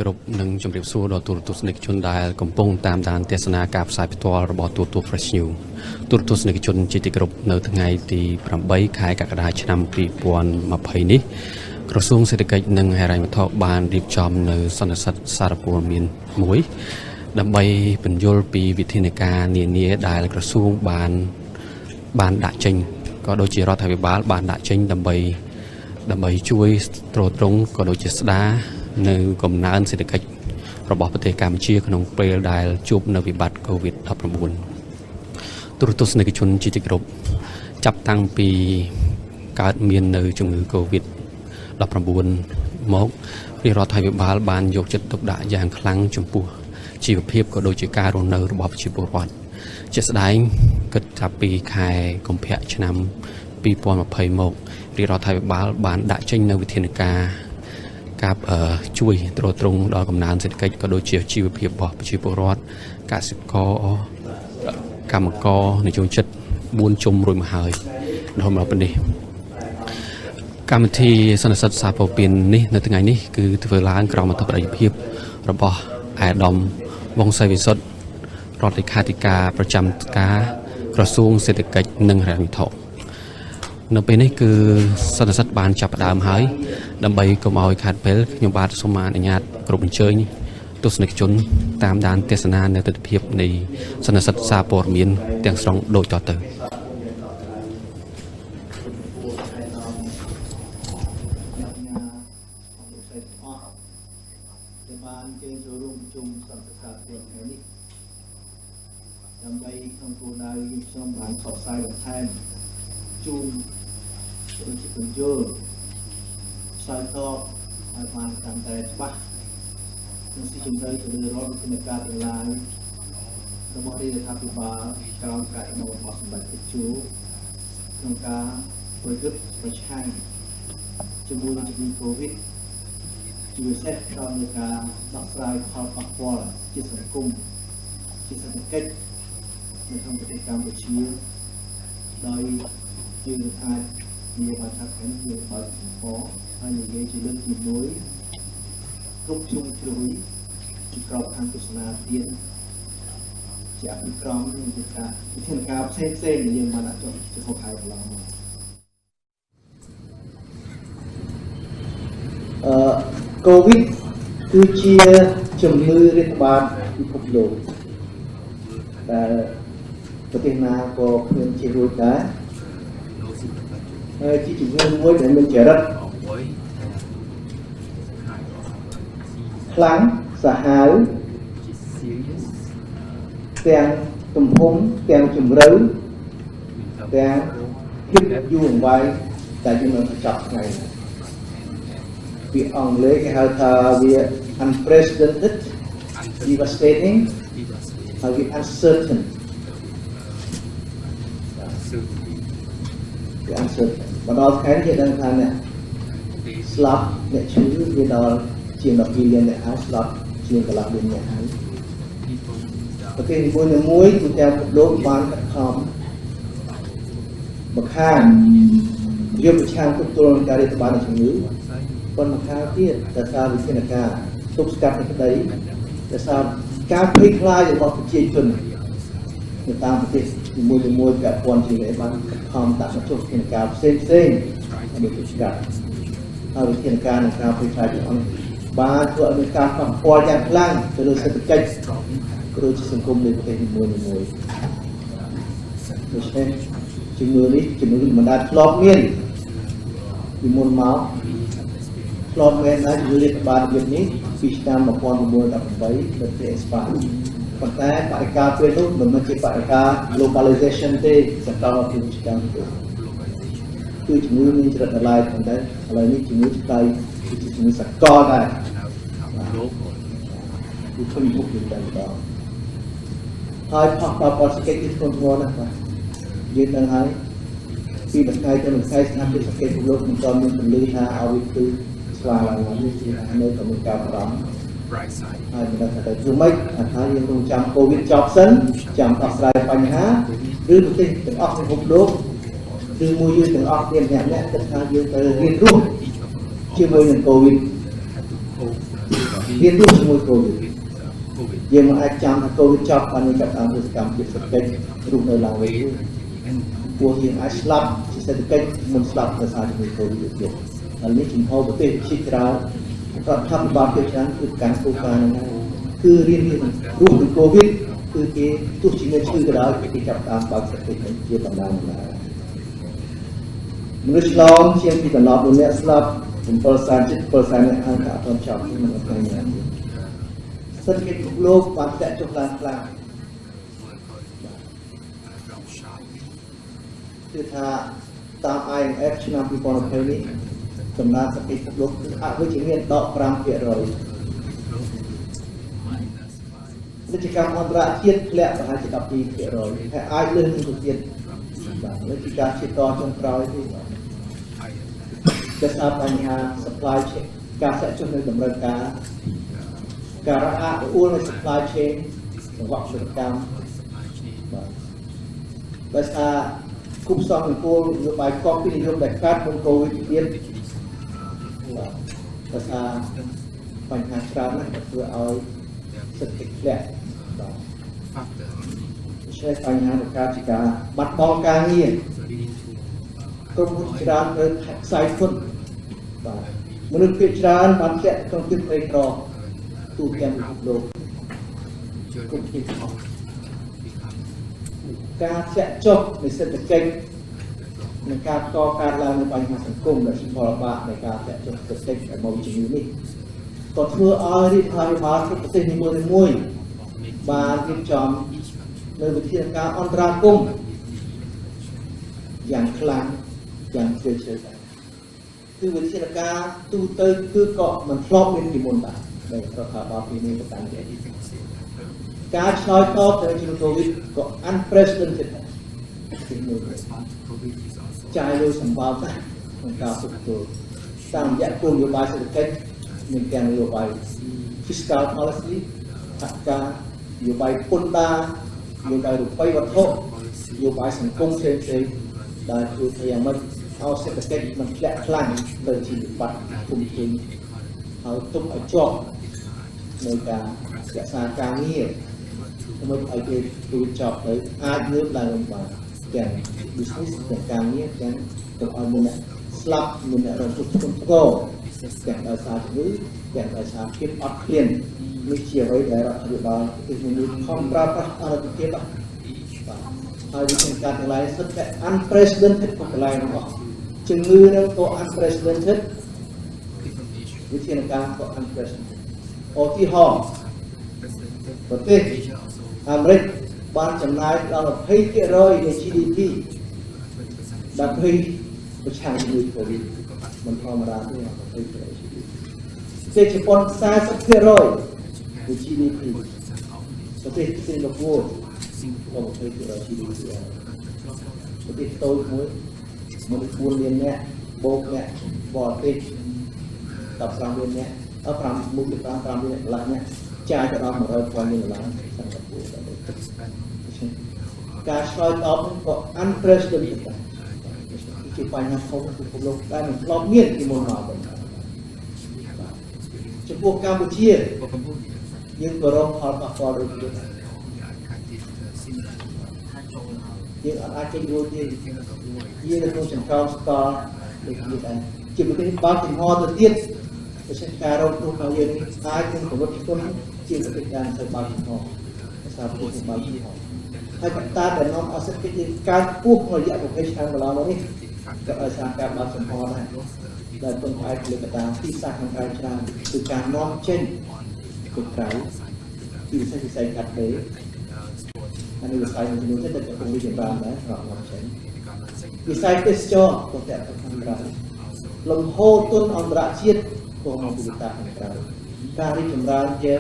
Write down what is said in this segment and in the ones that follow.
គ្រប់នឹងជម្រាបសួរដល់ទូរទស្សនិកជនដែលកំពុងតាមដានទស្សនាការផ្សាយផ្ទាល់របស់ទូរទស្សន៍ Fresh News ទូរទស្សនិកជនជាទីគោរពនៅថ្ងៃទី8ខែកក្កដាឆ្នាំ2020នេះក្រសួងសេដ្ឋកិច្ចនិងហិរញ្ញវត្ថុបានរៀបចំនៅសន្និសីទសារព័ត៌មានមួយដើម្បីពន្យល់ពីវិធានការនានាដែលក្រសួងបានដាក់ចេញក៏ដូចជារដ្ឋាភិបាលបានដាក់ចេញដើម្បីជួយទ្រទ្រង់ក៏ដូចជាស្ដារនៅកំណើនសេដ្ឋកិច្ចរបស់ប្រទេសកម្ពុជាក្នុងពេលដែលជួបនៅវិបត្តិ COVID-19 ទូរទស្សនិកជនជាទីគោរពចាប់តាំងពីកើតមាននៅជំងឺ COVID-19 មករដ្ឋាភិបាលបានយកចិត្តទុកដាក់យ៉ាងខ្លាំងចំពោះជីវភាពក៏ដូចជាការរស់នៅរបស់ប្រជាពលរដ្ឋជាក់ស្ដែងគិតចាប់ពីខែកុម្ភៈឆ្នាំ2020មករដ្ឋាភិបាលបានដាក់ចេញនៅវិធានការជួយទ្រទ្រង់ដល់កំណើនសេដ្ឋកិច្ចក៏ដូចជាជីវភាពរបស់ប្រជាពលរដ្ឋកសិករកម្មករនិយោជិត4ជុំរួចមកហើយដល់មកពេលនេះកម្មវិធីសន្និសីទសារព័ត៌មាននេះនៅថ្ងៃនេះគឺធ្វើឡើងក្រោមអធិបតេយ្យភាពរបស់អាដាមវង្សវិសុទ្ធរដ្ឋលេខាធិការប្រចាំការក្រសួងសេដ្ឋកិច្ចនិងហិរញ្ញវត្ថុនៅពេលនេះគឺសន្និសីទបានចាប់ផ្ដើមហើយដើម្បីកុំឲ្យខាតពេលខ្ញុំបាទសូមអនុញ្ញាតគ្រប់អញ្ជើញទស្សនិកជនតាមដានទស្សនានៅទស្សនវិជ្ជានៃសន្និសីទសារព័ត៌មានទាំងស្រុងដូចតទៅដើម្បីក្នុងគោលដៅខ្ញុំបានផ្សព្វផ្សាយបន្ថែមជូនដូចជាបញ្យល់ផ្សាយតបឲ្យបានកាន់តែច្បាស់និងស៊ីជម្រៅទៅលើរាល់វិធានការទាំងឡាយរបស់រដ្ឋាភិបាលក្រោមការដឹកនាំរបស់សម្ដេចតេជោក្នុងការប្រយុទ្ធប្រឆាំងជាមួយនឹងជំងឺ Covid ជាពិសេសដល់នៃការដោះស្រាយផលប៉ះពាល់ជាសង្គមជាសេដ្ឋកិច្ចនៅក្នុងប្រទេសកម្ពុជាដោយយើងអាចនិយាយថាខាងនេះយើងបើកចំហហើយនិយាយជាលើកទី1គ្រប់ជ្រុងជ្រោយជាក្របខ័ណ្ឌទស្សនាទៀតជាអភិក្រមនិងជាការវិធានការផ្សេងៗដែលយើងបានដាក់ចុះជាហោហែកន្លងមកCOVID គឺជាជំងឺរាតត្បាតពិភពលោកដែលប្រទេសណាក៏គ្មានជារួចដែរហើយជាជំងឺមួយដែលមានចរិតខ្លាំងសាហាវទាំងទំហំទាំងជម្រៅទាំងភាពយូរអង្វែងដែលយើងនឹងចាប់ថ្ងៃពីអង់គ្លេសគេហៅថាវា unprecedented devastating ហើយវា uncertainមកដល់ខែនេះយើងដឹងថាអ្នកស្លាប់អ្នកឈឺវាដល់ជាង12លានអ្នកហើយស្លាប់ជាងកន្លះលានអ្នកហើយប្រទេសនីមួយៗទូទាំងពិភពលោកបានខិតខំបង្ហាញយកប្រឆាំងទប់ទល់នឹងការរាតត្បាតនៃជំងឺប៉ុន្តែខាងទៀតដោយសារវិធានការទប់ស្កាត់នៃក្តីដោយសារការភ័យខ្លាចរបស់ប្រជាជននៅតាមប្រទេសនីមួយៗពាក់ព័ន្ធជាបានខំដាក់ចុះវិធានការផ្សេងៗដើម្បីទប់ស្កាត់ហើយវិធានការនៃការភ័យខ្លាចរបស់បានធ្វើឲ្យមានការប៉ះពាល់យ៉ាងខ្លាំងទៅលើសេដ្ឋកិច្ចក៏ដូចជាសង្គមនៃប្រទេសនីមួយៗដូច្នេះជំងឺនេះជំងឺមិនដែលធ្លាប់មានពីមុនមកធ្លាប់មានហើយជំងឺរាតត្បាតរបៀបនេះពីឆ្នាំ1918នៅប្រទេសអេស្ប៉ាញប៉ុន្តែបរិការពេលនោះមិនមែនជាបរិការ globalization ទេសង្គមពីឆ្នាំនោះគឺជំងឺមានចរិតដល់ឡាយប៉ុន្តែឥឡូវនេះជំងឺស្ដាយគឺជាជំងឺសកលដែរគឺធំមុខយើងតែម្ដងហើយផុសដល់ផលសេដ្ឋកិច្ចគឺធ្ងន់ធ្ងរណាស់បាទយើងដឹងហើយពីមួយថ្ងៃទៅមួយថ្ងៃស្ថានភាពសេដ្ឋកិច្ចពិភពលោកមិនទាន់មានពលិថាឲ្យវាគឺស្វាឡើងនេះជានៅតែមានការបារម្ភហើយមិនដឹងថាទៅធ្វើម៉េចថាយើងរងចាំកូវីដចប់សិនចាំដោះស្រាយបញ្ហាឬប្រទេសទាំងអស់ក្នុងពិភពលោកឬមួយយើងទាំងអស់គ្នាម្នាក់ៗគិតថាយើងទៅរៀនរស់ជាមួយនឹងកូវីដ រៀនរស់ជាមួយកូវីដយើងមិនអាចចាំថាកូវីដចប់បានយើងចាប់តាមវិសកម្មភាពសេដ្ឋកិច្ចរស់នៅឡើងវិញពួកយើងអាចស្លាប់ជាសេដ្ឋកិច្ចមិនស្លាប់ដោយសារជំងឺកូវីដទៀតហើយនេះជំហរប្រទេសជាច្រើនរដ្ឋាភិបាលជាច្រើនគឺការគោលការណ៍ហ្នឹងគឺរៀនរស់នឹងកូវីដគឺគេទោះជាមានឈឺក៏ដោយគេចាប់តាមបើកសេដ្ឋកិច្ចជាបណ្ដាលមនុស្សឆ្លងជាងពីកន្លប់អ្នកស្លាប់7 សែនអ្នកអង្គការអត់ចប់មិនអត់ថ្ងៃណាសេដ្ឋកិច្ចពិភពលោកបានធ្លាក់ចុះឡើងខ្លាំងគឺថាតាម IMF ឆ្នាំ2020នេះចំណាយសេដ្ឋកិច្ចពិភពលោកគឺអវិជ្ជមានដក 5% វិជ្ជកម្មអន្តរជាតិធ្លាក់ប្រហែលជា 12% ហើយអាចលើសនេះទៅទៀតបាទវិជ្ជកម្មជាតិតចុងក្រោយនេះដោយសារបញ្ហា supply chain ការធ្លាក់ចុះនៅតម្រូវការការរអាក់រអួលនៃ supply chain សង្វាក់ផលិតកម្មបាទដោយសារគុំសងនគរនយោបាយកប់ពីនយោបាយដែលកើតមុនកូវីដទៀតបាទដោយសារបញ្ហាច្រើនណាស់ដែលធ្វើឲ្យសេដ្ឋកិច្ចធ្លាក់បាទជាបញ្ហាបង្កើតជាការបាត់បង់ការងារក្រុមហ៊ុនច្រើនត្រូវខ្សែធនបាទមនុស្សភាគច្រើនបានធ្លាក់ក្នុងភាពក្រីក្រទូទាំងពិភពលោកគ្រប់គ្នាការធ្លាក់ចុះនៃសេដ្ឋកិច្ចនិងការកកើតឡើងនៃបញ្ហាសង្គមដែលជាផលបាកនៃការធ្លាក់ចុះសេដ្ឋកិច្ចដែលមកជំងឺនេះក៏ធ្វើឲ្យរដ្ឋាភិបាលគ្រប់ប្រទេសនីមួយៗបានរៀបចំនៅវិធានការអន្តរាគមន៍យ៉ាងខ្លាំងយ៉ាងជ្រាលជ្រៅដែរគឺវិធានការទូទៅគឺក៏មិនធ្លាប់មានពីមុនដែរដែលរដ្ឋាភិបាលពីនេះក៏តាំងពីការឆ្លើយតបទៅជំងឺ Covid ក៏ unprecedented ចាយលើសម្បត្តិក្នុងការសុខទុក្ខតាមរយៈគោលនយោបាយសេដ្ឋកិច្ចមានទាំងនយោបាយ fiscal policy ថាការនយោបាយពន្ធដារនយោបាយរូបិយវត្ថុនយោបាយសង្គមផ្សេងៗដែលជួយធ្វើយ៉ាងម៉េចឲ្យសេដ្ឋកិច្ចមិនធ្លាក់ខ្លាំងទៅជាវិបត្តិគុំគុំហើយទុកឲ្យជាប់នៃការរក្សាការងារធ្វើឲ្យគេទូចប់ទៅអាចងើបឡើងវិញបានទាំង business ទាំងការងារទាំងទៅឲ្យមានអ្នកស្លាប់មានអ្នករងទុក្ខធ្ងន់ធ្ងរទាំងដោយសារជំងឺទាំងដោយសារភាពអត់ឃ្លាននេះជាអ្វីដែលរដ្ឋាភិបាលគឺមានខំប្រើប្រាស់អរិយភាពបាទហើយវិធានការទាំងឡាយសុទ្ធតែ unprecedented ក្នុងកន្លែងរបស់ជំងឺនឹងក៏ unprecedented វិធានការក៏ unprecedented ឧទាហរណ៍ប្រទេសអាមេរិកបានចំណាយដល់ 20% នៃ GDP ដើម្បីប្រឆាំងជាមួយ COVID មិនធម្មតាទេ 20% GDP ប្រទេសជប៉ុន 40% នៃ GDP ប្រទេសសិង្ហបុរីក៏ 20% GDP ប្រទេសតូចមួយមនុស្ស4លាននាក់បូកអ្នកបរទេស15លាននាក់5លាននាក់កន្លះនាក់ចាយទៅដល់100,000 លានដុល្លារសិង្ហបុរីការឆ្លើយតបនេះក៏ unprecedented ដែរជាបញ្ហាធំក្នុងពិភពលោកដែលមិនធ្លាប់មានពីមុនមកទេចំពោះកម្ពុជាយើងក៏រងផលប៉ះពាល់ដូចគ្នាយើងអាចចេញរួចទេយើងនៅក្នុងចង្កោមស្កល់ដូចគ្នាដែរជាប្រទេសបើកចំហទៅទៀតប្រសិទ្ធការរងគ្រោះរបស់យើងនេះអាចនឹងប្រវត្តិគុណជាប្រទេសដែលទៅបើកចំហភាសាពុទ្ធបើកចំហហើយកត្តាដែលនាំឲ្យសេដ្ឋកិច្ចកើតខ្ពស់ក្នុងរយៈ20ឆ្នាំកន្លងមកនេះក៏ដោយសារការបើកចំហដែរដែលពឹងផ្អែកលើកត្តាទីផ្សារខាងក្រៅច្រើនគឺការនាំចេញទៅក្រៅពីវិស័យកាត់ដេរហើយវិស័យមួយចំនួនទៀតក៏មានចម្រើនដែរក្នុងនាំចេញវិស័យទេសចរក៏តែខាងក្រៅលំហូរទុនអន្តរជាតិក៏មកពីកត្តាខាងក្រៅការរីកចម្រើនជា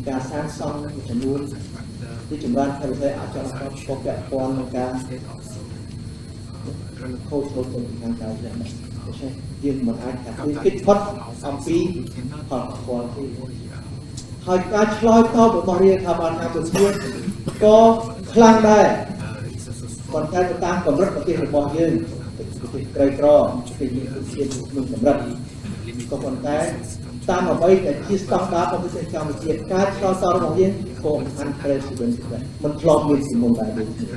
ការសាងសង់ចំនួនទីចម្រើនខាងវិស័យអចលនទ្រព្យក៏ពាក់ព័ន្ធនឹងការខូចចូលទៅខាងក្រៅយ៉ាងណាដូច្នេះយើងមិនអាចថាគិតផុតអំពីផលប៉ះពាល់ទេហើយការឆ្លើយតបរបស់រាជរដ្ឋាភិបាលកម្ពុជាក៏ខ្លាំងដែរប៉ុន្តែទៅតាមកម្រិតប្រទេសរបស់យើងប្រទេសក្រីក្រប្រទេសមានជាតិមានកម្រិតក៏ប៉ុន្តែ តាមអ្វីដែលជាស្តង់ដាររបស់ប្រទេសកម្ពុជាការឆ្លងតរបស់យើងក៏អានប្រេសិដេនដែរមិនធ្លាប់មានពីមុនដែរដូចនេះ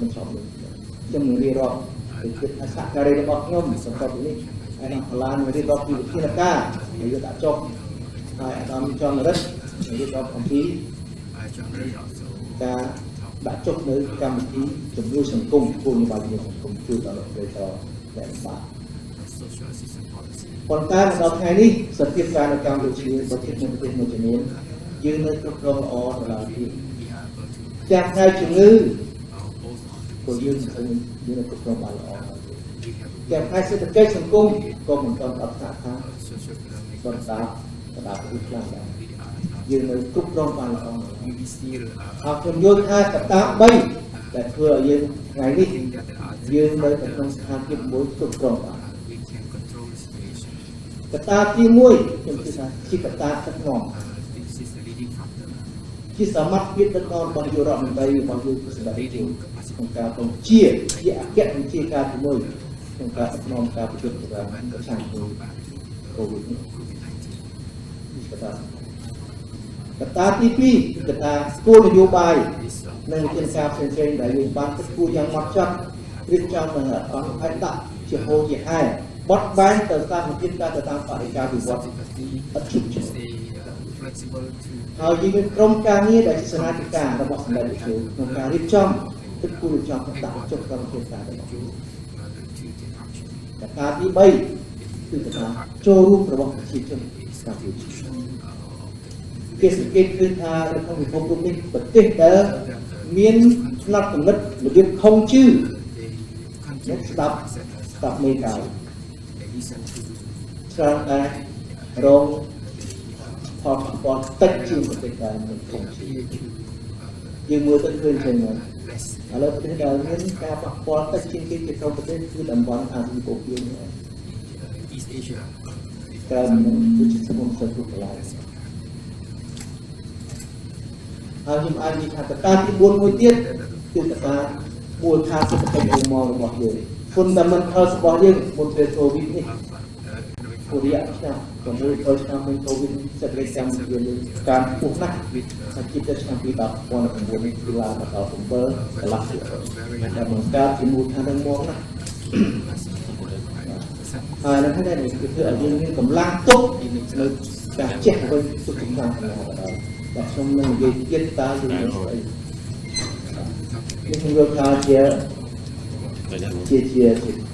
មិនធ្លាប់មានខ្ញុំនឹងរៀបរាប់ពីគិតអសការីរបស់ខ្ញុំសម្រាប់នេះហើយនឹងផ្លានរៀបរាប់ពីវិធានការដែលយកដាក់ចុះហើយអាដាមចង់រិទ្ធរៀបរាប់អំពីការដាក់ចុះនៅកម្មវិធីជំនួយសង្គមគោលនយោបាយសង្គមជួយដល់ប្រជាជនដែលបាទប៉ុន្តែដល់ថ្ងៃនេះសភាពការនៅកម្ពុជាប្រទេសមួយចំនួនយើងនៅគ្រប់គ្រងល្អដល់ឡើយទៀតទាំងផ្នែកជំងឺក៏យើងនៅគ្រប់គ្រងបានល្អទាំងផ្នែកសេដ្ឋកិច្ចសង្គមក៏មិនទាន់អត់ថាបន្តតាមពីខ្លាំងដែរយើងនៅគ្រប់គ្រងបានល្អហើយខ្ញុំយល់ថាកត្តា3ដែលធ្វើឲ្យយើងថ្ងៃនេះយើងនៅក្នុងស្ថានភាពមួយគ្រប់គ្រងបានកត្តាទី1ខ្ញុំគិតថាជាកត្តាទឹកនាំជាសមត្ថភាពដឹកនាំរបស់យុរដ្ឋមន្ត្រីរបស់យើងគឺសម្រាប់ក្នុងការបញ្ជាអគ្គបញ្ជាការទី1ក្នុងការដឹកនាំការប្រយុទ្ធប្រឆាំងជាមួយកូវីដនេះកត្តាទី2កត្តាគោលនយោបាយនិងវិធានការផ្សេងៗដែលយើងបានគិតគូរយ៉ាងម៉ត់ចត់រៀបចំនឹងអត់ដាក់ជាហូរជាហែបត់បែនទៅតាមវិធានការទៅតាមបរិយាវិវត្តអត់ជុំជ្រៅហើយយើងមានក្រុមការងារដែលជាសមាជិករបស់សម្ដេចនាយកក្នុងការរៀបចំគិតគូររៀបចំដាក់ចុះកម្មវិធីការរបស់កត្តាទី3គឺកត្តាចូលរួមរបស់ប្រជាជនកម្ពុជាគេសង្កេតឃើញថានៅក្នុងពិភពលោកនេះប្រទេសដែលមានផ្នត់គំនិតរបៀបខុងជឿស្ដាប់មេកៅច្រើនតែរងផលប៉ះពាល់តិចជាងប្រទេសដែលមានខុងជឿយើងមើលទៅឃើញចឹងមកឥឡូវប្រទេសដែលមានការប៉ះពាល់តិចជាងគេជាក្នុងប្រទេសគឺតំបន់អាស៊ីបូព៌ានេះក្រៅពីជាសមុទ្រទៅកន្លែងហើយខ្ញុំអាចនិយាយថាកត្តាទី4មួយទៀតគឺកត្តាមូលដ្ឋានសេដ្ឋកិច្ចរឹងមាំរបស់យើង fundamental របស់យើងមុនពេលកូវីដនេះរយៈឆ្នាំ6ឆ្នាំមុនកូវីដសេដ្ឋកិច្ចកម្ពុជាយើងការពុះណាស់សង្គមទៅឆ្នាំ2019ដុល្លារដល់7កន្លះដែលបង្កើតជាមូលដ្ឋានរឹងមាំណាស់ហើយនៅថ្ងៃនេះគឺធ្វើឲ្យយើងមានកម្លាំងទប់នៅការជះវិញទុកកម្លាំងកន្លងដល់តែខ្ញុំនឹងនិយាយទៀតតើយើងនឹងស្អីខ្ញុំយល់ថាជា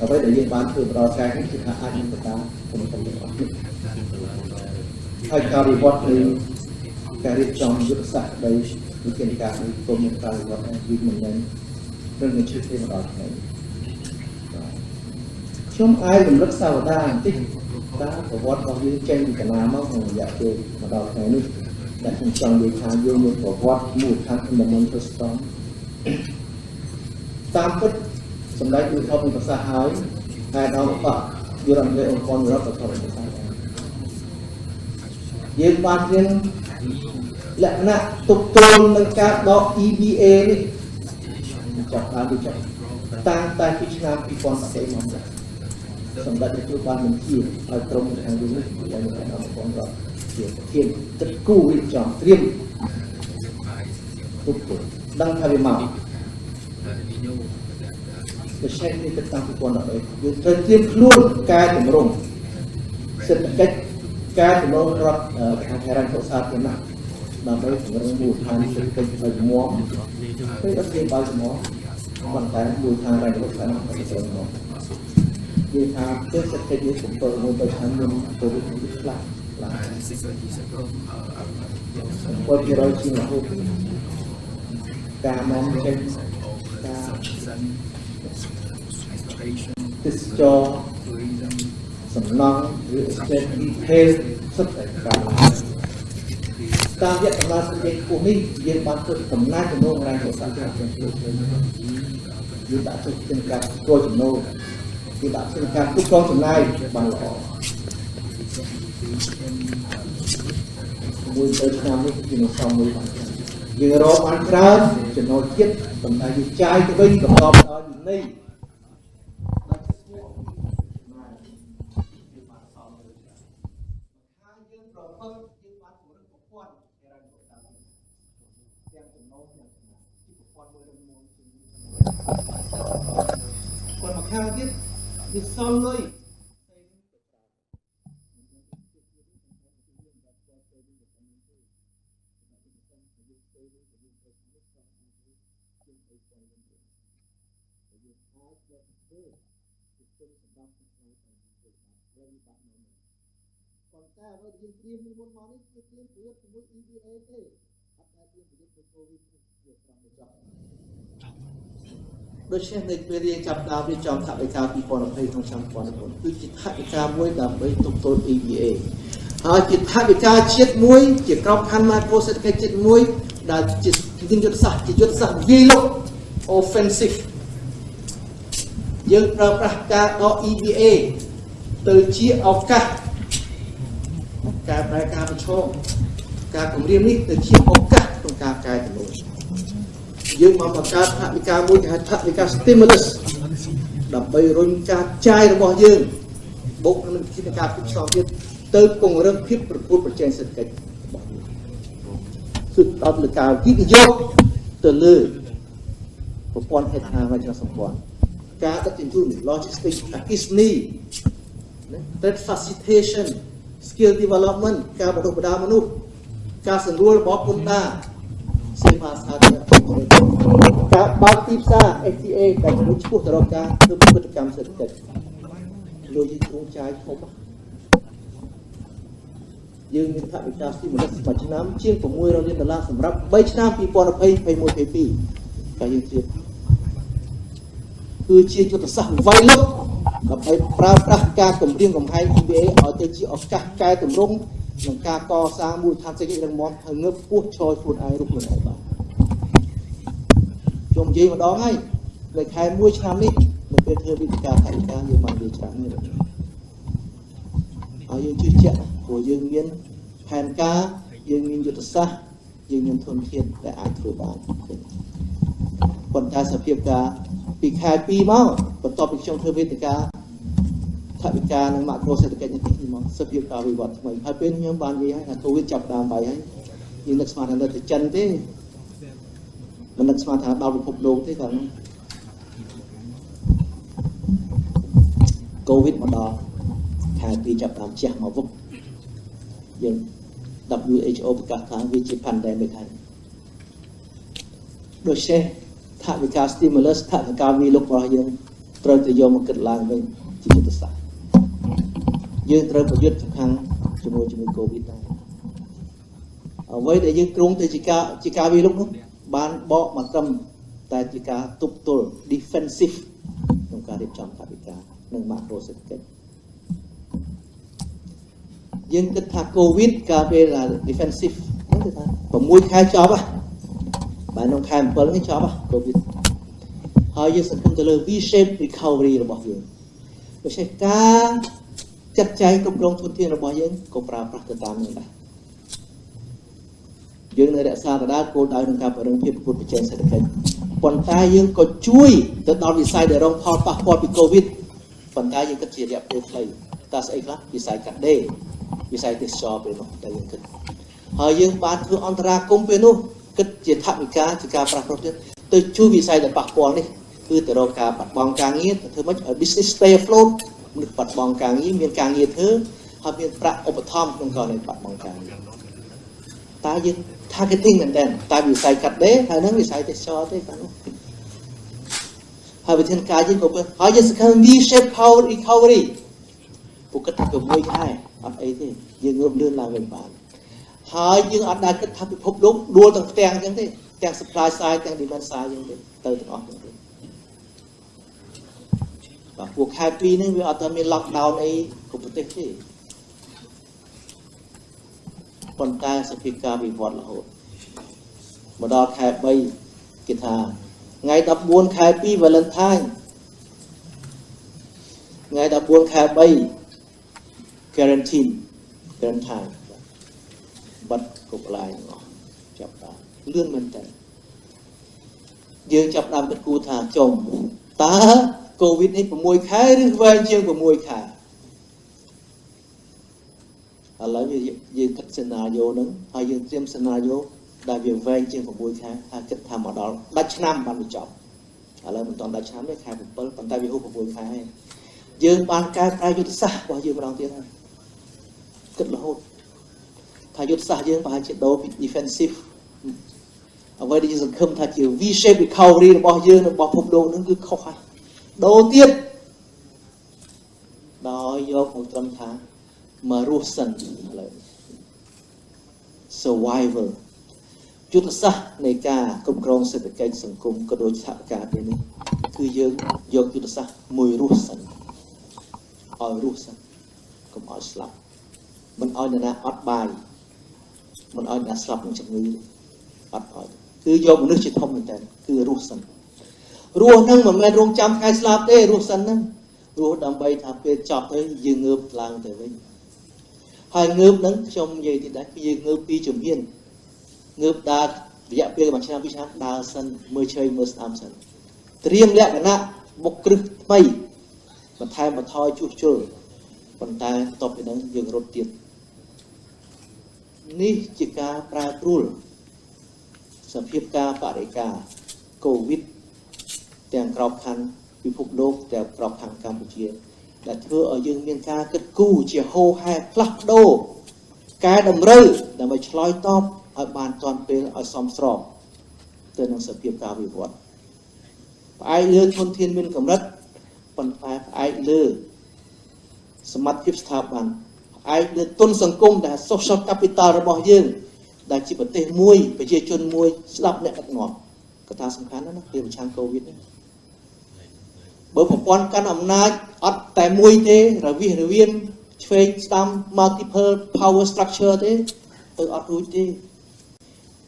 អ្វីដែលយើងបានធ្វើដល់ការនេះគឺថាអាចនឹងបន្តខ្ញុំទៅអស់នេះហើយការវិវត្តនៃការរៀបចំយុទ្ធសាស្ត្រនៃវិធានការនៃគោលការណ៍វិវត្តនៃវិមាននឹងនឹងជួយធ្វើដល់ថ្ងៃខ្ញុំអាចរំលឹកសាវតាបន្តិចតើប្រវត្តិរបស់យើងចេញពីកន្លងមកក្នុងរយៈពេលមកដល់ថ្ងៃនេះដែលខ្ញុំចង់និយាយថាយើងមានប្រវត្តិមូលដ្ឋានfundamental strong តាមពិតសម្ដេចឧទ្ធម្ភាគប្រសាសន៍ហើយហើយដល់បាក់យុរដ្ឋមន្ត្រីអង្គការយុរដ្ឋប្រសាសន៍យើងបានរៀនលក្ខណៈទប់ទល់នឹងការដក EBA នេះចាប់បានពីចាប់តាំងតែពីឆ្នាំ2010មកសម្ដេចទទួលបានបញ្ជាឲ្យក្រុមខាងយើងនេះដែលនៅក្នុងអង្គការរដ្ឋជាប្រធានទឹកគូរៀបចំត្រៀមទប់ទល់ដឹងថាវាមកប្រឆេះនេះទៅតាម2013យើងត្រូវត្រៀមខ្លួនកែតម្រង់សេដ្ឋកិច្ចកែតម្រង់រដ្ឋខាងហិរញ្ញសាធារណៈដើម្បីពង្រឹងមូលដ្ឋានសេដ្ឋកិច្ចឲ្យមាំពេលអត់មានបើស្មោះប៉ុន្តែមូលដ្ឋានហិរញ្ញសាធារណៈមិនត្រូវមាំនិយាយថាសេដ្ឋកិច្ចនេះ7មួយទៅឆ្នាំមុនកូវីដនេះខ្លះ7%ជាងរហូតការនាំចេញការទេសចរសំណង់ឬ estate retail សិតតែការតាមរយៈកម្លាំងសេដ្ឋកិច្ចខ្ពស់នេះយើងបានធ្វើកំណែចំណូលរ៉ែរបស់សហគមន៍យើងដាក់ទៅជាការគួរចំណូលយើងដាក់ជាការគ្រប់គ្រងចំណាយបានល្អមួយទៅឆ្នាំនេះជានឹងសំមួយបានយើងរកបានច្រើនចំណូលជាតិប៉ុន្តែយើងចាយទៅវិញក៏តបដល់វិន័យ យើងបានពង្រឹងប្រព័ន្ធហិរញ្ញវត្ថុតាមទាំងចំណូលទាំងចំណាយជាប្រព័ន្ធមួយរឹងមាំជាងគាត់មកខាងទៀតវាសល់លុយប៉ុន្តែអ្វីដែលយើងត្រៀមពីមុនមកនេះគឺត្រៀមប្រយុទ្ធជាមួយ EVA ទេអត់ដែលត្រៀមប្រយុទ្ធជាមួយ COVID វាត្រង់ទៅចោះដូច្នេះនៅពេលរៀបចាប់ដើមរៀបចំថវិកា2020ក្នុងឆ្នាំ2019គឺជាថវិកាមួយដើម្បីទប់ទល់ EVA ហើយជាថវិកាជាតិមួយជាក្របខ័ណ្ឌ macro សេដ្ឋកិច្ចជាតិមួយដែលជាយុទ្ធសាស្ត្រវាយលុក offensive យើងប្រើប្រាស់ការដក EVA ទៅជាឱកាសការប្រែការប្រឈមការគម្រាមនេះទៅជាឱកាសក្នុងការកែតម្រូវយើងមកបង្កើតថវិកាមួយគេហៅថវិកា stimulus ដើម្បីរុញការចាយរបស់យើងបូកនឹងជាការគិតឆ្លងទៀតទៅពង្រឹងភាពប្រកួតប្រជែងសេដ្ឋកិច្ចរបស់យើងគឺដល់លើការវិនិយោគទៅលើប្រព័ន្ធហេដ្ឋារចនាសម្ព័ន្ធការដឹកជញ្ជូន logistics អគ្គិសនី trade facilitation skill development ការបណ្ដុះបណ្ដាលមនុស្សការសម្រួលរបស់ពន្ធដារសេវាសាធារណៈការបើកទីផ្សារ FTA ដែលជួយឈ្មោះទៅរកការធ្វើពាណិជ្ជកម្មសេដ្ឋកិច្ចលុយយើងគ្រោងចាយធំយើងមានថវិកា stimulus មួយឆ្នាំជាង$600 លានសម្រាប់3ឆ្នាំ2020 21 22តែយើងទៀតគឺជាយុទ្ធសាស្ត្រវាយលុកដើម្បីប្រើប្រាស់ការគម្រាមកំហែង EVA ឲ្យទៅជាឱកាសកែតម្រង់ក្នុងការកសាងមូលដ្ឋានសេដ្ឋកិច្ចរឹងមាំហើយងើបខ្ពស់ឈរខ្លួនឯងរូបខ្លួនឯងបានខ្ញុំនិយាយម្ដងហើយនៅខែ1ឆ្នាំនេះនៅពេលធ្វើវិធីការថវិកាយើងបានវាច្រើននេះហើយយើងជឿជាក់ព្រោះយើងមានផែនការយើងមានយុទ្ធសាស្ត្រយើងមានធនធានដែលអាចធ្វើបានប៉ុន្តែសភាពការពីខែ2មកបន្ទាប់ពីខ្ញុំធ្វើវេទិកាថវិកានិងម៉ាក្រូសេដ្ឋកិច្ចនេះមកសភាពការវិវត្តថ្មីហើយពេលខ្ញុំបាននិយាយហើយថាកូវីដចាប់ដើមបាយហើយយើងនឹកស្មានថានៅតែចិនទេមិននឹកស្មានថាដល់ពិភពលោកទេគាត់កូវីដមកដល់ខែ2ចាប់ដើមជះមកវឹកយើង WHO ប្រកាសថាវាជា pandemic ហើយដូច្នេះថវិកា stimulus ថវិកាវិលុករបស់យើងត្រូវទៅយកមកគិតឡើងវិញជាយុទ្ធសាស្ត្រយើងត្រូវប្រយុទ្ធខាងជាមួយ COVID ដែរអ្វីដែលយើងគ្រោងទៅជាការវិលុកនោះបានបកមកត្រឹមតែជាការទប់ទល់ defensive ក្នុងការរៀបចំថវិកានិង macro សេដ្ឋកិច្ចយើងគិតថា COVID ការពេល defensive ហ្នឹងគឺថា6ខែចប់ហ៎បាទក្នុងខែ7នេះចប់ហ៎ COVID ហើយយើងសង្ឃឹមទៅលើ V-shape recovery របស់យើងដូច្នេះការចាត់ចែងគ្រប់គ្រងធនធានរបស់យើងក៏ប្រើប្រាស់ទៅតាមនេះដែរយើងនៅរក្សាដដែលគោលដៅក្នុងការពង្រឹងភាពប្រកួតប្រជែងសេដ្ឋកិច្ចប៉ុន្តែយើងក៏ជួយទៅដល់វិស័យដែលរងផលប៉ះពាល់ពី COVID ប៉ុន្តែយើងគិតជារយៈពេលខ្លីតើស្អីខ្លះវិស័យកាត់ដេរវិស័យទេសចរណ៍ពេលនោះតែយើងគិតហើយយើងបានធ្វើអន្តរាគមន៍ពេលនោះគិតជាថវិកាជាការប្រាស្រ័យទៀតទៅជួយវិស័យដែលប៉ះពាល់នេះគឺទៅរកការបាត់បង់ការងារទៅធ្វើម៉េចឲ្យ business stay afloat មនុស្សបាត់បង់ការងារមានការងារធ្វើហើយមានប្រាក់ឧបត្ថម្ភក្នុងករណីបាត់បង់ការងារតើយើង targeting មែនតើតែវិស័យកាត់ដេរហើយនឹងវិស័យទេសចរណ៍ទេបាទហើយវិធានការយើងក៏ហើយយើងសង្ឃឹម V-shape recovery ពួកគាត់ថា6ខែអត់អីទេយើងងើបលឿនឡើងវិញបានហើយយើងអត់ដែលគិតថាពិភពលោកដួលទាំងផ្ទាំងអញ្ចឹងទេទាំង supply side ទាំង demand side អញ្ចឹងទេទៅទាំងអស់អញ្ចឹងទេបាទពួកខែ2នេះវាអត់ទាន់មាន lockdown អីគ្រប់ប្រទេសទេប៉ុន្តែសភាពការវិវត្តរហូតមកដល់ខែ3គេថាថ្ងៃ14ខែ2 Valentine ថ្ងៃ14ខែ3 quarantine បាត់គ្រប់ឡាយទាំងអស់ចាប់ដើមលឿនមែនតើយើងចាប់ដើមគិតគូរថាចុំតើ COVID នេះ6ខែឬវែងជាង6ខែ ឥឡូវយើងគិតសេណារីយ៉ូហ្នឹងហើយយើងត្រៀមសេណារីយ៉ូដែលវាវែងជាង6ខែថាគិតថាមកដល់ដាច់ឆ្នាំបានវាចប់ឥឡូវមិនទាន់ដាច់ឆ្នាំទេខែ7ប៉ុន្តែវាហួស6ខែហើយយើងបានកែប្រែយុទ្ធសាស្ត្ររបស់យើងម្ដងទៀតហើយគិតរហូតថាយុទ្ធសាស្ត្រយើងប្រហែលជាដូរពី defensive អ្វីដែលយើងសង្ឃឹមថាជា V shape recovery របស់យើងរបស់ភពលោកហ្នឹងគឺខុសហើយដូរទៀតដោយយកមកត្រឹមថាមករស់សិនឥឡូវ survival យុទ្ធសាស្ត្រនៃការគ្រប់គ្រងសេដ្ឋកិច្ចសង្គមក៏ដូចសហការពេលនេះគឺយើងយកយុទ្ធសាស្ត្រមួយរស់សិនឲ្យរស់សិនកុំឲ្យស្លាប់មិនឲ្យអ្នកណាអត់បាយមិនឲ្យអ្នកស្លាប់នឹងជំងឺអត់ឲ្យគឺយកមនុស្សជាធំមែនតើគឺរស់សិនរស់ហ្នឹងមិនមែនរងចាំថ្ងៃស្លាប់ទេរស់សិនហ្នឹងរស់ដើម្បីថាពេលចប់ទៅយើងងើបឡើងទៅវិញហើយងើបហ្នឹងខ្ញុំនិយាយទៀតដែរគឺយើងងើបពីជំហានងើបដើររយៈពេល1ឆ្នាំ2ឆ្នាំដើរសិនមើលជ្រៃមើលស្ដាំសិនត្រៀមលក្ខណៈបុកគ្រឹះថ្មីបន្ថែមបន្ថយជួសជុលប៉ុន្តែបន្ទាប់ពីហ្នឹងយើងរត់ទៀតនេះជាការប្រែប្រួលសភាពការបរិយាកូវីដទាំងក្របខ័ណ្ឌពិភពលោកទាំងក្របខ័ណ្ឌកម្ពុជាដែលធ្វើឲ្យយើងមានការគិតគូរជាហូរហែផ្លាស់ប្ដូរកែតម្រូវដើម្បីឆ្លើយតបឲ្យបានទាន់ពេលឲ្យសមស្របទៅនឹងសភាពការវិវត្តផ្អែកលើធនធានមានកម្រិតប៉ុន្តែផ្អែកលើសមត្ថភាពស្ថាប័នផ្អែកលើទុនសង្គមដែល social capital របស់យើងដែលជាប្រទេសមួយប្រជាជនមួយស្ដាប់អ្នកដឹកនាំកត្តាសំខាន់ណាស់គឺប្រឆាំងកូវីដនេះបើប្រព័ន្ធកាន់អំណាចអត់តែមួយទេរវិះរវាមឆ្វេងស្ដាំ multiple power structure ទេទៅអត់រួចទេ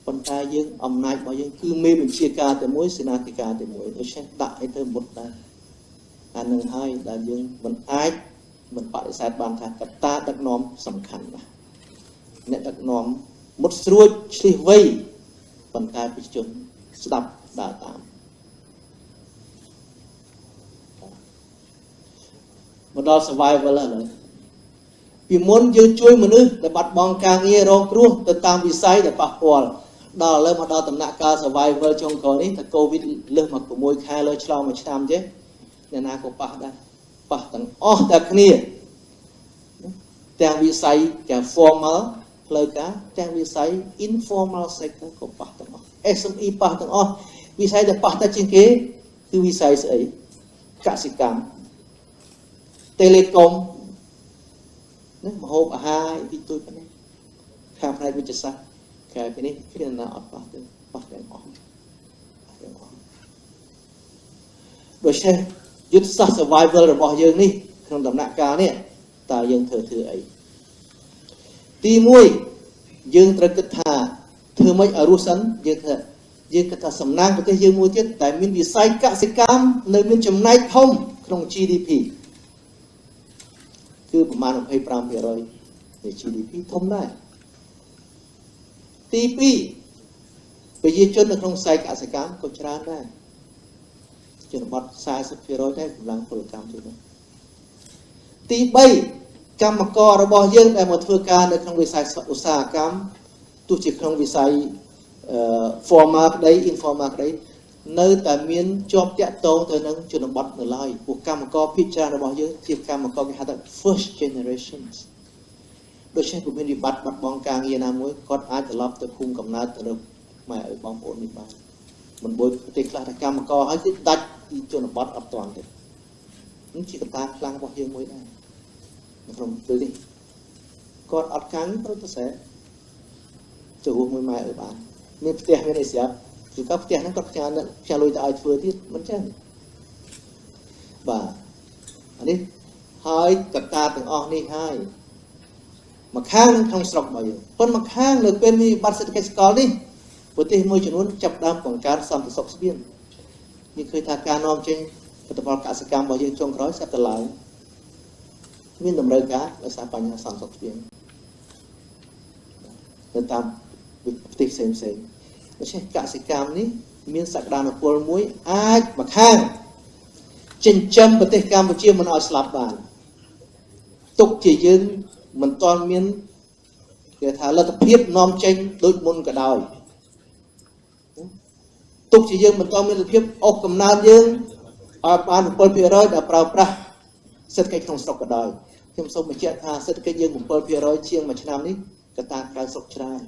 ប៉ុន្តែយើងអំណាចរបស់យើងគឺមេបញ្ជាការតែមួយសេនាធិការតែមួយដូច្នេះដាក់ឲ្យទៅមុតដែរអានឹងហើយដែលយើងមិនអាចមិនបដិសេធបានថាកត្តាដឹកនាំសំខាន់ណាស់អ្នកដឹកនាំមុតស្រួចឆ្លៀសវៃប៉ុន្តែប្រជាជនស្ដាប់ដើរតាមមកដល់ survival ហើយពីមុនយើងជួយមនុស្សដែលបាត់បង់ការងាររងគ្រោះទៅតាមវិស័យដែលប៉ះពាល់ដល់ឥឡូវមកដល់ដំណាក់កាល survival ចុងក្រោយនេះតែ COVID លើសមក6ខែលើឆ្លងមួយឆ្នាំទេអ្នកណាក៏ប៉ះដែរប៉ះទាំងអស់តែគ្នាទាំងវិស័យទាំង formal ផ្លូវការទាំងវិស័យ informal sector ក៏ប៉ះទាំងអស់ SME ប៉ះទាំងអស់វិស័យដែលប៉ះតែជាងគេគឺវិស័យស្អីកសិកម្ម Telecom ណាម្ហូបអាហារទីទួយប៉ុណ្ណេះខាងផ្នែកវិទ្យាសាស្ត្រកែពីនេះគ្រាន់តែអត់ប៉ះទេប៉ះទាំងអស់ដូច្នេះយុទ្ធសាស្ត្រ survival របស់យើងនេះក្នុងដំណាក់កាលនេះតើយើងធ្វើអីទី1យើងត្រូវគិតថាធ្វើម៉េចឲ្យរស់សិនយើងគិតថាសំណាងប្រទេសយើងមួយទៀតតែមានវិស័យកសិកម្មនៅមានចំណែកធំក្នុង GDP គឺប្រមាណ 25% នៃ GDP ធំដែរទី2ប្រជាជននៅក្នុងខ្សែកសិកម្មក៏ច្រើនដែរជនបទ 40% ដែរកម្លាំងពលកម្មទៀតទី3កម្មកររបស់យើងដែលមកធ្វើការនៅក្នុងវិស័យឧស្សាហកម្មទោះជាក្នុងវិស័យformal ក្តី informal ក្តីនៅតែមានជាប់តាក់ទងទៅនឹងជនបទនៅឡើយពួកកម្មករភាគច្រើនរបស់យើងជាកម្មករគេហៅថា first generations ដូច្នេះពុំមានវិបត្តិបាត់បង់ការងារណាមួយគាត់អាចត្រឡប់ទៅភូមិកំណើតទៅរកម៉ែឪបងប្អូននេះបានមិនបួយប្រទេសខ្លះតែកម្មករហើយគឺដាច់ពីជនបទអត់ទាន់ទេនេះជាកត្តាខ្លាំងរបស់យើងមួយដែរនៅក្នុងពេលនេះគាត់អត់កាំងត្រូវទៅស្រែទៅរស់មួយម៉ែឪបានមានផ្ទះមានអីស្រាប់គឺក៏ផ្ទះហ្នឹងគាត់ផ្ញើលុយទៅឲ្យធ្វើទៀតមិនចឹងបាទអានេះហើយកត្តាទាំងអស់នេះហើយមកខាងក្នុងស្រុករបស់យើងប៉ុន្តែមកខាងនៅពេលមានវិបត្តិសេដ្ឋកិច្ចសកលនេះប្រទេសមួយចំនួនចាប់ដើមបង្កើនសន្តិសុខស្បៀងយើងឃើញថាការនាំចេញផលិតផលកសិកម្មរបស់យើងចុងក្រោយស្រាប់តែឡើងមានតម្រូវការដោយសារបញ្ហាសន្តិសុខស្បៀងទៅតាមប្រទេសផ្សេងដូច្នេះកសិកម្មនេះមានសក្តានុពលមួយអាចមកខាងចិញ្ចឹមប្រទេសកម្ពុជាមិនឲ្យស្លាប់បានទុកជាយើងមិនទាន់មាន គេថាលទ្ធភាពនាំចេញដូចមុនក៏ដោយទុកជាយើងបន្តមានលទ្ធភាពអុកកំណើនយើងឲ្យបាន 7% ដែលប្រើប្រាស់សេដ្ឋកិច្ចក្នុងស្រុកក៏ដោយខ្ញុំសូមបញ្ជាក់ថាសេដ្ឋកិច្ចយើង 7% ជាងមួយឆ្នាំនេះកត្តាក្រៅស្រុកច្រើន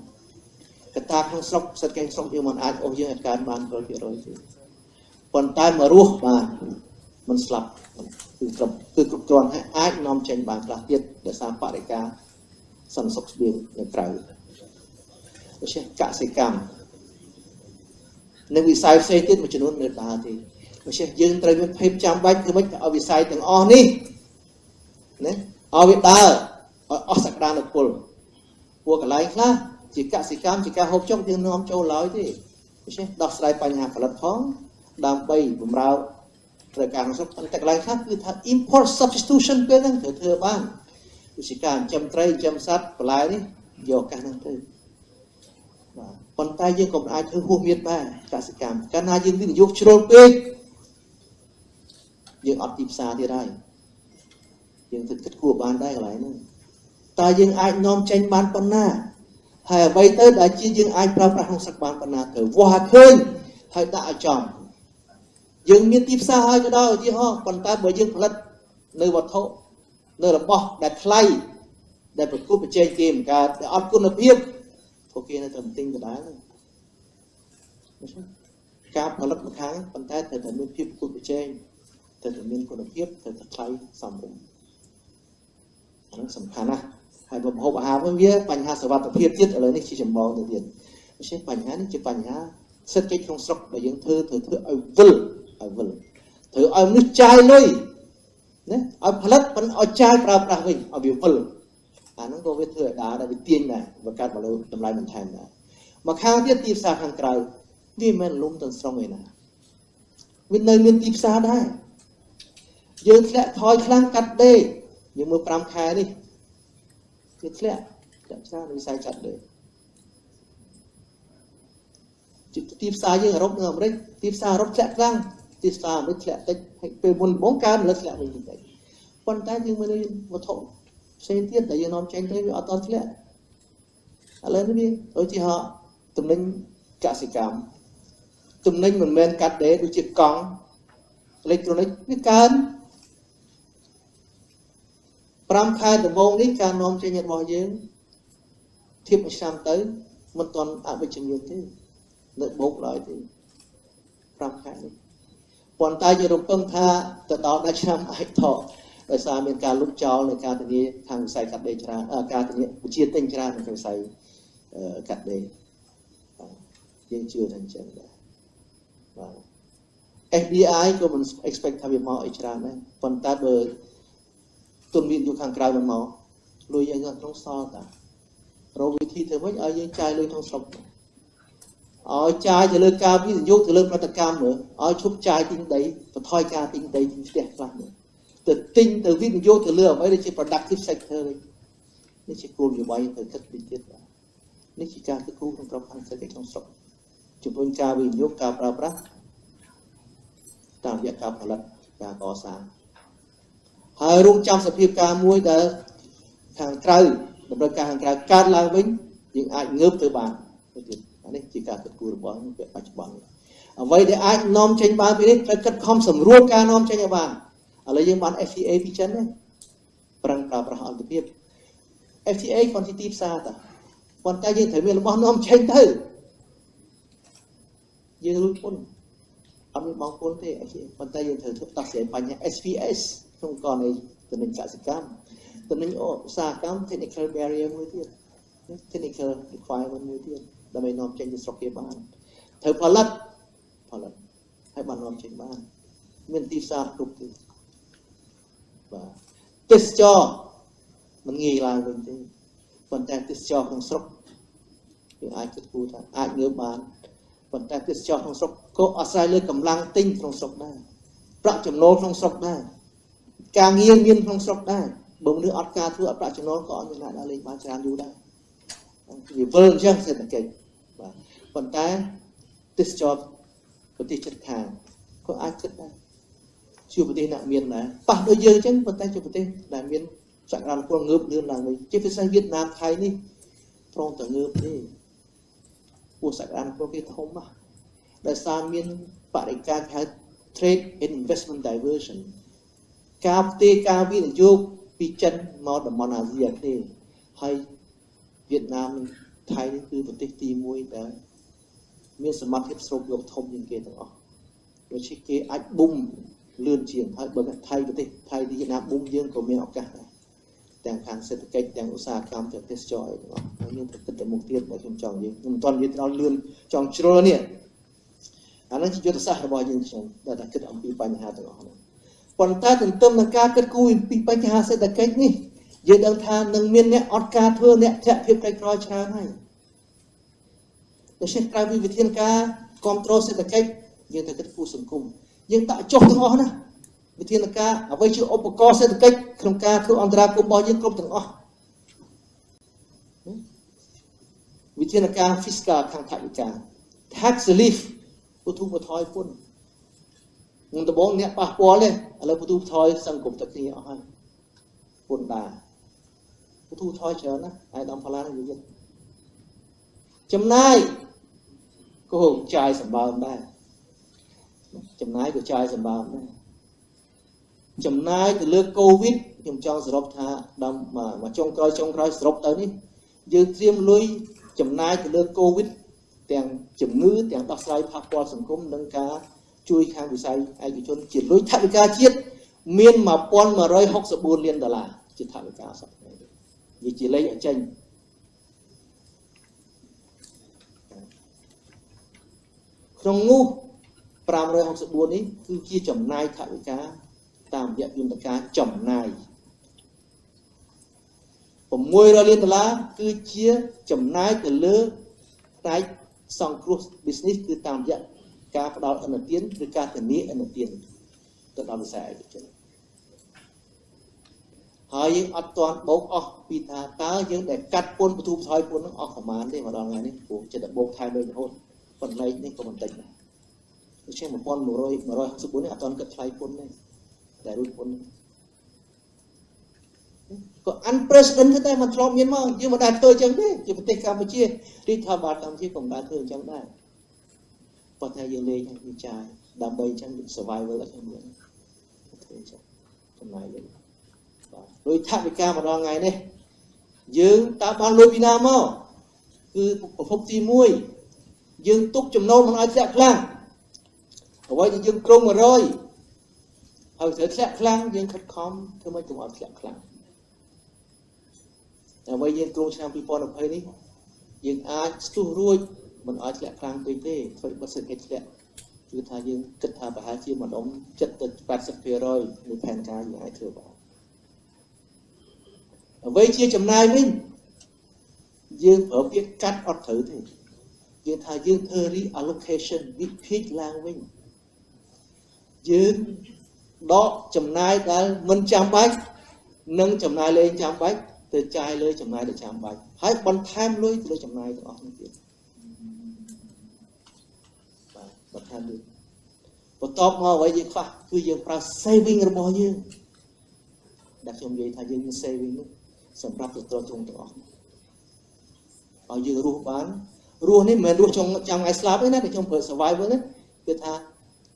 កត្តាក្នុងស្រុកសេដ្ឋកិច្ចស្រុកយើងមិនអាចអូសយើងឲ្យកើនបាន 7% ទេប៉ុន្តែមករស់បានមិនស្លាប់គឺគ្រប់គ្រាន់ហើយអាចនាំចេញបានខ្លះទៀតដោយសារបរិការសន្តិសុខស្បៀងនៅក្រៅដូច្នេះកសិកម្មនៅវិស័យផ្សេងទៀតមួយចំនួននៅដើរទេដូច្នេះយើងត្រូវមានភាពចាំបាច់គឺមិនឲ្យវិស័យទាំងអស់នេះណាឲ្យវាដើរឲ្យអស់សក្តានុពលពួកកន្លែងខ្លះជាកសិកម្មជាការហូបចុកយើងនាំចូលឡើយទេដូច្នេះដោះស្រាយបញ្ហាផលិតផងដើម្បីបម្រើត្រូវការក្នុងស្រុកតែកន្លែងខ្លះគឺថា import substitution ពេលហ្នឹងត្រូវធ្វើបានវិជាការចិញ្ចឹមត្រីចិញ្ចឹមសត្វបន្លែនេះយកឱកាសហ្នឹងទៅបាទប៉ុន្តែយើងក៏មិនអាចធ្វើហួសមានដែរកសិកម្មកាលណាយើងវិនិយោគជ្រុលពេកយើងអត់ទីផ្សារទៀតហើយយើងទៅគិតគួរបានដែរកន្លែងហ្នឹងតើយើងអាចនាំចេញបានប៉ុណ្ណាហើយអ្វីទៅដែលជាយើងអាចប្រើប្រាស់ក្នុងស្រុកបានប៉ុណ្ណាទៅវាស់ឃើញហើយដាក់ឲ្យចំយើងមានទីផ្សារហើយក៏ដោយឧទាហរណ៍ប៉ុន្តែបើយើងផលិតនៅវត្ថុនៅរបស់ដែលថ្លៃដែលប្រកួតប្រជែងគេមិនកើតដែលអត់គុណភាពពួកគេនៅតែទិញដដែលការផលិតមួយខាងប៉ុន្តែត្រូវតែមានភាពប្រកួតប្រជែងត្រូវតែមានគុណភាពត្រូវតែថ្លៃសមរម្យអានោះសំខាន់ណាស់ហើយប្រភពអាហារវិញវាបញ្ហាសុវត្ថិភាពទៀតឥឡូវនេះជាចម្បងទៅទៀតដូច្នេះបញ្ហានេះជាបញ្ហាសេដ្ឋកិច្ចក្នុងស្រុកដែលយើងធ្វើឲ្យវិលត្រូវឲ្យមនុស្សចាយលុយណាឲ្យផលិតប៉ុន្តែឲ្យចាយប្រើប្រាស់វិញឲ្យវាវិលអាហ្នឹងក៏វាធ្វើឲ្យដើរដែរវាទាញដែរបង្កើតមកលើតម្លៃបន្ថែមដែរមកខាងទៀតទីផ្សារខាងក្រៅវាមិនមែនលំទាំងស្រុងឯណាវានៅមានទីផ្សារដែរយើងធ្លាក់ថយខ្លាំងកាត់ដេរយើងមើល5ខែនេះវាធ្លាក់ផ្សារវិស័យកាត់ដេរទីផ្សារយើងអឺរ៉ុបនិងអាមេរិកទីផ្សារអឺរ៉ុបធ្លាក់ខ្លាំងទីផ្សារអាមេរិកធ្លាក់តិចហើយពេលមុនដំបូងកើនលើធ្លាក់វិញតិចប៉ុន្តែយើងមើលវត្ថុផ្សេងទៀតដែលយើងនាំចេញទៅវាអត់តធ្លាក់ឥឡូវនេះវាឧទាហរណ៍ទំនិញកសិកម្មទំនិញមិនមែនកាត់ដេរដូចជាកង់អេឡិចត្រូនិកវាកើន5ខែដំបូងនេះការនាំចេញរបស់យើងធៀបមួយឆ្នាំទៅមិនទាន់អវិជ្ជមានទេនៅបូកឡើយទេ5ខែនេះប៉ុន្តែយើងរំពឹងថាទៅដល់ដល់ឆ្នាំអាចថកដោយសារមានការលុបចោលនៃការធានាខាងវិស័យកាត់ដេរច្រើនការធានាវិជាទិញច្រើនក្នុងវិស័យកាត់ដេរយើងជឿថាអញ្ចឹងដែរបាទ FDI ក៏មិន expect ថាវាមកអីច្រើនដែរប៉ុន្តែបើទុនវិនិយោគខាងក្រៅមិនមកលុយយើងក្នុងសល់តារកវិធីធ្វើវិញឲ្យយើងចាយលុយក្នុងស្រុកឲ្យចាយទៅលើការវិនិយោគទៅលើផលិតកម្មមើលឲ្យឈប់ចាយទិញដីបន្ថយការទិញដីទិញផ្ទះខ្លះមើលទៅទិញទៅវិនិយោគទៅលើអ្វីដែលជា productive sector នេះជាគោលនយោបាយទៅគិតពីទៀតនេះជាការគិតគូរក្នុងក្របខ័ណ្ឌសេដ្ឋកិច្ចក្នុងស្រុកជំរុញការវិនិយោគការប្រើប្រាស់តាមរយៈការផលិតការកសាងហើយរួមចាំសភាពការមួយដែលខាងក្រៅតម្រូវការខាងក្រៅកើតឡើងវិញយើងអាចងើបទៅបានទៅទៀតនេះជាការគិតគូររបស់ពេលបច្ចុប្បន្នអ្វីដែលអាចនាំចេញបានពីនេះត្រូវគិតខំសម្រួលការនាំចេញឲ្យបានឥឡូវយើងបាន FTA ពីចិនទេប្រឹងប្រើប្រាស់អន្តរភាព FTA គាត់ជាទីផ្សារតាប៉ុន្តែយើងត្រូវមានរបស់នាំចេញទៅយើងរួចពុនអត់មានបងពុនទេប៉ុន្តែយើងត្រូវដោះស្រាយបញ្ហា SPS ក្នុងករណីទំនិញកសិកម្មទំនិញឧស្សាហកម្ម technical barrier មួយទៀត technical requirement មួយទៀតដើម្បីនាំចេញទៅស្រុកគេបានត្រូវផលិតហើយបាននាំចេញបានមានទីផ្សារគ្រប់ទីបាទទេសចរមិនងាយឡើងវិញទេប៉ុន្តែទេសចរក្នុងស្រុកយើងអាចគិតគូរថាអាចងើបបានប៉ុន្តែទេសចរក្នុងស្រុកក៏អាស្រ័យលើកម្លាំងទិញក្នុងស្រុកដែរប្រាក់ចំណូលក្នុងស្រុកដែរការងារមានក្នុងស្រុកដែរបើមនុស្សអត់ការធ្វើអត់ប្រាក់ចំណូលក៏អត់មានអ្នកលេងបានច្រើនយូរដែរវាវិលអញ្ចឹងសេដ្ឋកិច្ចបាទប៉ុន្តែទេសចរប្រទេសជិតខាងក៏អាចគិតដែរជាប្រទេសអ្នកមានដែរប៉ះដូចយើងអញ្ចឹងប៉ុន្តែជាប្រទេសដែលមានសក្តានុពលងើបលឿនឡើងវិញជាពិសេសវៀតណាមថៃនេះ ប្រងតងើបទេពួកសក្តានុពលគេធំណាស់ដោយសារមានបរិការហៅ trade and investment diversion ការផ្ទេរការវិនិយោគពីចិនមកតំបន់អាស៊ីអាគ្នេយ៍ហើយវៀតណាមនិងថៃនេះគឺប្រទេសទី1ដែលមានសមត្ថភាពស្រូបយកធំជាងគេទាំងអស់ដូច្នេះគេអាចប៊ុំលឿនជាងហើយបើថៃប្រទេសថៃវៀតណាមប៊ុំយើងក៏មានឱកាសដែរទាំងខាងសេដ្ឋកិច្ចទាំងឧស្សាហកម្មទាំងទេសចរណ៍ទាំងអស់ហើយយើងទៅគិតទៅមុខទៀតដែលខ្ញុំចង់និយាយខ្ញុំមិនទាន់និយាយដល់លឿនចង់ជ្រុលនេះអានេះជាយុទ្ធសាស្ត្ររបស់យើងខ្ញុំដែលតែគិតអំពីបញ្ហាទាំងអស់នេះប៉ុន្តែទន្ទឹមនឹងការគិតគូរពីបញ្ហាសេដ្ឋកិច្ចនេះយើងដឹងថានឹងមានអ្នកអត់ការធ្វើអ្នកធាក់ភាពក្រីក្រច្រើនហើយដូច្នេះក្រៅពីវិធានការគ្រប់គ្រងសេដ្ឋកិច្ចយើងត្រូវគិតគូរសង្គមយើងដាក់ចុះទាំងអស់ណាវិធានការអ្វីជាឧបករណ៍សេដ្ឋកិច្ចក្នុងការធ្វើអន្តរាគមន៍របស់យើងគ្រប់ទាំងអស់វិធានការ fiscal ខាងថវិកា tax relief ឧទុបថយពន្ធនឹងដំបងអ្នកប៉ះពាល់ទេឥឡូវឧទុបថយសង្គមតែគ្នាអស់ហើយពន្ធដារឧទុបថយច្រើនណាអាយដាមផល្លានេះយល់ចំណាយក៏ចាយសម្បើមដែរចំណាយក៏ចាយសម្បើមដែរចំណាយទៅលើកូវីដខ្ញុំចង់សរុបថាដល់មកចុងក្រោយសរុបទៅនេះយើងត្រៀមលុយចំណាយទៅលើកូវីដទាំងជំងឺទាំងដោះស្រាយផាសព័ទ្ធសង្គមនិងការជួយខាងវិស័យឯកជនជាលុយថវិកាជាតិមាន$1164 លានជាថវិកាសពថ្ងៃនេះវាជាលេខអចេញក្នុងនោះ564នេះគឺជាចំណាយថវិកាតាមរយៈយន្តការចំណាយ$600 លានគឺជាចំណាយទៅលើផ្នែកសង្គ្រោះ business គឺតាមរយៈការផ្ដល់ឥណទានឬការធានាឥណទានទៅដល់វិស័យឯកជនហើយយើងអត់ទាន់បោកអស់ពីថាតើយើងដែលកាត់ពន្ធបទូថយពន្ធនឹងអស់ប្រមាណទេមកដល់ថ្ងៃនេះព្រោះចិត្តតែបោកថែមលើរហូតប៉ុន្តែនេះក៏បន្តិចដែរដូច្នេះ1164នេះអត់ទាន់គិតថ្លៃពន្ធទេតែរួចពន្ធក៏ unprecedented តែមិនធ្លាប់មានមកយើងមិនដែលធ្វើអញ្ចឹងទេជាប្រទេសកម្ពុជារាជរដ្ឋាភិបាលកម្ពុជាក៏មិនដែលធ្វើអញ្ចឹងដែរប៉ុន្តែយើងលេងវាចាយដើម្បីអញ្ចឹង survival អត់ខ្ញុំមានធ្វើអញ្ចឹងចំណាយលេងបាទដោយថវិកាមកដល់ថ្ងៃនេះយើងតើបានលុយពីណាមកគឺប្រភពទី1យើងទុកចំណូលមិនឲ្យធ្លាក់ខ្លាំងអ្វីដែលយើងគ្រោង100ហើយត្រូវធ្លាក់ខ្លាំងយើងខិតខំធ្វើម៉េចកុំឲ្យធ្លាក់ខ្លាំងតែអ្វីយើងគ្រោងឆ្នាំ2020នេះយើងអាចស្ទុះរួចមិនឲ្យធ្លាក់ខ្លាំងពេកទេធ្វើបិទសេដ្ឋកិច្ចធ្លាក់គឺថាយើងគិតថាប្រហែលជាម្ដុំ70ទៅ80% នៃផែនការយើងអាចធ្វើបានអ្វីជាចំណាយវិញយើងប្រើពាក្យកាត់អត់ត្រូវទេយើងថាយើងធ្វើ reallocation វិភាគឡើងវិញយើងដកចំណាយដែលមិនចាំបាច់និងចំណាយលេងចាំបាច់ទៅចាយលើចំណាយដែលចាំបាច់ហើយបន្ថែមលុយទៅលើចំណាយទាំងអស់នេះទៀតបាទបន្ថែមលុយបន្ទាប់មកអ្វីយើងខ្វះគឺយើងប្រើ saving របស់យើងដែលខ្ញុំនិយាយថាយើងមាន saving នោះសម្រាប់ទទួលទ្រង់ទាំងអស់ឲ្យយើងរស់បានរស់នេះមិនមែនរស់ចាំថ្ងៃស្លាប់ទេណាតែខ្ញុំប្រើ survival នេះគឺថា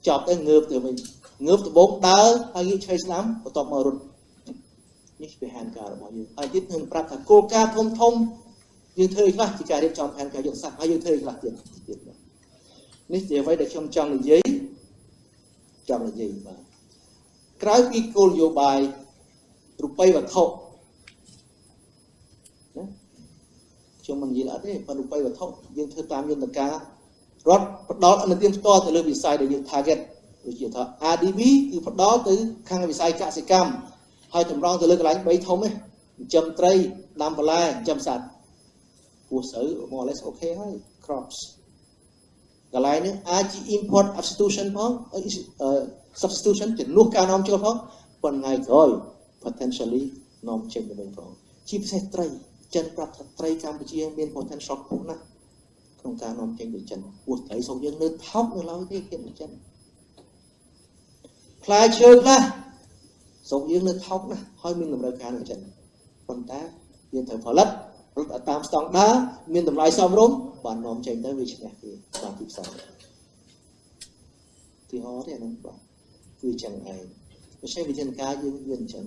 ចប់ទៅងើបទៅវិញងើបដំបូងដើរហើយងាកឆ្វេងស្ដាំបន្ទាប់មករត់នេះជាផែនការរបស់យើងហើយទៀតខ្ញុំប្រាប់ថាគោលការណ៍ធំយើងធ្វើអីខ្លះជាការរៀបចំផែនការយុទ្ធសាស្ត្រហើយយើងធ្វើអីខ្លះទៀតនេះជាអ្វីដែលខ្ញុំចង់និយាយបាទក្រៅពីគោលនយោបាយរូបិយវត្ថុណាខ្ញុំមិននិយាយអត់ទេប៉ុន្តែរូបិយវត្ថុយើងធ្វើតាមយន្តការរដ្ឋផ្ដល់អនុទានផ្ទាល់ទៅលើវិស័យដែលយើង target ដូចជាថា RDB គឺផ្ដល់ទៅខាងវិស័យកសិកម្មហើយតម្រង់ទៅលើកន្លែង3ធំហ្នឹងចិញ្ចឹមត្រីដាំបន្លែចិញ្ចឹមសត្វពោះស្រូវ more or less អូខេហើយ crops កន្លែងនេះអាចជា import substitution ផង substitution ជំនួសការនាំចូលផងប៉ុន្តែក្រោយ potentially នាំចេញទៅវិញផងជាពិសេសត្រីចិនប្រាប់ថាត្រីកម្ពុជាមាន potential ខ្ពស់ណាស់ក្នុងការនាំចេញទៅចិនពោះត្រីស្រុកយើងនៅថោកនៅឡើយទេគេទៅចិនផ្លែឈើខ្លះស្រុកយើងនៅថោកណាស់ហើយមានតម្រូវការនៅចិនប៉ុន្តែយើងត្រូវផលិត តាមស្តង់ដារមានតម្លៃសមរម្យបាននាំចេញទៅវាឈ្នះគេតាមទីផ្សារទីហោទេហ្នឹងបាទគឺចឹងឯងមិនใช่វិធានការយើងវាអញ្ចឹង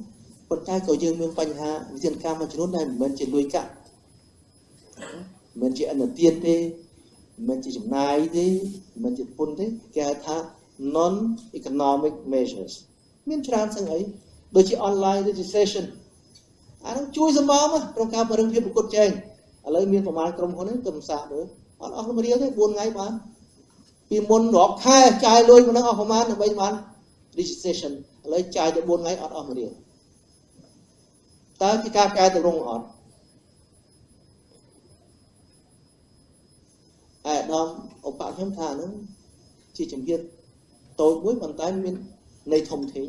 ប៉ុន្តែក៏យើងមានបញ្ហាវិធានការមួយចំនួនដែលមិនមែនជាលុយកាក់មិនមែនជាអនុទានទេមិនមែនជាចំណាយទេមិនមែនជាពន្ធទេគេហៅថា non economic measures មានច្រើនស្អីដូចជា online registration អានោះជួយសម្បើមក្នុងការបង្រឹងភាពប្រកួតប្រជែងឥឡូវមានប្រមាណក្រុមហ៊ុនហ្នឹងទៅផ្សារមើលអត់អស់រៀលទេ4ថ្ងៃបានពីមុនរាប់ខែចាយលុយមកហ្នឹងអស់ប្រមាណដើម្បីបាន registration ឥឡូវចាយទៅ4ថ្ងៃអត់អស់រៀលតើជាការកែតម្រង់អត់អាដាមឧបខ្ញុំថាហ្នឹងជាជំហានតូចមួយប៉ុន្តែមានន័យធំធេង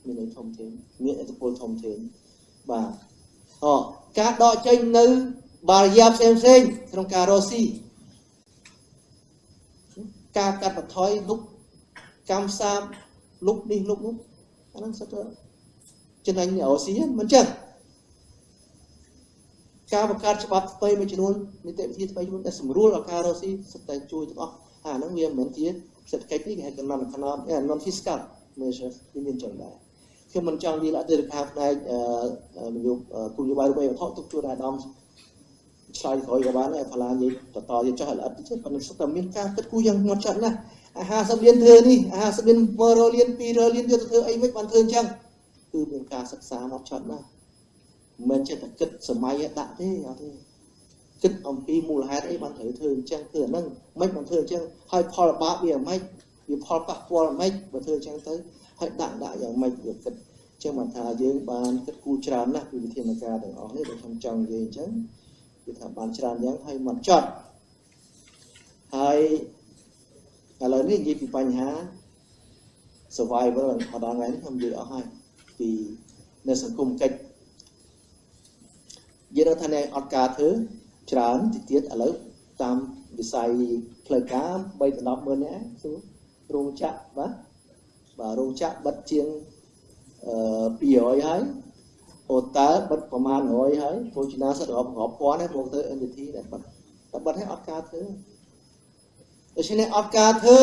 មានន័យធំធេងមានឥទ្ធិពលធំធេងបាទការដកចេញនៅបារយាផ្សេងក្នុងការរកស៊ីការកាត់បន្ថយលុបកម្មសាមលុបនេះលុបនោះអាហ្នឹងសិតទៅចំណេញរកស៊ីមិនចឹងការបង្កើតច្បាប់ថ្មីមួយចំនួននីតិវិធីថ្មីមួយដែលសម្រួលដល់ការរកស៊ីសិតតែជួយទាំងអស់អាហ្នឹងវាមិនមែនជាសេដ្ឋកិច្ចនេះគេហៅថា non fiscal measures វាមានចឹងដែរខ្ញុំមិនចង់និយាយអតិថិភាពផ្នែកនយោបាយគោលនយោបាយរបស់វត្ថុទុកជួយអាដាមឆ្លើយក្រោយក៏បានដែរផល្លានិយាយបន្តទៀតចុះល្អិតទៀតប៉ុន្តែសុទ្ធតែមានការគិតគូរយ៉ាងហ្មត់ចត់ណាស់50លានធ្វើនេះ50លាន100លាន200លានយកទៅធ្វើអីមិនបានធ្វើអញ្ចឹងគឺមានការសិក្សាហ្មត់ចត់ណាស់មិនចេះតែគិតសម័យដាក់ទេអត់ទេគិតអំពីមូលហេតុអីបានត្រូវធ្វើអញ្ចឹងធ្វើអាហ្នឹងមិនបានធ្វើអញ្ចឹងហើយផលបាបវាមិនវាផលប៉ះពាល់មិនបើធ្វើអញ្ចឹងទៅហើយដាក់យ៉ាងម៉េចវាគិតចឹងបានថាយើងបានគិតគូរច្រើនណាស់ពីវិធានការទាំងអស់នេះដែលខ្ញុំចង់និយាយអញ្ចឹងគឺថាបានច្រើនយ៉ាងហើយមិនចត់ហើយឥឡូវនេះនិយាយពីបញ្ហា survival មកដល់ថ្ងៃនេះខ្ញុំនិយាយអស់ហើយពីនៅសង្គមកិច្ចយើងថាអ្នកអត់ការធ្វើច្រើនតិចទៀតឥឡូវតាមវិស័យផ្លូវការ3ដល់10ម៉ឺននាក់សួររោងចក្របាទរោងចក្របិទជាង200ហើយអូតែបិទប្រមាណ100ហើយភោជនាសត្វរាប់ពាន់ហើយមកទៅ entity ដែលបិទតែបិទឲ្យអត់ការធ្វើដូច្នេះអត់ការធ្វើ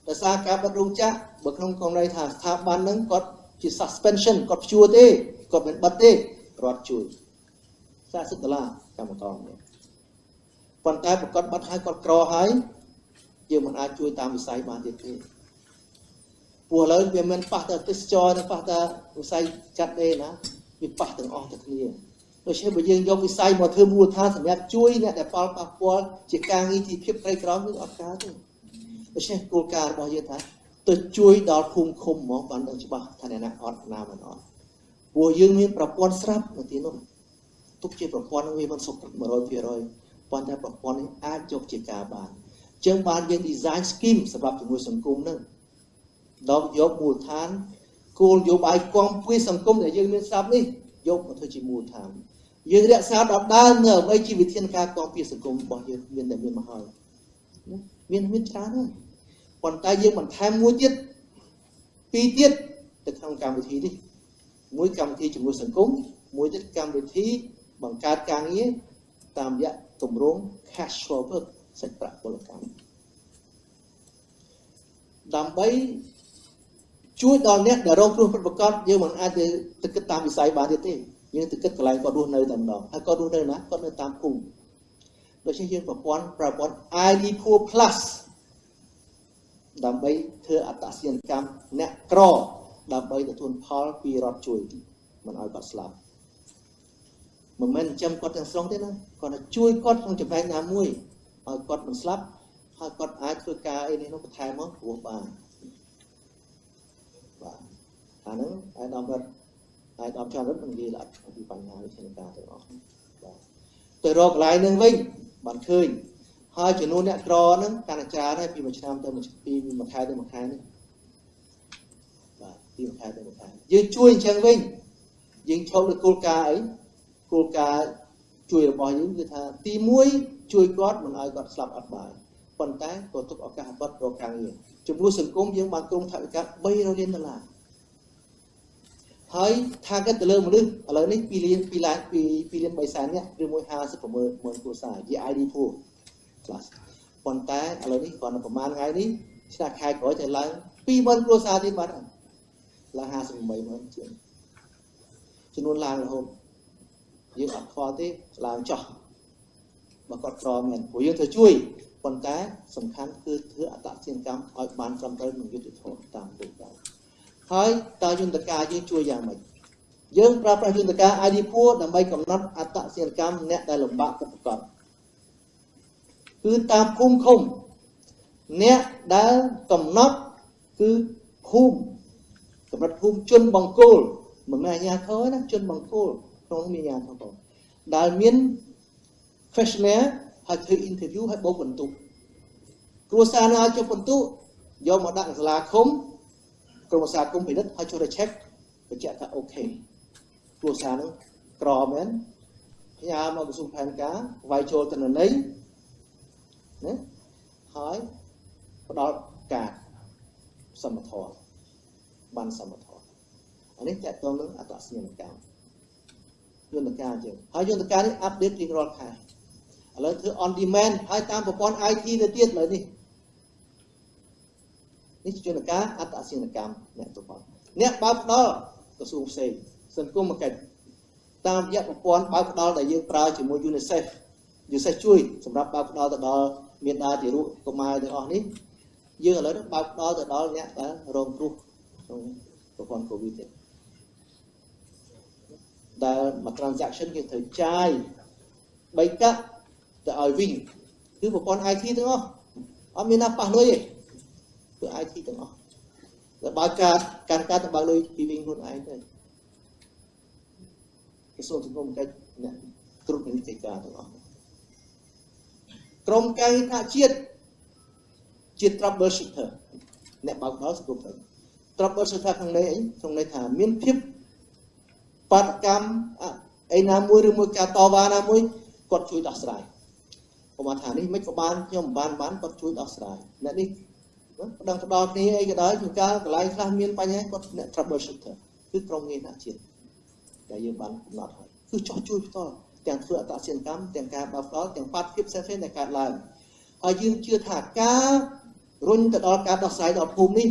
ដោយសារការបិទរោងចក្របើក្នុងករណីថាស្ថាប័នហ្នឹងគាត់ជា suspension គាត់ព្យួរទេគាត់មិនបិទទេរដ្ឋជួយ$40កម្មករនេះប៉ុន្តែប្រកាសបិទឲ្យគាត់ក្រហើយយើងមិនអាចជួយតាមវិស័យបានទៀតទេព្រោះឥឡូវវាមិនប៉ះតែទេសចរនិងប៉ះតែវិស័យចាត់ទេណាវាប៉ះទាំងអស់ទៅគ្នាដូច្នេះបើយើងយកវិស័យមកធ្វើមូលដ្ឋានសម្រាប់ជួយអ្នកដែលប៉ះពាល់ជាការងារជីវភាពក្រីក្រគឺអត់កើតទេដូច្នេះគោលការណ៍របស់យើងថាទៅជួយដល់ភូមិឃុំហ្មងបានដឹងច្បាស់ថាអ្នកណាអត់ណាមិនអត់ព្រោះយើងមានប្រព័ន្ធស្រាប់នៅទីនោះទុកជាប្រព័ន្ធវាមិនសុខ 100% ប៉ុន្តែប្រព័ន្ធនេះអាចយកជាការបានអញ្ចឹងបានយើង design scheme សម្រាប់ជាមួយសង្គមហ្នឹងដល់យកមូលដ្ឋានគោលនយោបាយគាំពៀសង្គមដែលយើងមានស្រាប់នេះយកមកធ្វើជាមូលដ្ឋានយើងរក្សាដដាលនៅអ្វីជាវិធានការគាំពៀសង្គមរបស់យើងមានតែមានមកហើយមានច្រើនហើយប៉ុន្តែយើងបន្ថែមមួយទៀតពីរទៀតទៅក្នុងកម្មវិធីនេះមួយកម្មវិធីជំនួយសង្គមមួយទៀតកម្មវិធីបង្កើតការងារតាមរយៈទម្រង់ cash flow សាច់ប្រាក់ពលកម្មដើម្បីជួយដល់អ្នកដែលរងគ្រោះពិតប្រាកដយើងមិនអាចទៅគិតតាមវិស័យបានទៀតទេយើងទៅគិតកន្លែងគាត់រស់នៅតែម្ដងហើយគាត់រស់នៅណាគាត់នៅតាមភូមិដូច្នេះយើងប្រព័ន្ធ ID Pool Plus ដើម្បីធ្វើអត្តសញ្ញាណកម្មអ្នកក្រដើម្បីទទួលផលពីរដ្ឋជួយមិនឲ្យគាត់ស្លាប់មិនមែនចាំគាត់ទាំងស្រុងទេណាគាត់ទៅជួយគាត់ក្នុងចំណែកណាមួយឲ្យគាត់មិនស្លាប់ហើយគាត់អាចធ្វើការអីនេះនោះបន្ថែមមកព្រោះបានបាទអាហ្នឹងអាយដល់ចាំរត់នឹងនិយាយឡើងពីបញ្ហាវិធានការទាំងអស់បាទទៅរកកន្លែងហ្នឹងវិញបានឃើញហើយចំនួនអ្នកក្រហ្នឹងកាន់តែច្រើនហើយពីមួយឆ្នាំទៅមួយខែទៅមួយខែនេះបាទពីមួយខែទៅមួយខែយើងជួយអញ្ចឹងវិញយើងឈប់លើគោលការណ៍អីគោលការណ៍ជួយរបស់យើងគឺថាទី1ជួយគាត់មិនឲ្យគាត់ស្លាប់អត់បាយប៉ុន្តែក៏ទុកឱកាសឲ្យគាត់រកការងារជាមួយសង្គមយើងបានក្រុមថវិកា$300 លាន ហើយ target ទៅលើមនុស្សឥឡូវនេះ2លាន3សែននេះឬមួយ56ម៉ឺនគ្រួសារជា ID pool class ប៉ុន្តែឥឡូវនេះគ្រាន់តែប្រហែលថ្ងៃនេះឆ្នាំខែក្រោយទៅឡើង20000គ្រួសារទៀតបាត់ហើយឡើង58ម៉ឺនជាងចំនួនឡើងរហូតយើងអត់ខ្វល់ទេឡើងចោះបើគាត់ក្រមែនព្រោះយើងត្រូវជួយប៉ុន្តែសំខាន់គឺធ្វើអត្តសញ្ញាណកម្មឲ្យបានត្រឹមត្រូវនិងយុត្តិធម៌តាមគោលដៅហើយតើយន្តការយើងជួយយ៉ាងម៉េចយើងប្រើប្រាស់យន្តការ ID Pool ដើម្បីកំណត់អត្តសញ្ញាណកម្មអ្នកដែលលំបាកឧបករណ៍គឺតាមភូមិឃុំអ្នកដែលកំណត់គឺភូមិកម្រិតភូមិជនបង្គោលមិនមែនអាជ្ញាធរណាជនបង្គោលក្នុងមានអាជ្ញាធរដែលមាន questionnaire ហើយធ្វើ interview ហើយបូកបន្ទុកគ្រួសារណាចុះបន្ទុកយកមកដាក់សាលាឃុំក្រុមប្រឹក្សាគុំពិនិត្យហើយចូលទៅ check បញ្ជាក់ថាអូខេគ្រួសារហ្នឹងក្រមែនផ្ញើមកក្រសួងផែនការវាយចូលទិន្នន័យណាហើយផ្ដល់ការសមត្ថភាពបានសមត្ថភាពអានេះតើតើនឹងអត្តសញ្ញាណកម្មយន្តការជាងហើយយន្តការនេះអាប់ដេតរៀងរាល់ខែឥឡូវធ្វើ on demand ហើយតាមប្រព័ន្ធ IT ទៅទៀតឥឡូវនេះជាយន្តការអត្តសញ្ញាណកម្មអ្នកទៅផងអ្នកបើកផ្ដល់ក្រសួងផ្សេងសង្គមកិច្ចតាមរយៈប្រព័ន្ធបើកផ្ដល់ដែលយើងប្រើជាមួយ UNICEF ជួយសម្រាប់បើកផ្ដល់ទៅដល់មានដាទារកកុមារទាំងអស់នេះយើងឥឡូវនេះបើកផ្ដល់ទៅដល់អ្នកដែលរងគ្រោះក្នុងប្រព័ន្ធ COVID ទេដែលមួយ transaction គេត្រូវចាយ3កាក់ទៅឲ្យវិញគឺប្រព័ន្ធ IT ទាំងអស់អត់មានណាប៉ះលុយទេគឺ IT ទាំងអស់តែបើការទៅបើកលុយពីវិញខ្លួនឯងទៅក្រសួងសង្គមកិច្ចអ្នកគ្រប់គ្រងកិច្ចការទាំងអស់ក្រុមការងារថ្នាក់ជាតិជា trouble shooter អ្នកបើកដល់សង្គមកិច្ច trouble shooter ក្នុងន័យអីក្នុងន័យថាមានភាពបាតកម្មអីណាមួយឬមួយការតវ៉ាណាមួយគាត់ជួយដោះស្រាយប្រហែលថានេះមិនក៏បានខ្ញុំបានគាត់ជួយដោះស្រាយអ្នកនេះផ្ដល់គ្នាអីក៏ដោយជួនកាលកន្លែងខ្លះមានបញ្ហាគាត់អ្នក trouble shooter គឺក្រុមងារថ្នាក់ជាតិដែលយើងបានកំណត់ហើយគឺចោះជួយផ្ទាល់ទាំងធ្វើអត្តសញ្ញាណកម្មទាំងការបើកផ្ដល់ទាំងបាត់ភាពផ្សេងៗដែលកើតឡើងហើយយើងជឿថាការរុញទៅដល់ការដោះស្រាយដល់ភូមិនេះ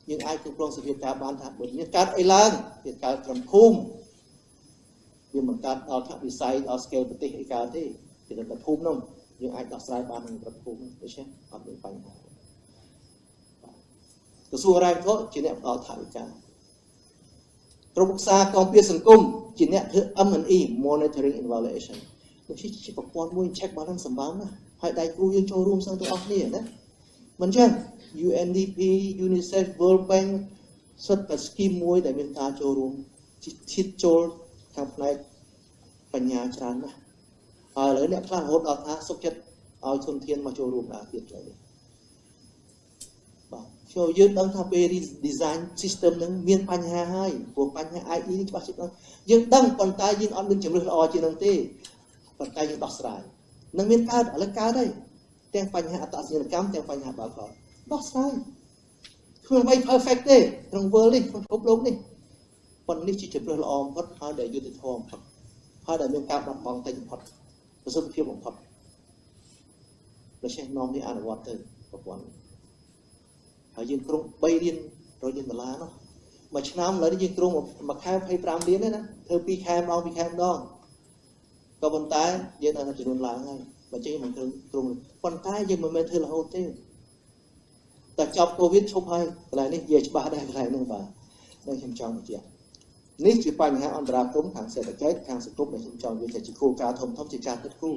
យើងអាចគ្រប់គ្រងសភាពការបានថាបើមានកើតអីឡើងវាកើតត្រឹមភូមិវាមិនកើតដល់ថ្នាក់វិស័យដល់ scale ប្រទេសអីកើតទេគឺតែភូមិនោះយើងអាចដោះស្រាយបានក្នុងភូមិដូច្នេះអត់មានបញ្ហាក្រសួងហិរញ្ញវត្ថុជាអ្នកផ្ដល់ថវិកាក្រុមប្រឹក្សាកងពារសង្គមជាអ្នកធ្វើ M&E monitoring evaluation ដូចជាប្រព័ន្ធមួយ check បានសម្បើមណាហើយដៃគ្រូយើងចូលរួមសឹងទាំងអស់គ្នាណាមិនចឹង UNDP UNICEF World Bank សិតតែ scheme មួយដែលមានការចូលរួមឈានចូលខាងផ្នែកបញ្ញាច្រើនណាស់ហើយឥឡូវអ្នកខ្លះរហូតដល់ថាសុខចិត្តឲ្យធនធានមកចូលរួមដល់ទៀតឡើយបាទចូលយើងដឹងថាពេល design system ហ្នឹងមានបញ្ហាហើយព្រោះបញ្ហា ID នេះច្បាស់ចិត្តយើងដឹងប៉ុន្តែយើងអត់មានជំរឿនល្អជាងនឹងទេប៉ុន្តែយើងដោះស្រាយនឹងមានកើតឥឡូវកើតហើយទាំងបញ្ហាអត្តសញ្ញាណកម្មទាំងបញ្ហាបើកផ្ដល់ដោះស្រាយគ្មានអ្វី perfect ទេក្នុង world នេះក្នុងពិភពលោកនេះប៉ុន្តែនេះជាជំរឿនល្អបំផុតហើយដែលយុត្តិធម៌បំផុតហើយដែលមានការបាត់បង់តិចបំផុតប្រសិទ្ធភាពបំផុតដូច្នេះនាំនេះអនុវត្តទៅប្រព័ន្ធហើយយើងក្រុង3លាន$នោះមួយឆ្នាំឥឡូវនេះយើងក្រុងមួយខែ25លានទេណាធ្វើ2ខែម្ដងក៏ប៉ុន្តែយើងដល់ចំនួនឡើងហើយបើចេះមិនក្រុងប៉ុន្តែយើងមិនមែនធ្វើរហូតទេតែចប់កូវីដឈប់ហើយកន្លែងនេះនិយាយច្បាស់ដែរកន្លែងហ្នឹងបាទតែខ្ញុំចង់បញ្ជាក់នេះជាបញ្ហាអន្តរាគមន៍ខាងសេដ្ឋកិច្ចខាងសង្គមដែលខ្ញុំចង់និយាយថាជាគោលការណ៍ធំជាការគិតគូរ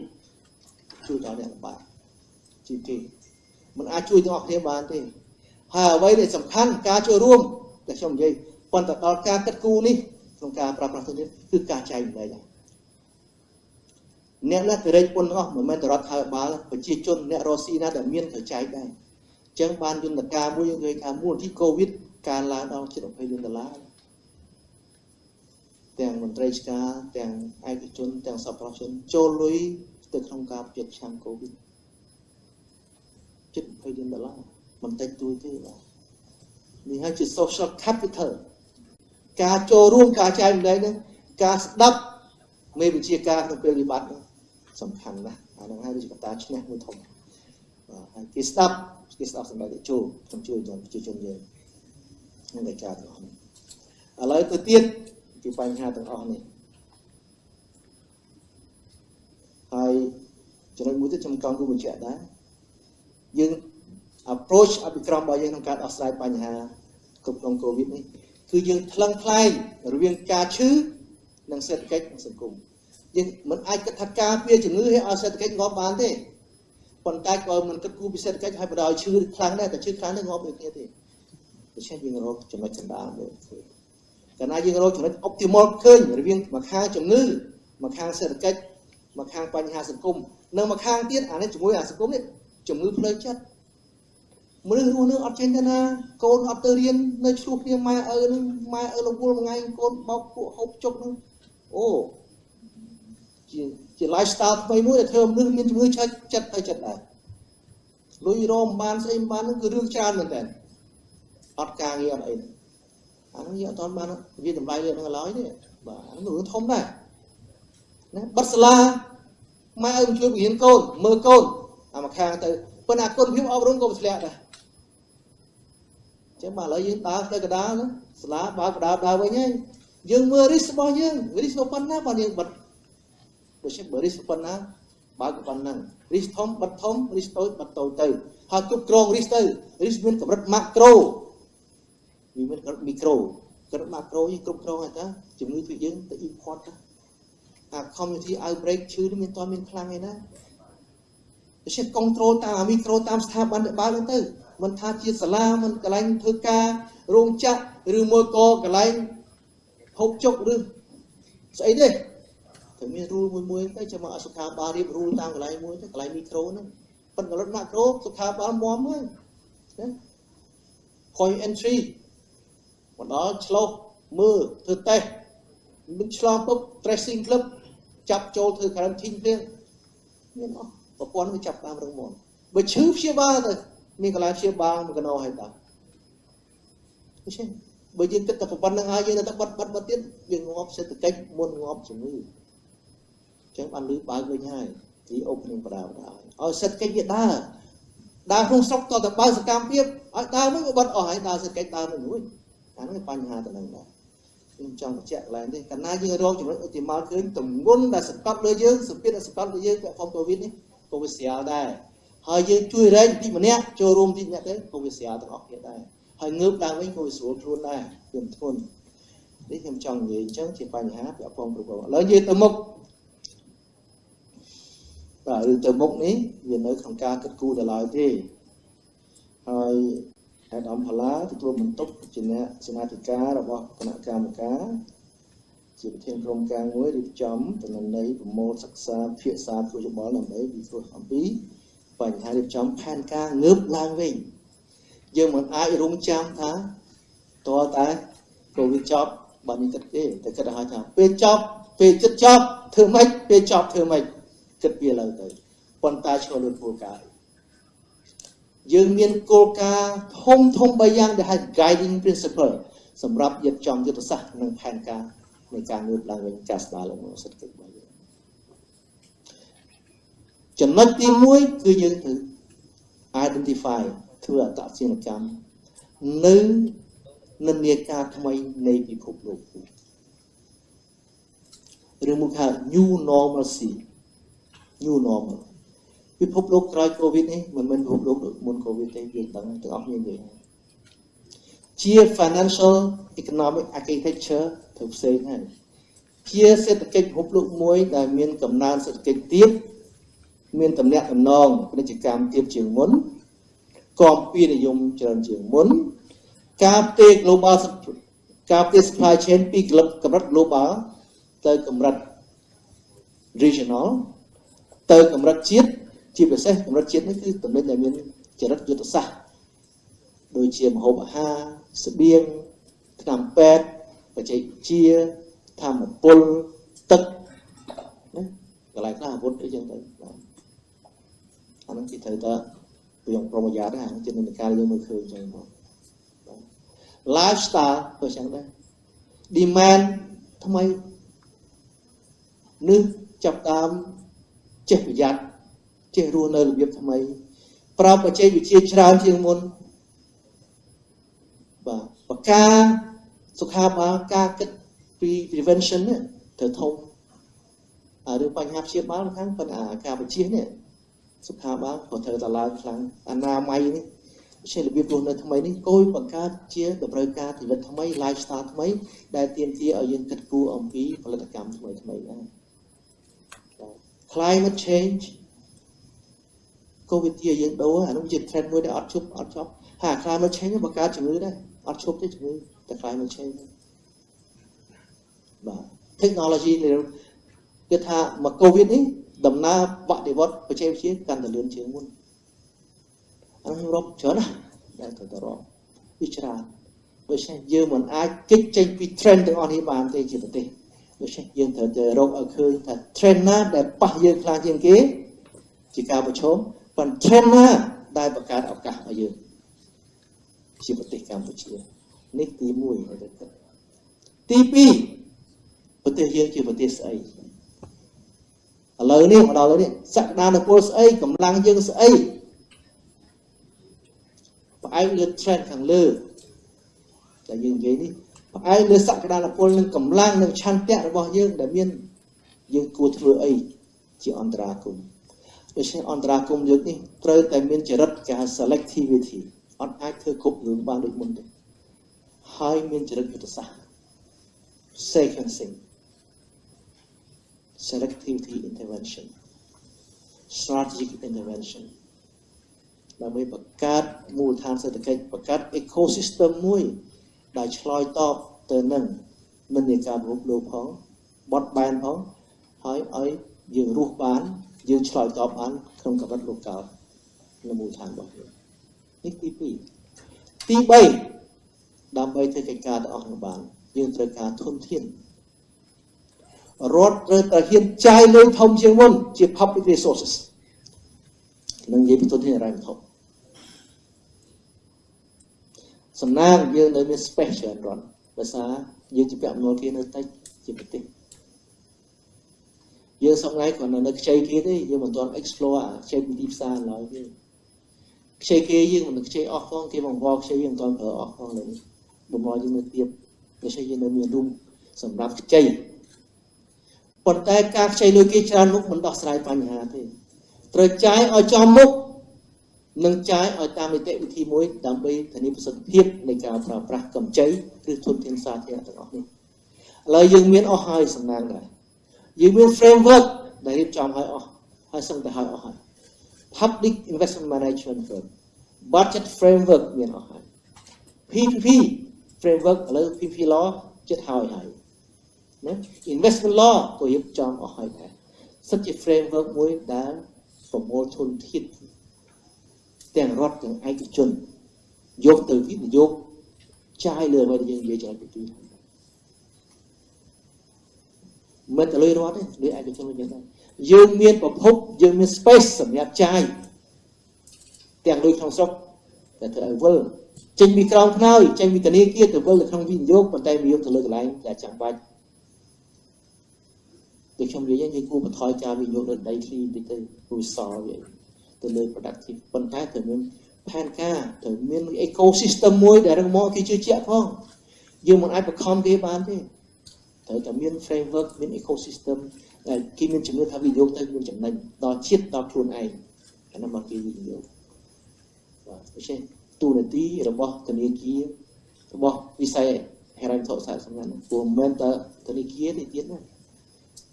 ជួយដល់អ្នកលំបាកជាគេមិនអាចជួយទាំងអស់គ្នាបានទេហើយអ្វីដែលសំខាន់ការចូលរួមដែលខ្ញុំនិយាយប៉ុន្តែដល់ការគិតគូរនេះក្នុងការប្រើប្រាស់ទៅនេះគឺការចែកម្លែកអ្នកណាទៅរែកពុនទាំងអស់មិនមែនតែរដ្ឋាភិបាលប្រជាជនអ្នករស់ស៊ីណាដែលមានត្រូវចែកដែរអញ្ចឹងបានយន្តការមួយយើងនិយាយថាមូលនិធិកូវីដការឡើងដល់ជិត$20លានទាំងមន្ត្រីឆ្ការទាំងឯកជនទាំងសប្បុរសជនចូលលុយទៅក្នុងការប្រយុទ្ធឆ្នាំកូវីដជិត$20លានមិនតិចតួចទេបាទនេះហើយជា social capital ការចូលរួមការចែកម្លែកហ្នឹងការស្ដាប់មេបញ្ជាការក្នុងពេលវិបត្តិហ្នឹងសំខាន់ណាស់អាហ្នឹងហើយវាជាកត្តាឈ្នះមួយធំហើយគេស្ដាប់សម្រាប់តែចូលខ្ញុំជួយប្រជាជនយើងនឹងតែការទាំងអស់នេះឥឡូវទៅទៀតពីបញ្ហាទាំងអស់នេះហើយចំណុចមួយទៀតខ្ញុំចង់គូបញ្ជាក់ដែរយើង approach អភិក្រមរបស់យើងក្នុងការដោះស្រាយបញ្ហាគ្រប់គ្រងកូវីដនេះគឺយើងថ្លឹងថ្លែងរវាងការឈឺនិងសេដ្ឋកិច្ចនិងសង្គមយើងមិនអាចគិតថាការពារជំងឺឲ្យសេដ្ឋកិច្ចងាប់បានទេប៉ុន្តែក៏មិនគិតគូរពីសេដ្ឋកិច្ចឲ្យបដ ாய் ឈឺខ្លាំងដែរតែឈឺខ្លាំងនេះងាប់ដូចគ្នាទេដូច្នេះយើងរកចំណុចកណ្ដាលមើលឃើញកាលណាយើងរកចំណុច optimal ឃើញរវាងមួយខាងជំងឺមួយខាងសេដ្ឋកិច្ចមួយខាងបញ្ហាសង្គមនិងមួយខាងទៀតអានេះជាមួយអាសង្គមនេះជំងឺផ្លូវចិត្តមនុស្សរស់នៅអត់ចេញទៅណាកូនអត់ទៅរៀននៅឆ្លោះគ្នាម៉ែឪនឹងម៉ែឪរវល់មួយថ្ងៃកូនបោកពួកហូបជុកនឹងអូជា lifestyle ថ្មីមួយដែលធ្វើមនុស្សមានជំងឺចិត្តទៅចិត្តដែរលុយរមបានស្អីបានហ្នឹងគឺរឿងច្រើនមែនតើអត់ការងារអត់អីអាហ្នឹងយើងអត់ទាន់បានវាតម្លៃរឿងហ្នឹងឡើយទេបាទអាហ្នឹងរឿងធំដែរណាបិទសាលាម៉ែឪជួយបង្រៀនកូនមើលកូនអាមកខាងទៅប៉ុន្តែគុណភាពអប់រំក៏ធ្លាក់ដែរចឹងបាទឥឡូវយើងដើរទៅកដាលណាសាលាបើកដើរវិញហើយយើងមើល risk របស់យើង risk ប៉ុណ្ណាបើយើងបិទបើជា risk ប៉ុណ្ណាបើក៏ប៉ុណ្ណឹង risk ធំបិទធំ risk តូចបិទតូចទៅហើយគ្រប់គ្រង risk ទៅ risk មានកម្រិត macro វាមានកម្រិត micro កម្រិត macro យើងគ្រប់គ្រងហើយតាជំងឺពីយើងទៅ import ទៅអា community outbreak ឈឺនេះមានតមានខ្លាំងឯណាដូច្នេះ control តាម micro តាមស្ថាប័នដែលបើទៅមិនថាជាសាលាមិនកន្លែងធ្វើការរោងចក្រឬមួយក៏កន្លែងហូបចុកឬស្អីទេតែមាន rule មួយទៅចាំមកសុខាបាលរៀប rule តាមកន្លែងមួយទៅកន្លែង micro ហ្នឹងប៉ុន្តែកម្រិត macro សុខាបាលមាំហើយណា point entry មកដល់ឆ្លោះមើលធ្វើតេស្តមិនឆ្លងពុក tracing ក្លឹបចាប់ចូលធ្វើ quarantine ភ្លាមមានអស់ប្រព័ន្ធវាចាប់តាមរឹងមាំបើឈឺព្យាបាលទៅមានកន្លែងព្យាបាលមួយកណោហើយតាដូច្នេះបើយើងគិតតែប៉ុណ្្នឹងហើយយើងទៅបិទទៀតវាងាប់សេដ្ឋកិច្ចមុនងាប់ជំងឺអញ្ចឹងបានលឺបើកវិញហើយទី opening បដាឲ្យសេដ្ឋកិច្ចវាដើរក្នុងស្រុកតទៅបើសកម្មភាពឲ្យដើរវិញបិទអស់ហើយដើរសេដ្ឋកិច្ចដើរវិញរួចអាហ្នឹងបញ្ហាទៅនឹងដែរខ្ញុំចង់បញ្ជាក់កន្លែងនេះកាលណាយើងរកចំណុចឧទាហរណ៍ឃើញទម្ងន់ដែលសង្កត់លើយើងសម្ពាធដែលសង្កត់លើយើងពាក់ព័ន្ធកូវីដនេះក៏វាស្រាលដែរហើយយើងជួយរែងបន្តិចម្នាក់ចូលរួមបន្តិចម្នាក់ទៅក៏វាស្រាលទាំងអស់គ្នាដែរហើយងើបឡើងវិញក៏វាស្រួលខ្លួនដែរវាមិនធ្ងន់នេះខ្ញុំចង់និយាយអញ្ចឹងជាបញ្ហាពាក់ព័ន្ធប្រព័ន្ធឥឡូវនិយាយទៅមុខបាទរឿងទៅមុខនេះវានៅក្នុងការគិតគូរដល់ឡើយទេហើយអាដាមផាឡាទទួលបន្ទុកជាអ្នកសេនាធិការរបស់គណៈកម្មការជាប្រធានក្រុមការមួយរៀបចំតំណន័យប្រមូលសិក្សាភាសាធ្វើយោបល់ដើម្បីវិគ្រោះអំពីបញ្ហារៀបចំផែនការងើបឡើងវិញយើងមិនអាចរងចាំថាតើតែកូវីដចប់បើនេះគិតទេតែគិតឲ្យថាពេលចប់ពេលចិត្តចប់ធ្វើម៉េចពេលចប់ធ្វើម៉េចគិតវាឡើងទៅប៉ុន្តែឆ្លងលើគោលការណ៍យើងមានគោលការណ៍ធំ3យ៉ាងដែលហៅ guiding principle សម្រាប់រៀបចំយុទ្ធសាស្ត្រនិងផែនការនៃការងើបឡើងវិញការស្ដារឡើងវិញសេដ្ឋកិច្ចរបស់យើងចំណុចទី1គឺយើងត្រូវ identify ធ្វើអត្តសញ្ញាណកម្មនៅនិន្នាការថ្មីនៃពិភពលោកឬមកថា new normalcy new normal ពិភពលោកក្រោយ COVID នេះមិនមែនពិភពលោកដូចមុន COVID ទេយើងដឹងទាំងអស់គ្នានិយាយជា financial economic architecture ទៅផ្សេងហើយជាសេដ្ឋកិច្ចពិភពលោកមួយដែលមានកំណើនសេដ្ឋកិច្ចទាបមានតំណែងតំណងពាណិជ្ជកម្មទាបជាងមុនគាំពៀនិយមច្រើនជាងមុនការផ្ទេ global ការផ្ទេ supply chain ពីកម្រិត global ទៅកម្រិត regional ទៅកម្រិតជាតិជាពិសេសកម្រិតជាតិនេះគឺតំណែងដែលមានចរិតយុទ្ធសាស្ត្រដូចជាម្ហូបអាហារស្បៀងថ្នាំពេទ្យបច្ចេកវិទ្យាធម្មពលទឹកណាកន្លែងខ្លះអាវុធអីចឹងទៅបាទអានោះគេត្រូវតែយើងប្រុងប្រយ័ត្នដែរជានិន្នាការយើងមើលឃើញចឹងបង lifestyle ក៏ចឹងដែរ demand ថ្មីនេះចាប់តាមចេះប្រយ័ត្នចេះរស់នៅរបៀបថ្មីប្រើបច្ចេកវិទ្យាច្រើនជាងមុនបាទបកាសុខាភិបាលការគិតពី prevention នេះទៅធំរឿងបញ្ហាព្យាបាលខាងប៉ុន្តែការបញ្ជានេះសុខាភិបាលក៏ត្រូវតែឡើងខ្លាំងអនាម័យនេះជារបៀបរស់នៅថ្មីនេះគួរបង្កើតជាតម្រូវការជីវិតថ្មី lifestyle ថ្មីដែលទាមទារឲ្យយើងគិតគូរអំពីផលិតកម្មថ្មីថ្មីដែរ climate change កូវីដជាយើងដូរអានោះជា trend មួយដែលអត់ជប់អត់ចប់ហើយ climate change បង្កើតជំងឺដែរអត់ជប់ទេជំងឺតែ climate change បាទ technology គេថាមកកូវីដនេះដំណើរបដិវត្តបច្ចេកវិទ្យាកាន់តែលឿនជាងមុនអញ្ចឹងរាប់ច្រើនណាស់ដែលទៅរកវាច្រើនដូច្នេះយើងមិនអាចគេចចេញពី trend ទាំងអស់នេះបានទេជាប្រទេសដូច្នេះយើងត្រូវតែរកឲ្យឃើញថា trend ណាដែលប៉ះយើងខ្លាំងជាងគេជាការប្រឈមប៉ុន្តែ trend ណាដែលបង្កើតឱកាសឲ្យយើងជាប្រទេសកម្ពុជានេះទី1ហើយទៅទី2ប្រទេសយើងជាប្រទេសស្អីឥឡូវនេះមកដល់នេះសក្តានុពលស្អីកម្លាំងយើងស្អីផ្អែកលើ trend ខាងលើតែយើងនិយាយនេះផ្អែកលើសក្តានុពលនិងកម្លាំងនិងឆន្ទៈរបស់យើងដែលមានយើងគួរធ្វើអីជាអន្តរាគមន៍ដូច្នេះអន្តរាគមន៍យើងនេះត្រូវតែមានចរិតការ selectivity អត់អាចធ្វើគ្រប់រឿងបានដូចមុនទេហើយមានចរិតយុទ្ធសាស្ត្រ sequencing selectivity intervention strategic intervention ដើម្បីបង្កើតមូលដ្ឋានសេដ្ឋកិច្ចបង្កើត ecosystem មួយដែលឆ្លើយតបទៅនឹងមិននៃការប្រមូលលោកផងបត់បែនផងហើយឲ្យយើងរស់បានយើងឆ្លើយតបបានក្នុងកម្រិតលោកកាល់នៅមូលដ្ឋានរបស់យើងនេះទី2ទី3ដើម្បីធ្វើកិច្ចការទាំងអស់នោះបានយើងត្រូវការធនធានរដ្ឋត្រូវតែហ៊ានចាយលុយធំជាងមុនជា public resources នឹងនិយាយពីធនធានហិរញ្ញវត្ថុសំណាងយើងនៅមាន space ច្រើនរត់ដោយសារយើងជាពាក់បំណុលគេនៅតិចជាប្រទេសយើងសប្ងៃគ្រាន់តែនៅខ្ចីគេទេយើងមិនទាន់ explore ខ្ចីពីទីផ្សារឡើយទេខ្ចីគេយើងមិនខ្ចីអស់ផងគេបង្កខ្ចីយើងមិនទាន់ប្រើអស់ផងឡើយបំណុលយើងនៅទៀតដូច្នេះយើងនៅមានរូបសម្រាប់ខ្ចីប៉ុន្តែការខ្ចីលុយគេច្រើនមុខមិនដោះស្រាយបញ្ហាទេត្រូវចាយឲ្យចំមុខនិងចាយឲ្យតាមនីតិវិធីមួយដើម្បីធានាប្រសិទ្ធភាពនៃការប្រើប្រាស់កម្ចីឬធនធានសាធារណៈទាំងអស់នេះឥឡូវយើងមានអស់ហើយសំណាងដែរយើងមាន framework ដែលរៀបចំឲ្យអស់ហើយសឹងតែឲ្យអស់ហើយ public investment management firm budget framework មានអស់ហើយ PPP framework ឥឡូវ PPP law ចិត្តហើយណា investment law ក៏រៀបចំអស់ហើយដែរសិតជា framework មួយដែលប្រមូលធនធានទាំងរដ្ឋទាំងឯកជនយកទៅវិនិយោគចាយលើអ្វីដែលយើងនិយាយច្រើនពីទីមិនទៅលុយរដ្ឋទេលុយឯកជនយើងដែរយើងមានប្រភពយើងមាន space សម្រាប់ចាយទាំងលុយក្នុងស្រុកតែធ្វើឲ្យវិលចេញពីក្រោមខ្នើយចេញពីធនាគារទៅវិលទៅក្នុងវិនិយោគប៉ុន្តែវិនិយោគទៅលើកន្លែងដែលចាំបាច់ដូចខ្ញុំនិយាយយើងគួរបន្ថយការវិនិយោគលើដីធ្លីបន្តិចទៅគួរសល់វាទៅលើ productive ប៉ុន្តែត្រូវមានផែនការត្រូវមាន ecosystem មួយដែលរឹងមាំគេជឿជាក់ផងយើងមិនអាចបង្ខំគេបានទេត្រូវតែមាន framework មាន ecosystem ដែលគេមានជំនឿថាវិនិយោគទៅមានចំណេញដល់ជាតិដល់ខ្លួនឯងអានោះមកគេវិនិយោគបាទដូច្នេះទូនាទីរបស់ធនាគាររបស់វិស័យហិរញ្ញវត្ថុសារសំខាន់ព្រោះមិនមែនតែធនាគារទេទៀតណា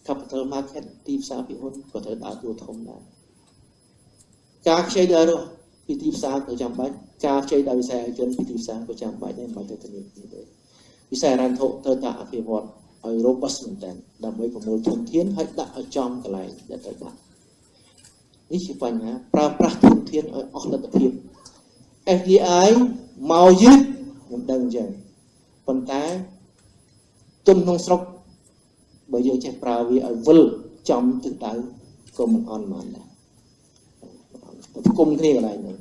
capital market ទីផ្សារភាគហ៊ុនក៏ត្រូវដើរតួធំដែរការខ្ចីដោយរស់ពីទីផ្សារក៏ចាំបាច់ការខ្ចីដោយវិស័យឯកជនពីទីផ្សារក៏ចាំបាច់ដែរមិនទៅធនាគារទេវិស័យហិរញ្ញវត្ថុត្រូវតែអភិវឌ្ឍឲ្យ robust មែនទែនដើម្បីប្រមូលធនធានឲ្យដាក់ឲ្យចំកន្លែងដែលត្រូវដាក់នេះជាបញ្ហាប្រើប្រាស់ធនធានឲ្យអស់លទ្ធភាព FDI មកយឺតមិនដឹងអញ្ចឹងប៉ុន្តែទុនក្នុងស្រុកបើយើងចេះប្រើវាឲ្យវិលចំទិសដៅក៏មិនអន់បានដែរប្រគំគ្នាកន្លែងហ្នឹង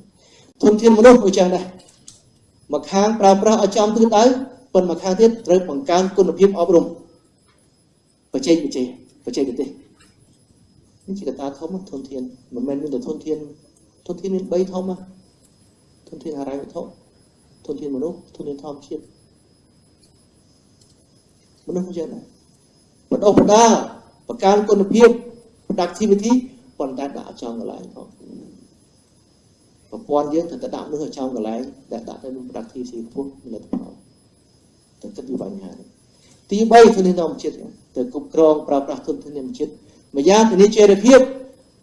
ធនធានមនុស្សក៏ចឹងដែរមកខាងប្រើប្រាស់ឲ្យចំទិសដៅ ប៉ុន្តែខាងទៀតត្រូវបង្កើនគុណភាពអប់រំបច្ចេកទេសនេះជាកត្តាធំធនធានមិនមែនមានតែធនធានមាន3ធំធនធានហិរញ្ញវត្ថុធនធានមនុស្សធនធានធម្មជាតិមនុស្សមិនចឹងដែរបណ្ដុះបណ្ដាលបង្កើនគុណភាព productivity ប៉ុន្តែដាក់ចំកន្លែងផងប្រព័ន្ធយើងត្រូវតែដាក់មនុស្សឲ្យចំកន្លែងដែលដាក់ទៅនឹង productivity ខ្ពស់មានលទ្ធផលតែគិតពីបញ្ហាទី3ធនធានធម្មជាតិទៅគ្រប់គ្រងប្រើប្រាស់ធនធានធម្មជាតិម្យ៉ាងធានាចីរភាព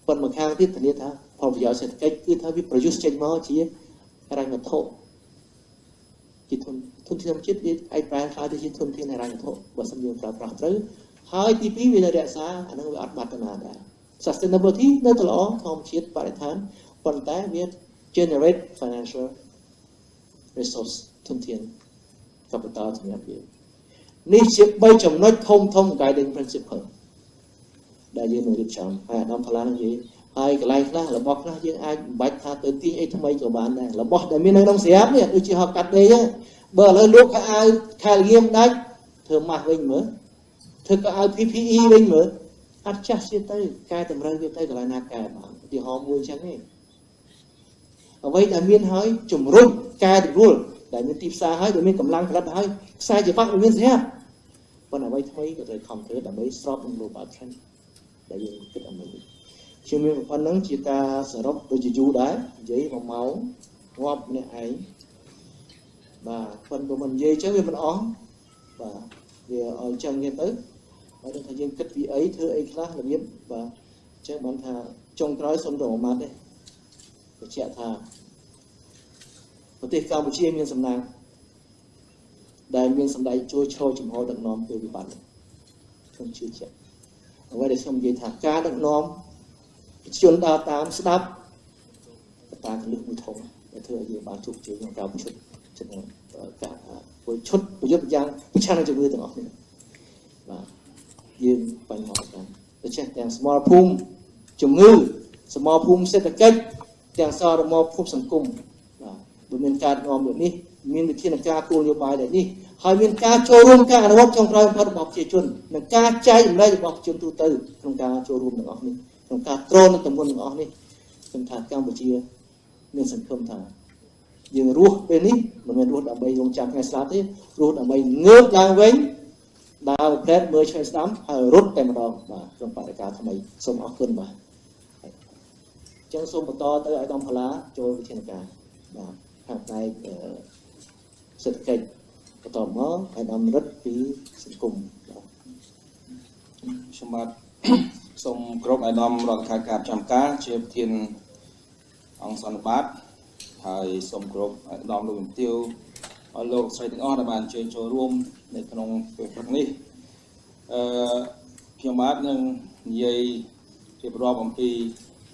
ប៉ុន្តែខាងទៀតធានាថាផលប្រយោជន៍សេដ្ឋកិច្ចគឺថាវាប្រយុទ្ធចេញមកជាហិរញ្ញវត្ថុជាធនធានធម្មជាតិវាឯកប្រែខ្លះទៅជាធនធានហិរញ្ញវត្ថុបើសិនយើងប្រើប្រាស់ត្រូវហើយទី2វារក្សាអានឹងវាអត់បាត់ទៅណាដែរ sustainability នៅតែល្អធម្មជាតិបរិស្ថានប៉ុន្តែវា generate financial resource ធនធាន capital សម្រាប់យើងនេះជា3ចំណុចធំ guiding principle ដែលយើងនឹងរៀបចំហើយអាដាមផល្លានិយាយហើយកន្លែងខ្លះរបស់ខ្លះយើងអាចមិនបាច់ថាទៅទាញអីថ្មីក៏បានដែររបស់ដែលមាននៅក្នុងស្រាប់នេះដូចជាហកកាត់ដេកបើឥឡូវលោកខោអាវខែលងាមដាច់ធ្វើម៉ាស់វិញមើលធ្វើខោអាវ PPE វិញមើលអត់ចាស់ទៀតទៅកែតម្រូវវាទៅកន្លែងណាកែបានឧទាហរណ៍មួយអញ្ចឹងទេអ្វីដែលមានហើយជំរុញកែតម្រួលដែលមានទីផ្សារហើយដែលមានកម្លាំងផលិតហើយខ្សែច្បាប់មានស្រាប់ប៉ុន្តែអ្វីថ្មីក៏ត្រូវខំធ្វើដើម្បីស្របនឹង global trend ដែលយើងគិតអំពីខ្ញុំមានប៉ុណ្ណឹងជាការសរុបដូចជាយូរដែរនិយាយ1ម៉ោងងាប់ម្នាក់ឯងបាទប៉ុន្តែមិននិយាយចឹងវាមិនអស់បាទវាឲ្យចឹងទៀតទៅហើយថាយើងគិតពីអីធ្វើអីខ្លះរបៀបបាទចឹងបានថាចុងក្រោយសូមទៅម៉ាត់ទេបញ្ជាក់ថាប្រទេសកម្ពុជាមានសំណាងដែលមានសម្ដេចជួយឈរចំហដឹកនាំពេលវិបត្តិខ្ញុំជឿជាក់អ្វីដែលខ្ញុំនិយាយថាការដឹកនាំជនដើរតាមស្ដាប់តាកលឹះមួយធំដែលធ្វើឲ្យយើងបានជោគជ័យក្នុងការប្រយុទ្ធជាមួយការប្រយុទ្ធយ៉ាងប្រឆាំងនឹងជំងឺទាំងអស់នេះបាទយើងបញ្ហាទាំងដូច្នេះទាំងសមរភូមិជំងឺសមរភូមិសេដ្ឋកិច្ចទាំងសមរភូមិសង្គមបាទបើមានការនាំដូចនេះមានវិធានការគោលនយោបាយដូចនេះហើយមានការចូលរួមការអនុវត្តចុងក្រោយរបស់ប្រជាជននិងការចែកម្លែករបស់ប្រជាជនទូទៅក្នុងការចូលរួមទាំងអស់នេះក្នុងការទ្រាំនឹងទម្ងន់ទាំងអស់នេះខ្ញុំថាកម្ពុជាមានសង្ឃឹមថាយើងរស់ពេលនេះមិនមែនរស់ដើម្បីរងចាំថ្ងៃស្លាប់ទេរស់ដើម្បីងើបឡើងវិញដើរប្រែតមើលឆ្វេងស្ដាំហើយរត់តែម្ដងបាទក្នុងបរិយាកាសថ្មីសូមអរគុណបាទអញ្ចឹងសូមបន្តទៅឲ្យដំផល្លាចូលវិធានការបាទខាងផ្នែកសេដ្ឋកិច្ចបន្តមកឲ្យដំរិទ្ធពីសង្គមបាទខ្ញុំបាទសូមគោរពអាយដាមរដ្ឋខាងការប្រចាំការជាប្រធានអង្គសន្និបាតហើយសូមគោរពអាយដាមលោកជំទាវឲ្យលោកស្រីទាំងអស់ដែលបានអញ្ជើញចូលរួមនៅក្នុងពេលព្រឹកនេះខ្ញុំបាទនឹងនិយាយជាប្រវត្តិអំពី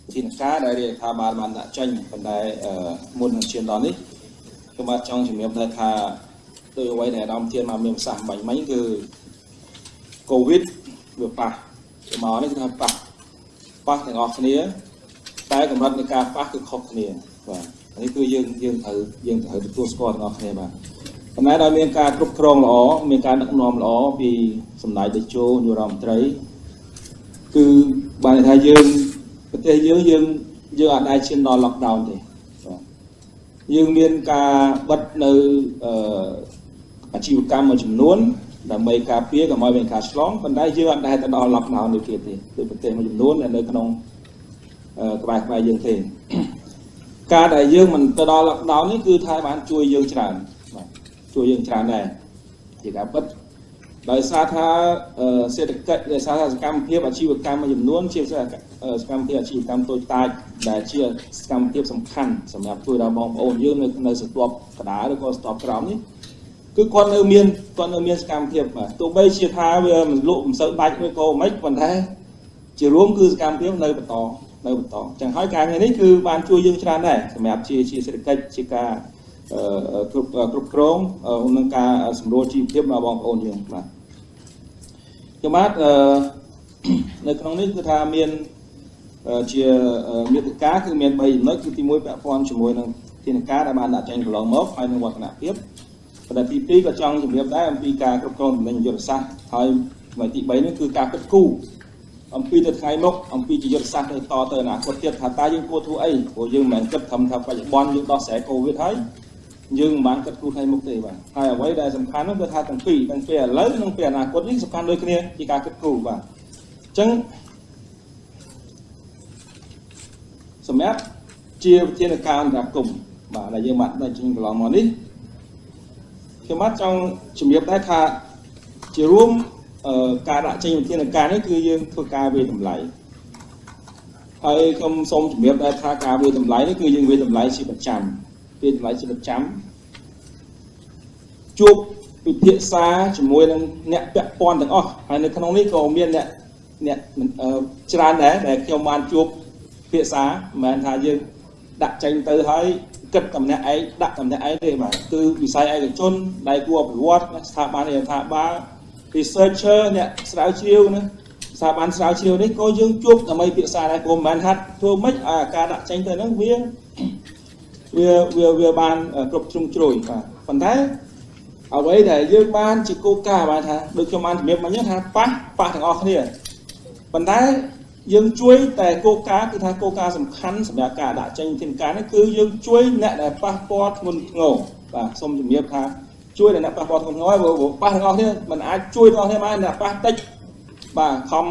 វិធានការដែលរាជរដ្ឋាភិបាលបានដាក់ចេញប៉ុន្តែមុននឹងឈានដល់នេះខ្ញុំបាទចង់ជំរាបថាដោយអ្វីដែលអាដាមធានមកមានប្រសាសន៍បាញ់មិញគឺ COVID វាប៉ះមកនេះគឺថាប៉ះទាំងអស់គ្នាតែកម្រិតនៃការប៉ះគឺខុសគ្នាបាទនេះគឺយើងត្រូវទទួលស្គាល់ទាំងអស់គ្នាបាទប៉ុន្តែដោយមានការគ្រប់គ្រងល្អមានការដឹកនាំល្អពីសម្ដេចតេជោនាយករដ្ឋមន្ត្រីគឺបានថាយើងប្រទេសយើងអាចដែរឈានដល់ lockdown ទេបាទយើងមានការបិទនៅអាជីវកម្មមួយចំនួនដើម្បីការពារកុំឲ្យមានការឆ្លងប៉ុន្តែយើងអត់ដែរទៅដល់ lockdown នេះទៀតទេដូចប្រទេសមួយចំនួនដែលនៅក្នុងក្បែរយើងទេការដែលយើងមិនទៅដល់ lockdown នេះគឺថាបានជួយយើងច្រើនបាទជួយយើងច្រើនដែរជាការបិទដោយសារថាសេដ្ឋកិច្ចដោយសារថាសកម្មភាពអាជីវកម្មមួយចំនួនជាសកម្មភាពអាជីវកម្មតូចតាចដែលជាសកម្មភាពសំខាន់សម្រាប់ជួយដល់បងប្អូនយើងនៅស្ទាប់កណ្ដាលឬក៏ស្ទាប់ក្រោមនេះគឺគាត់នៅមានសកម្មភាពបាទទោះបីជាថាវាមិនលក់មិនសូវដាច់ឬក៏មិនប៉ុន្តែជារួមគឺសកម្មភាពនៅបន្តចឹងហើយការងារនេះគឺបានជួយយើងច្រើនដែរសម្រាប់ជាសេដ្ឋកិច្ចជាការគ្រប់គ្រងនឹងការសម្រួលជីវភាពរបស់បងប្អូនយើងបាទខ្ញុំបាទនៅក្នុងនេះគឺថាមានជាមាតិកាគឺមាន3ចំណុចគឺទី1ពាក់ព័ន្ធជាមួយនឹងធានការដែលបានដាក់ចេញកន្លងមកហើយនឹងវឌ្ឍនភាព ប្រតិទី2ក៏ចង់ជំរាបដែរអំពីការគ្រប់គ្រងតំណែងយុទ្ធសាស្ត្រហើយថ្ងៃទី3នេះគឺការគិតគូរអំពីទៅថ្ងៃមុខអំពីយុទ្ធសាស្ត្រទៅទៅអនាគតទៀតថាតើយើងគួរធ្វើអីព្រោះយើងមិនមែនគិតត្រឹមថាបច្ចុប្បន្នយើងដោះស្រាយកូវីដហើយយើងមិនបានគិតគូរថ្ងៃមុខទេបាទហើយអ្វីដែលសំខាន់នោះគឺថាទាំងពីរទាំងពេលឥឡូវនិងពេលអនាគតនេះសំខាន់ដូចគ្នាជាការគិតគូរបាទអញ្ចឹងសម្រាប់ជាវិធានការអន្តរាគមន៍បាទដែលយើងបានដាក់ចេញកន្លងមកនេះខ្ញុំបាទចង់ជំរាបដែរថាជារួមការដាក់ចេញវិធានការនេះគឺយើងធ្វើការវាយតម្លៃហើយខ្ញុំសូមជំរាបដែរថាការវាយតម្លៃនេះគឺយើងវាយតម្លៃជាប្រចាំវាយតម្លៃជាប្រចាំជួបពិភាក្សាជាមួយនឹងអ្នកពាក់ព័ន្ធទាំងអស់ហើយនៅក្នុងនេះក៏មានអ្នកច្រើនដែរដែលខ្ញុំបានជួបពិភាក្សាមិនមែនថាយើងដាក់ចេញទៅហើយគិតតំណែងឯងដាក់តំណែងឯងទេបាទគឺវិស័យឯកជនដែលគួរអភិវឌ្ឍស្ថាប័នរដ្ឋាភិបាល researcher អ្នកស្រាវជ្រាវណាស្ថាប័នស្រាវជ្រាវនេះក៏យើងជួបដើម្បីពិភាក្សាដែរព្រោះមិនមែនហាត់ធ្វើម៉េចឲ្យការដាក់ចេញទៅហ្នឹងវាបានគ្រប់ជ្រុងជ្រោយបាទប៉ុន្តែអ្វីដែលយើងបានជាគោលការណ៍បាទថាដូចខ្ញុំបានជំរាបមិញថាប៉ះទាំងអស់គ្នាប៉ុន្តែយើងជួយតែគោលការណ៍គឺថាគោលការណ៍សំខាន់សម្រាប់ការដាក់ចេញវិធានការនេះគឺយើងជួយអ្នកដែលប៉ះពាល់ធ្ងន់ធ្ងរបាទសូមជំរាបថាជួយអ្នកប៉ះពាល់ធ្ងន់ធ្ងរព្រោះប៉ះទាំងអស់គ្នាមិនអាចជួយទាំងអស់គ្នាបានអ្នកប៉ះតិចបាទខំ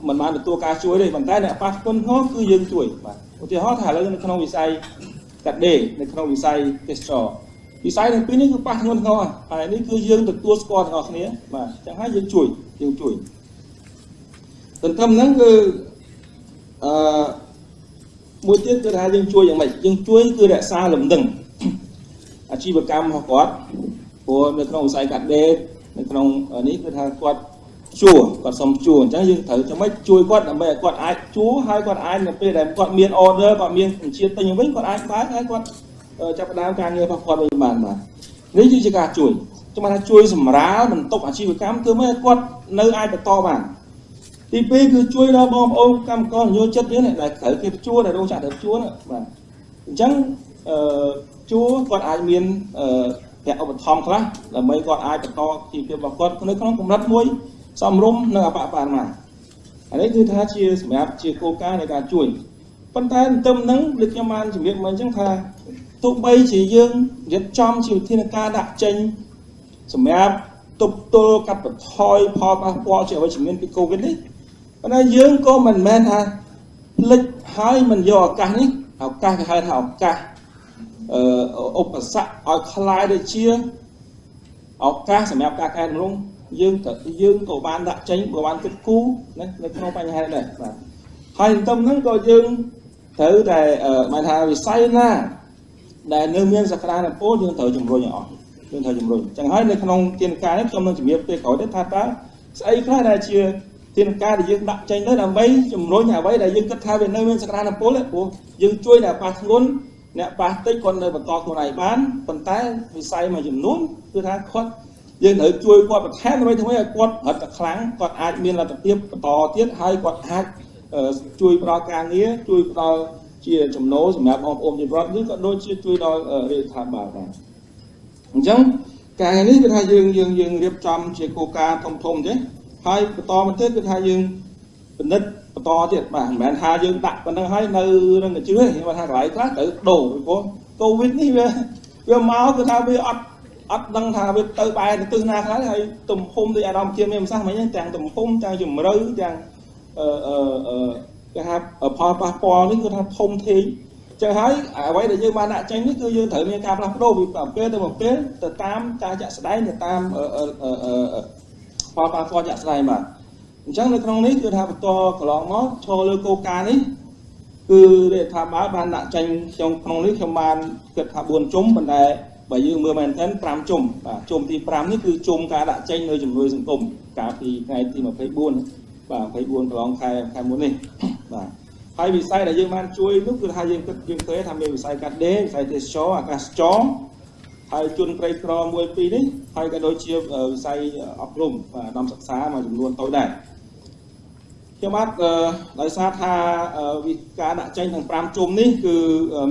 មិនបានទទួលការជួយទេប៉ុន្តែអ្នកប៉ះធ្ងន់ធ្ងរគឺយើងជួយបាទឧទាហរណ៍ថាឥឡូវនៅក្នុងវិស័យកាត់ដេរនៅក្នុងវិស័យទេសចរវិស័យទាំងពីរនេះគឺប៉ះធ្ងន់ធ្ងរហើយនេះគឺយើងទទួលស្គាល់ទាំងអស់គ្នាបាទអញ្ចឹងហើយយើងជួយទន្ទឹមហ្នឹងគឺមួយទៀតគឺថាយើងជួយយ៉ាងម៉េចយើងជួយគឺរក្សាលំនឹងអាជីវកម្មរបស់គាត់ព្រោះនៅក្នុងវិស័យកាត់ដេរនៅក្នុងនេះគឺថាគាត់គាត់សុំជួអញ្ចឹងយើងត្រូវចាំម៉េចជួយគាត់ដើម្បីឲ្យគាត់អាចជួហើយគាត់អាចនៅពេលដែលគាត់មាន order គាត់មានបញ្ជាទិញវិញគាត់អាចបើកហើយគាត់ចាប់ផ្ដើមការងាររបស់គាត់វិញបានបាទនេះគឺជាការជួយខ្ញុំថាជួយសម្រាលបន្ទុកអាជីវកម្មគឺមិនឲ្យគាត់នៅអាចបន្តបានទី2គឺជួយដល់បងប្អូនកម្មករនិយោជិតយើងដែលត្រូវគេជួដែលរោងចក្រត្រូវជួបាទអញ្ចឹងជួគាត់អាចមានប្រាក់ឧបត្ថម្ភខ្លះដើម្បីគាត់អាចបន្តជីវភាពរបស់គាត់នៅក្នុងកម្រិតមួយសមរម្យនិងអបអរមាអានេះគឺថាជាសម្រាប់ជាគោលការណ៍នៃការជួយប៉ុន្តែទន្ទឹមនឹងដូចខ្ញុំបានជំរាបមកអញ្ចឹងថាទោះបីជាយើងរៀបចំជាវិធានការដាក់ចេញសម្រាប់ទប់ទល់កាត់បន្ថយផលប៉ះពាល់ជាអវិជ្ជមានពី COVID នេះប៉ុន្តែយើងក៏មិនមែនថាភ្លេចហើយមិនយកឱកាសនេះឱកាសគេហៅថាឱកាសឧបសគ្គឲ្យคล้ายដូចជាឱកាសសម្រាប់ការកែតម្រង់យើងក៏បានដាក់ចេញក៏បានគិតគូរនៅក្នុងបញ្ហានេះដែរបាទហើយទន្ទឹមហ្នឹងក៏យើងត្រូវតែបានថាវិស័យណាដែលនៅមានសក្តានុពលយើងត្រូវជំរុញឲ្យអស់យើងត្រូវជំរុញអញ្ចឹងហើយនៅក្នុងទានការនេះខ្ញុំនឹងជំរាបពេលក្រោយទៀតថាតើស្អីខ្លះដែលជាទានការដែលយើងដាក់ចេញទៅដើម្បីជំរុញអ្វីដែលយើងគិតថាវានៅមានសក្តានុពលព្រោះយើងជួយអ្នកប៉ះធ្ងន់អ្នកប៉ះតិចគាត់នៅបន្តខ្លួនឯងបានប៉ុន្តែវិស័យមួយចំនួនគឺថាគាត់យើងត្រូវជួយគាត់បន្ថែមដើម្បីធ្វើឲ្យគាត់រត់តែខ្លាំងគាត់អាចមានលទ្ធភាពបន្តទៀតហើយគាត់អាចជួយផ្ដល់ការងារជួយផ្ដល់ជាចំណូលសម្រាប់បងប្អូនជនរដ្ឋនេះក៏ដូចជាជួយដល់រដ្ឋាភិបាលដែរអញ្ចឹងការងារនេះគឺថាយើងរៀបចំជាគោលការណ៍ធំទេហើយបន្តមកទៀតគឺថាយើងពិនិត្យបន្តទៀតបាទមិនមែនថាយើងដាក់ប៉ុណ្្នឹងហើយនៅរឹងកញ្ជឿទេគាត់ថាកន្លែងខ្លះត្រូវដូរពីព្រោះកូវីដនេះវាមកគឺថាវាអត់ដឹងថាវាទៅបែរទៅទិសណាខ្លះហើយទំហំដូចអារម្មណ៍ជាមានប្រសាសន៍មិញទាំងទំហំទាំងជំរឿទាំងគេហៅផលប៉ះពាល់នេះគឺថាធំធេងចឹងហើយអ្វីដែលយើងបានដាក់ចេញនេះគឺយើងត្រូវមានការផ្លាស់ប្ដូរពីពេលទៅពេលទៅតាមការចាក់ស្ដែងទៅតាមផលប៉ះពាល់ចាក់ស្ដែងបាទអញ្ចឹងនៅក្នុងនេះគឺថាបន្តកន្លងមកឈរលើគោលការណ៍នេះគឺរដ្ឋាភិបាលបានដាក់ចេញក្នុងនេះខ្ញុំបានគិតថា4ជុំប៉ុន្តែបើយើងមើលមែនទែន5ជុំបាទជុំទី5នេះគឺជុំការដាក់ចេញនៅជំនួយសង្គមកាលពីថ្ងៃទី24បាទ24កន្លងខែមុននេះបាទហើយវិស័យដែលយើងបានជួយនោះគឺថាយើងឃើញថាមានវិស័យកាត់ដេរវិស័យទេសចរអាកាសចរហើយជនក្រីក្រ1 2នេះហើយក៏ដូចជាវិស័យអប់រំបាទឧត្តមសិក្សាមួយចំនួនតូចដែរ ខ្ញុំបាទដោយសារថាវិការដាក់ចេញទាំង5ជុំនេះគឺ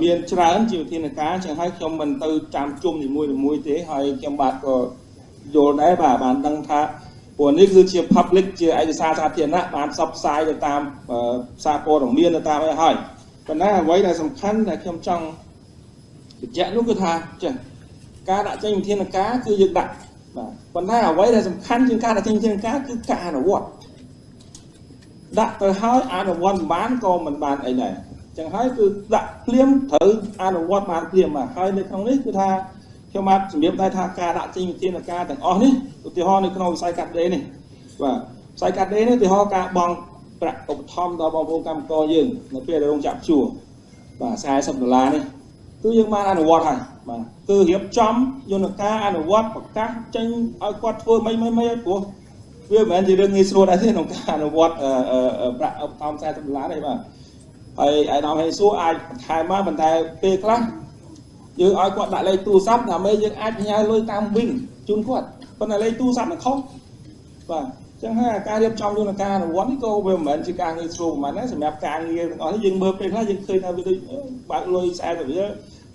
មានច្រើនជាវិធានការចឹងហើយខ្ញុំមិនទៅចាំជុំនីមួយទេហើយខ្ញុំបាទក៏យល់ដែរបាទបានដឹងថាព្រោះនេះគឺជា public ជាឯកសារសាធារណៈបានផ្សព្វផ្សាយទៅតាមសារព័ត៌មានទៅតាមអីហើយប៉ុន្តែអ្វីដែលសំខាន់ដែលខ្ញុំចង់បញ្ជាក់នោះគឺថាចេះការដាក់ចេញវិធានការគឺយើងដាក់បាទប៉ុន្តែអ្វីដែលសំខាន់ជាងការដាក់ចេញវិធានការគឺការអនុវត្តដាក់ទៅហើយអនុវត្តមិនបានក៏មិនបានអីដែរចឹងហើយគឺដាក់ភ្លាមត្រូវអនុវត្តបានភ្លាមបាទហើយនៅក្នុងនេះគឺថាខ្ញុំបាទជំរាបដែរថាការដាក់ចេញវិធានការទាំងអស់នេះឧទាហរណ៍នៅក្នុងវិស័យកាត់ដេរនេះបាទវិស័យកាត់ដេរនេះឧទាហរណ៍ការបង់ប្រាក់ឧបត្ថម្ភដល់បងប្អូនកម្មករយើងនៅពេលរោងចក្រជួបាទ$40នេះគឺយើងបានអនុវត្តហើយបាទគឺរៀបចំយន្តការអនុវត្តប្រកាសចេញឲ្យគាត់ធ្វើមិនព្រោះវាមិនមែនជារឿងងាយស្រួលដែរទេក្នុងការអនុវត្តប្រាក់ឧបត្ថម្ភ$40នេះបាទហើយឯកឧត្តមហេសួរអាចបន្ថែមមកប៉ុន្តែពេលខ្លះយើងឲ្យគាត់ដាក់លេខទូរស័ព្ទដើម្បីយើងអាចផ្ញើលុយតាមវិញជូនគាត់ប៉ុន្តែលេខទូរស័ព្ទnóខុសបាទអញ្ចឹងហើយការរៀបចំយន្តការអនុវត្តនេះក៏វាមិនមែនជាការងារស្រួលប៉ុន្មានដែរសម្រាប់ការងារទាំងអស់នេះយើងមើលពេលខ្លះយើងឃើញថាវាដូចបើកលុយ40រៀល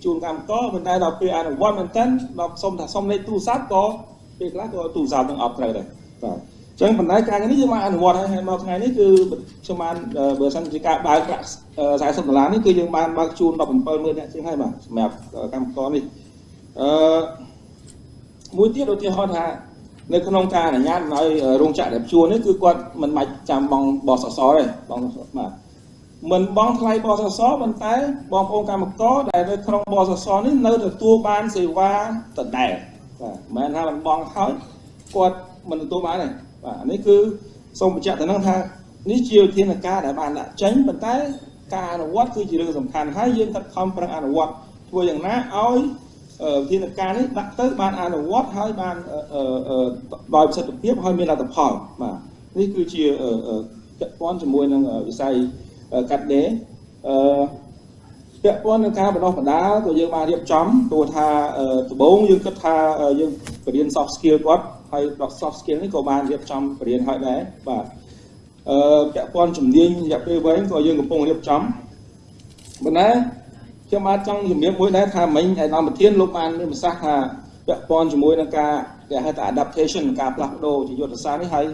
ជូនកម្មករប៉ុន្តែដល់ពេលអនុវត្តមែនតើដល់សុំលេខទូរស័ព្ទក៏ពេលខ្លះក៏ទូរស័ព្ទនឹងអត់ត្រូវដែរបាទអញ្ចឹងប៉ុន្តែការងារនេះយើងបានអនុវត្តហើយមកថ្ងៃនេះគឺខ្ញុំបានបើសិនជាការបើកប្រាក់$40នេះគឺយើងបានបើកជូន170000នាក់ជាងហើយបាទសម្រាប់កម្មករនេះមួយទៀតឧទាហរណ៍ថានៅក្នុងការអនុញ្ញាតឲ្យរោងចក្រដែលជួលនេះគឺគាត់មិនបាច់ចាំបង់បសសទេបងបាទមិនបង់ថ្លៃបសសប៉ុន្តែបងប្អូនកម្មករដែលនៅក្នុងបសសនេះនៅទទួលបានសេវាដដែលបាទមិនមែនថាមិនបង់ហើយគាត់មិនទទួលបានទេបាទនេះគឺសូមបញ្ជាក់ទៅនឹងថានេះជាវិធានការដែលបានដាក់ចេញប៉ុន្តែការអនុវត្តគឺជារឿងសំខាន់ហើយយើងខិតខំប្រឹងអនុវត្តធ្វើយ៉ាងណាឲ្យវិធានការនេះដាក់ទៅបានអនុវត្តហើយបានដោយប្រសិទ្ធភាពហើយមានលទ្ធផលបាទនេះគឺជាពាក់ព័ន្ធជាមួយនឹងវិស័យកាត់ដេរពាក់ព័ន្ធនឹងការបណ្ដុះបណ្ដាលក៏យើងបានរៀបចំព្រោះថាដំបូងយើងគិតថាយើងបរៀន soft skill គាត់ហើយ soft skill នេះក៏បានរៀបចំបរៀនហើយដែរបាទពាក់ព័ន្ធជំនាញរយៈពេលវែងក៏យើងកំពុងរៀបចំប៉ុន្តែខ្ញុំអាចចង់ជំរាបមួយដែរថាមិញឯកឧត្តមប្រធានលោកបានមានប្រសាសន៍ថាពាក់ព័ន្ធជាមួយនឹងការគេហៅថា adaptation ការផ្លាស់ប្ដូរជាយុទ្ធសាស្ត្រនេះហើយ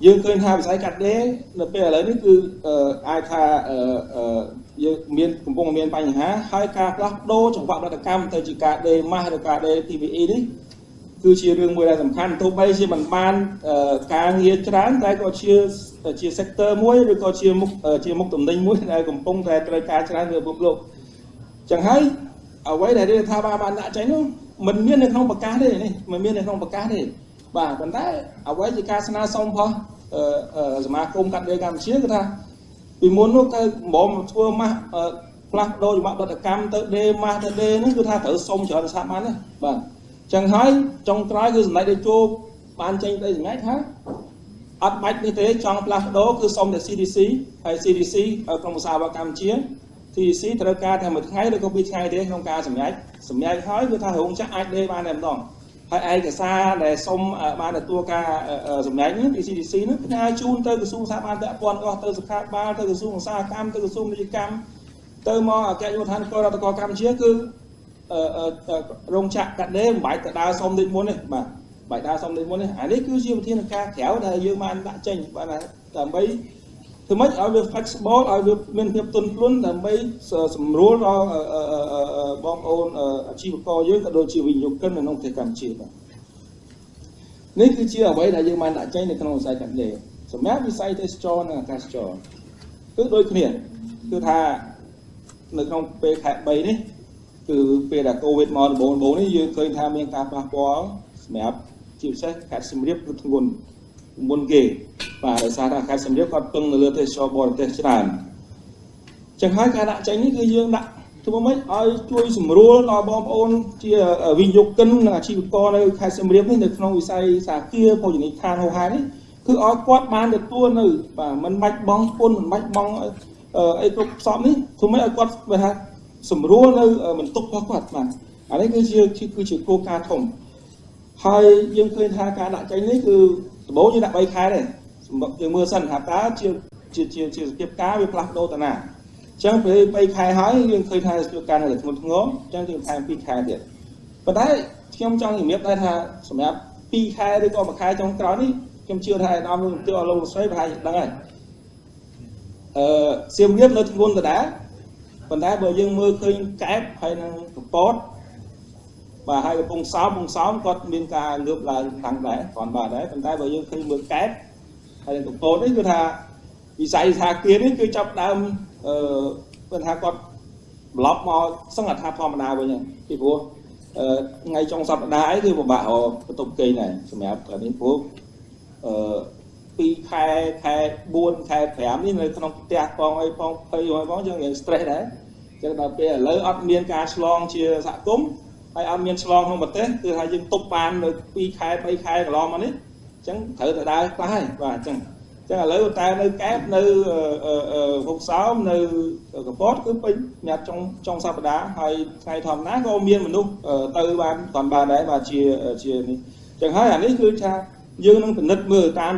យើងឃើញថាវិស័យកាត់ដេរនៅពេលឥឡូវនេះគឺអាចថាយើងមានកំពុងមានបញ្ហាហើយការផ្លាស់ប្ដូរចង្វាក់ផលិតកម្មទៅជាការដេរម៉ាស់ឬការដេរ PVE នេះគឺជារឿងមួយដែលសំខាន់ទោះបីជាមិនបានការងារច្រើនតែក៏ជា sector មួយឬក៏ជាមុខទំនិញមួយដែលកំពុងតែត្រូវការច្រើនលើពិភពលោកចឹងហើយអ្វីដែលរដ្ឋាភិបាលបានដាក់ចេញនោះមិនមាននៅក្នុងប្រកាសទេនេះមិនមាននៅក្នុងប្រកាសទេបាទប៉ុន្តែអ្វីជាការស្នើសុំផងសមាគមកាត់ដេរកម្ពុជាគឺថាពីមុននោះទៅបំធ្វើម៉ាស់ផ្លាស់ប្ដូរចង្វាក់ផលិតកម្មទៅដេរម៉ាស់ទៅដេរហ្នឹងគឺថាត្រូវសុំច្រើនស្ថាប័នណាបាទចឹងហើយចុងក្រោយគឺសម្ដេចតេជោបានចេញទៅសម្ដេចថាអត់បាច់នេះទេចង់ផ្លាស់ប្ដូរគឺសុំតែ CDC ហើយ CDC ក្រុមឧស្សាហកម្មកម្ពុជា TDC ត្រូវការតែមួយថ្ងៃឬក៏2ថ្ងៃទេក្នុងការសម្រេចហើយគឺថារោងចក្រអាចដេរបានតែម្ដងហើយឯកសារដែលសុំបានទទួលការសម្រេចនេះពី CDC នោះផ្ញើជូនទៅក្រសួងសហព័ន្ធពាក់ព័ន្ធអស់ទៅសុខាភិបាលទៅក្រសួងឧស្សាហកម្មទៅក្រសួងពាណិជ្ជកម្មទៅមកអគ្គនាយកដ្ឋានគរដ្ឋបាលកម្ពុជាគឺរោងចក្រកាត់ដេរមិនបាច់ទៅដើរសុំដូចមុនទេបាទបាច់ដើរសុំដូចមុនទេអានេះគឺជាវិធានការក្រៅដែលយើងបានដាក់ចេញបាទដើម្បីធ្វើម៉េចឲ្យវា flexible ឲ្យវាមានភាពទន់ភ្លន់ដើម្បីសម្រួលដល់បងប្អូនអាជីវករយើងក៏ដូចជាវិនិយោគិននៅក្នុងប្រទេសកម្ពុជាបាទនេះគឺជាអ្វីដែលយើងបានដាក់ចេញនៅក្នុងវិស័យកាត់ដេរសម្រាប់វិស័យទេសចរណ៍និងអាកាសចរណ៍គឺដូចគ្នាគឺថានៅក្នុងពេលខែ3នេះគឺពេលដែល COVID មកដំបូងនេះយើងឃើញថាមានការប៉ះពាល់សម្រាប់ជាពិសេសខេត្តសៀមរាបគឺធ្ងន់មុនគេបាទដោយសារថាខេត្តសៀមរាបគាត់ពឹងនៅលើទេសចរបរទេសច្រើនចឹងហើយការដាក់ចេញនេះគឺយើងដាក់ធ្វើម៉េចឲ្យជួយសម្រួលដល់បងប្អូនជាវិនិយោគិននិងអាជីវករនៅខេត្តសៀមរាបនេះនៅក្នុងវិស័យសាគារភោជនីយដ្ឋានហូហែនេះគឺឲ្យគាត់បានទទួលនៅបាទមិនបាច់បង់ពន្ធមិនបាច់បង់អីគ្រប់ផ្សំនេះធ្វើម៉េចឲ្យគាត់បើថាសម្រួលនៅបន្ទុករបស់គាត់បាទអានេះគឺជាគោលការណ៍ធំហើយយើងឃើញថាការដាក់ចេញនេះគឺដំបូងយើងដាក់3ខែទេ យើងមើលសិនថាតើជាសភាពការវាផ្លាស់ប្ដូរតាណាអញ្ចឹងពេល3ខែហើយយើងឃើញថាសភាពការនៅធ្ងន់ធ្ងរអញ្ចឹងយើងថែម2ខែទៀតប៉ុន្តែខ្ញុំចង់ជំរាបដែរថាសម្រាប់2ខែឬក៏1ខែចុងក្រោយនេះខ្ញុំជឿថាអាដាមលោកទើលោកស្រីប្រហែលដឹងហើយសៀមរាបនៅធ្ងន់ដដែលប៉ុន្តែបើយើងមើលឃើញកែបហើយនឹងកពតបាទហើយកំពង់សោមគាត់មានការងើបឡើងខ្លាំងដែរគ្រាន់បើដែរប៉ុន្តែបើយើងឃើញមើលកែបហើយនឹងកពតនេះគឺថាវិស័យសហគ្រាសនេះគឺចាប់ដើមគាត់ថាគាត់ប្លុកមកសឹងអថាធម្មតាវិញហ្នឹងពីព្រោះថ្ងៃចុងសប្តាហ៍អីគឺពិបាករកបន្ទប់គេងដែរសម្រាប់នេះព្រោះ2ខែ4ខែ5នេះនៅក្នុងផ្ទះផងអីផងភ័យផងយើងរៀង stress ដែរអញ្ចឹងដល់ពេលឥឡូវអត់មានការឆ្លងជាសហគមន៍ហើយអត់មានឆ្លងក្នុងប្រទេសគឺថាយើងទប់បាននៅ2ខែ3ខែកន្លងមកនេះអញ្ចឹងត្រូវតែដើរខ្លះហើយបាទអញ្ចឹងឥឡូវតែនៅកែបនៅវងសោមនៅកពតគឺពេញញ៉ាត់ចុងសប្តាហ៍ហើយថ្ងៃធម្មតាក៏មានមនុស្សទៅបានតាមបានដែរបាទជានេះអញ្ចឹងហើយអានេះគឺថាយើងនឹងពិនិត្យមើលតាម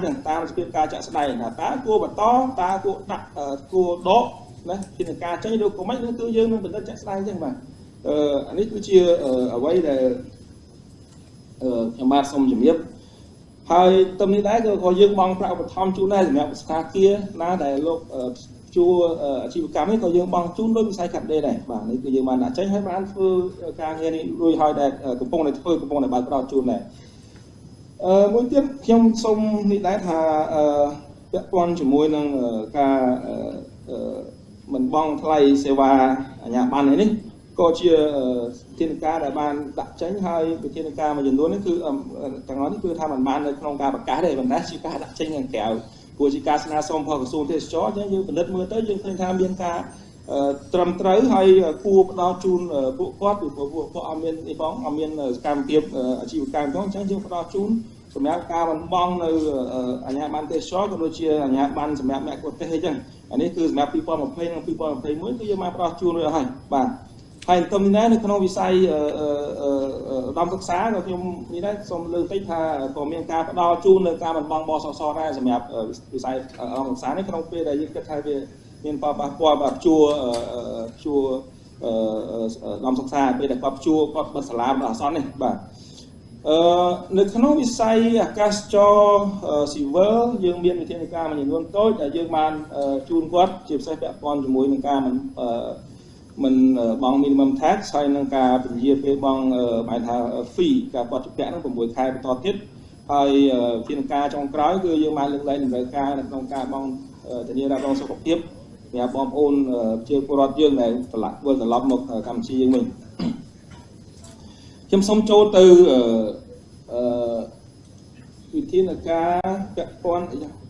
សភាពការចាក់ស្ដែងថាតើគួរបន្តតើគួរដាក់គួរដកណាពីការចេញឬក៏មិនគឺយើងនឹងពិនិត្យចាក់ស្ដែងអញ្ចឹងបាទអានេះគឺជាអ្វីដែលខ្ញុំបាទសូមជំរាបហើយទំនេះដែរក៏យើងបង់ប្រាក់ឧបត្ថម្ភជូនដែរសម្រាប់ស្ថាប័នណាដែលលោកជួអាជីវកម្មនេះក៏យើងបង់ជូនដោយវិស័យកាត់ដេរដែរបាទនេះគឺយើងបានដាក់ចេញហើយបានធ្វើការងារនេះរួចហើយដែលកំពុងតែធ្វើកំពុងតែបើកផ្ដល់ជូនដែរមួយទៀតខ្ញុំសូមនេះដែរថាពាក់ព័ន្ធជាមួយនឹងការមិនបង់ថ្លៃសេវាអាជ្ញាប័ណ្ណនេះក៏ជាវិធានការដែលបានដាក់ចេញហើយវិធានការមួយចំនួននេះគឺទាំងអស់នេះគឺថាមិនបាននៅក្នុងការប្រកាសទេប៉ុន្តែជាការដាក់ចេញខាងក្រៅព្រោះជាការស្នើសុំរបស់ក្រសួងទេសចរអញ្ចឹងយើងពិនិត្យមើលទៅយើងឃើញថាមានការត្រឹមត្រូវហើយគួរផ្ដល់ជូនពួកគាត់ពីព្រោះពួកគាត់អត់មាននេះផងអត់មានសកម្មភាពអាជីវកម្មផងអញ្ចឹងយើងផ្ដល់ជូនសម្រាប់ការបំបង់នៅអាជ្ញាប័ណ្ណទេសចរក៏ដូចជាអាជ្ញាប័ណ្ណសម្រាប់អ្នកគាត់ទេសអញ្ចឹងអានេះគឺសម្រាប់2020និង2021គឺយើងបានផ្ដល់ជូនរួចហើយបាទហើយទៅនេះនៅក្នុងវិស័យឧត្តមសិក្សាក៏ខ្ញុំនេះដែរសូមលើកតិចថាក៏មានការផ្ដល់ជូននៅការបំបង់បសសដែរសម្រាប់វិស័យឧត្តមសិក្សានេះក្នុងពេលដែលយើងគិតថាវាមានប៉ះពាល់បាទជួឧត្តមសិក្សាពេលដែលគាត់ជួគាត់បិទសាលាបណ្ដោះអាសន្ននេះបាទនៅក្នុងវិស័យអាកាសចរស៊ីវិលយើងមានវិធានការមួយចំនួនតូចដែលយើងបានជូនគាត់ជាពិសេសពាក់ព័ន្ធជាមួយនឹងការមិនបង់ minimum tax ហើយនឹងការពន្យាពេលបង់បែរថា fee ការគាត់ជំពាក់នឹង6ខែបន្តទៀតហើយវិធានការចុងក្រោយគឺយើងបានលើកលែងតម្រូវការនៅក្នុងការបង់ធានារ៉ាប់រងសុខភាពសម្រាប់បងប្អូនជាពលរដ្ឋយើងដែលវិលត្រឡប់មកកម្ពុជាយើងវិញខ្ញុំសូមចូលទៅវិធានការពាក់ព័ន្ធ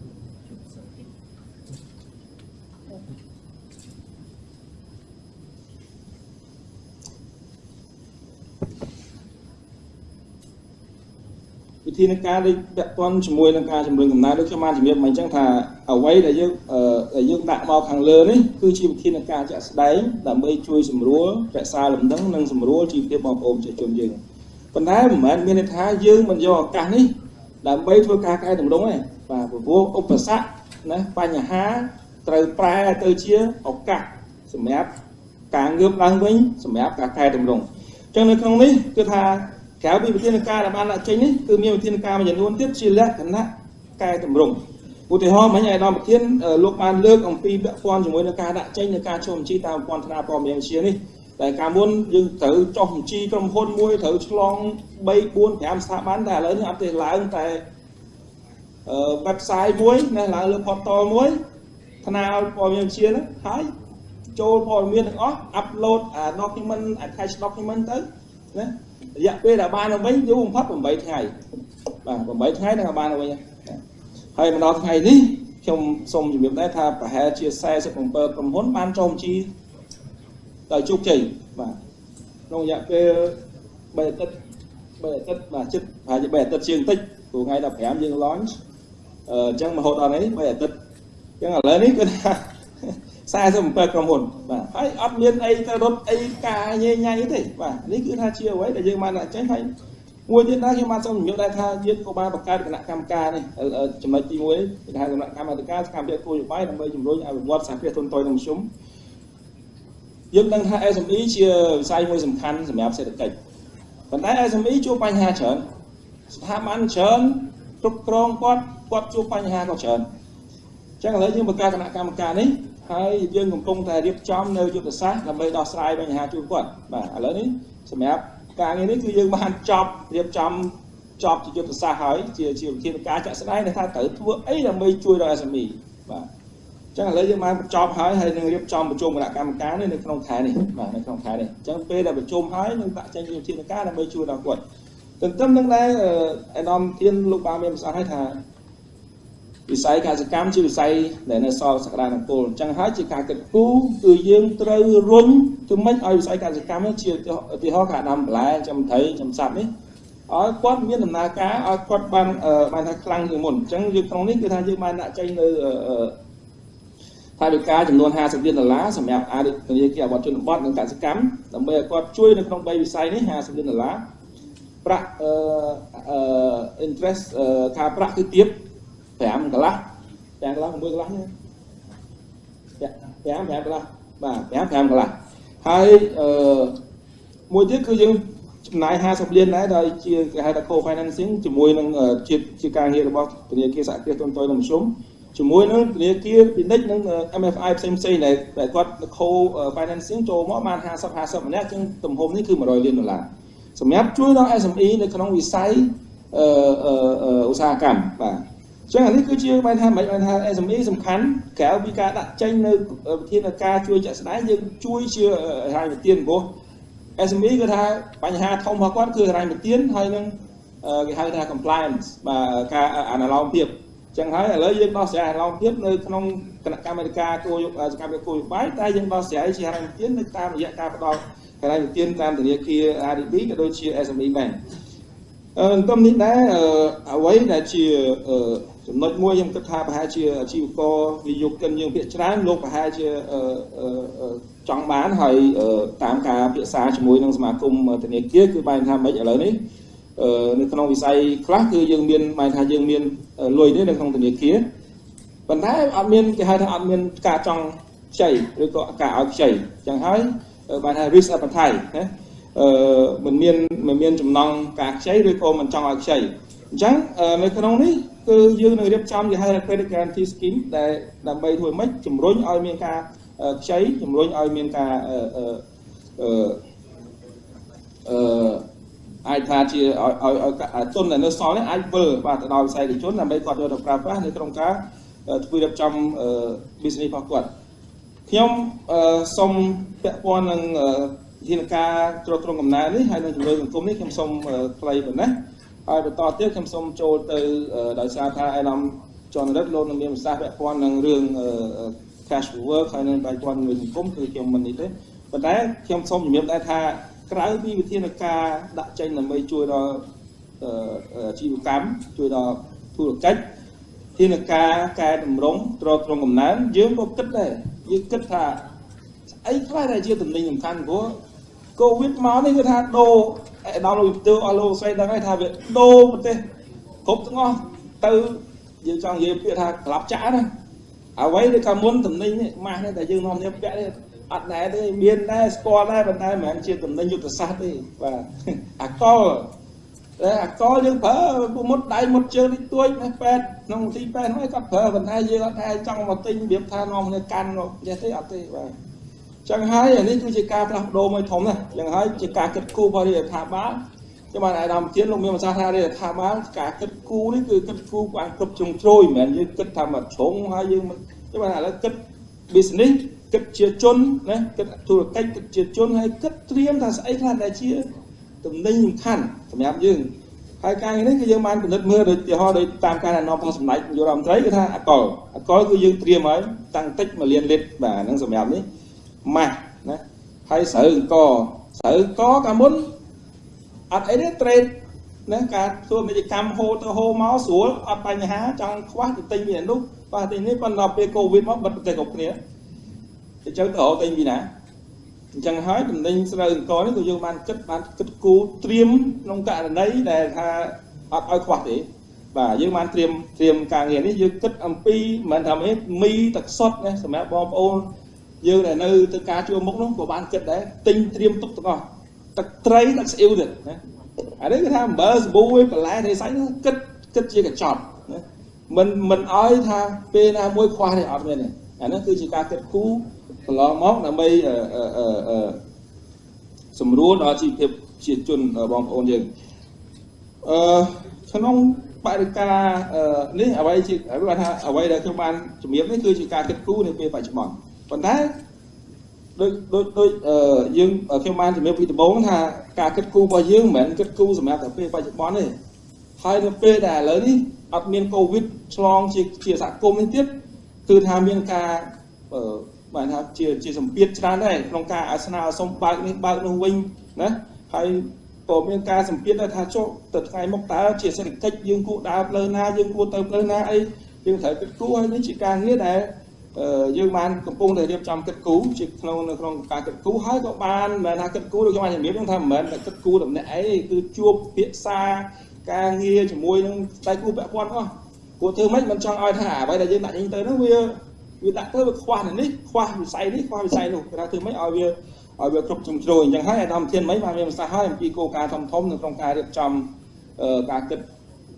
វិធានការដែលពាក់ព័ន្ធជាមួយនឹងការជំរុញកំណើតដូចខ្ញុំបានជំរាបមកអញ្ចឹងថាអ្វីដែលយើងដាក់មកខាងលើនេះគឺជាវិធានការជាក់ស្ដែងដើម្បីជួយសម្រួលរក្សាលំនឹងនិងសម្រួលជីវភាពបងប្អូនប្រជាជនយើងប៉ុន្តែមិនមែនមានន័យថាយើងមិនយកឱកាសនេះដើម្បីធ្វើការកែតម្រង់ទេបាទព្រោះឧបសគ្គណាបញ្ហាត្រូវប្រែទៅជាឱកាសសម្រាប់ការងើបឡើងវិញសម្រាប់ការកែតម្រង់អញ្ចឹងនៅក្នុងនេះគឺថាក្រៅពីវិធានការដែលបានដាក់ចេញនេះគឺមានវិធានការមួយចំនួនទៀតជាលក្ខណៈកែតម្រង់ឧទាហរណ៍មិញឯកឧត្តមប្រធានលោកបានលើកអំពីពាក់ព័ន្ធជាមួយនឹងការដាក់ចេញនៃការចុះបញ្ជីតាមប្រព័ន្ធថ្នាក់ព័ត៌មានវិទ្យានេះតែកាលមុនយើងត្រូវចុះបញ្ជីក្រុមហ៊ុនមួយត្រូវឆ្លង3 4 5ស្ថាប័នតែឥឡូវនេះអត់ទេឡើងតែwebsite មួយណាឡើងលើ portal មួយថ្នាក់ព័ត៌មានវិទ្យាហ្នឹងហើយចូលព័ត៌មានទាំងអស់ upload document attach document ទៅណារយៈពេលដែលបានទៅវិញយូរបំផុត8ថ្ងៃបាទ8ថ្ងៃនឹងបានទៅវិញហើយមកដល់ថ្ងៃនេះខ្ញុំសូមជំរាបដែរថាប្រហែលជា47ក្រុមហ៊ុនបានចុះបញ្ជីដោយជោគជ័យបាទក្នុងរយៈពេល3អាទិត្យបាទជិតប្រហែលជា3អាទិត្យជាងតិចព្រោះថ្ងៃ15យើង launch អញ្ចឹងរហូតដល់នេះ3អាទិត្យអញ្ចឹងឥឡូវនេះគឺថា47ក្រុមហ៊ុនបាទហើយអត់មានអីទៅរត់អីការញ៉ៃទេបាទនេះគឺថាជាអ្វីដែលយើងបានដាក់ចេញហើយ មួយទៀតដែរខ្ញុំបានសូមជំរាបដែរថាយើងក៏បានបង្កើតគណៈកម្មការនេះចំណុចទី1នេះគេហៅគណៈកម្មាធិការសកម្មភាពគោលនយោបាយដើម្បីជំរុញអភិវឌ្ឍសហគ្រាសធុនតូចនិងមធ្យមយើងដឹងថា SME ជាវិស័យមួយសំខាន់សម្រាប់សេដ្ឋកិច្ចប៉ុន្តែ SME ជួបបញ្ហាច្រើនស្ថាប័នច្រើនគ្រប់គ្រងគាត់ជួបបញ្ហាក៏ច្រើនអញ្ចឹងឥឡូវយើងបង្កើតគណៈកម្មការនេះហើយយើងកំពុងតែរៀបចំនៅយុទ្ធសាស្ត្រដើម្បីដោះស្រាយបញ្ហាជូនគាត់បាទឥឡូវនេះសម្រាប់ការងារនេះគឺយើងបានរៀបចំជាយុទ្ធសាស្ត្រហើយជាវិធានការចាក់ស្ដែងថាត្រូវធ្វើអីដើម្បីជួយដល់ SME បាទអញ្ចឹងឥឡូវយើងបានបញ្ចប់ហើយនឹងរៀបចំប្រជុំគណៈកម្មការនេះនៅក្នុងខែនេះបាទនៅក្នុងខែនេះអញ្ចឹងពេលដែលប្រជុំហើយនឹងដាក់ចេញវិធានការដើម្បីជួយដល់គាត់ទន្ទឹមនឹងដែរអាដាមធានលោកបានមានប្រសាសន៍ឲ្យថាវិស័យកសិកម្មជាវិស័យដែលនៅសល់សក្តានុពលអញ្ចឹងហើយជាការគិតគូរគឺយើងត្រូវរុញទៅមិនឲ្យវិស័យកសិកម្មជាឧទាហរណ៍ការដាំបន្លែចំត្រីចំសត្វនេះឲ្យគាត់មានដំណើរការឲ្យគាត់បានថាខ្លាំងជាងមុនអញ្ចឹងយើងក្នុងនេះគឺថាយើងបានដាក់ចេញនៅថវិកាចំនួន$50 លានសម្រាប់អានិយាយគេអវត្តជនបទនិងកសិកម្មដើម្បីឲ្យគាត់ជួយនៅក្នុង3វិស័យនេះ$50 លានប្រាក់interest ការប្រាក់គឺទៀត5កន្លះ6កន្លះ5កន្លះបាទ5កន្លះហើយមួយទៀតគឺយើងចំណាយ$50 លានដែរដោយជាគេហៅថា co-financing ជាមួយនឹងជាការងាររបស់ធនាគារសហគ្រាសធុនតូចនិងមធ្យមជាមួយនឹងធនាគារពាណិជ្ជនិង MFI ផ្សេងដែលគាត់ co-financing ចូលមកបាន50ម្នាក់ចឹងទំហំនេះគឺ$100 លានសម្រាប់ជួយដល់ SME នៅក្នុងវិស័យឧស្សាហកម្មបាទចឹងអានេះគឺជាបានថាមិនបានថា SME សំខាន់ក្រៅពីការដាក់ចេញនៅវិធានការជួយចាក់ស្ដែងយើងជួយជាហិរញ្ញប្បទានព្រោះ SME គឺថាបញ្ហាធំរបស់គាត់គឺហិរញ្ញប្បទានហើយនឹងគេហៅថា compliance បាទការអនុលោមភាពចឹងហើយឥឡូវយើងដោះស្រាយអនុលោមភាពនៅក្នុងគណៈកម្មាធិការគោលសកម្មភាពគោលនយោបាយតែយើងដោះស្រាយជាហិរញ្ញប្បទាននៅតាមរយៈការផ្ដល់ហិរញ្ញប្បទានតាមធនាគារ RDB ក៏ដូចជា SME Bank តាមនេះដែរអ្វីដែលជាចំណុចមួយខ្ញុំគិតថាប្រហែលជាអាជីវករវិនិយោគិនយើងភាគច្រើនលោកប្រហែលជាចង់បានហើយតាមការពិភាក្សាជាមួយនឹងសមាគមធនាគារគឺបែរថាមិនឥឡូវនេះនៅក្នុងវិស័យខ្លះគឺយើងមានបែរថាយើងមានលុយនេះនៅក្នុងធនាគារប៉ុន្តែអត់មានគេហៅថាអត់មានការចង់ខ្ចីឬក៏ការឲ្យខ្ចីអញ្ចឹងហើយបែរថា risk appetite ណាមិនមានចំណងការខ្ចីឬក៏មិនចង់ឲ្យខ្ចីអញ្ចឹងនៅក្នុងនេះគឺយើងនឹងរៀបចំជាហៅថា credit guarantee scheme ដែលដើម្បីធ្វើម៉េចជំរុញឲ្យមានការខ្ចីជំរុញឲ្យមានការអាចថាជាឲ្យទុនដែលនៅសល់នេះអាចវិលបាទទៅដល់វិស័យឯកជនដើម្បីគាត់យកទៅប្រើប្រាស់នៅក្នុងការធ្វើរៀបចំ business របស់គាត់ខ្ញុំសូមពាក់ព័ន្ធនឹងវិធានការត្រួតត្រងកំណែនេះហើយនឹងជំនួយសង្គមនេះខ្ញុំសូមថ្លែងប៉ុណ្ណេះហើយបន្តទៀតខ្ញុំសូមចូលទៅដោយសារថាអាដាមចនរិទ្ធលោកនឹងមានប្រសាសន៍ពាក់ព័ន្ធនឹងរឿង cash work ហើយនឹងពាក់ព័ន្ធនឹងសង្គមគឺខ្ញុំមិននេះទេប៉ុន្តែខ្ញុំសូមជំរាបដែរថាក្រៅពីវិធានការដាក់ចេញដើម្បីជួយដល់អាជីវកម្មជួយដល់ធុរកិច្ចវិធានការកែតម្រង់ត្រួតត្រងកំណែយើងក៏គិតដែរយើងគិតថាអីខ្លះដែលជាតំណែងសំខាន់ព្រោះ COVID មកនេះគឺថាដូរដល់លោកវិទ្យាអស់លោកស្រីដឹងហើយថាវាដូរប្រទេសគ្រប់ទាំងអស់ទៅយើងចង់និយាយពាក្យថាក្លាប់ចាក់ណាអ្វីដែលកាលមុនតំណែងនេះម៉ាស់នេះតែយើងនាំគ្នាពាក់នេះអត់ដែរទេមានដែរស្គាល់ដែរប៉ុន្តែមិនមែនជាតំណែងយុទ្ធសាស្ត្រទេបាទអាកលយើងប្រើពុមុតដៃមុតជើងនេះទួយណាពេទ្យក្នុងទីពេទ្យហ្នឹងគាត់ប្រើប៉ុន្តែយើងអត់ដែរចង់មកទិញរបៀបថានាំគ្នាកាន់ចេះទេអត់ទេបាទចឹងហើយអានេះគឺជាការផ្លាស់ប្ដូរមួយធំណាស់ចឹងហើយជាការគិតគូររបស់រដ្ឋាភិបាលខ្ញុំបានអាដាមធានលោកមានប្រសាសន៍ថារដ្ឋាភិបាលការគិតគូរនេះគឺគិតគូរបានគ្រប់ជ្រុងជ្រោយមិនមែនយើងគិតថាមកជ្រុងហើយយើងខ្ញុំបានឥឡូវគិត business គិតជាជនណាគិតធុរកិច្ចគិតជាជនហើយគិតត្រៀមថាស្អីខ្លះដែលជាតំណែងសំខាន់សម្រាប់យើងហើយការងារនេះគឺយើងបានពិនិត្យមើលដោយឧទាហរណ៍ដោយតាមការណែនាំរបស់សម្ដេចនាយករដ្ឋមន្ត្រីគឺថាអកលគឺយើងត្រៀមហើយតាំងតិច1លានលីត្របាទហ្នឹងសម្រាប់នេះម៉ាស់ណាហើយស្រូវអង្គកាលមុនអត់អីទេត្រេតណាការធ្វើពាណិជ្ជកម្មហូរទៅហូរមកស្រួលអត់បញ្ហាចង់ខ្វះទៅទិញពីនោះបាទទិញនេះប៉ុន្តែពេលកូវីដមកបិទប្រទេសគ្រប់គ្នាទៅទៅរកទិញពីណា chẳng hỏi tầm ninh sợi có đấy của dương ban kết cú tiêm trong cả đấy để tha ở khoa thế và dương ban tiêm càng nghiền ấy dương kết âm pi mà làm hết mi tật sót này sầm mẹ bom ôn dương này nơi từ cá chua mốc nó của ban kết đấy tinh tiêm túc túc rồi tật tray tật yêu được ở đấy cái tham bơ bùi và lại thì sánh kết chia cả tròn mình nói tha pe na môi khoa này ở bên này nó cứ chỉ cả kết cú lo móc là mây sầm rúa đó chỉ thiệp chỉ chuẩn ở bom ôn dừng không bài được ca ní ở đây chị ở bên ở đây là các bạn chuẩn bị đấy cứ chỉ ca kết cú này về phải chụp mỏng còn thế đôi dương ở các bạn chuẩn bị vị 4 thà ca kết cú bao dương mệnh kết cú rồi mà tập về phải chụp mỏng này hai tập về đà lớn đi admin covid long chia sẻ công liên tiếp từ tham miên ca bạn ha chia sầm biết ra đây trong ca Arsenal xong bao nhiêu win đấy hay tổ miên ca sầm biết là tha cho từ ngày mốc tá chia sẻ cách dương cụ đá lên na dương cụ tơ lên na ấy dương thấy kết cú hay những chị ca nghĩa đấy dương ban cầm cung để điệp trong kết cú chỉ không ca kết cú hết các bạn mà là kết cú được cho bạn biết trong tham mình là kết cú đậm nãy cứ chua bịa xa ca nghe chỉ môi tay cú bẹ quan thôi của thương mấy mình cho ai thả vậy là dương đại tới nó vì đã tới khoa này ní khoa bị say luôn cái thứ mấy ở việc chụp chụp rồi chẳng hay là làm thiên mấy mà mình sao hay khi cô ca thông thông trong ca điệp trong ca kết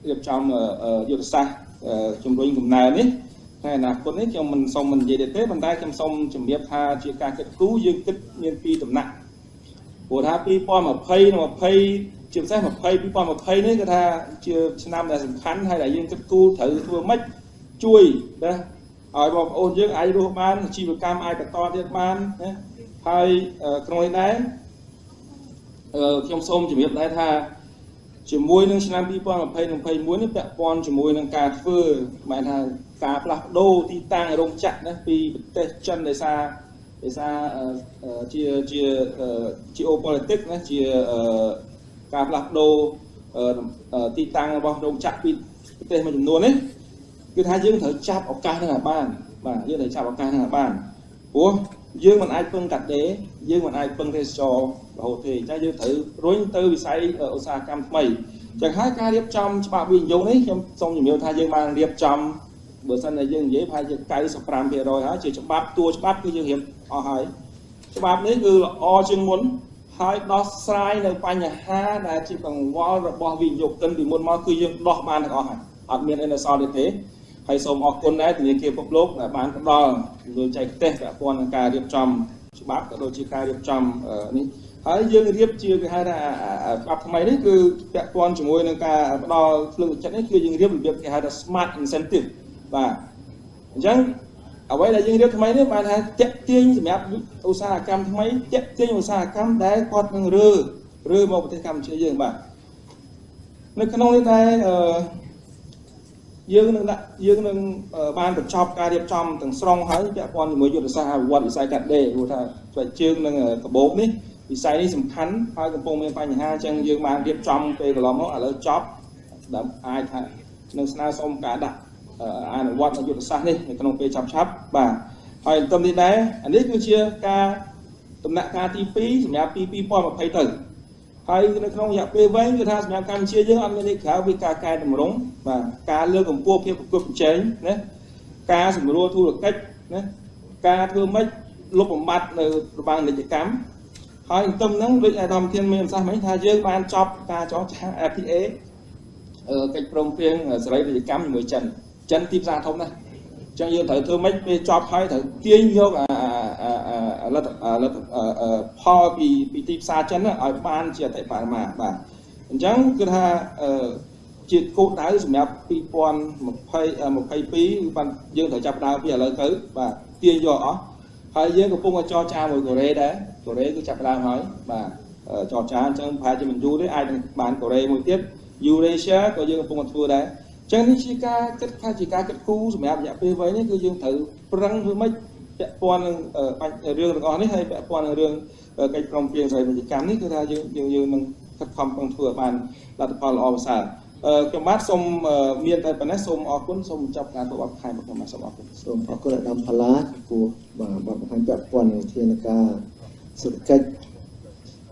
điệp trong du lịch xa chụp rồi cùng này ní này là con ấy cho mình xong mình về để tết mình tay trong xong chuẩn bị tha chia ca kết cứu dương kết nhân pi tầm nặng của tha pi po mà pay chiếm xét một pay pi po mà pay đấy cái tha chưa năm là sủng khánh hay là dương kết cứu thử thua mất chui đó ở bom ôn dương ai đồ ban chỉ một cam ai cả to thiệt ban hay trong đấy trong sông chỉ biết đấy tha chỉ môi nâng năm pi po mà pay muốn nó bẹ pon chỉ môi nâng cà phê mà tha cà plak đô thì tăng ở đông chặn đấy vì chân để xa chia geopolitics đấy chia cà plak đô thì tăng ở bao đông chặn vì tên mà chúng luôn đấy cứ thấy dương thở chạp ở ca là bàn và dương thở chạp ở ca là bàn ủa dương mình ai phân cắt đế dương mình ai phân thế cho hồ thì cha dương thử rối tư bị say ở Osaka mày chẳng hai ca điệp trong bạn bình vô đấy trong xong nhiều thay dương mang điệp trong bữa sau này dương dễ phải cái sập ram về rồi hả chỉ cho bắp tua cho bắp cứ dương hiệp hỏi cho bắp đấy cứ o chương muốn hai đó sai nơi qua nhà ha là chỉ bằng wall rồi bỏ bình dục cân thì muốn mau cứ dương đo bàn được hỏi ở miền này là sao để thế hay xong ở con đấy thì những kia phục lốp là bán cái đo rồi chạy tết cả con cà điệp trong cho bắp cả đôi chỉ cà điệp trong ní hãy dương điệp chia cái hai là bắp thay máy đấy cứ cả con chỉ môi nâng cà đo lượng chất đấy cứ dương điệp việc cái hai là smart incentive và chẳng ở đây là dương điệp thay đấy bạn thấy chạy tiên mẹ Osaka cam thay chạy tiên Osaka cam đấy con nâng rư một cái cam chơi dương bạn nơi cái nông đây dương nâng ban được chọc ca điệp trong từng strong hãy chạy con thì mới dùng được xa quạt bị sai cắt đề của thà vậy chương nâng cái bố đấy bị sai đi sầm khánh hai cái phong miền Tây hai chân dương ban điệp trong về cái lò mốt ở lớp chop đấm ai thà nâng sna xong cả đặt ai là quạt dùng được xa đi cái nông về chop chop và hỏi tâm đi đấy anh ấy cứ chia ca tầm nặng ca tp nhà pp point mà phải tử hay nó không nhập về với người ta nhà cam chia với anh ấy khá với ca cài tầm rống và ca lơ cùng cua phía cua chế đấy ca sủng rua thu được cách đấy ca thương mấy lúc một mặt bằng để cắm hỏi tâm nắng với ai đồng thiên miền sao mấy tha dương ban chop ca chó FTA cách prong phiên lấy để cắm mười chân tiếp ra thông này cho dương thử thương mấy về chop hay thử tiên vôพอ bị tiếp xa chân ở ban chia tại phải mà và chẳng cứ tha chuyện cô đái sủng mẹ pi pon một phay pí ban dương thử chập đào bây giờ lời tới và tiên vô đó hay dương của phong cho cha một Korea đấy Korea cứ chập đào hỏi và cho cha chẳng phải cho mình du đấy ai bán Korea một tiếp Eurasia có dương của phong thua đấy chẳng ní chỉ ca kết cú sủng mẹ dạ pi với nhé cứ dương thử răng với mấy quan riêng được này hay quan riêng cái công viên rồi mình chỉ cắm ní cứ ra dương mình thật không bằng thừa bàn là tập vào lò sản cái mát xong miền tây bên này xong ở cuốn xong chọc ngàn tổ bạc hai một xong ở cuốn xong ở cuốn đầm phá lá của bà hành chặt quan thiên ca សេដ្ឋកិច្ច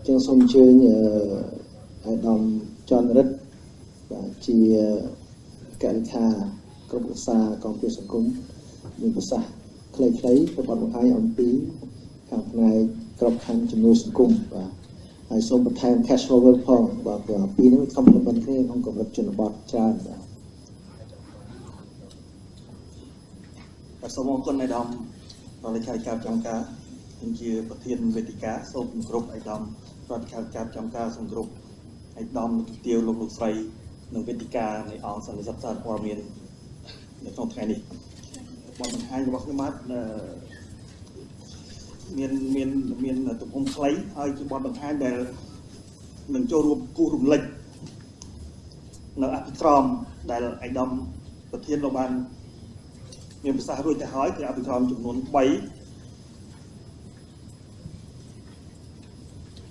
ចឹងសូមអញ្ជើញអាដាមចន្ទរិទ្ធបាទជាកសិកាក្រុមឧស្សាហកម្មអង្គភាពសង្គមមានប្រសាសន៍ខ្លីៗទៅបទបង្ហាញអំពីខាងផ្នែកក្របខ័ណ្ឌជំនួយសង្គមបាទហើយសូមបន្ថែម cash flow ផងបាទពីនេះខំប្រឹងគ្នាក្នុងកម្រិតជនបទច្រើនបាទ សូមអរគុណអាដាមរដ្ឋលេខាធិការចំការជាប្រធានវេទិកាសូមគ្រប់អាដាមរដ្ឋលេខាធិការចំការសូមគ្រប់អាដាមទីទាវលោកស្រីនិងវេទិកានៃអង្គសន្និសីទសារព័ត៌មាននៅក្នុងថ្ងៃនេះបទបង្ហាញរបស់ខ្ញុំបាទមានទំហំខ្លីហើយជាបទបង្ហាញដែលនឹងចូលរួមគូរំលឹកនៅអភិក្រមដែលអាដាមប្រធានលោកបានមានប្រសាសន៍រួចទៅហើយគឺអភិក្រមចំនួន3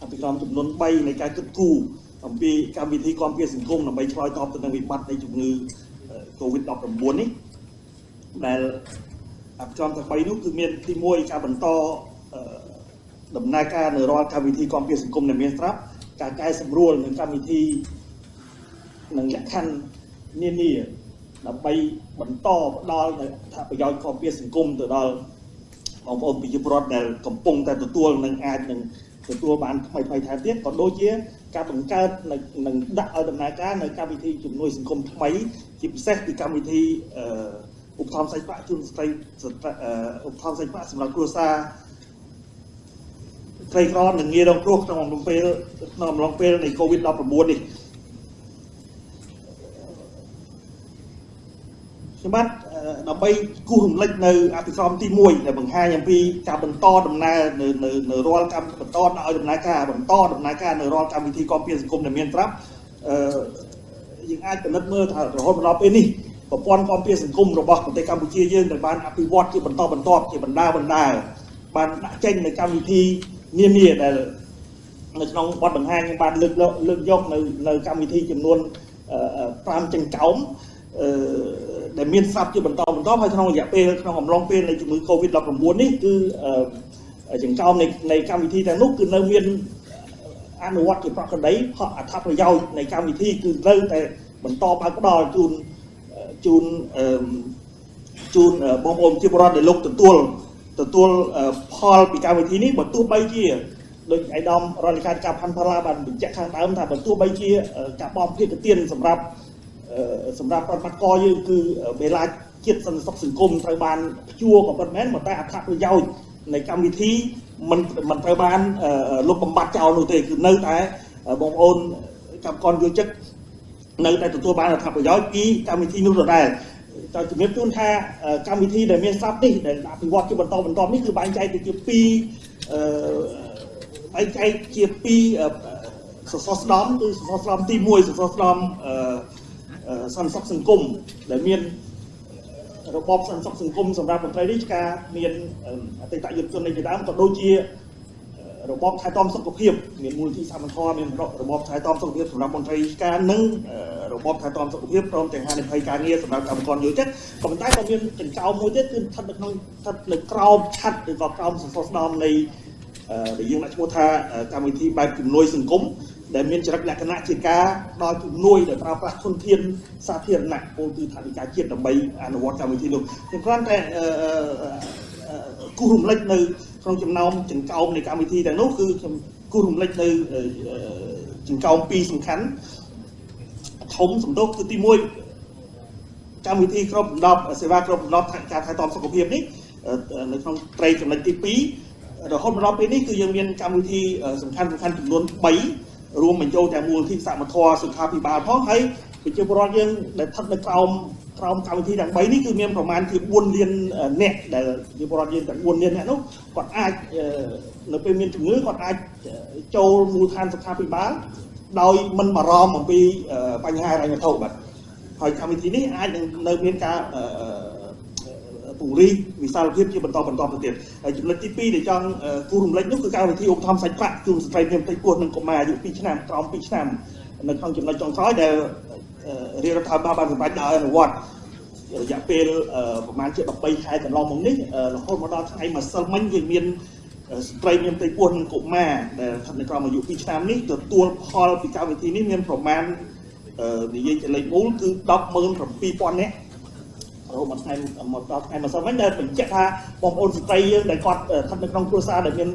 អភិក្រមចំនួន3នៃការគិតគូរអំពីកម្មវិធីគាំពារសង្គមដើម្បីឆ្លើយតបទៅនឹងវិបត្តិនៃជំងឺ COVID-19 នេះដែលអភិក្រមទាំង3នោះគឺមានទី1ការបន្តដំណើរការនៅរាល់កម្មវិធីគាំពារសង្គមដែលមានស្រាប់ការកែសម្រួលនឹងកម្មវិធីនិងលក្ខខណ្ឌនានាដើម្បីបន្តផ្ដល់នូវអត្ថប្រយោជន៍គាំពារសង្គមទៅដល់បងប្អូនប្រជាពលរដ្ឋដែលកំពុងតែទទួលនិងអាចនឹងទទួលបានថ្មីថែមទៀតក៏ដូចជាការបង្កើតនិងដាក់ឲ្យដំណើរការនៅកម្មវិធីជំនួយសង្គមថ្មីជាពិសេសគឺកម្មវិធីឧបត្ថម្ភសាច់ប្រាក់ជូនស្ត្រីឧបត្ថម្ភសាច់ប្រាក់សម្រាប់គ្រួសារក្រីក្រនិងងាយរងគ្រោះក្នុងអំឡុងពេលនៃ COVID-19 នេះខ្ញុំបាទដើម្បីគូរំលឹកនៅអភិក្រមទី1ដែលបង្ហាញអំពីការបន្តដំណើរនៅរាល់កម្មបន្តឲ្យដំណើរការបន្តដំណើរការនៅរាល់កម្មវិធីគាំពារសង្គមដែលមានស្រាប់យើងអាចពិនិត្យមើលថារហូតដល់ពេលនេះប្រព័ន្ធគាំពារសង្គមរបស់ប្រទេសកម្ពុជាយើងដែលបានអភិវឌ្ឍជាបន្តជាបណ្ដាបានដាក់ចេញនៅកម្មវិធីនានាដែលនៅក្នុងបទបង្ហាញខ្ញុំបានលើកយកនៅកម្មវិធីចំនួន5ចិញ្ចោមដែលមានស្រាប់ជាបន្តហើយក្នុងរយៈពេលក្នុងអំឡុងពេលនៃជំងឺ COVID-19 នេះគឺចិញ្ចោមនៃកម្មវិធីទាំងនោះគឺនៅមានអនុវត្តជាប្រក្រតីអត្ថប្រយោជន៍នៃកម្មវិធីគឺនៅតែបន្តបើកផ្ដល់ជូនបងប្អូនប្រជាពលរដ្ឋដែលលោកទទួលផលពីកម្មវិធីនេះបើទោះបីជាដោយអាដាមរដ្ឋលេខាធិការផាន់ផាឡាបានបញ្ជាក់ខាងដើមថាបើទោះបីជាការបង់ភាគទានសម្រាប់ប្រតិបត្តិការយើងគឺវេលាជាតិសន្តិសុខសង្គមត្រូវបានព្យួរក៏ប៉ុន្តែតែអត្ថប្រយោជន៍នៃកម្មវិធីមិនត្រូវបានលុបបំបាត់ចោលនោះទេគឺនៅតែបងប្អូនកម្មករយោជិកនៅតែទទួលបានអត្ថប្រយោជន៍ពីកម្មវិធីនោះដដែលតែជំរាបជូនថាកម្មវិធីដែលមានស្រាប់នេះដែលអភិវឌ្ឍជាបន្តនេះគឺបែងចែកទៅជា2សសរស្តម្ភគឺសសរស្តម្ភទី1សសរស្តម្ភសន្តិសុខសង្គមដែលមានរបបសន្តិសុខសង្គមសម្រាប់មន្ត្រីរាជការមានអតីតយុវជននៃដើមក៏ដូចជារបបថែទាំសុខភាពមានមូលនិធិសមត្ថភាពមានរបបថែទាំសុខភាពសម្រាប់មន្ត្រីរាជការនិងរបបថែទាំសុខភាពព្រមទាំងហានិភ័យការងារសម្រាប់កម្មករយោជិតក៏ប៉ុន្តែក៏មានចិញ្ចោមមួយទៀតគឺស្ថិតនៅក្រោមឆ័ត្រឬក៏ក្រោមសសរស្តម្ភនៃដែលយើងដាក់ឈ្មោះថាកម្មវិធីបែបជំនួយសង្គមដែលមានចរិតលក្ខណៈជាការដល់ជំនួយដែលប្រើប្រាស់ធនធានសាធារណៈពលគឺថវិកាជាតិដើម្បីអនុវត្តកម្មវិធីនោះខ្ញុំគ្រាន់តែគូរំលឹកនៅក្នុងចំណោមចិញ្ចោមនៃកម្មវិធីទាំងនោះគឺខ្ញុំគូរំលឹកនៅចិញ្ចោម2សំខាន់ធំសំដៅគឺទី1កម្មវិធីគ្របដណ្ដប់សេវាគ្របដណ្ដប់ការថែទាំសុខភាពនេះនៅក្នុងត្រីចំណុចទី2រហូតដល់ពេលនេះគឺយើងមានកម្មវិធីសំខាន់ចំនួន3រួមបញ្ចូលទាំងមូលនិធិសមត្ថភាពសុខាភិបាលផងហើយប្រជាពលរដ្ឋយើងដែលស្ថិតនៅក្រោមកម្មវិធីទាំង3នេះគឺមានប្រមាណជា4លានអ្នកដែលប្រជាពលរដ្ឋយើងទាំង4លានអ្នកនោះគាត់អាចនៅពេលមានជំងឺគាត់អាចចូលមូលដ្ឋានសុខាភិបាលដោយមិនបារម្ភអំពីបញ្ហាហិរញ្ញវត្ថុបាទហើយកម្មវិធីនេះអាចនឹងនៅមានការពង្រីកវិសាលភាពជាបន្តទៅទៀតហើយចំណុចទី2ដែលចង់គូរំលឹកនោះគឺកម្មវិធីឧបត្ថម្ភសាច់ប្រាក់ជូនស្ត្រីមានផ្ទៃពោះនិងកុមារអាយុ2ឆ្នាំក្រោម2ឆ្នាំនៅក្នុងចំណុចចុងក្រោយដែលរាជរដ្ឋាភិបាលបានសម្រេចដោយអនុវត្តរយៈពេលប្រមាណជា13ខែកន្លងមកនេះរហូតមកដល់ថ្ងៃម្សិលមិញយើងមាន ស្ត្រីមានផ្ទៃពោះនិងកុមារដែលស្ថិតនៅក្រោមអាយុ2ឆ្នាំនេះទទួលផលពីកម្មវិធីនេះមានប្រមាណនិយាយជាលេខមូលគឺ 177,000 នាក់រហូតមកថ្ងៃមកដល់ថ្ងៃម្សិលមិញដែលបញ្ជាក់ថាបងប្អូនស្ត្រីយើងដែលគាត់ស្ថិតនៅក្នុងគ្រួសារដែលមាន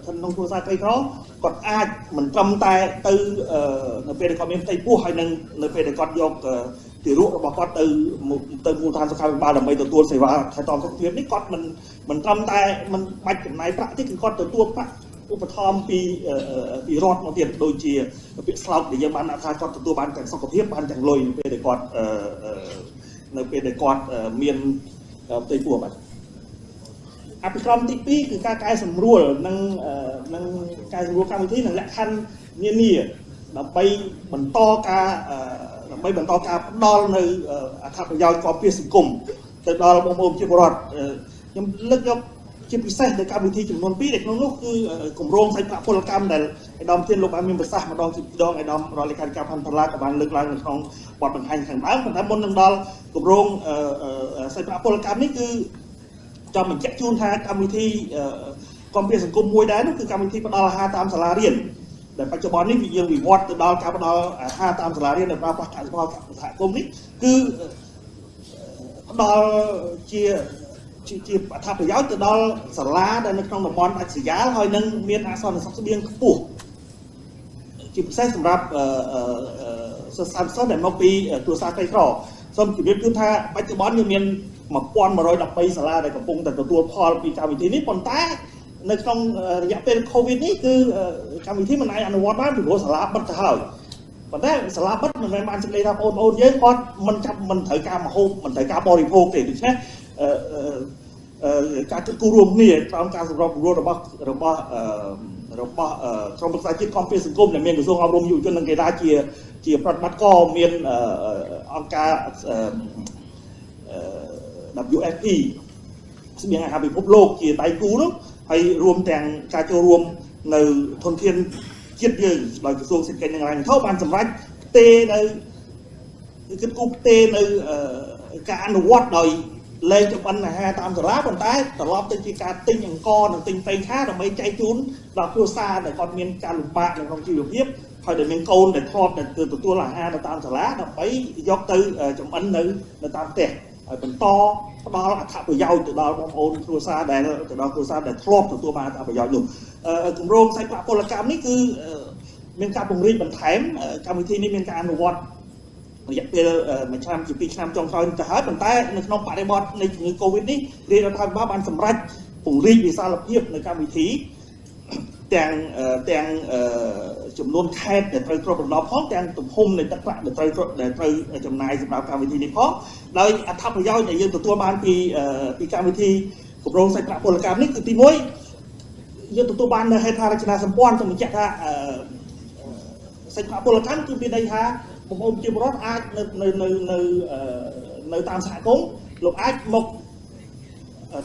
ស្ថិតក្នុងគ្រួសារក្រីក្រគាត់អាចមិនត្រឹមតែទៅនៅពេលដែលគាត់មានផ្ទៃពោះហើយនឹងនៅពេលដែលគាត់យកទារករបស់គាត់ទៅមូលដ្ឋានសុខាភិបាលដើម្បីទទួលសេវាថែទាំសុខភាពនេះគាត់មិនត្រឹមតែមិនបាច់ចំណាយប្រាក់ទេគឺគាត់ទទួលប្រាក់ឧបត្ថម្ភពីរដ្ឋមកទៀតដូចជាពាក្យស្លោកដែលយើងបានថាគាត់ទទួលបានទាំងសុខភាពបានទាំងលុយនៅពេលដែលគាត់មានផ្ទៃពោះបាទអភិក្រមទី2គឺការកែសម្រួលនិងកែសម្រួលកម្មវិធីនិងលក្ខខណ្ឌនានាដើម្បីបន្តការផ្ដល់នៅអត្ថប្រយោជន៍គាំពារសង្គមទៅដល់បងប្អូនប្រជាពលរដ្ឋខ្ញុំលើកយកជាពិសេសនៅកម្មវិធីចំនួន2ដែលក្នុងនោះគឺគម្រោងសាច់ប្រាក់ពលកម្មដែលឯកឧត្តមធានលោកបានមានប្រសាសន៍ម្ដងជាម្ដងឯកឧត្តមរដ្ឋលេខាធិការផាន់តាឡាក៏បានលើកឡើងនៅក្នុងបទបង្ហាញខាងដើមប៉ុន្តែមុននឹងដល់គម្រោងសាច់ប្រាក់ពលកម្មនេះគឺចង់បញ្ជាក់ជូនថាកម្មវិធីគាំពារសង្គមមួយដែរនោះគឺកម្មវិធីផ្ដល់អាហារតាមសាលារៀនដែលបច្ចុប្បន្ននេះយើងវិវត្តទៅដល់ការផ្ដល់អាហារតាមសាលារៀនដែលប្រើប្រាស់កសិផលសហគមន៍នេះគឺផ្ដល់ជាអត្ថប្រយោជន៍ទៅដល់សាលាដែលនៅក្នុងតំបន់ដាច់ស្រយាលហើយនឹងមានអសន្តិសុខស្បៀងខ្ពស់ជាពិសេសសម្រាប់សិស្សដែលមកពីគ្រួសារក្រីក្រសូមជម្រាបជូនថាបច្ចុប្បន្នយើងមាន1113សាលាដែលកំពុងតែទទួលផលពីកម្មវិធីនេះប៉ុន្តែនៅក្នុងរយៈពេល COVID នេះគឺកម្មវិធីមិនអាចអនុវត្តបានពីព្រោះសាលាបិទទៅហើយប៉ុន្តែសាលាបិទមិនមែនបានសេចក្តីថាបងប្អូនយើងគាត់មិនត្រូវការមហូបមិនត្រូវការបរិភោគទេដូច្នេះការគូរួមគ្នាក្រោមការសម្របសម្រួលរបស់ក្រុមប្រឹក្សាជាតិគាំពារសង្គមដែលមានក្រសួងអប់រំយុវជននិងកីឡាជាប្រតិបត្តិការមានអង្គការ WFP ស្បៀងអាហារពិភពលោកជាដៃគូនោះហើយរួមទាំងការចូលរួមនៅធនធានជាតិយើងដោយក្រសួងសេដ្ឋកិច្ចនិងហិរញ្ញវត្ថុបានសម្រេចផ្ទេរនៅការអនុវត្តដោយលែងចម្អិនអាហារតាមសាលាប៉ុន្តែត្រឡប់ទៅជាការទិញអង្គនិងទិញប្រេងឆាដើម្បីចែកជូនដល់គ្រួសារដែលគាត់មានការលំបាកនៅក្នុងជីវភាពហើយដែលមានកូនដែលធ្លាប់តែទទួលអាហារនៅតាមសាលាដើម្បីយកទៅចម្អិននៅតាមផ្ទះហើយបន្តផ្ដល់អត្ថប្រយោជន៍ទៅដល់បងប្អូនគ្រួសារដែលធ្លាប់ទទួលបានអត្ថប្រយោជន៍នោះគម្រោងសាច់ប្រាក់ពលកម្មនេះគឺមានការពង្រីកបន្ថែមកម្មវិធីនេះមានការអនុវត្តរយៈពេលមួយឆ្នាំជា2ឆ្នាំចុងក្រោយនេះទៅហើយប៉ុន្តែនៅក្នុងបរិបទនៃជំងឺ Covid នេះរាជរដ្ឋាភិបាលបានសម្រេចពង្រីកវិសាលភាពនៃកម្មវិធីទាំងចំនួនខេត្តដែលត្រូវគ្របដណ្ដប់ផងទាំងទំហំនៃទឹកប្រាក់ដែលត្រូវចំណាយសម្រាប់កម្មវិធីនេះផងដោយអត្ថប្រយោជន៍ដែលយើងទទួលបានពីកម្មវិធីគម្រោងសាច់ប្រាក់ពលកម្មនេះគឺទី1យើងទទួលបាននៅហេដ្ឋារចនាសម្ព័ន្ធសម្រាប់ថាសាច់ប្រាក់ពលកម្មគឺមានន័យថាបងប្អូនប្រជាពលរដ្ឋអាចនៅតាមសហគមន៍លោកអាចមក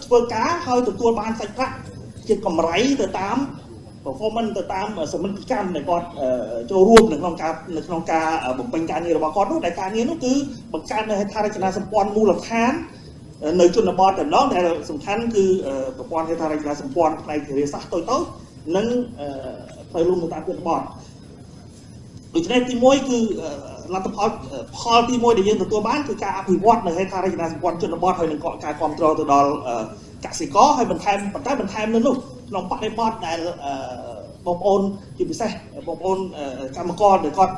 ធ្វើការហើយទទួលបានសាច់ប្រាក់ជាកម្រៃទៅតាម performance ទៅតាមសមិទ្ធកម្មដែលគាត់ចូលរួមនៅក្នុងការបំពេញការងាររបស់គាត់នោះដែលការងារនោះគឺបង្កើតនៅហេដ្ឋារចនាសម្ព័ន្ធមូលដ្ឋាននៅជនបទតែម្ដងដែលសំខាន់គឺប្រព័ន្ធហេដ្ឋារចនាសម្ព័ន្ធផ្នែកធារាសាស្ត្រតូចៗនិងផ្លូវលំនៅតាមជនបទដូច្នេះទី1គឺលទ្ធផលទី1ដែលយើងទទួលបានគឺការអភិវឌ្ឍនៅហេដ្ឋារចនាសម្ព័ន្ធជនបទហើយនឹងការគ្រប់គ្រងទៅដល់កសិករហើយបន្ថែមនៅនោះក្នុងបរិបទដែលបងប្អូនជាពិសេសបងប្អូនកម្មករដែលគាត់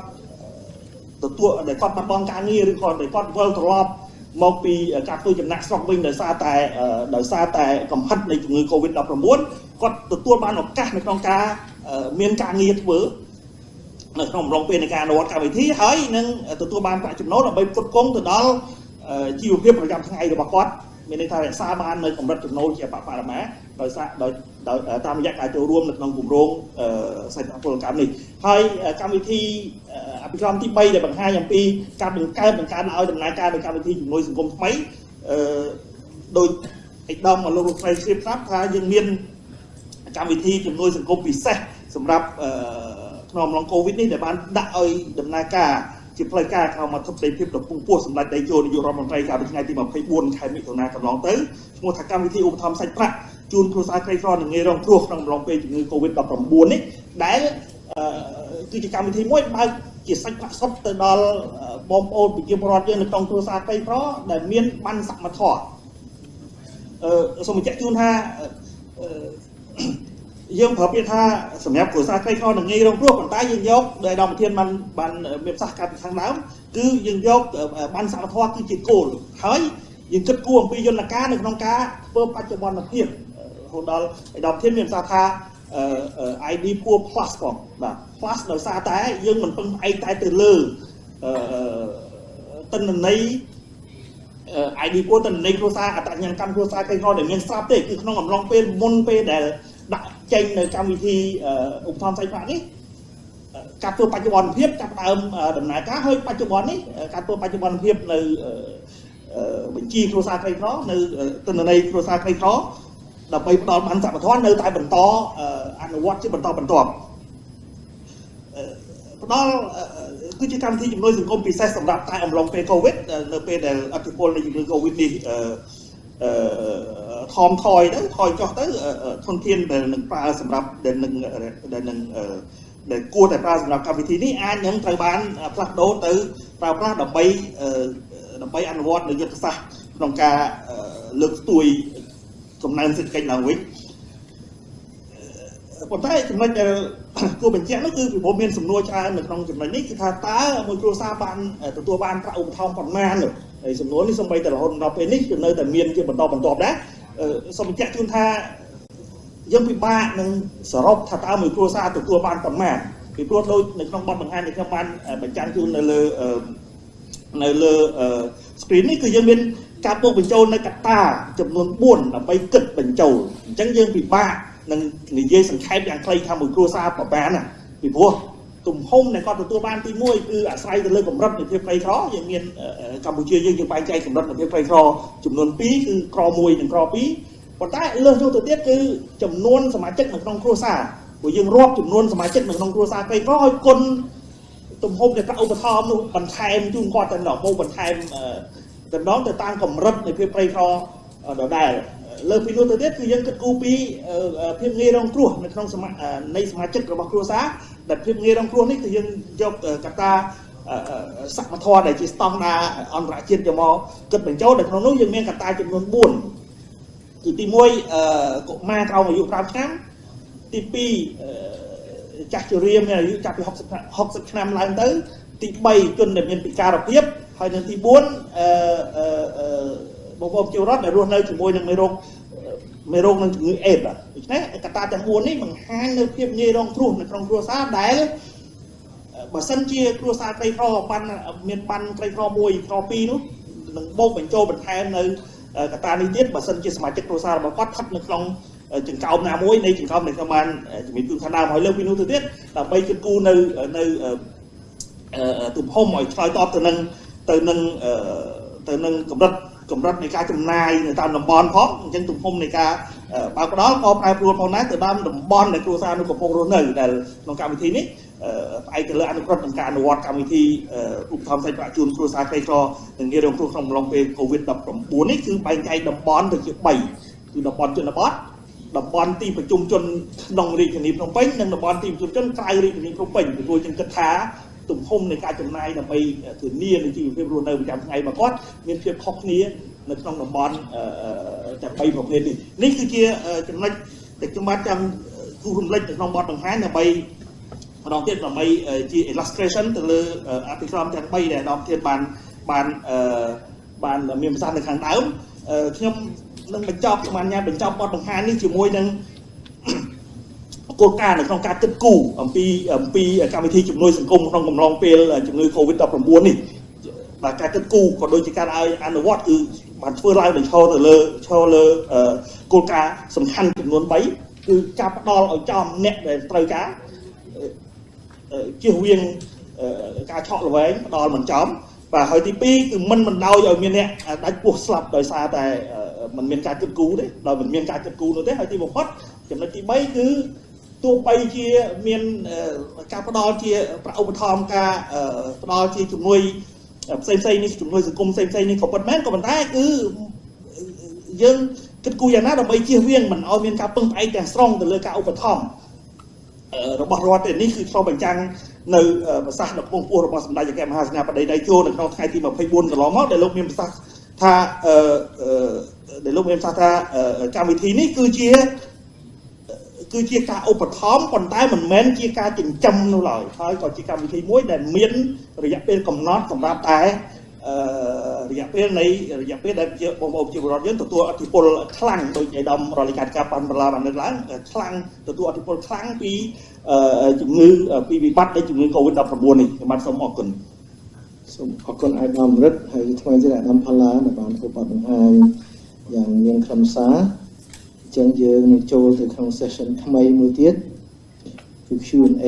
បាត់បង់ការងារឬក៏ដែលគាត់វិលត្រឡប់មកពីការធ្វើចំណាក់ស្រុកវិញដោយសារតែកំហិតនៃជំងឺ Covid-19 គាត់ទទួលបានឱកាសនៅក្នុងការមានការងារធ្វើនៅក្នុងអំឡុងពេលនៃការអនុវត្តកម្មវិធីហើយនឹងទទួលបានប្រាក់ចំណូលដើម្បីផ្គត់ផ្គង់ទៅដល់ជីវភាពប្រចាំថ្ងៃរបស់គាត់មានន័យថារក្សាបាននៅកម្រិតចំណូលជាបរិមាដោយតាមរយៈការចូលរួមនៅក្នុងគម្រោងសាច់ប្រាក់ពលកម្មនេះហើយកម្មវិធីអភិក្រមទី3ដែលបង្ហាញអំពីការបង្កើនឲ្យដំណើរការនៃកម្មវិធីជំនួយសង្គមថ្មីដោយឯកឧត្តមលោកស្រីស្រីប្រាប់ថាយើងមានកម្មវិធីជំនួយសង្គមពិសេសសម្រាប់ក្នុងអំឡុង Covid នេះដែលបានដាក់ឲ្យដំណើរការជាផ្លូវការเข้าមកធ្វើភាពដ៏ពងពោះសម្ដេចនាយករដ្ឋមន្ត្រីកាលពីថ្ងៃទី24ខែមិថុនាកន្លងទៅឈ្មោះថាកម្មវិធីឧបត្ថម្ភសាច់ប្រាក់ ជួនគ្រួសារក្រីក្រនឹងងាយរងគ្រោះក្នុងអំឡុងពេលជំងឺ COVID-19 នេះដែលគឺជាកម្មវិធីមួយបើកជាសាច់ប្រាក់សុទ្ធទៅដល់បងប្អូនប្រជាពលរដ្ឋយើងនៅក្នុងគ្រួសារក្រីក្រដែលមានបានសមត្ថភាពសូមបញ្ជាក់ជូនថាយើងប្រើពាក្យថាសម្រាប់គ្រួសារក្រីក្រនឹងងាយរងគ្រោះប៉ុន្តែយើងយកដោយអាដាមប្រធានបានមានប្រសាសន៍កាលពីខាងដើមគឺយើងយកបានសមត្ថភាពគឺជាគោលហើយយើងគិតគូរអំពីយន្តការនៅក្នុងការធ្វើបច្ចុប្បន្នភាពរហូតដល់អាដាមប្រធានមានប្រសាសន៍ថាID Poor Plus ផងបាទ Plus ដោយសារតែយើងមិនពឹងផ្អែកតែទៅលើទិន្នន័យID Poor ទិន្នន័យគ្រួសារអត្តញ្ញកម្មគ្រួសារក្រីក្រដែលមានស្រាប់ទេគឺក្នុងអំឡុងពេលមុនពេលដែលដាក់ចេញនៅកម្មវិធីឧបត្ថម្ភសាច់ប្រាក់នេះការធ្វើបច្ចុប្បន្នភាពចាប់ដើមដំណើរការហើយបច្ចុប្បន្ននេះការធ្វើបច្ចុប្បន្នភាពនៅបញ្ជីគ្រួសារក្រីក្រនៅទិន្នន័យគ្រួសារក្រីក្រដើម្បីផ្ដល់បានសមត្ថភាពនៅតែបន្តអនុវត្តជាបន្តបន្ទាប់ផ្ដល់គឺជាកម្មវិធីជំនួយសង្គមពិសេសសម្រាប់តែអំឡុងពេល COVID នៅពេលដែលអតិពលនៃជំងឺ COVID នេះថមថយទៅថយចុះទៅធនធានដែលនឹងប្រើសម្រាប់ដែលគួរតែប្រើសម្រាប់កម្មវិធីនេះអាចនឹងត្រូវបានផ្លាស់ប្ដូរទៅប្រើប្រាស់ដើម្បីអនុវត្តនៅយុទ្ធសាស្ត្រក្នុងការលើកស្ទួយកំណើនសេដ្ឋកិច្ចឡើងវិញប៉ុន្តែចំណុចដែលគួរបញ្ជាក់នោះគឺពីព្រោះមានសំណួរច្រើននៅក្នុងចំណុចនេះគឺថាតើមួយគ្រួសារបានទទួលបានប្រាក់ឧបត្ថម្ភប៉ុន្មានហើយសំណួរនេះសូម្បីតែរហូតដល់ពេលនេះគឺនៅតែមានជាបន្តបន្ទាប់ដែរសូមបញ្ជាក់ជូនថាយើងពិបាកនឹងសរុបថាតើមួយគ្រួសារទទួលបានប៉ុន្មានពីព្រោះដូចនៅក្នុងបទបង្ហាញដែលខ្ញុំបានបញ្ចាំងជូននៅលើ screen នេះគឺយើងមានការបូកបញ្ចូលនៅកត្តាចំនួន4ដើម្បីគិតបញ្ចូលអញ្ចឹងយើងពិបាកនឹងនិយាយសង្ខេបយ៉ាងខ្លីថាមួយគ្រួសារប្រហែលណាពីព្រោះទំហំដែលគាត់ទទួលបានទី1គឺអាស្រ័យទៅលើកម្រិតនៃភាពក្រីក្រយើងមានកម្ពុជាយើងបែងចែកកម្រិតនៃភាពក្រីក្រចំនួន2គឺក្រ1និងក្រ2ប៉ុន្តែលើសនោះទៅទៀតគឺចំនួនសមាជិកនៅក្នុងគ្រួសារព្រោះយើងរាប់ចំនួនសមាជិកនៅក្នុងគ្រួសារក្រីក្រឲ្យគុណទំហំនៃប្រាក់ឧបត្ថម្ភនោះបន្ថែមជូនគាត់តែម្ដងមកបន្ថែមតំណងទៅតាមកម្រិតនៃភាពក្រីក្រដដែលលើពីនោះទៅទៀតគឺយើងគិតគូរពីភាពងាយរងគ្រោះនៅក្នុងនៃសមាជិករបស់គ្រួសារដែលភាពងាយរងគ្រោះនេះគឺយើងយកកត្តាសមត្ថភាពដែលជាស្តង់ដារអន្តរជាតិយកមកគិតបញ្ចូលនៅក្នុងនោះយើងមានកត្តាចំនួន4គឺទី1កុមារក្រោមអាយុ5ឆ្នាំទី2ចាស់ជរាមានអាយុចាប់ពី60ឆ្នាំឡើងទៅទី3ជនដែលមានពិការភាពហើយនៅទី4បងប្អូនប្រជាពលរដ្ឋដែលរស់នៅជាមួយនឹងមេរោគនឹងជំងឺអេដដូច្នេះកត្តាទាំង4នេះបង្ហាញនៅភាពងាយរងគ្រោះនៅក្នុងគ្រួសារដែលបើសិនជាគ្រួសារក្រីក្រមានបានក្រីក្រ1ក្រ2នោះនឹងបូកបញ្ចូលបន្ថែមនៅកត្តានេះទៀតបើសិនជាសមាជិកគ្រួសាររបស់គាត់ស្ថិតនៅក្នុងចង្កោមណាមួយនៃចង្កោមដែលខ្ញុំបានជំរាបជូនខាងដើមហើយលើពីនោះទៅទៀតដើម្បីគិតគូរនៅទំហំឲ្យឆ្លើយតបទៅនឹងកម្រិតនៃការចំណាយនៅតាមតំបន់ផងអញ្ចឹងទំហំនៃការបើកផ្ដល់ក៏ប្រែប្រួលផងដែរទៅតាមតំបន់ដែលគ្រួសារនោះកំពុងរស់នៅដែលក្នុងកម្មវិធីនេះផ្អែកទៅលើអនុក្រឹត្យក្នុងការអនុវត្តកម្មវិធីឧបត្ថម្ភសាច់ប្រាក់ជូនគ្រួសារក្រីក្រនិងងាយរងគ្រោះក្នុងអំឡុងពេល COVID-19 នេះគឺបែងចែកតំបន់ទៅជា3គឺតំបន់ជនបទតំបន់ទីប្រជុំជនក្នុងរាជធានីភ្នំពេញនិងតំបន់ទីប្រជុំជនក្រៅរាជធានីភ្នំពេញពីព្រោះយើងគិតថាទំហំនៃការចំណាយដើម្បីធានានូវជីវភាពរស់នៅប្រចាំថ្ងៃរបស់គាត់មានភាពខុសគ្នានៅក្នុងតំបន់ទាំង3ប្រភេទនេះគឺជាចំណុចដែលខ្ញុំបានចង់គូរំលឹកនៅក្នុងបទបង្ហាញដើម្បីម្ដងទៀតដើម្បីជា illustration ទៅលើអភិក្រមទាំង3ដែលអាដាមធានបានមានប្រសាសន៍នៅខាងដើមខ្ញុំនឹងបញ្ចប់បទបង្ហាញនេះជាមួយនឹងគោលការណ៍នៅក្នុងការគិតគូរអំពីកម្មវិធីជំនួយសង្គមក្នុងកំឡុងពេលជំងឺ COVID-19 នេះបាទការគិតគូរក៏ដូចជាការឲ្យអនុវត្តគឺបានធ្វើឡើងដោយឈរលើគោលការណ៍សំខាន់ចំនួន3គឺការផ្ដល់ឲ្យចំអ្នកដែលត្រូវការជៀសវាងការឆក់ល្វែងផ្ដល់មិនចំបាទហើយទី2គឺមិនបណ្ដោយឲ្យមានអ្នកដាច់ពោះស្លាប់ដោយសារតែมันមានការគិតគូរទេដោយមិនមានការគិតគូរនោះទេហើយទីបំផុតចំណុចទី3គឺទោះបីជាមានការផ្ដល់ជាប្រាក់ឧបត្ថម្ភការផ្ដល់ជាជំនួយផ្សេងៗនេះជំនួយសង្គមផ្សេងៗនេះក៏ពិតមែនក៏ប៉ុន្តែគឺយើង គិតគូរយ៉ាងណាដើម្បីជៀសវាងមិនឲ្យមានការពឹងផ្អែកទាំងស្រុងទៅលើការឧបត្ថម្ភរបស់រដ្ឋទេនេះគឺឆ្លុះបញ្ចាំងនៅប្រសាសន៍ដ៏ខ្ពង់ខ្ពស់របស់សម្ដេចអគ្គមហាសេនាបតីដៃជោនៅក្នុងថ្ងៃទី24កន្លងមកដែលលោកមានប្រសាសន៍ថាកម្មវិធីនេះគឺជាការឧបត្ថម្ភប៉ុន្តែមិនមែនជាការចិញ្ចឹមនោះឡើយហើយក៏ជាកម្មវិធីមួយដែលមានរយៈពេលកំណត់សម្រាប់តែរយៈពេលដែលបងប្អូនជាពលរដ្ឋយើងទទួលឥទ្ធិពលខ្លាំងដោយឯកឧត្តមរដ្ឋលេខាធិការបានបន្លឺឡើងខ្លាំងទទួលឥទ្ធិពលខ្លាំងពីជំងឺពីវិបត្តិនៃជំងឺ COVID-19 នេះបាទសូមអរគុណសូមអរគុណឯកឧត្តមរិទ្ធហើយថ្មីទៀតឯកឧត្តមផល្លាដែលបានធ្វើបទបង្ហាញយ៉ាងមានខ្លឹមសារអញ្ចឹងយើងនឹងចូលទៅក្នុង session ថ្មីមួយទៀតគឺ Q&A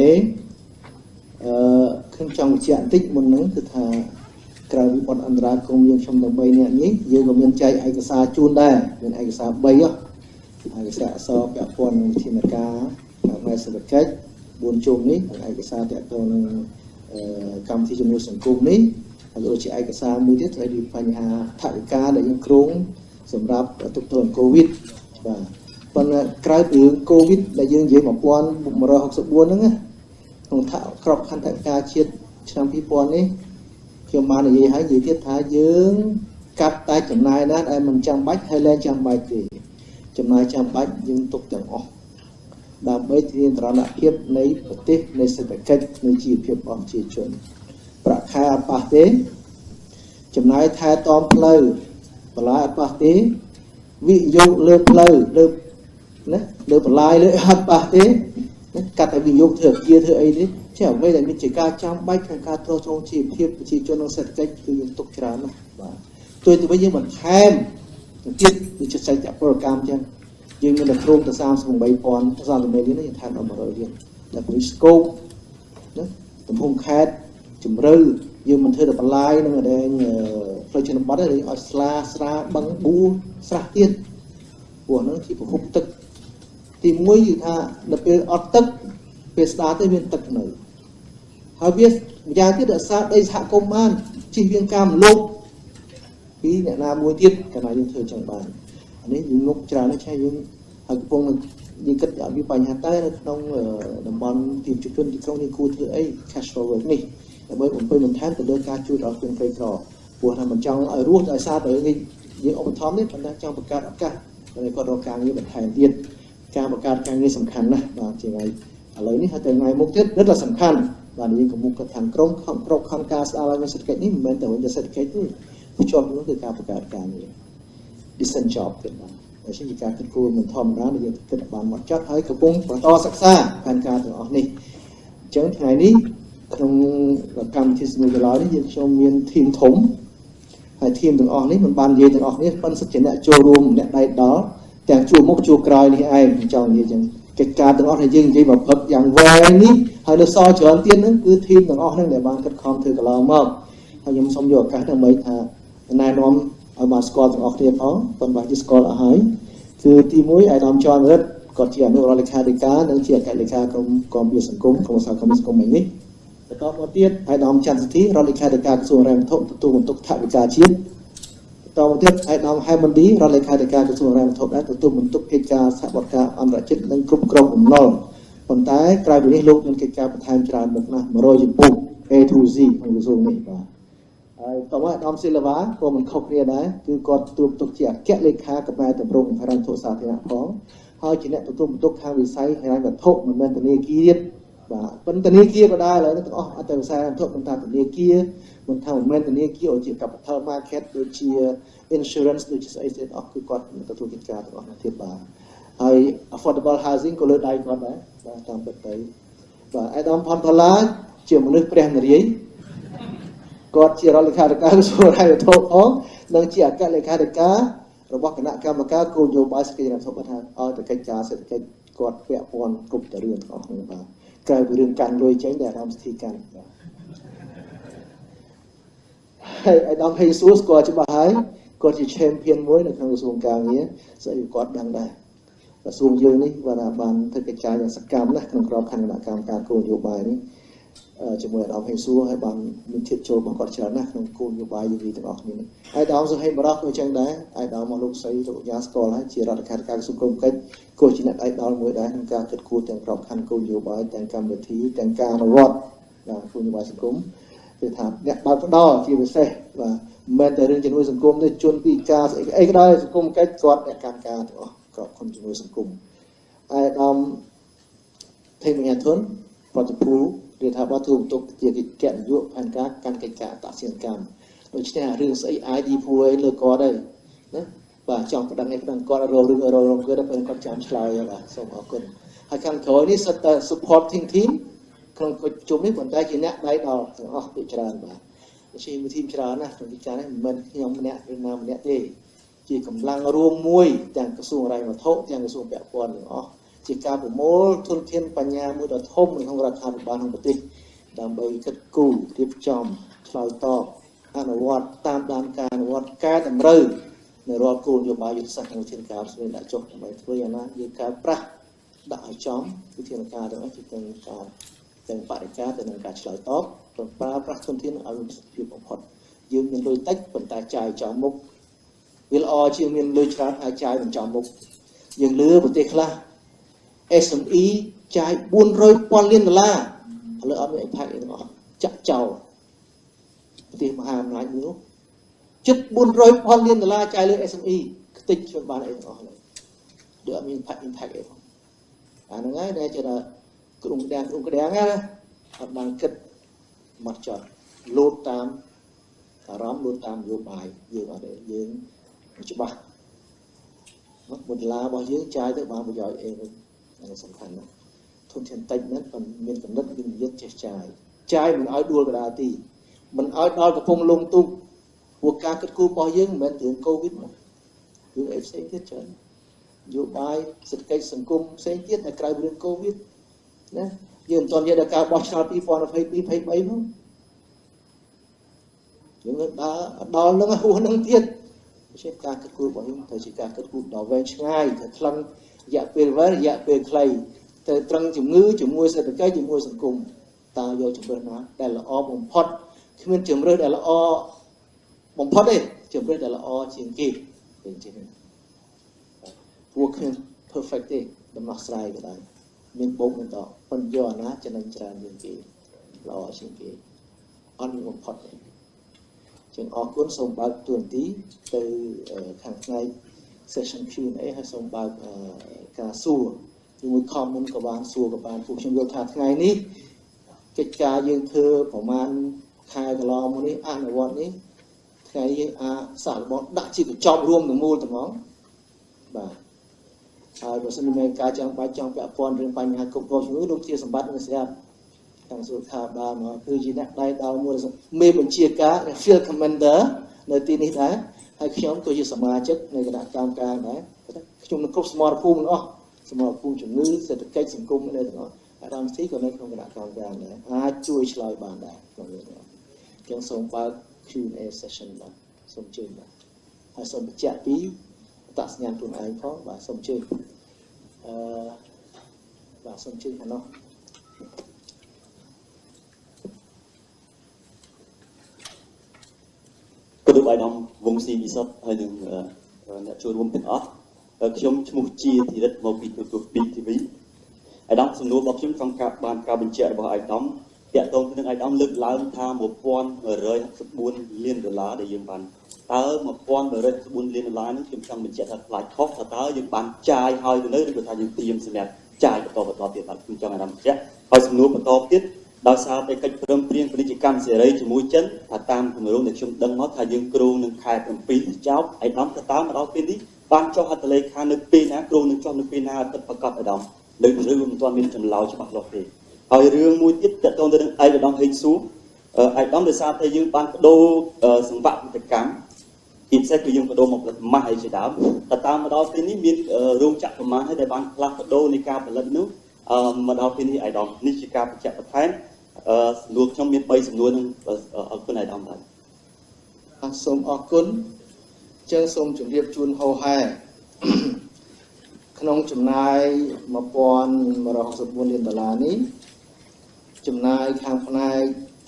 ខ្ញុំចង់បញ្ជាក់បន្តិចមុនហ្នឹងគឺថាក្រៅពីបទអន្តរាគមន៍យើងខ្ញុំទាំង3នាក់នេះយើងក៏មានចែកឯកសារជូនដែរមានឯកសារ3ឯកសារអក្សរពាក់ព័ន្ធនឹងវិធានការផ្នែកសេដ្ឋកិច្ច4ជុំនេះហើយឯកសារទាក់ទងនឹងកម្មវិធីជំនួយសង្គមនេះហើយដូចជាឯកសារមួយទៀតស្ដីពីបញ្ហាថវិកាដែលយើងគ្រោងសម្រាប់ទប់ទល់នឹង COVID បាទប៉ុន្តែក្រៅពីរឿង COVID ដែលយើងនិយាយ1164ហ្នឹងណាក្នុងក្របខ័ណ្ឌថវិកាជាតិឆ្នាំ2000នេះខ្ញុំបាននិយាយហើយនិយាយទៀតថាយើងកាត់តែចំណាយណាដែលមិនចាំបាច់ហើយលែងចាំបាច់ទេចំណាយចាំបាច់យើងទុកទាំងអស់ដើម្បីធានានិរន្តរភាពនៃប្រទេសនៃសេដ្ឋកិច្ចនៃជីវភាពរបស់ប្រជាជនប្រាក់ខែអត់ប៉ះទេចំណាយថែទាំផ្លូវបន្លាយអត់ប៉ះទេវិនិយោគលើផ្លូវលើបន្លាយលើអត់ប៉ះទេកាត់តែវិនិយោគធ្វើអគារធ្វើអីទេជាអ្វីដែលមានជាការចាំបាច់ក្នុងការទ្រទ្រង់ជីវភាពប្រជាជននិងសេដ្ឋកិច្ចគឺយើងទុកច្រើនណាស់បាទទោះទៅវិញយើងបន្ថែមទៀតដូចជាសេដ្ឋកិច្ចពលកម្មអញ្ចឹងយើងមានតែគ្រោងទៅ38,000 30 លាននេះយើងថែមដល់100លានដែលពីស្កូបណាទំហំខេត្តជំរឿយើងមិនធ្វើតែបន្លាយនឹងដែលផ្លូវជនបទទេឲ្យស្លាស្រាបឹងបួស្រះទៀតព្រោះហ្នឹងជាប្រភពទឹកទី1គឺថាដល់ពេលអត់ទឹកពេលស្ដារទៅមានទឹកនៅហើយវាម្យ៉ាងទៀតរក្សាដីសហគមន៍បានជិះវៀងការមលោកពីអ្នកណាមួយទៀតកាលណាយើងធ្វើចឹងបានអានេះយើងងប់ច្រើនណាស់ឆែយើងហើយកំពុងយើងគិតឲ្យវាបញ្ហាតែនៅក្នុងតំបន់ទីជជនទីក្រុងយើងគួរធ្វើអី cash flow នេះដើម្បីបំពេញបន្ថែមទៅលើការជួយដល់ជនក្រីក្រព្រោះថាមិនចង់ឲ្យរស់ដោយសារតែយើងឧបត្ថម្ភនេះប៉ុន្តែចង់បង្កើតឱកាសដើម្បីគាត់រកការងារបន្ថែមទៀតការបង្កើតការងារសំខាន់ណាស់បាទជាថ្ងៃឥឡូវនេះហើយទៅថ្ងៃមុខទៀតrất làសំខាន់បាទយើងក៏មុខគាត់ខាងក្រុមក្រុមខំការស្ដារឡើងសេដ្ឋកិច្ចនេះមិនមែនតែវិញតែសេដ្ឋកិច្ចទេជាប់នោះគឺការបង្កើតការងារ decent job ទៀតបាទហើយជាការគិតគូរមិនធម្មតាដែលយើងគិតបានមកចត់ហើយកំពុងបន្តសិក្សាផែនការទាំងអស់នេះអញ្ចឹងថ្ងៃនេះក្នុងកម្មវិធីស្នូកឡោនេះយើងខ្ញុំមានធីមធំហើយធីមទាំងអស់នេះមិនបាននិយាយទាំងអស់នេះប៉ុន្តែសិតជាអ្នកចូលរួមអ្នកដៃដល់ទាំងជួរមុខជួរក្រោយនេះឯងខ្ញុំចង់និយាយចឹងកិច្ចការទាំងអស់ដែលយើងនិយាយមកផឹកយ៉ាងវែងនេះហើយនៅសល់ច្រើនទៀតហ្នឹងគឺធីមទាំងអស់ហ្នឹងដែលបានខិតខំធ្វើកន្លងមកហើយខ្ញុំសូមយកឱកាសដើម្បីថាណែនាំឲ្យបានស្គាល់ទាំងអស់គ្នាផងប៉ុន្តែជាស្គាល់អស់ហើយគឺទី1អាយដាមច័ន្ទរិទ្ធគាត់ជាអនុរដ្ឋលេខាធិការនិងជាអគ្គលេខាក្រុមគាំពារសង្គមក្រុមសហគមន៍សង្គមឯនេះបន្តមកទៀតអាយដាមច័ន្ទសិទ្ធិរដ្ឋលេខាធិការក្រសួងហិរញ្ញវត្ថុទទួលបន្ទុកថវិកាជាតិបន្តមកទៀតអាយដាមហែមមន្ទីរដ្ឋលេខាធិការក្រសួងហិរញ្ញវត្ថុដែរទទួលបន្ទុកកិច្ចការសហប្រតិអន្តរជាតិនិងគ្រប់គ្រងបំណុលប៉ុន្តែក្រៅពីនេះលោកមានកិច្ចការបន្ថែមច្រើនមុខណាស់100ជំពូក A to Z ក្នុងក្រសួងនេះបាទហើយតមកអាដាមស៊ីឡាវ៉ាក៏មិនខុសគ្នាដែរគឺគាត់ទទួលបន្ទុកជាអគ្គលេខាកមែតម្រងហិរញ្ញវត្ថុសាធារណៈផងហើយជាអ្នកទទួលបន្ទុកខាងវិស័យហិរញ្ញវត្ថុមិនមែនធនាគារបាទប៉ុន្តែធនាគារក៏ដែរឥឡូវនេះទាំងអស់អត់តែវិស័យហិរញ្ញវត្ថុមិនថាធនាគារមិនថាមិនមែនធនាគារដូចជា capital market ដូចជា insurance ដូចជាស្អីៗអស់គឺគាត់ទទួលកិច្ចការទាំងអស់នោះទៀតបាទហើយ affordable housing ក៏លើដៃគាត់ដែរបាទតាមពិតទៅបាទអាដាមផនផល្លាជាមនុស្សព្រះនរាយណ៍គាត់ជារដ្ឋលេខាធិការក្រសួងហិរញ្ញវត្ថុផងនិងជាអគ្គលេខាធិការរបស់គណៈកម្មការគោលនយោបាយសេដ្ឋកិច្ចរដ្ឋបាលថាឲ្យតែកិច្ចការសេដ្ឋកិច្ចគាត់ពាក់ព័ន្ធគ្រប់តែរឿងទាំងអស់ហ្នឹងបាទក្រៅពីរឿងកាន់លុយចេញដែលអាដាមសិទ្ធិកាន់បាទហើយអាដាមហេស៊ូសគាត់ច្បាស់ហើយគាត់ជា champion មួយនៅក្នុងក្រសួងការងារស្អីគាត់ដឹងដែរក្រសួងយើងនេះបានធ្វើកិច្ចការយ៉ាងសកម្មណាស់ក្នុងក្របខ័ណ្ឌគណៈកម្មការគោលនយោបាយនេះ ជាមួយអាដាមហេស៊ូហើយបានមានធៀបចូលរបស់គាត់ច្រើនណាស់ក្នុងគោលនយោបាយយើងទាំងអស់គ្នានេះអាដាមសុហេបរ៉ាក៏អញ្ចឹងដែរអាដាមមកលោកស្រីលោកយ៉ាស្គាល់ហើយជារដ្ឋាភិបាលក្រសួងគមកិច្ចក៏ជាអ្នកអាដាមមួយដែរក្នុងការគិតគូរទាំងក្របខ័ណ្ឌគោលនយោបាយទាំងកម្មវិធីទាំងការអនុវត្តគោលនយោបាយសង្គមគឺថាអ្នកបើកផ្ដល់ជាពិសេសបាទមិនមែនតែរឿងជំនួយសង្គមទេជនពិការស្អីក៏ដោយសង្គមកិច្ចគាត់អ្នកកម្មការទាំងអស់ក្របខ័ណ្ឌជំនួយសង្គមអាដាមថេមញាធុនប្រតិភូឬថាបើទូទុកជាកិច្ចនយោបាយផែនការកាន់កិច្ចការអតសកម្មដូច្នេះរឿងស្អីអាចឌីភួយលើគាត់ដែរណាបាទចង់ប្តឹងឯប្តឹងគាត់រងរឿងរងគាត់ពេលគាត់ចាំឆ្លើយបាទសូមអរគុណហើយខាងក្រោយនេះសិតតែ supporting team ក្នុងកិច្ចប្រជុំនេះប៉ុន្តែជាអ្នកដៃដល់ទាំងអស់ពីច្រើនបាទជាមួយធីមច្រើនណាស់ក្នុងកិច្ចការនេះមិនមែនខ្ញុំម្នាក់ឬណាម្នាក់ទេជាកម្លាំងរួមមួយទាំងក្រសួងរាយវត្ថុទាំងក្រសួងពាក់ព័ន្ធទាំងអស់ជាការប្រមូលធនធានបញ្ញាមួយដ៏ធំក្នុងរដ្ឋាភិបាលក្នុងប្រទេសដើម្បីគិតគូររៀបចំឆ្លើយតបអនុវត្តតាមដានការអនុវត្តការតម្រូវនៅរាល់គោលនយោបាយយុទ្ធសាស្ត្រក្នុងវិធានការស្វែងដាក់ចុះដើម្បីធ្វើយ៉ាងណាយើងការប្រាស់ដាក់ឲ្យចំវិធានការទាំងអស់ទាំងការទាំងបរិការទៅនឹងការឆ្លើយតបប្រើប្រាស់ធនធានឲ្យមានប្រសិទ្ធភាពបំផុតយើងមានលុយតិចប៉ុន្តែចាយចំមុខវាល្អជាងមានលុយច្រើនហើយចាយមិនចំមុខយើងលឺប្រទេសខ្លះSME ចាយ$400,000 លានឥឡូវអត់មានអីផាក់អីទាំងអស់ចាក់ចោលប្រទេសមហាអំណាចមួយនោះជិត$400,000 លានចាយលើ SME ខ្ទេចជួយបានអីទាំងអស់ឡើយដូចអត់មានផាក់ impact អីផងអាហ្នឹងហើយដែលជាក្រុមក្តាំងណាអត់បានគិតមកចត់លោតតាមអារម្មណ៍លោតតាមនយោបាយយើងអត់ទេយើងច្បាស់$1របស់យើងចាយទៅបានប្រយោជន៍អីវិញសំខាន់ណាស់ធនធានតិចណាស់પણមានកំណត់វិនិយោគចេះចាយមិនឲ្យដួលកដាលទីមិនឲ្យដល់កំពុងលងទុកព្រោះការគិតគូររបស់យើងមិនមែនរឿងកូវីដមករឿងអីផ្សេងទៀតច្រើននយោបាយសេដ្ឋកិច្ចសង្គមផ្សេងទៀតដែលក្រៅរឿងកូវីដណាយើងមិនទាន់និយាយដល់ការបោះឆ្នោត2022-23ផងយើងដល់នឹងហួសនឹងទៀតជាការគិតគូររបស់យើងទៅជាការគិតគូរដល់វែងឆ្ងាយទៅថ្លឹងរយៈពេលវែងរយៈពេលខ្លីទៅត្រឹងជំងឺជាមួយសេដ្ឋកិច្ចជាមួយសង្គមតើយកជំរឿនណាដែលល្អបំផុតគ្មានជំរឿនដែលល្អបំផុតទេជំរឿនដែលល្អជាងគេវិញជានេះព្រោះគ្មាន perfect ទេដំណោះស្រាយក៏ដោយមានបូកមិនតប៉ុន្តែយកណាចំណេញច្រើនជាងគេល្អជាងគេអត់មានបំផុតទេចឹងអរគុណសូមបើកទូរទស្សន៍ទៅខាងថ្ងៃ session Q&A ហើយសូមបើកការសួរជាមួយ comment ក៏បានសួរក៏បានពួកខ្ញុំយល់ថាថ្ងៃនេះកិច្ចការយើងធ្វើប្រហែលខែកន្លងមកនេះអនុវត្តនេះថ្ងៃយើងសាកល្បងដាក់ជាកញ្ចប់រួមទាំងមូលទាំងហ្មងបាទហើយបើសិនមានការចាំបាច់ចង់ពាក់ព័ន្ធរឿងបញ្ហាគ្រប់គ្រងជំងឺដូចជាសម្បត្តិនិងស្រាប់ខាងសុខាភិបាលមកគឺជាអ្នកដៃដល់មួយមេបញ្ជាការ Field Commander នៅទីនេះដែរហើយខ្ញុំក៏ជាសមាជិកនៃគណៈកម្មការដែរខ្ញុំនឹងគ្រប់សមរភូមិទាំងអស់សមរភូមិជំងឺសេដ្ឋកិច្ចសង្គមនៅទាំងអស់អាដាមស៊ីក៏នៅក្នុងគណៈកម្មការដែរអាចជួយឆ្លើយបានដែរក្នុងរឿងនេះចឹងសូមបើក Q&A session បាទសូមជឿបាទហើយសូមបញ្ជាក់ពីអត្តសញ្ញាណខ្លួនឯងផងបាទសូមជឿបាទសូមជឿខាងនោះក៏ដូចអាដាមវងស៊ីវិសុទ្ធហើយនឹងអ្នកចូលរួមទាំងអស់ខ្ញុំឈ្មោះជាធីរិតមកពីទូរទស្សន៍ BTV អាដាមសំណួររបស់ខ្ញុំចង់បានការបញ្ជាក់របស់អាដាមតាក់ទងទៅនឹងអាដាមលើកឡើងថា$1,164 លានដែលយើងបានតើ$1,164 លាននេះខ្ញុំចង់បញ្ជាក់ថាថ្លៃខុសថាតើយើងបានចាយហើយទៅនៅឬក៏ថាយើងត្រៀមសម្រាប់ចាយបន្តទៀតបាទខ្ញុំចង់អាដាមបញ្ជាក់ហើយសំណួរបន្តទៀតដោយសារតែកិច្ចព្រមព្រៀងពាណិជ្ជកម្មសេរីជាមួយចិនថាតាមគម្រោងដែលខ្ញុំដឹងមកថាយើងគ្រោងនឹងខែ7ចប់អាដាមទៅតាមមកដល់ពេលនេះបានចុះហត្ថលេខានៅពេលណាគ្រោងនឹងចុះនៅពេលណាពិតប្រាកដអាដាមលើកឬមិនទាន់មានចម្លើយច្បាស់លាស់ទេហើយរឿងមួយទៀតតកតងទៅនឹងអាដាមហេងស៊ូអាដាមដោយសារតែយើងបានបដូរសង្វាក់ផលិតកម្មទីផ្សេងគឺយើងបដូរមកផលិតម៉ាស់អីជាដើមតែតាមមកដល់ពេលនេះមានរោងចក្រប្រមាណហើយដែលបានផ្លាស់ប្ដូរនៃការផលិតនោះមកដល់ពេលនេះអាដាមនេះជាការបញ្ជាក់បន្ថែមសំណួរខ្ញុំមាន3សំណួរនឹងអរគុណអាដាមដែរសូមអរគុណចឹងសូមជម្រាបជូនហោហែក្នុងចំណាយ$1,164 លាននេះ ចំណាយខាងផ្នែក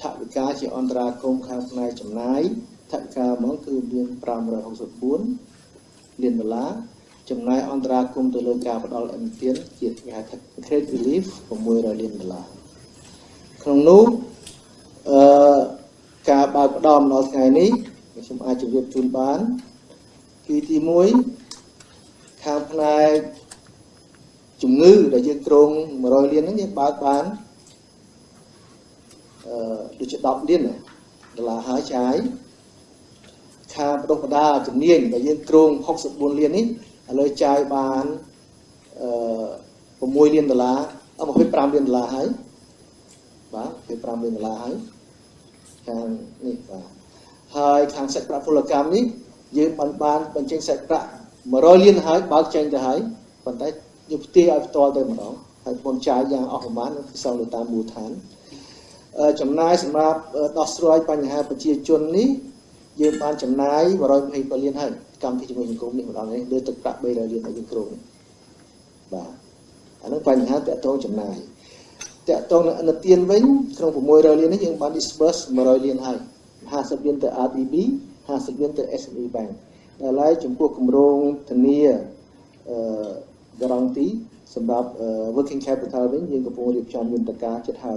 ថវិកាជាអន្តរាគមន៍ខាងផ្នែកចំណាយថវិកាហ្មងគឺមាន564លានដុល្លារចំណាយអន្តរាគមន៍ទៅលើការផ្ដល់ឥណទានជាគេហៅថា credit relief 600លានដុល្លារក្នុងនោះការបើកផ្ដំដល់ថ្ងៃនេះខ្ញុំអាចជម្រាបជូនបានគឺទី1ខាងផ្នែកជំងឺដែលយើងគ្រោង100លានហ្នឹងយើងបើកបានដូចជា10លានដុល្លារហើយចាយខាងបដិបដាជំនាញដែលយើងគ្រោង64លាននេះឥឡូវចាយបាន6លានដុល្លារ25លានដុល្លារហើយបាទ25លានដុល្លារហើយខាងនេះបាទហើយខាងសាច់ប្រាក់ពលកម្មនេះយើងបានបញ្ចេញសាច់ប្រាក់100លានហើយបើកចេញទៅហើយប៉ុន្តែយើងផ្ទេរឲ្យផ្ទាល់ទៅម្ដងហើយខ្ញុំចាយយ៉ាងអស់ប្រមាណគឺសងទៅតាមមូលដ្ឋានចំណាយសម្រាប់ដោះស្រាយបញ្ហាប្រជាជននេះយើងបានចំណាយ127លានហើយកម្មវិធីជាមួយសង្គមនេះម្ដងនេះលើទឹកប្រាក់300លានដែលយើងគ្រោងបាទអានោះបញ្ហាតកតងចំណាយតកតងនឹងឥណទានវិញក្នុង600លាននេះយើងបាន disburse 100លានហើយ50លានទៅ RDB 50លានទៅ SME Bank ដែលហើយចំពោះគម្រោងធានាguarantee សម្រាប់ working capital វិញយើងកំពុងរៀបចំយន្តការចិត្តហើយ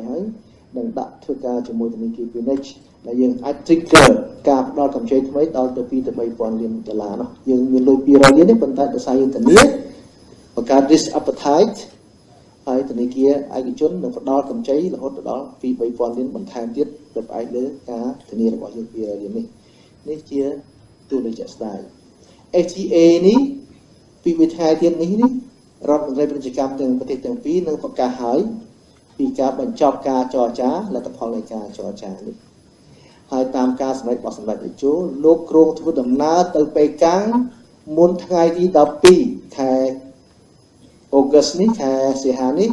នឹងដាក់ធ្វើការជាមួយធនាគារ Phoenix ដែលយើងអាច trigger ការផ្ដល់កម្ចីថ្មីដល់ទៅ2ទៅ3000លានដុល្លារនោះយើងមានលុយ200លាននេះប៉ុន្តែដោយសារយើងធានាបង្កើត risk appetite ហើយធនាគារឯកជននឹងផ្ដល់កម្ចីរហូតដល់2-3000លានបន្ថែមទៀតទៅផ្អែកលើការធានារបស់យើង200លាននេះជាទូលេខជាក់ស្ដែង FTA នេះពីមួយថ្ងៃទៀតនេះរដ្ឋមន្ត្រីពាណិជ្ជកម្មទាំងប្រទេសទាំងពីរនឹងប្រកាសហើយពីការបញ្ចប់ការចរចាលទ្ធផលនៃការចរចានេះហើយតាមការសម្រេចរបស់សម្ដេចតេជោលោកគ្រងធ្វើដំណើរទៅប៉េកាំងមុនថ្ងៃទី12ខែអូហ្គស្នេះខែសីហានេះ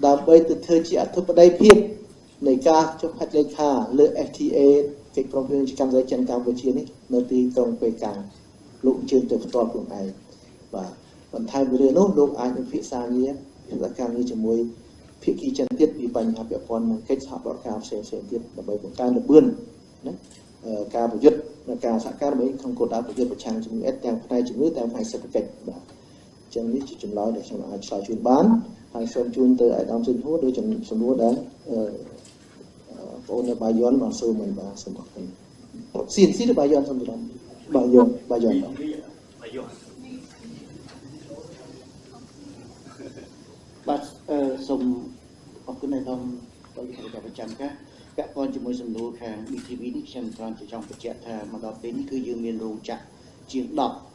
ដើម្បីទៅធ្វើជាអធិបតីភាពនៃការចុះហត្ថលេខាលើ FTA កិច្ចព្រមព្រៀងពាណិជ្ជកម្មចិនកម្ពុជានេះនៅទីក្រុងប៉េកាំងលោកអញ្ជើញទៅផ្ទាល់ខ្លួនឯងបាទបន្ថែមពីរឿងនោះលោកអាចនឹងពិភាក្សាងារជាមួយភាគីចិនទៀតពីបញ្ហាពាក់ព័ន្ធនឹងកិច្ចសហប្រតិការផ្សេងៗទៀតដើម្បីបង្កើនល្បឿនណាការប្រយុទ្ធនិងការសហការដើម្បីក្នុងគោលដៅប្រយុទ្ធប្រឆាំងជំងឺអេដទាំងផ្នែកជំងឺទាំងផ្នែកសេដ្ឋកិច្ចបាទអញ្ចឹងនេះជាចម្លើយដែលខ្ញុំអាចឆ្លើយជូនបានហើយសូមជូនទៅអាយដាមស៊ុនហួរដោយសំណួរដែលបងប្អូននៅបាយ័នបានសួរមិញបាទសូមអរគុណស៊ីឬបាយ័នសូមជម្រាបបាយ័នបាទសូមអរគុណអាយដាមដោយការប្រចាំការពាក់ព័ន្ធជាមួយសំណួរខាង BTV នេះខ្ញុំគ្រាន់តែចង់បញ្ជាក់ថាមកដល់ពេលនេះគឺយើងមានរោងចក្រជាង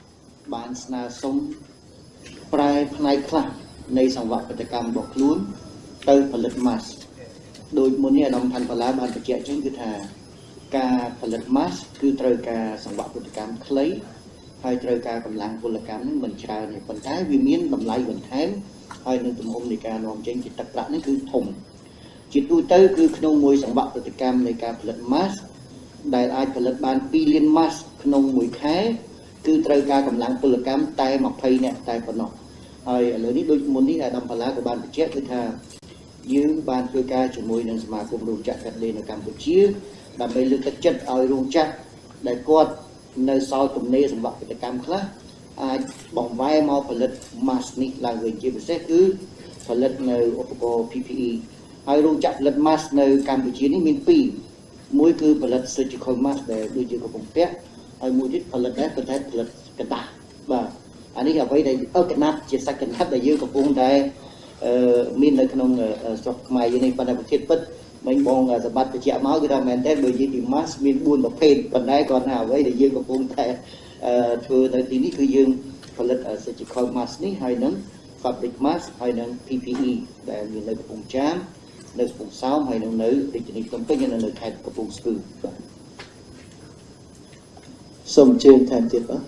10បានស្នើសុំប្រែផ្នែកខ្លះនៃសង្វាក់ផលិតកម្មរបស់ខ្លួនទៅផលិត mask ដោយមុននេះអាដាមផាន់បាឡាបានបញ្ជាក់ចឹងគឺថាការផលិត mask គឺត្រូវការសង្វាក់ផលិតកម្មខ្លីហើយត្រូវការកម្លាំងពលកម្មនឹងមិនច្រើនទេប៉ុន្តែវាមានតម្លៃបន្ថែមហើយនឹងទំហំនៃការនាំចេញជាទឹកប្រាក់នេះគឺធំជាទូទៅគឺក្នុងមួយសង្វាក់ផលិតកម្មនៃការផលិត mask ដែលអាចផលិតបាន2លាន mask ក្នុងមួយខែគឺត្រូវការកម្លាំងពលកម្មតែ20នាក់តែប៉ុណ្ណោះហើយឥឡូវនេះដូចមុននេះអាដាមផាឡាក៏បានបញ្ជាក់គឺថាយើងបានធ្វើការជាមួយនឹងសមាគមរោងចក្រកាត់ដេរនៅកម្ពុជាដើម្បីលើកទឹកចិត្តឲ្យរោងចក្រដែលគាត់នៅសល់ទំនេរសង្វាក់ផលិតកម្មខ្លះអាចបង្វែរមកផលិត mask នេះឡើងវិញជាពិសេសគឺផលិតនៅឧបករណ៍ PPE ហើយរោងចក្រផលិត mask នៅកម្ពុជានេះមាន2មួយគឺផលិត surgical mask ដែលដូចជាកំពុងពាក់ហើយមួយទៀតផលិតដែរប៉ុន្តែផលិតกระดาษបាទអានេះអ្វីដែលកណាត់ជាសាច់កណាត់ដែលយើងកំពុងតែមាននៅក្នុងស្រុកខ្មែរយើងនេះប៉ុន្តែប្រធានពិតមិញបងសម្បត្តិបញ្ជាក់មកគឺថាមែនតើបើនិយាយពី mask មាន4ប្រភេទប៉ុន្តែគាត់ថាអ្វីដែលយើងកំពុងតែធ្វើនៅទីនេះគឺយើងផលិត surgical mask នេះហើយនឹង fabric mask ហើយនឹង PPE ដែលមាននៅកំពង់ចាមនៅកំពង់សោមហើយនៅរាជធានីភ្នំពេញនិងនៅខេត្តកំពង់ស្ពឺបាទសូមអញ្ជើញថែមទៀតបាទ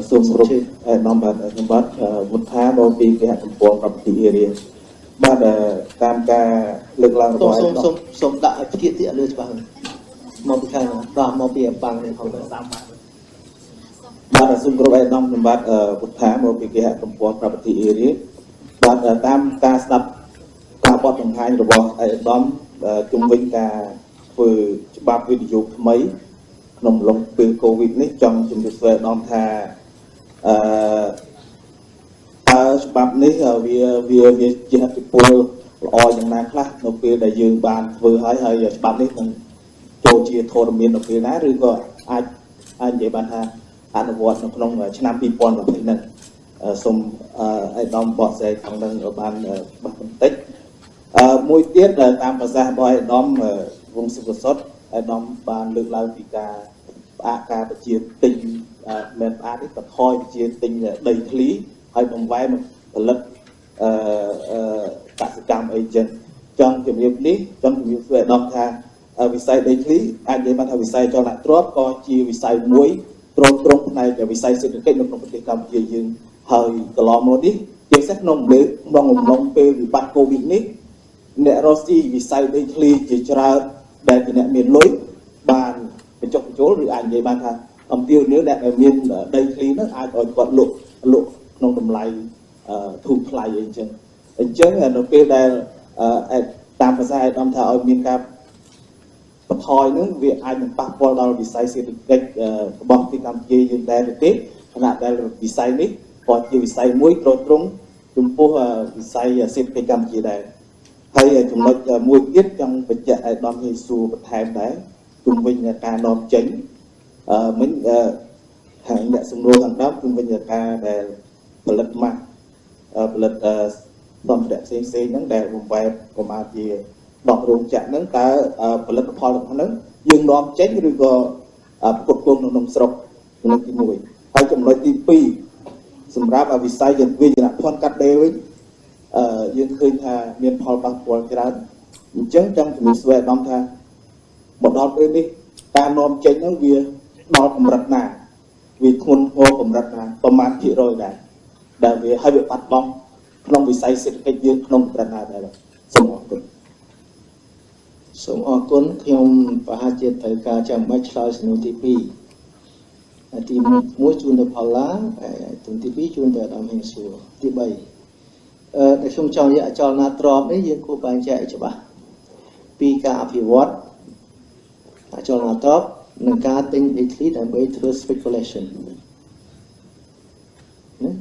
សូមគោរពអាយដាមបាទខ្ញុំបាទវុទ្ធាមកពីគេហទំព័រប្រតិអេរីបាទតាមការលើកឡើងរបស់សូមដាក់ឲ្យផ្ទៀកទៀតលើច្បាស់មកពីខាងដល់មកពីបាំងនេះផងបាទសូមគោរពអាយដាមខ្ញុំបាទវុទ្ធាមកពីគេហទំព័រប្រតិអេរីបាទតាមការស្ដាប់ការ ការបត់បង្ហាញរបស់ឯកឧត្តមជុំវិញការធ្វើច្បាប់វិទ្យុថ្មីក្នុងអំឡុងពេលកូវីដនេះចង់ជំរាបសួរឧត្តមថាច្បាប់នេះវាជាអតិពលល្អយ៉ាងណាខ្លះនៅពេលដែលយើងបានធ្វើហើយច្បាប់នេះនឹងចូលជាធរមាននៅពេលណាឬក៏អាចនិយាយបានថាអនុវត្តនៅក្នុងឆ្នាំ2020ហ្នឹងសូមឯកឧត្តមបកស្រាយខាងនឹងបានច្បាស់បន្តិចមួយទៀតតាមប្រសាសន៍របស់ឯកឧត្តមវង្សសុសុទ្ធឯកឧត្តមបានលើកឡើងពីការផ្អាកការបញ្ជាទិញមិនផ្អាកនេះបន្ថយបញ្ជាទិញដីធ្លីហើយបង្វែរផលិតកសិកម្មអីចឹងចង់ជំរាបនេះចង់ជំរាបសួរឯកឧត្តមថាវិស័យដីធ្លីអាចនិយាយបានថាវិស័យចលនាទ្រព្យក៏ជាវិស័យមួយទ្រទ្រង់ផ្នែកវិស័យសេដ្ឋកិច្ចនៅក្នុងប្រទេសកម្ពុជាយើងហើយកន្លងមកនេះជាពិសេសក្នុងពេលវិបត្តិកូវីដនេះអ្នករស់ស៊ីវិស័យដីធ្លីជាច្រើនដែលជាអ្នកមានលុយបានបញ្ចុះបញ្ចូលឬអាចនិយាយបានថាអំពាវនាវអ្នកដែលមានដីធ្លីហ្នឹងអាចឲ្យគាត់លក់ក្នុងតម្លៃធូរថ្លៃអីចឹងនៅពេលដែលតាមភាសាឯកឧត្តមថាឲ្យមានការបន្ថយហ្នឹងវាអាចនឹងប៉ះពាល់ដល់វិស័យសេដ្ឋកិច្ចរបស់ទីកម្ពុជាយើងដែរទេខណៈដែលវិស័យនេះក៏ជាវិស័យមួយទ្រទ្រង់ចំពោះវិស័យសេដ្ឋកិច្ចកម្ពុជាដែរហើយចំណុចមួយទៀតចង់បញ្ជាក់ឯកឧត្តមឲ្យសួរបន្ថែមដែរជុំវិញការនាំចេញមិញខាងអ្នកសម្រួលខាងដើមជុំវិញការដែលផលិតម៉ាស់ផលិតសម្ភារៈផ្សេងហ្នឹងដែលបំបែបប្រមាណជា10រោងចក្រហ្នឹងតើផលិតផលរបស់ហ្នឹងយើងនាំចេញឬក៏ផ្គត់ផ្គង់នៅក្នុងស្រុកចំណុចទី1ហើយចំណុចទី2សម្រាប់វិស័យវិជ្ជាភ័ណ្ឌកាត់ដេរវិញយើងឃើញថាមានផលប៉ះពាល់ច្រើនអញ្ចឹងចង់ជំរាបសួរអាដាមថាមកដល់ពេលនេះការនាំចេញហ្នឹងវាដល់កម្រិតណាវាធ្ងន់ធ្ងរកម្រិតណាប្រមាណភាគរយដែរដែលវាឲ្យវាបាត់បង់ក្នុងវិស័យសេដ្ឋកិច្ចយើងក្នុងកម្រិតណាដែរសូមអរគុណខ្ញុំប្រហែលជាត្រូវការចាំបាច់ឆ្លើយសំណួរទី2ទី1ជូនទៅផល្លាទី2ជូនទៅអាដាមហេងសួរទី3ដែលខ្ញុំចង់និយាយអចលនទ្រព្យនេះយើងគួរបែងចែកឲ្យច្បាស់ពីការអភិវឌ្ឍអចលនទ្រព្យនិងការទិញដីធ្លីដើម្បីធ្វើ speculation ណា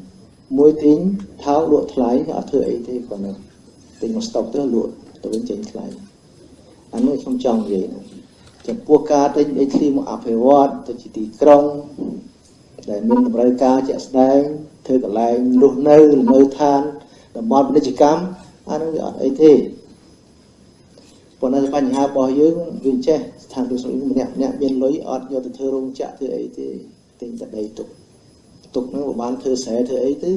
មួយទិញថោកលក់ថ្លៃអត់ធ្វើអីទេគាត់នឹងទិញមកស្តុកទៅលក់ទៅវិញចេញថ្លៃអានោះខ្ញុំចង់និយាយចំពោះការទិញដីធ្លីមកអភិវឌ្ឍទៅជាទីក្រុងដែលមានតម្រូវការជាក់ស្ដែងធ្វើកន្លែងរស់នៅលំនៅឋានតំបន់ពាណិជ្ជកម្មអានោះវាអត់អីទេប៉ុន្តែបញ្ហារបស់យើងវាចេះស្ថានភាពម្នាក់មានលុយអត់យកទៅធ្វើរោងចក្រធ្វើអីទេទិញតែដីទុកហ្នឹងបើបានធ្វើស្រែធ្វើអីទៅ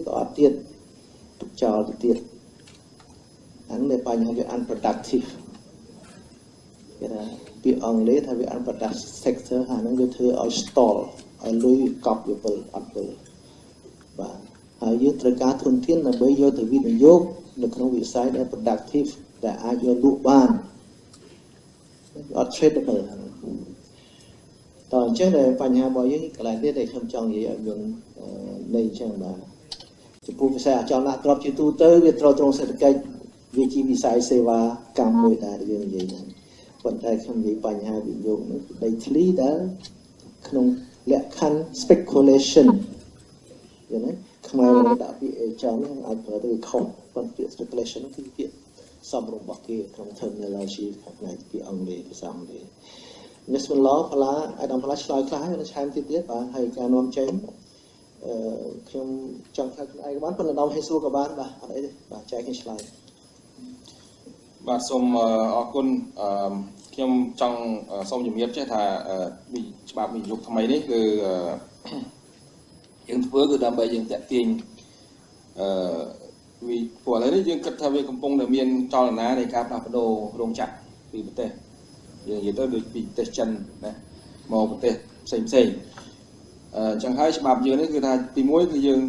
ក៏អត់ទៀតទុកចោលទៅទៀតអានោះដែលបញ្ហាវា unproductive គេថាពាក្យអង់គ្លេសថាវា unproductive sector អានោះវាធ្វើឲ្យ stall ឲ្យលុយកប់វាពិលអត់ពិលបាទហើយយើងត្រូវការធនធានដើម្បីយកទៅវិនិយោគនៅក្នុងវិស័យដែល productive ដែលអាចយកលក់បានអត់ tradable តើអញ្ចឹងដែលបញ្ហារបស់យើងកន្លែងទៀតដែលខ្ញុំចង់និយាយឲ្យយើងនៃអញ្ចឹងបាទចំពោះវិស័យអចលនទ្រព្យជាទូទៅវាទ្រទ្រង់សេដ្ឋកិច្ចវាជាវិស័យសេវាកម្មមួយដែលយើងនិយាយហ្នឹងប៉ុន្តែខ្ញុំនិយាយបញ្ហាវិនិយោគនេះដីធ្លីដែលក្នុងលក្ខខណ្ឌ speculation យល់ទេខ្មែរដាក់ពាក្យចង់ហ្នឹងអាចប្រើទៅខុសប៉ុន្តែពាក្យ speculation គឺពាក្យសំរបស់គេក្នុង terminology ខាងផ្នែកពាក្យអង់គ្លេសភាសាអង់គ្លេសនេះស្មឡផល្លាអាដាមផល្លាឆ្លើយខ្លះហើយឆែមទៀតបាទហើយការនាំចេញខ្ញុំចង់ថាខ្លួនឯងក៏បានប៉ុន្តែដល់ហេសួរក៏បានបាទអត់អីទេបាទចែកគ្នាឆ្លើយបាទសូមអរគុណខ្ញុំចង់សូមជំរាបចេះថាច្បាប់វិនិយោគថ្មីនេះគឺយើងធ្វើគឺដើម្បីយើងតាក់ទាញព្រោះឥឡូវនេះយើងគិតថាវាកំពុងតែមានចលនានៃការផ្លាស់ប្ដូររោងចក្រពីប្រទេសយើងនិយាយទៅដូចពីប្រទេសចិនណាមកប្រទេសផ្សេងចឹងហើយច្បាប់យើងនេះគឺថាទី1គឺយើង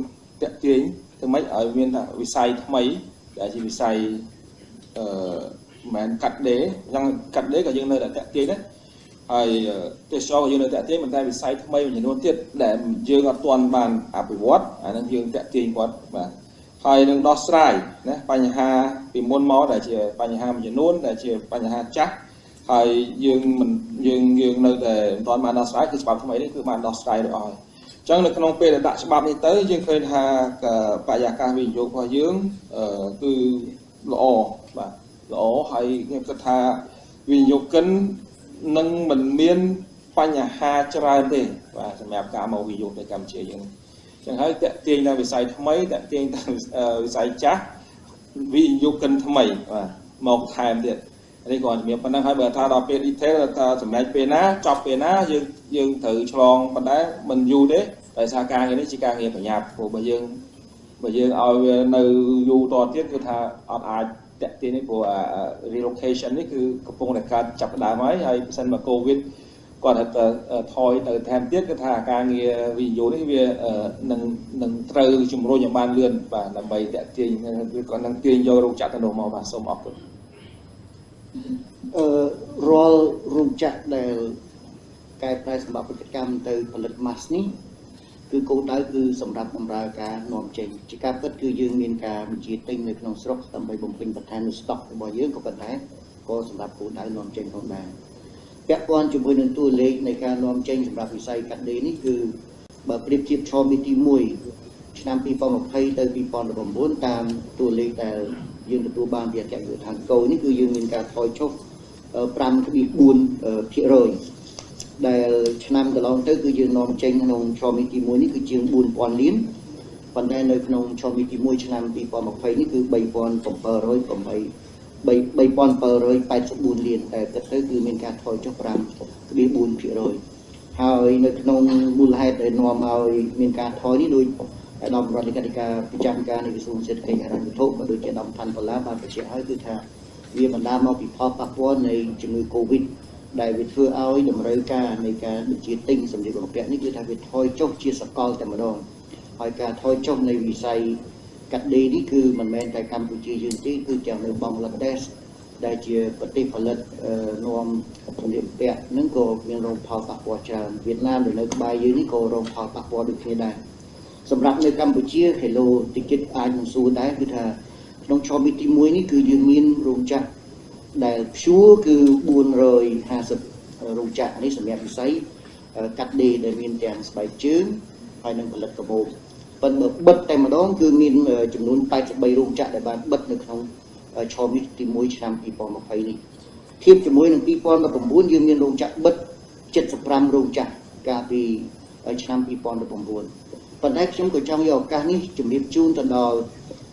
តាក់ទាញទៅម៉េចឲ្យមានវិស័យថ្មីដែលជាវិស័យមិនមែនកាត់ដេរយ៉ាងកាត់ដេរក៏យើងនៅតែតាក់ទាញដែរហើយទេសចរក៏យើងនៅតាក់ទាញប៉ុន្តែវិស័យថ្មីមួយចំនួនទៀតដែលយើងអត់ទាន់បានអភិវឌ្ឍអានឹងយើងតាក់ទាញគាត់បាទ ហើយនឹងដោះស្រាយណាបញ្ហាពីមុនមកដែលជាបញ្ហាមួយចំនួនដែលជាបញ្ហាចាស់ហើយយើងនៅតែមិនទាន់បានដោះស្រាយគឺច្បាប់ថ្មីនេះគឺបានដោះស្រាយរួចអស់ហើយអញ្ចឹងនៅក្នុងពេលដែលដាក់ច្បាប់នេះទៅយើងឃើញថាបរិយាកាសវិនិយោគរបស់យើងគឺល្អបាទល្អហើយខ្ញុំគិតថាវិនិយោគិននឹងមិនមានបញ្ហាច្រើនទេបាទសម្រាប់ការមកវិនិយោគនៅកម្ពុជាយើងចឹងហើយតេទៀងនៅវិស័យថ្មីតេទៀងទៅវិស័យចាស់វិនិយោគិនថ្មីបាទមកថែមទៀតនេះក៏ជំរាបប៉ុណ្ណឹងហើយបើថាដល់ពេល detail ថាសម្រាប់ពេលណាចប់ពេលណាយើងត្រូវឆ្លងប៉ុន្តែមិនយូរទេដោយសារការងារនេះជាការងារប្រញាប់ព្រោះបើយើងឲ្យវានៅយូរតទៀតគឺថាអត់អាចតេទៀងនេះព្រោះrelocation នេះគឺកំពុងតែកើតចាប់ផ្ដើមហើយបើសិនមក COVID គាត់ថាថយទៅថែមទៀតគឺថាការងារវិនិយោគនេះវានឹងត្រូវជំរុញឲ្យបានលឿនបាទដើម្បីតេទៀងគឺគាត់នឹងទាញយករោងចក្រទៅនោះមកបាទសូមអរគុណរាល់រោងចក្រដែលកែប្រែសម្បត្តិកម្មទៅផលិតម៉ាស់នេះគឺគោលដៅគឺសម្រាប់បម្រើការនាំចេញជាការពិតគឺយើងមានការបញ្ជាទិញនៅក្នុងស្រុកដើម្បីបំពេញបន្ថែមនៅស្តុករបស់យើងក៏ប៉ុន្តែក៏សម្រាប់គោលដៅនាំចេញផងដែរពាក់ព័ន្ធជាមួយនឹងតួលេខនៃការនាំចេញសម្រាប់វិស័យកាត់ដេរនេះគឺបើប្រៀបធៀបឆមាសទី1ឆ្នាំ2020ទៅ2019តាមតួលេខដែលយើងទទួលបានពីអគ្គនាយកដ្ឋានគោលនេះគឺយើងមានការថយចុះ 5.4% ដែលឆ្នាំកន្លងទៅគឺយើងនាំចេញក្នុងឆមាសទី1នេះគឺជាង 4,000 លានប៉ុន្តែនៅក្នុងឆមាសទី1ឆ្នាំ2020នេះគឺ 3,784 លានតែទៅគឺមានការថយចុះ 5.4% ហើយនៅក្នុងមូលហេតុដែលនាំឲ្យមានការថយនេះដោយអាដាមរដ្ឋលេខាធិការប្រចាំការនៃក្រសួងសេដ្ឋកិច្ចហិរញ្ញវត្ថុក៏ដូចជាអាដាមផាន់ដុល្លារបានបញ្ជាក់ឲ្យគឺថាវាបណ្ដាលមកពីផលប៉ះពាល់នៃជំងឺ Covid ដែលវាធ្វើឲ្យតម្រូវការនៃការបញ្ជាទិញសម្ភារៈបំពាក់នេះគឺថាវាថយចុះជាសកលតែម្ដងហើយការថយចុះនៃវិស័យកាត់ដេរនេះគឺមិនមែនតែកម្ពុជាយើងទេគឺទាំងនៅបង់ក្លាដេសដែលជាប្រទេសផលិតនាំសម្ភារៈបំពាក់ហ្នឹងក៏មានរងផលប៉ះពាល់ច្រើនវៀតណាមដែលនៅក្បែរយើងនេះក៏រងផលប៉ះពាល់ដូចគ្នាដែរសម្រាប់នៅកម្ពុជាហេឡូតិចអាចនឹងសួរដែរគឺថាក្នុងឆមាសទី1នេះគឺយើងមានរោងចក្រដែលព្យួរគឺ450រោងចក្រនេះសម្រាប់វិស័យកាត់ដេរដែលមានទាំងស្បែកជើងហើយនឹងផលិតកាបូបប៉ុន្តែបិទតែម្ដងគឺមានចំនួន83រោងចក្រដែលបានបិទនៅក្នុងឆមាសទី1ឆ្នាំ2020នេះធៀបជាមួយនឹង2019យើងមានរោងចក្របិទ75រោងចក្រកាលពីឆ្នាំ2019ប៉ុន្តែខ្ញុំក៏ចង់យកឱកាសនេះជំរាបជូនទៅដល់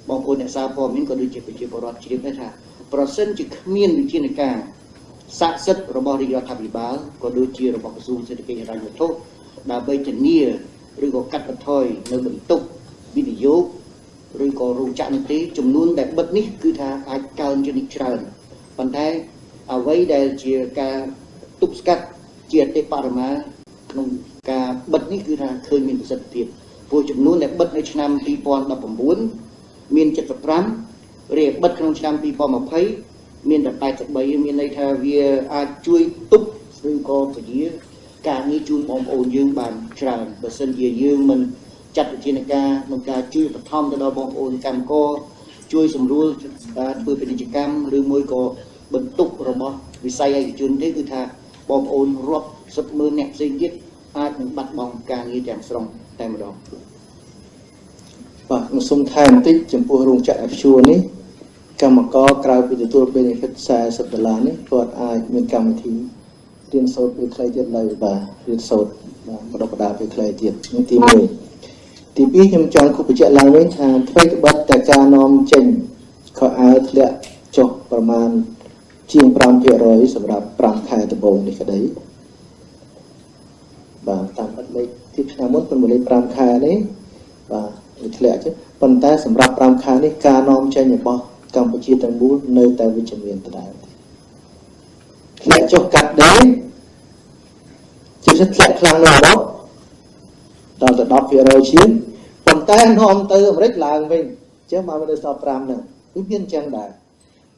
បងប្អូនអ្នកសារព័ត៌មានក៏ដូចជាប្រជាពលរដ្ឋជ្រាបដែរថាប្រសិនជាគ្មានវិធានការស័ក្តិសិទ្ធិរបស់រាជរដ្ឋាភិបាលក៏ដូចជារបស់ក្រសួងសេដ្ឋកិច្ចហិរញ្ញវត្ថុដើម្បីធានាឬក៏កាត់បន្ថយនៅបន្ទុកវិនិយោគឬក៏រោងចក្រនេះទេចំនួនដែលបិទនេះគឺថាអាចកើនជាងនេះច្រើនប៉ុន្តែអ្វីដែលជាការទប់ស្កាត់ជាអតិបរមាក្នុងការបិទនេះគឺថាឃើញមានប្រសិទ្ធភាពព្រោះចំនួនដែលបិទនៅឆ្នាំ2019មាន75រីឯបិទក្នុងឆ្នាំ2020មានតែ83មានន័យថាវាអាចជួយទប់ឬក៏ពជាការងារជូនបងប្អូនយើងបានច្រើនបើសិនជាយើងមិនចាត់វិធានការក្នុងការជួយបឋមទៅដល់បងប្អូនកម្មករជួយសម្រួលការធ្វើពាណិជ្ជកម្មឬមួយក៏បន្ទុករបស់វិស័យឯកជនទេគឺថាបងប្អូនរាប់សិបម៉ឺនអ្នកផ្សេងទៀតអាចនឹងបាត់បង់ការងារទាំងស្រុងតែម្ដងបាទខ្ញុំសូមថែមបន្តិចចំពោះរោងចក្រអព្យួរនេះកម្មករក្រៅពីទទួល benefit $40នេះគាត់អាចមានកម្មវិធីរៀនសូត្រពេលខ្លីទៀតឡើយបាទរៀនសូត្របាទបណ្ដុះបណ្ដាលពេលខ្លីទៀតនេះទី1ទី2ខ្ញុំចង់គូបញ្ជាក់ឡើងវិញថាអ្វីត្បិតតែការនាំចេញខោអាវធ្លាក់ចុះប្រមាណជាង 5% សម្រាប់5ខែដំបូងនេះក្តីបាទតាមបទលេខទីឆ្នាំមុនប៉ុន្មានលេខ5ខែនេះបាទវាធ្លាក់ចឹងប៉ុន្តែសម្រាប់5ខែនេះការនាំចេញរបស់កម្ពុជាទាំងមូលនៅតែវិជ្ជមានដដែលធ្លាក់ចុះកាត់ដេរជាពិសេសធ្លាក់ខ្លាំងណាស់ដល់ទៅ 10% ជាងប៉ុន្តែនាំទៅអាមេរិកឡើងវិញអញ្ចឹងមកនៅសល់5ហ្នឹងគឺមានអញ្ចឹងដែរ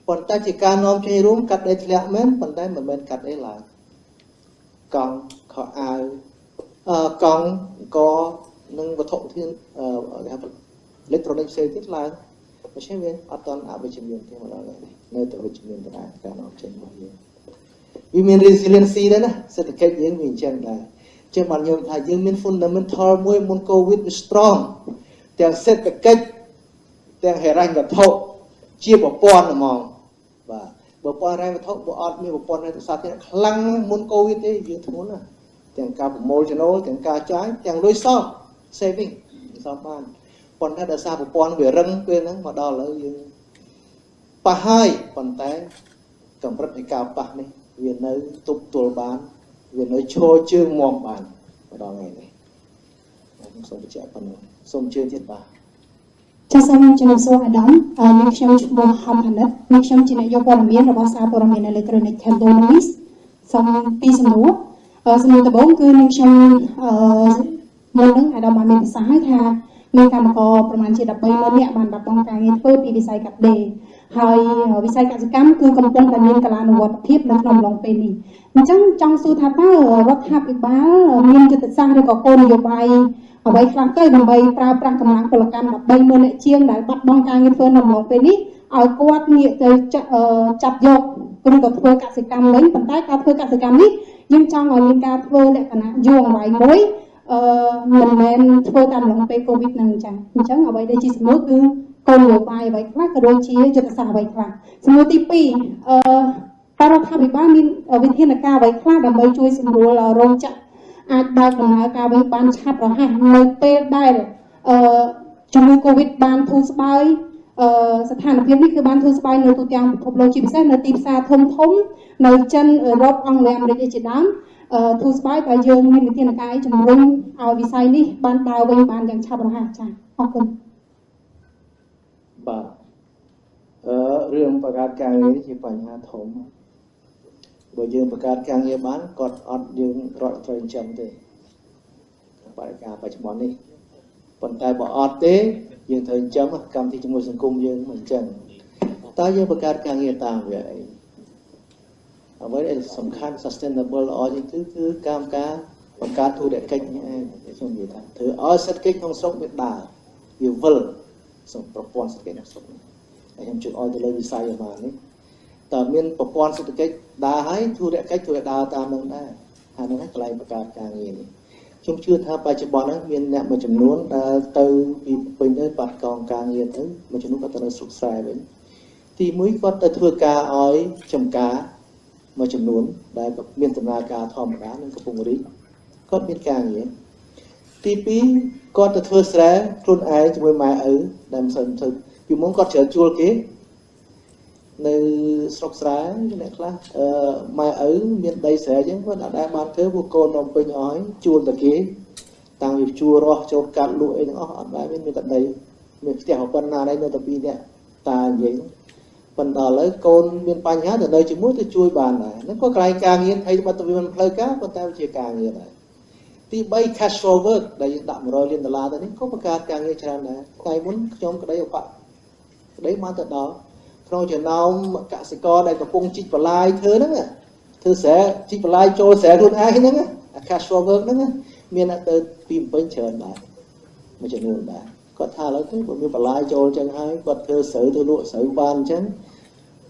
ប៉ុន្តែជាការនាំចេញរួមកាត់ដេរធ្លាក់មែនប៉ុន្តែមិនមែនកាត់ដេរឡើងកង់ខោអាវកង់កនិងវត្ថុធាតុ electronic ផ្សេងទៀតឡើងដូច្នេះវាអត់តន់អវិជ្ជមានទេមកដល់នេះនៅតែវិជ្ជមានដដែលការនាំចេញរបស់យើងវាមាន resiliency ដែរណាសេដ្ឋកិច្ចយើងវាអញ្ចឹងដែរចឹងបានខ្ញុំថាយើងមាន fundamental មួយមុន COVID វា strong ទាំងសេដ្ឋកិច្ចទាំងហិរញ្ញវត្ថុជាប្រព័ន្ធហ្មងបាទបើប្រព័ន្ធហិរញ្ញវត្ថុបើអត់មានប្រព័ន្ធហិរញ្ញវត្ថុទៀតខ្លាំងមុន COVID ទេយើងធ្ងន់ណាស់ទាំងការប្រមូលចំណូលទាំងការចាយទាំងលុយសល់ saving សល់បានប៉ុន្តែដោយសារប្រព័ន្ធវារឹងពេលហ្នឹងមកដល់ឥឡូវយើងប៉ះហើយប៉ុន្តែកម្រិតនៃការប៉ះនេះវានៅទប់ទល់បានវានៅឈរជើងមាំបានមកដល់ថ្ងៃនេះខ្ញុំសូមបញ្ជាក់ប៉ុណ្ណឹងសូមជឿទៀតបាទចាសសូមជំរាបសួរអាដាមនាងខ្ញុំឈ្មោះហំផានិតនាងខ្ញុំជានាយកព័ត៌មានរបស់សារព័ត៌មាន Electronic Cable News សូមពីសំណួរដំបូងគឺនាងខ្ញុំមុននឹងអាដាមបានមានប្រសាសន៍ថាមានកម្មករប្រមាណជា 13,000 នាក់បានបាត់បង់ការងារធ្វើពីវិស័យកាត់ដេរហើយវិស័យកសិកម្មគឺកំពុងតែមានកាលានុវត្តភាពនៅក្នុងអំឡុងពេលនេះអញ្ចឹងចង់សួរថាតើរដ្ឋាភិបាលមានយុទ្ធសាស្ត្រឬក៏គោលនយោបាយអ្វីខ្លះទៅដើម្បីប្រើប្រាស់កម្លាំងពលកម្ម 13,000 នាក់ជាងដែលបាត់បង់ការងារធ្វើនៅអំឡុងពេលនេះឲ្យគាត់ងាកទៅចាប់យកឬក៏ធ្វើកសិកម្មវិញប៉ុន្តែការធ្វើកសិកម្មនេះយើងចង់ឲ្យមានការធ្វើលក្ខណៈយូរអង្វែងមួយមិនមែនធ្វើតាមអំឡុងពេល COVID ហ្នឹងចា៎អញ្ចឹងអ្វីដែលជាសំណួរគឺគោលនយោបាយអ្វីខ្លះក៏ដូចជាយុទ្ធសាស្ត្រអ្វីខ្លះសំណួរទី2តើរដ្ឋាភិបាលមានវិធានការអ្វីខ្លះដើម្បីជួយសម្រួលរោងចក្រអាចបើកដំណើរការវិញបានឆាប់រហ័សនៅពេលដែលជំងឺ COVID បានធូរស្បើយស្ថានភាពនេះគឺបានធូរស្បើយនៅទូទាំងពិភពលោកជាពិសេសនៅទីផ្សារធំនៅចិនអឺរ៉ុបអង់គ្លេសអាមេរិកជាដើមធូរស្បើយតែយើងមានវិធានការជំរុញឲ្យវិស័យនេះបានដើរវិញបានយ៉ាងឆាប់រហ័សចា៎អរគុណបាទរឿងបង្កើតការងារនេះជាបញ្ហាធំបើយើងបង្កើតការងារបានគាត់អត់យើងរដ្ឋត្រូវចិញ្ចឹមទេបរិការបច្ចុប្បន្ននេះប៉ុន្តែបើអត់ទេយើងត្រូវចិញ្ចឹមកម្មវិធីជាមួយសង្គមយើងមិនអញ្ចឹងតើយើងបង្កើតការងារតាមវាអីអ្វីដែលសំខាន់ sustainable ល្អជាងគឺកម្មការបង្កើតធុរកិច្ចនេះឯងខ្ញុំនិយាយថាធ្វើឲ្យសេដ្ឋកិច្ចក្នុងស្រុកវាដើរវាវិលសម្រាប់ប្រព័ន្ធសេដ្ឋកិច្ចក្នុងស្រុកនេះហើយខ្ញុំជួយឲ្យទៅលើវិស័យអាម៉ានេះតើមានប្រព័ន្ធសេដ្ឋកិច្ចដើរហើយធុរកិច្ចធ្វើឲ្យដើរតាមនឹងដែរហើយហ្នឹងកន្លែងបង្កើតការងារនេះខ្ញុំជឿថាបច្ចុប្បន្នហ្នឹងមានអ្នកមួយចំនួនដែលទៅពីពេញទៅបាត់កងការងារទៅមួយចំនួនគាត់ទៅនៅស្រុកស្រែវិញទីមួយគាត់ទៅធ្វើការឲ្យចំការមួយចំនួនដែលមានដំណើរការធម្មតានឹងកំពុងរីកគាត់មានការងារទី2គាត់ទៅធ្វើស្រែខ្លួនឯងជាមួយម៉ែឪដែលមិនសូវធ្វើពីមុនគាត់ច្រើនជួលគេនៅស្រុកស្រែអ្នកខ្លះម៉ែឪមានដីស្រែអញ្ចឹងគាត់អត់ដែលបានធ្វើពួកកូននំពេញអស់ហើយជួលតែគេតាំងពីជួលរស់ចូលកាត់លក់អីទាំងអស់អត់ដែលមានតែដីមានផ្ទះប៉ុណ្ណាដែរនៅតែ2នាក់តានិយាយប៉ុន្តែឥឡូវកូនមានបញ្ហាទៅនៅជាមួយទៅជួយបានដែរហ្នឹងក៏កន្លែងការងារហើយបើទៅវាមិនផ្លូវការប៉ុន្តែជាការងារដែរទី3 cash flow work ដែលយើងដាក់$100 លានទៅនេះក៏បង្កើតការងារច្រើនដែរថ្ងៃមុនខ្ញុំក្តីឧបក្តីបានទៅដល់ក្នុងចំណោមកសិករដែលកំពុងជីកបន្លាយធ្វើហ្នឹងធ្វើស្រែជីកបន្លាយចូលស្រែខ្លួនឯងហ្នឹង cash flow work ហ្នឹងមានអ្នកទៅពីពេញច្រើនដែរមួយចំនួនដែរគាត់ថាឥឡូវទៅបើមានបន្លាយចូលចឹងហើយគាត់ធ្វើស្រូវទៅលក់ស្រូវបានអញ្ចឹង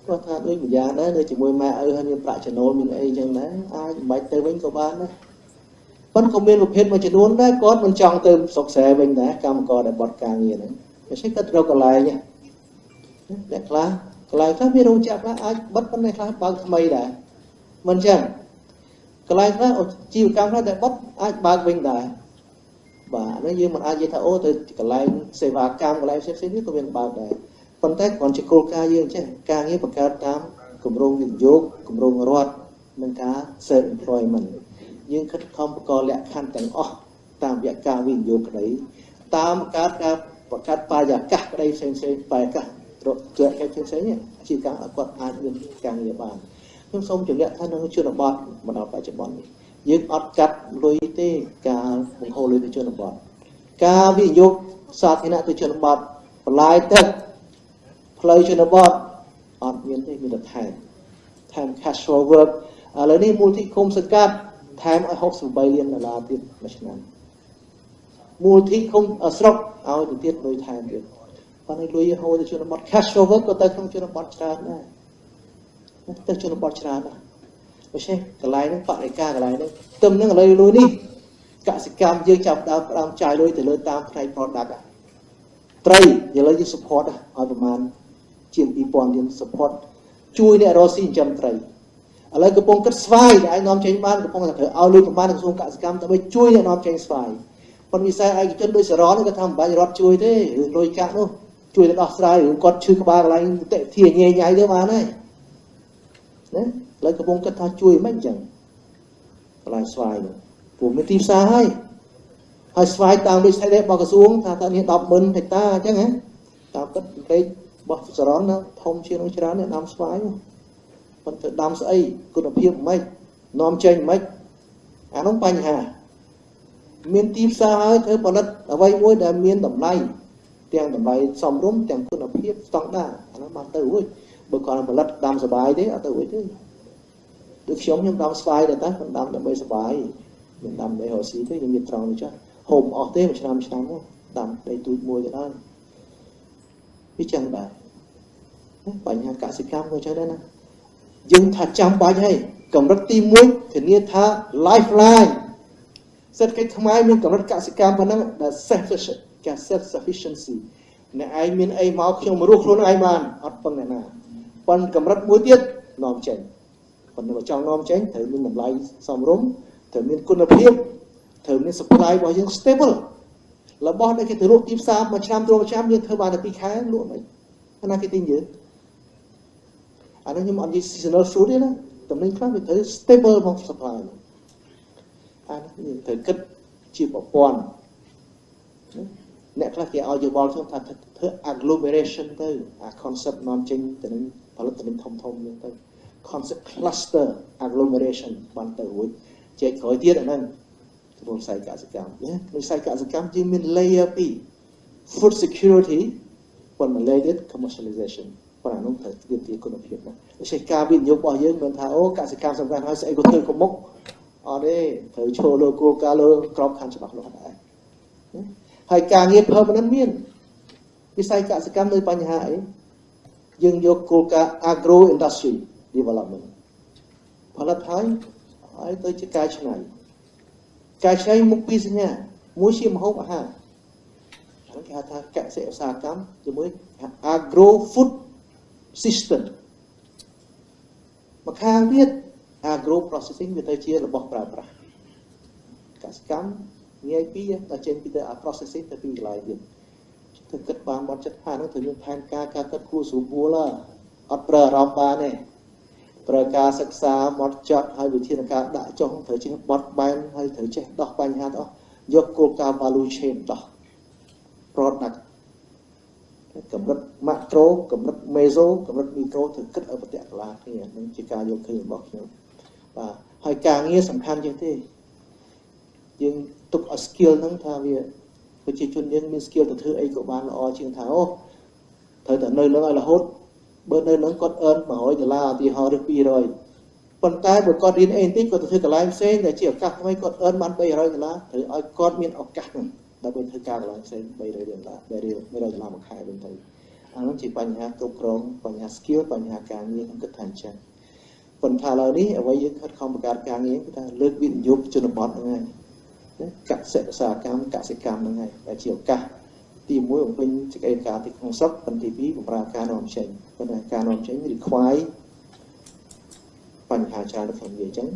គាត់ថាដូចម្យ៉ាងដែរនៅជាមួយម៉ែឪហើយមានប្រាក់ចំណូលមានអីចឹងដែរអាចមិនបាច់ទៅវិញក៏បានដែរប៉ុន្តែក៏មានប្រភេទមួយចំនួនដែរគាត់មិនចង់ទៅស្រុកស្រែវិញដែរកម្មករដែលបត់ការងារហ្នឹងដូច្នេះគាត់ត្រូវកន្លែងអ្នកខ្លះកន្លែងខ្លះមានរោងចក្រខ្លះអាចបិទប៉ុន្តែខ្លះបើកថ្មីដែរមិនអញ្ចឹងកន្លែងខ្លះជីវកម្មខ្លះដែលបិទអាចបើកវិញដែរបាទនេះយើងមិនអាចនិយាយថាអូទៅកន្លែងសេវាកម្មកន្លែងផ្សេងៗនេះក៏មានបើកដែរប៉ុន្តែគ្រាន់ជាគោលការណ៍យើងចេះការងារបង្កើតតាមគម្រោងវិនិយោគគម្រោងរដ្ឋនិងការ self employment យើងខិតខំបង្កលក្ខខណ្ឌទាំងអស់តាមរយៈការវិនិយោគក្តីតាមការបង្កើតបរិយាកាសក្តីផ្សេងៗបរិយាកាសជាក់ផ្សេងៗនេះជាការគាត់អាចមានការងារបានខ្ញុំសូមជម្រាបថានៅជនបទមកដល់បច្ចុប្បន្ននេះយើងអត់កាត់លុយទេការបង្ហូរលុយទៅជនបទការវិនិយោគសាធារណៈទៅជនបទបន្លាយទឹកផ្លូវជនបទអត់មានទេមានតែថែម cash flow work ឥឡូវនេះមូលនិធិឃុំសង្កាត់ថែមឲ្យ$68 លានទៀតមួយឆ្នាំ មូលធិគុំស្រុកឲ្យទៅទៀតលុយថែមទៀតប៉ុន្តែលុយហូរទៅជនបទ cash flow ក៏ទៅក្នុងជនបទច្រើនដែរទៅជនបទច្រើនដែរដូច្នេះកន្លែងហ្នឹងបរិការកន្លែងហ្នឹងទឹមហ្នឹងឥឡូវលុយនេះកសិកម្មយើងចាប់ដើមចាយលុយទៅលើតាមផ្នែក product ត្រីឥឡូវយើង support ឲ្យប្រមាណជាង 2000 យើង support ជួយអ្នករកស៊ីចិញ្ចឹមត្រីឥឡូវកំពុងគិតស្វាយដែលឯងនាំចេញបានកំពុងតែត្រូវឲ្យលុយប្រមាណក្រសួងកសិកម្មដើម្បីជួយអ្នកនាំចេញស្វាយប៉ុន្តែវិស័យឯកជនដូចសរននេះគាត់ថាមិនបាច់រដ្ឋជួយទេរឿងលុយកាក់នោះជួយទៅដោះស្រាយរឿងគាត់ឈឺក្បាលកន្លែងតិធាញ៉ៃញ៉ៃទៅបានហើយណាឥឡូវកំពុងគិតថាជួយមិនអញ្ចឹងកន្លែងស្វាយនោះព្រោះមានទីផ្សារហើយស្វាយតាមវិស័យរបស់ក្រសួងថានេះ 10,000 ហិកតាអញ្ចឹងណាតាមពិតប្រទេសរបស់សរនណាធំជាងនោះច្រើនអ្នកដាំស្វាយប៉ុន្តែដាំស្អីគុណភាពមិននាំចេញមិនអានោះបញ្ហាមានទីផ្សារហើយធ្វើផលិតអ្វីមួយដែលមានតម្លៃទាំងតម្លៃសមរម្យទាំងគុណភាពស្តង់ដារអានោះបានទៅរួចបើគាត់ផលិតដាំសបាយទេអត់ទៅរួចទេដូចខ្ញុំដាំស្វាយតែមិនដាំដើម្បីសបាយមិនដាំដើម្បីរកស៊ីទេខ្ញុំមានត្រង់នេះចាស់ហូបអស់ទេមួយឆ្នាំនោះដាំដីទូចមួយទៅដល់វាចឹងដែរបញ្ហាកសិកម្មក៏ចឹងដែរណាយើងថាចាំបាច់ហើយកម្រិតទី1ធានាថា lifeline សេដ្ឋកិច្ចខ្មែរមានកម្រិតកសិកម្មប៉ុណ្ណឹងដែល self sufficiency អ្នកឯងមានអីមកខ្ញុំរស់ខ្លួនឯងបានអត់ពឹងអ្នកណាប៉ុន្តែកម្រិតមួយទៀតនាំចេញប៉ុន្តែបើចង់នាំចេញត្រូវមានតម្លៃសមរម្យត្រូវមានគុណភាពត្រូវមាន supply របស់យើង stable របស់ដែលគេទៅលក់ទីផ្សារមួយឆ្នាំមួយឆ្នាំយើងធ្វើបានតែ2ខែលក់មិនអាណាគេទិញយើងអានោះខ្ញុំអត់និយាយ seasonal fruit ទេណាតំណែងខ្លះវាត្រូវ stable របស់ supply អានោះយើងត្រូវគិតជាប្រព័ន្ធអ្នកខ្លះគេឲ្យយោបល់ខ្ញុំថាធ្វើ agglomeration ទៅអា concept នាំចេញទៅនឹងផលិតផលធំហ្នឹងទៅ concept cluster agglomeration បានទៅរួចចែកក្រោយទៀតអាហ្នឹងក្នុងវិស័យកសិកម្មណាក្នុងវិស័យកសិកម្មយើងមាន layer 2 food security ប៉ុន្តែ layer ទៀត commercialization ប៉ុន្តែនោះត្រូវទាមទារគុណភាពណាដូច្នេះការវិនិយោគរបស់យើងមិនថាអូកសិកម្មសំខាន់ហើយស្អីក៏ធ្វើក៏មុខអត់ទេត្រូវឈរលើគោលការណ៍លើក្របខ័ណ្ឌច្បាស់លាស់ដែរហើយការងារ permanent មានវិស័យកសិកម្មនៅបញ្ហាអីយើងយកគោលការណ៍ agro industry development ផលិតហើយទៅជាការច្នៃមុខពីរសញ្ញាមួយជាម្ហូបអាហារហ្នឹងគេហៅថាកសិឧស្សាហកម្មជាមួយ agro food system មកខាងទៀត agro processing វាទៅជារបស់ប្រើប្រាស់កសិកម្មងាយពីដល់ចេញពីទៅ processing ទៅពីកន្លែងទៀតទៅគិតបានបត់ចិត្តថាហ្នឹងត្រូវមានផែនការការគិតគូរស្រួលបួលអត់ប្រើអារម្មណ៍បានទេប្រើការសិក្សាមកចាត់ហើយវិធានការដាក់ចុះត្រូវចេះបត់បែនហើយត្រូវចេះដោះបញ្ហាទៅយកគោលការណ៍ value chain ដោះ product កម្រិត macro កម្រិត meso កម្រិត micro ត្រូវគិតឲ្យប្រតិកន្លាគ្នានឹងជាការយកឃើញរបស់ខ្ញុំបាទហើយការងារសំខាន់ជាងទេយើងទុកឲ្យ skill ហ្នឹងថាវាប្រជាជនយើងមាន skill ទៅធ្វើអីក៏បានល្អជាងថាអូត្រូវតែនៅនឹងឲ្យរហូតបើនៅនឹងគាត់ earn $100 ឧទាហរណ៍ឬ200ប៉ុន្តែបើគាត់រៀនអីបន្តិចគាត់ទៅធ្វើកន្លែងផ្សេងដែលជាឱកាសថ្មីគាត់ earn បាន$300ត្រូវឲ្យគាត់មានឱកាសហ្នឹងដើម្បីធ្វើការកន្លែងផ្សេង$300ដែលរៀល$100មួយខែវិញទៅអានោះជាបញ្ហាគ្រប់គ្រងបញ្ហា skill បញ្ហាការងារខ្ញុំគិតថាអញ្ចឹងប៉ុន្តែឥឡូវនេះអ្វីយើងខិតខំបង្កើតការងារគឺថាលើកវិនិយោគជនបទហ្នឹងហើយកសិឧស្សាហកម្មកសិកម្មហ្នឹងហើយដែលជាឱកាសទី1បំពេញសេចក្តីការទីក្នុងស្រុកប៉ុន្តែទី2បម្រើការនាំចេញប៉ុន្តែការនាំចេញ require បញ្ហាច្រើនដូចខ្ញុំនិយាយអញ្ចឹង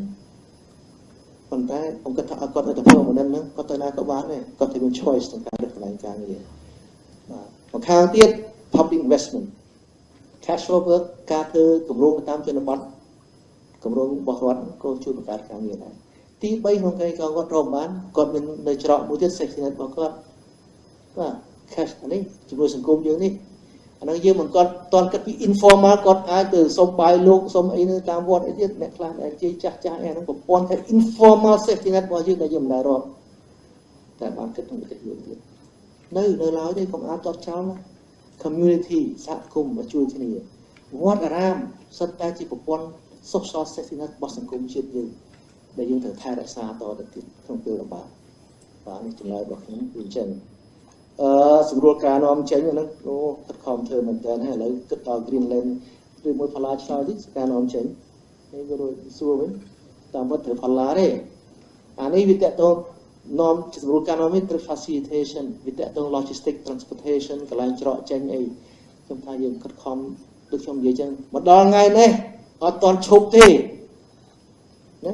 ប៉ុន្តែខ្ញុំគិតថាឲ្យគាត់ទៅធ្វើមិនហ្នឹងគាត់ទៅណាក៏បានដែរគាត់ទៅមាន choice ក្នុងការរើសកន្លែងការងារបាទមកខាងទៀត public investment cash flow ការធ្វើគម្រោងតាមជនបទគម្រោងរបស់រដ្ឋក៏ជួយបង្កើតការងារដែរទី3ក្នុងគេក៏គាត់រកបានគាត់មាននៅច្រកមួយទៀត safety net របស់គាត់បាទ cash នេះជំនួយសង្គមយើងនេះអាហ្នឹងយើងមិនគាត់តន់គិតពី informal គាត់អាចទៅសុំបាយលោកសុំអីនៅតាមវត្តអីទៀតអ្នកខ្លះដែលជិះចាស់អីហ្នឹងប្រព័ន្ធ informal safety net របស់យើងដែលយើងមិនដែលរកតែបានគិតក្នុងប្រទេសយើងទៀតនៅឡើយទេកុំអាចតតចោលណា community សហគមន៍មកជួយគ្នាវត្តអារាមសុទ្ធតែជាប្រព័ន្ធ social safety net របស់សង្គមជាតិយើងដែលយើងត្រូវថែរក្សាតទៅទៀតក្នុងពេលលំបាក បាទនេះចម្លើយរបស់ខ្ញុំគឺអញ្ចឹងសម្រួលការនាំចេញហ្នឹងអូខិតខំធ្វើមែនតើហើយឥឡូវគិតដល់ Greenland ឬមួយផល្លាឆ្លើយទៀតការនាំចេញនេះក៏សួរវិញតាមពិតត្រូវផល្លាទេអានេះវាតកតនាំសម្រួលការនាំនេះត្រូវ facilitation វាតកត logistic transportation កន្លែងច្រកចេញអីខ្ញុំថាយើងខិតខំដូចខ្ញុំនិយាយចឹងមកដល់ថ្ងៃនេះអត់ទាន់ឈប់ទេណា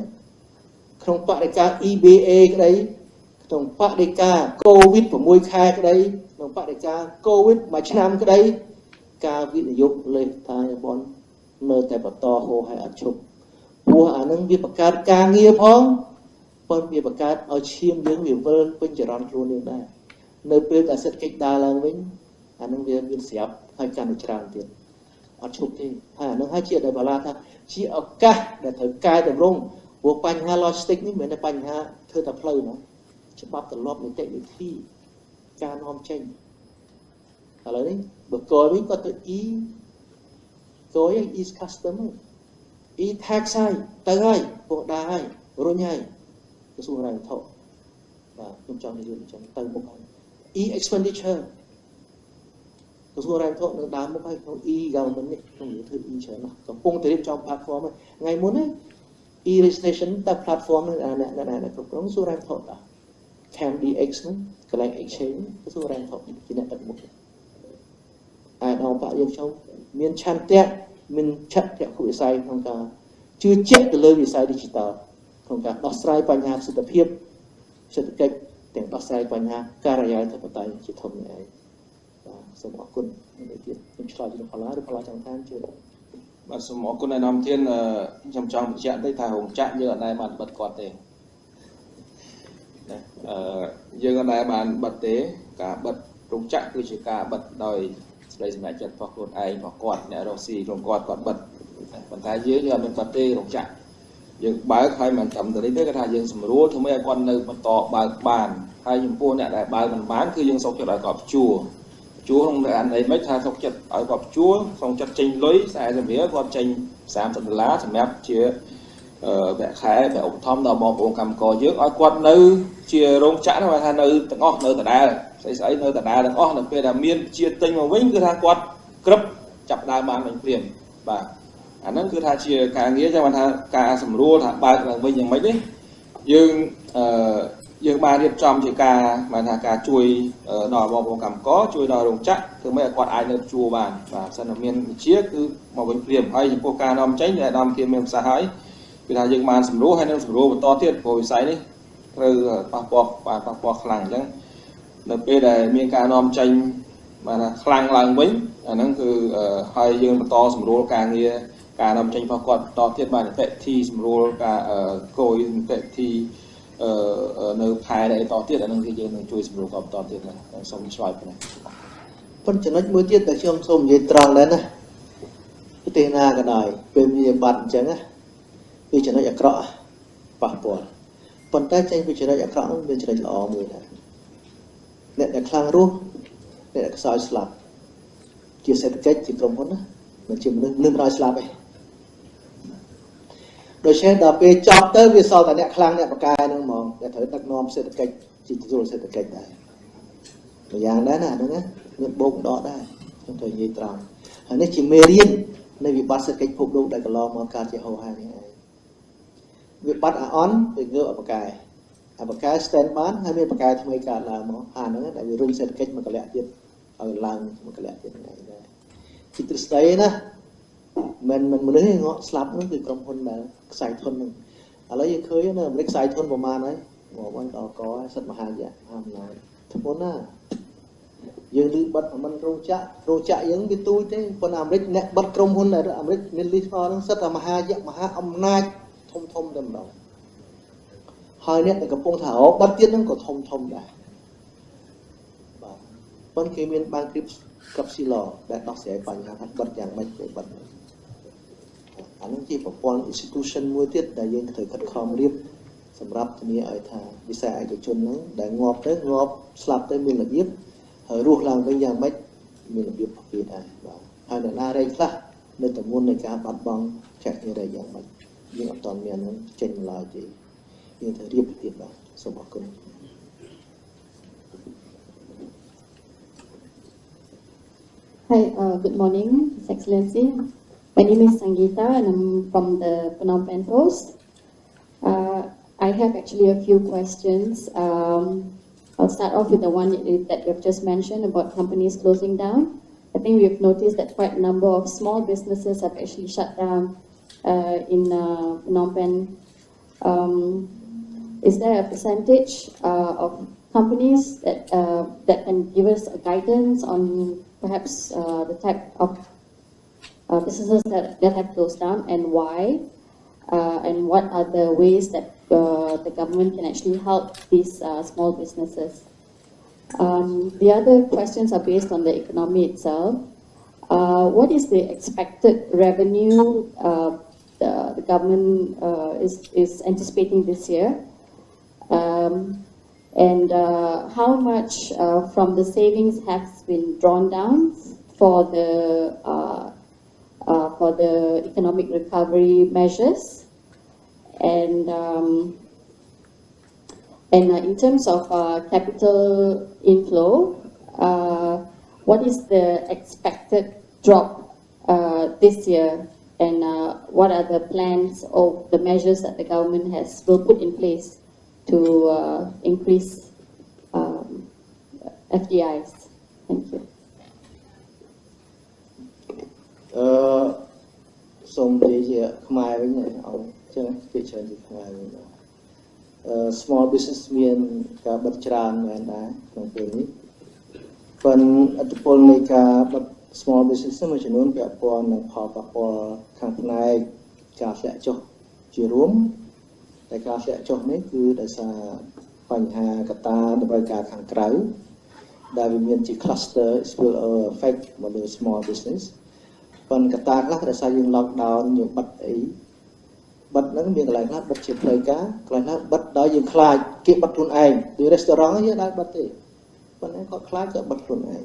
ក្នុងបរិការ EBA ក្តីក្នុងបរិការ COVID 6 ខែក្តីក្នុងបរិការ COVID មួយឆ្នាំក្តីការវិនិយោគលេខតាយបននៅតែបន្តហូរហើយអត់ឈប់ព្រោះអានឹងវាបង្កើតការងារផងប៉ុន្តែវាបង្កើតឲ្យឈាមយើងវាវិលពេញចរន្តខ្លួនយើងដែរនៅពេលដែលសេដ្ឋកិច្ចដើរឡើងវិញអានឹងវាមានស្រាប់ហើយកាន់តែច្រើនទៀតអត់ឈប់ទេហើយអានឹងហើយជាដែលបាឡាថាជាឱកាសដែលត្រូវកែតម្រង់ព្រោះបញ្ហា logistic នេះមិនមែនតែបញ្ហាធ្វើតែផ្លូវណាច្បាប់ទម្លាប់នីតិវិធីការនាំចេញឥឡូវនេះបើកវិញក៏ទៅ is customer tax ហើយទៅហើយពួកដែរហើយរុញហើយក្រសួងហិរញ្ញវត្ថុបាទខ្ញុំចង់និយាយអញ្ចឹងទៅមុខហើយ expenditure ក្រសួងហិរញ្ញវត្ថុនឹងដើរមុខហើយក្នុង government នេះខ្ញុំនិយាយធ្វើ ច្រើនណាស់កំពុងតែរៀបចំ platform ថ្ងៃមុនហ្នឹង registration តែ platform នឹងអ្នកគ្រប់គ្រងក្រសួងហិរញ្ញវត្ថុតា Cam DX ហ្នឹងកន្លែង exchange ក្រសួងហិរញ្ញវត្ថុជាអ្នកដឹកមុខអាយដល់បាក់យើងខ្ញុំមានឆន្ទៈមានឆន្ទៈវិស័យក្នុងការជឿជាក់ទៅលើវិស័យ digital ក្នុងការដោះស្រាយបញ្ហាសុខភាពសេដ្ឋកិច្ចទាំងដោះស្រាយបញ្ហាការិយាធិបតេយ្យជាធំនេះឯងបាទសូមអរគុណនេះទៀតខ្ញុំឆ្លើយជូនផល្លាឬផល្លាចង់តាមជឿបាទសូមអរគុណឯកឧត្តមធានខ្ញុំចង់បញ្ជាក់ទៅថារោងចក្រយើងអត់ដែលបានបិទគាត់ទេយើងអត់ដែលបានបិទទេការបិទរោងចក្រគឺជាការបិទដោយស្ដីសម្រេចចិត្តរបស់ខ្លួនឯងរបស់គាត់អ្នករកស៊ីក្នុងគាត់បិទប៉ុន្តែយើងអត់មានបិទទេរោងចក្រយើងបើកហើយមិនត្រឹមតែនេះទេគាត់ថាយើងស្រួលធ្វើម៉េចឲ្យគាត់នៅបន្តបើកបានហើយចំពោះអ្នកដែលបើកមិនបានគឺយើងសុខចិត្តឲ្យគាត់ជួក្នុងអានអីមិនថាសុខចិត្តឲ្យគាត់ជួសុខចិត្តចេញលុយ40រៀលគាត់ចេញ$30សម្រាប់ជាវគ្គខែវគ្គឧបត្ថម្ភដល់បងប្អូនកម្មករយើងឲ្យគាត់នៅជារោងចក្រហ្នឹងថានៅទាំងអស់នៅដដែលស្អីនៅដដែលទាំងអស់នៅពេលដែលមានជាទិញមកវិញគឺថាគាត់ក្រឹបចាប់ដើមបានវិញព្រាមបាទអាហ្នឹងគឺថាជាការងារចឹងបានថាការសម្រួលថាបើកឡើងវិញយ៉ាងម៉េចនេះយើងបានរៀបចំជាការបានថាការជួយដល់បងប្អូនកម្មករជួយដល់រោងចក្រធ្វើម៉េចឲ្យគាត់អាចនៅជួបានបាទសិនតែមានវិជាគឺមកវិញព្រាមហើយចំពោះការនាំចេញដែលដំធានមានប្រសាសន៍ហើយគឺថាយើងបានសម្រួលហើយនឹងសម្រួលបន្តទៀតព្រោះវិស័យនេះត្រូវប៉ះពាល់ខ្លាំងអញ្ចឹងនៅពេលដែលមានការនាំចេញបានថាខ្លាំងឡើងវិញអាហ្នឹងគឺហើយយើងបន្តសម្រួលការងារការនាំចេញរបស់គាត់បន្តទៀតបាននីតិវិធីសម្រួលការគយនីតិវិធីនៅខែដែលតទៀតអាហ្នឹងគឺយើងនឹងជួយសម្រួលគាត់បន្តទៀតណាសូមឆ្លើយប៉ុណ្ណេះប៉ុន្តែចំណុចមួយទៀតដែលខ្ញុំសូមនិយាយត្រង់ដែរណាប្រទេសណាក៏ដោយពេលមានបាត់អញ្ចឹងណាវាចំណុចអាក្រក់ប៉ះពាល់ប៉ុន្តែចេញពីចំណុចអាក្រក់នោះវាចំណុចល្អមួយដែរអ្នកដែលខ្លាំងរស់អ្នកដែលខ្សោយស្លាប់ជាសេដ្ឋកិច្ចជាក្រុមហ៊ុនណាមិនជាមនុស្សមិនឲ្យស្លាប់ទេដូច្នេះដល់ពេលចប់ទៅវាសល់តែអ្នកខ្លាំងអ្នកបកកែហ្នឹងហ្មងដែលត្រូវដឹកនាំសេដ្ឋកិច្ចជាទទួលសេដ្ឋកិច្ចដែរម្យ៉ាងដែរណាហ្នឹងណាមានបោកដកដែរខ្ញុំត្រូវនិយាយត្រង់ហើយនេះជាមេរៀននៃវិបត្តិសេដ្ឋកិច្ចភពលោកដែលកន្លងមកកើតជាហូរហែនេះឯងវាបាត់អាអន់វាងើបអបកែអបកែ stand បានហើយមានបកែថ្មីកើតឡើងមកអាហ្នឹងដែលវារុញសេដ្ឋកិច្ចមួយកលៈទៀតឲ្យឡើងមួយកលៈទៀតហ្នឹងដែរជាទ្រឹស្ដីណាមិនមនុស្សទេងក់ស្លាប់ហ្នឹងគឺក្រុមហ៊ុនដែលខ្សែធនហ្នឹងឥឡូវយើងឃើញនៅអាមេរិកខ្សែធនប្រមាណហើយមកវិញដល់កសិទ្ធិមហាយៈអំណាចធ្ងន់ណាយើងឮបិទមិនរោងចក្រយើងវាទូចទេប៉ុន្តែអាមេរិកអ្នកបិទក្រុមហ៊ុនដែលអាមេរិកមានលីសផងហ្នឹងសិទ្ធិមហាយៈមហាអំណាចធំតែម្ដងហើយអ្នកដែលកំពុងថាបិទទៀតហ្នឹងក៏ធំដែរបាទប៉ុន្តែគេមានបានគ្រីបស៊ីឡដែលដោះស្រាយបញ្ហាថាបិទយ៉ាងម៉េចទៅបិទអានឹងជាប្រព័ន្ធ institution មួយទៀតដែលយើងត្រូវខិតខំរៀបសម្រាប់ធានាឲ្យថាវិស័យឯកជនហ្នឹងដែលងាប់ទៅងាប់ស្លាប់ទៅមានរបៀបហើយរស់ឡើងវិញយ៉ាងម៉េចមានរបៀបពីដែរបាទហើយអ្នកណារែកខ្លះនៅទម្ងន់នៃការបាត់បង់ចាក់រែកយ៉ាងម៉េចយើងអត់ទាន់មានហ្នឹងចេញឡើយទេយើងត្រូវរៀបទៀតបាទសូមអរគុណ Hi, good morning, His Excellency. My name is Sangeeta and I'm from the Phnom Penh Post. I have actually a few questions. I'll start off with the one that you've just mentioned about companies closing down. I think we've noticed that quite a number of small businesses have actually shut down in Phnom Penh. Is there a percentage of companies that can give us a guidance on perhaps the type of businesses that have closed down and why, and what are the ways that the government can actually help these small businesses? The other questions are based on the economy itself. What is the expected revenue the government is anticipating this year? And how much from the savings has been drawn down for the economic recovery measures? And in terms of capital inflow, what is the expected drop this year? And what are the plans or the measures that the government will put in place to increase FDIs? Thank you. សូមនិយាយជាខ្មែរវិញឲ្យចឹងគេច្រើនជាខ្មែរវិញ small business មានការបិទច្រើនមែនដែរក្នុងពេលនេះប៉ុន្តែឥទ្ធិពលនៃការបិទ small business មួយចំនួនពាក់ព័ន្ធនឹងផលប៉ះពាល់ខាងផ្នែកការធ្លាក់ចុះជារួមតែការធ្លាក់ចុះនេះគឺដោយសារបញ្ហាកត្តាតម្រូវការខាងក្រៅដែលវាមានជា cluster spill effect មកលើ small business ប៉ុន្តែកត្តាខ្លះដោយសារយើង lockdown យើងបិទអីបិទហ្នឹងមានកន្លែងខ្លះបិទជាផ្លូវការកន្លែងខ្លះបិទដោយយើងខ្លាចគេបិទខ្លួនឯងដូច restaurant យើងដែរបិទទេប៉ុន្តែគាត់ខ្លាចក៏បិទខ្លួនឯង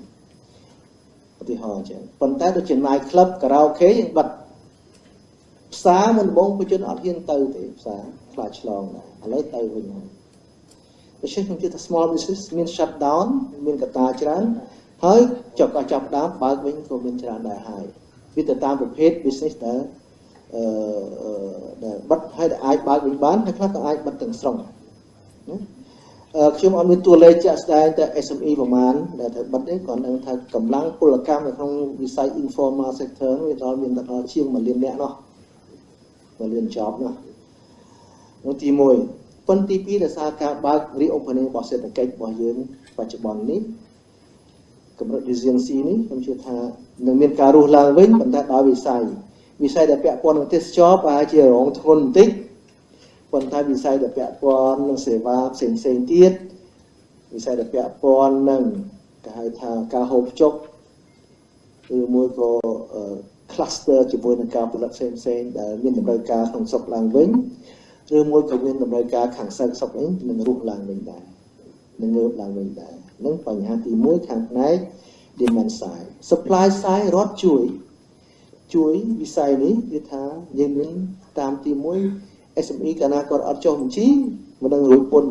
ឧទាហរណ៍អញ្ចឹងប៉ុន្តែដូចជា night club karaoke យើងបិទផ្សារមុនដំបូងប្រជាជនអត់ហ៊ានទៅទេផ្សារខ្លាចឆ្លងដែរឥឡូវទៅវិញហើយដូច្នេះខ្ញុំជឿថា small business មាន shut down មានកត្តាច្រើនហើយចាប់ដើមបើកវិញក៏មានច្រើនដែរហើយវាទៅតាមប្រភេទ business ដែលបិទហើយអាចបើកវិញបានហើយខ្លះក៏អាចបិទទាំងស្រុងណាខ្ញុំអត់មានតួលេខជាក់ស្ដែងតែ SME ប្រមាណដែលត្រូវបិទទេគាត់ដឹងថាកម្លាំងពលកម្មនៅក្នុងវិស័យ informal sector វាដល់មានដល់ជាង1លាននាក់នោះ1លាន job នោះនោះទី1ប៉ុន្តែទី2ដោយសារការបើក reopening របស់សេដ្ឋកិច្ចរបស់យើងបច្ចុប្បន្ននេះកម្រិត resiliency នេះខ្ញុំជឿថានឹងមានការរស់ឡើងវិញប៉ុន្តែដោយវិស័យដែលពាក់ព័ន្ធនឹងទេសចរណ៍ប្រហែលជារងធ្ងន់បន្តិចប៉ុន្តែវិស័យដែលពាក់ព័ន្ធនឹងសេវាផ្សេងទៀតវិស័យដែលពាក់ព័ន្ធនឹងគេហៅថាការហូបចុកឬមួយក៏ cluster ជាមួយនឹងការផលិតផ្សេងដែលមានតម្រូវការក្នុងស្រុកឡើងវិញឬមួយក៏មានតម្រូវការខាងស្រុកវិញនឹងរស់ឡើងវិញដែរនឹងងើបឡើងវិញដែរនឹងបញ្ហាទី1ខាងផ្នែក demand side supply side រត់ជួយវិស័យនេះគឺថាយើងមានតាមទី1 SME កាលណាគាត់អត់ចុះបញ្ជីមិនដឹងរួចពន្ធ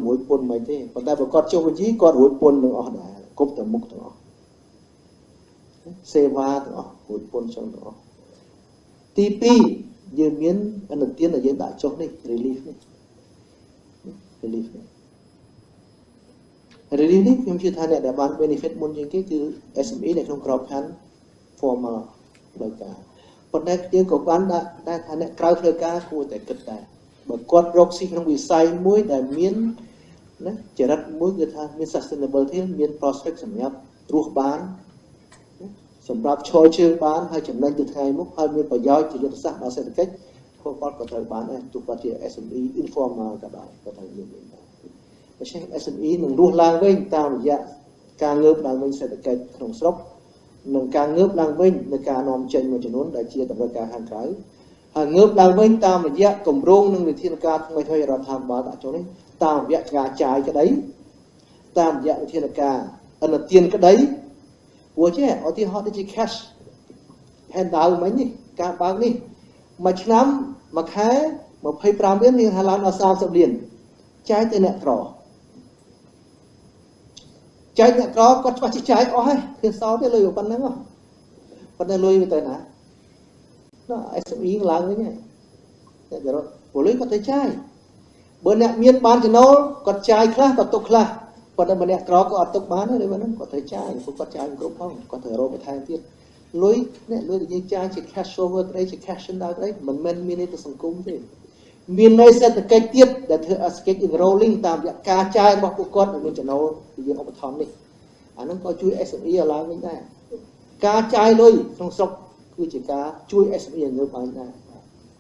មិនទេប៉ុន្តែបើគាត់ចុះបញ្ជីគាត់រួចពន្ធនឹងអស់ដែរគ្រប់តែមុខទាំងអស់សេវាទាំងអស់រួចពន្ធចឹងទាំងអស់ទី2យើងមានអនុទានដែលយើងដាក់ចុះនេះ relief នេះខ្ញុំជឿថាអ្នកដែលបាន benefit មុនជាងគេគឺ SME នៅក្នុងក្របខ័ណ្ឌ formal ផ្លូវការប៉ុន្តែយើងក៏បានដាក់ថាអ្នកក្រៅផ្លូវការគួរតែគិតដែរបើគាត់រកស៊ីក្នុងវិស័យមួយដែលមានណាចរិតមួយគឺថាមាន sustainability មាន prospect សម្រាប់រស់បានសម្រាប់ឈរជើងបានហើយចំណេញទៅថ្ងៃមុខហើយមានប្រយោជន៍ជាយុទ្ធសាស្ត្រដល់សេដ្ឋកិច្ចគាត់ក៏ត្រូវបានដែរទោះគាត់ជា SME informal ក៏ដោយក៏ត្រូវមានដែរដូច្នេះ SME នឹងរស់ឡើងវិញតាមរយៈការងើបឡើងវិញសេដ្ឋកិច្ចក្នុងស្រុកនឹងការងើបឡើងវិញនៃការនាំចេញមួយចំនួនដែលជាតម្រូវការខាងក្រៅហើយងើបឡើងវិញតាមរយៈគម្រោងនិងវិធានការថ្មីៗរដ្ឋាភិបាលដាក់ចូលនេះតាមរយៈការចាយក្តីតាមរយៈវិធានការឥណទានក្តីព្រោះចេះឧទាហរណ៍ដូចជា cash handout មិញនេះការបើកនេះមួយឆ្នាំមួយខែ25លាននេះឡើងដល់30លានចាយទៅអ្នកក្រគាត់ច្បាស់ជាចាយអស់ហើយគឺសល់ទេលុយប៉ុណ្ណឹង ប៉ុន្តែលុយវាទៅណានោះ SME ឡើងវិញហើយតែរត់ពលលុយគាត់ទៅចាយបើអ្នកមានបានចំណូលគាត់ចាយខ្លះគាត់ទុកខ្លះប៉ុន្តែបើអ្នកក្រក៏អត់ទុកបានទេបើហ្នឹងគាត់ត្រូវចាយពួកគាត់ចាយគ្រប់ផងគាត់ត្រូវរកបន្ថែមទៀតលុយនេះលុយដែលយើងចាយជា cash over ក្តីជា cash in ដល់ក្តីមិនមែនមានន័យទៅសង្គមទេមានន័យសេដ្ឋកិច្ចទៀតដែលធ្វើ escape in rolling តាមរយៈការចាយរបស់ពួកគាត់មានចំណូលពីយើងឧបត្ថម្ភនេះអាហ្នឹងក៏ជួយ SME ឲ្យឡើងវិញដែរការចាយលុយក្នុងស្រុកគឺជាការជួយ SME ឲ្យងើបឡើងដែរ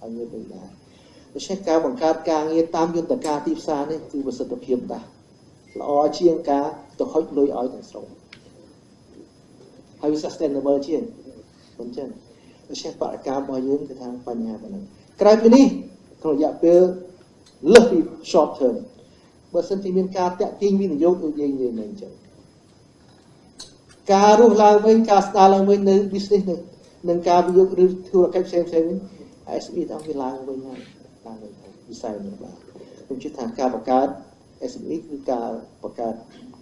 ឲ្យងើបវិញដែរដូច្នេះការបង្កើតការងារតាមយន្តការទីផ្សារនេះគឺប្រសិទ្ធភាពដែរល្អជាងការទៅហុចលុយឲ្យទាំងស្រុងហើយវា sustainable ជាងមិនចឹងដូច្នេះបរិការរបស់យើងគឺថាបញ្ហាប៉ុណ្ណឹងក្រៅពីនេះក្នុងរយៈពេលលើសពី short term បើសិនជាមានការតាក់ទាញវិនិយោគដូចយើងនិយាយមិញចឹងការរស់ឡើងវិញការស្ដារឡើងវិញនៅ business នឹងការវិនិយោគឬធុរកិច្ចផ្សេងវិញ SME តាមវាឡើងវិញហើយឡើងវិញវិស័យនេះបាទខ្ញុំជឿថាការបង្កើត SME គឺការបង្កើត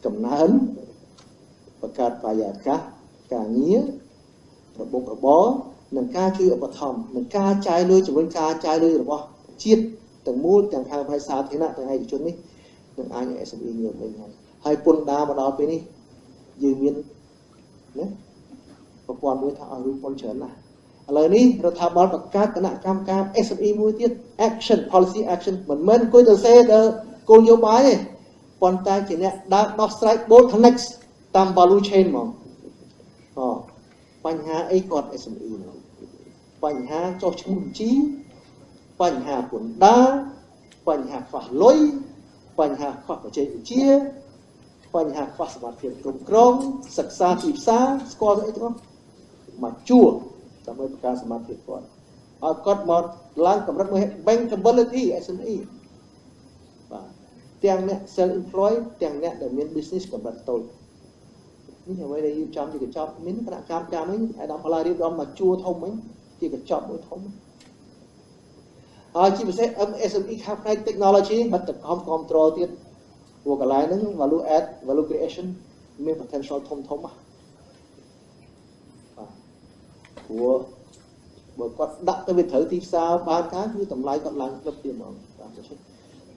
កំណើនបង្កើតបរិយាកាសការងាររបបរបរនិងការជួយឧបត្ថម្ភនិងការចាយលុយជំរុញការចាយលុយរបស់ជាតិទាំងមូលទាំងខាងផ្នែកសាធារណៈទាំងឯកជននេះនឹងអាច SME ងើបវិញហើយពន្ធដារមកដល់ពេលនេះយើងមានណាប្រព័ន្ធមួយថាឲ្យរួចពន្ធច្រើនណាស់ឥឡូវនេះរដ្ឋាភិបាលបង្កើតគណៈកម្មការ SME មួយទៀត action policy action មិនមែនអង្គុយទៅសេទៅគោលនយោបាយទេប៉ុន្តែជាអ្នកដើរដោះស្រាយ bottleneck តាម value chain ហ្មងបញ្ហាអីគាត់ SME បញ្ហាចុះឈ្មោះបញ្ជីបញ្ហាពន្ធដារបញ្ហាខ្វះលុយបញ្ហាខ្វះបច្ចេកវិទ្យាបញ្ហាខ្វះសមត្ថភាពគ្រប់គ្រងសិក្សាទីផ្សារស្គាល់អីទាំងអស់មកជួរដើម្បីបង្កើនសមត្ថភាពគាត់ឲ្យគាត់មកឡើងកម្រិតមួយ bankability SME បាទទាំងអ្នក self employed ទាំងអ្នកដែលមាន business កម្រិតតូចនេះអ្វីដែលយើងចាំជាកញ្ចប់មានគណៈកម្មការនេះអាដាមផល្លារៀបចំមកជួរធំហ្នឹងជាកញ្ចប់មួយធំហើយជាពិសេស MSME ខាងផ្នែក technology មិនទៅគ្រប់គ្រងទៀតព្រោះកន្លែងហ្នឹង value add value creation មាន potential ធំបាទព្រោះបើគាត់ដាក់ទៅវាត្រូវទីផ្សារបានការគឺតម្លៃគាត់ឡើងគ្រប់ទៀតហ្មងបាទដូច្នេះ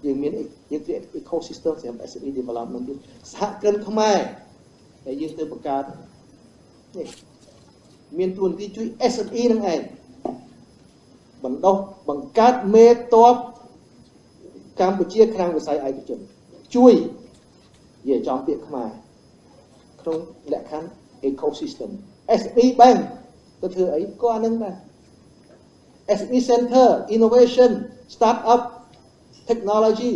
យើងមានយើងcreate ecosystem សម្រាប់ SME development ទៀតសហគ្រិនខ្មែរដែលយើងទៅបង្កើតនេះមានទួនាទីជួយ SME នឹងឯងបណ្ដុះបង្កើតមេតបកម្ពុជាខាងវិស័យឯកជនជួយនិយាយចំពាក្យខ្មែរក្នុងលក្ខខណ្ឌ ecosystem SME bank ទៅធ្វើអីក៏អានឹងដែរ SME center innovation startup technology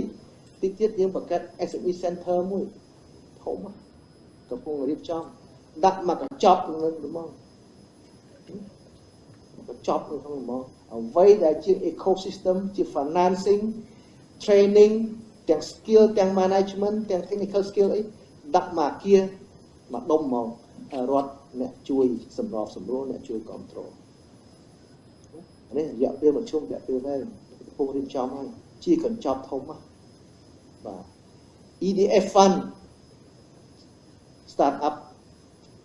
ទីទៀតយើងបង្កើត SME center មួយធំកំពុងរៀបចំដាក់មកកញ្ចប់នឹងហ្មងកញ្ចប់នឹងហ្មងអ្វីដែលជា ecosystem ជា financing training ទាំង skill ទាំង management ទាំង technical skill អីដាក់មកគៀមកដុំហ្មងរដ្ឋអ្នកជួយសម្របសម្រួលអ្នកជួយគ្រប់គ្រងនេះរយៈពេលប្រជុំរយៈពេលវែងកំពុងរៀបចំហើយជាកញ្ចប់ធំបាទ EDF fund startup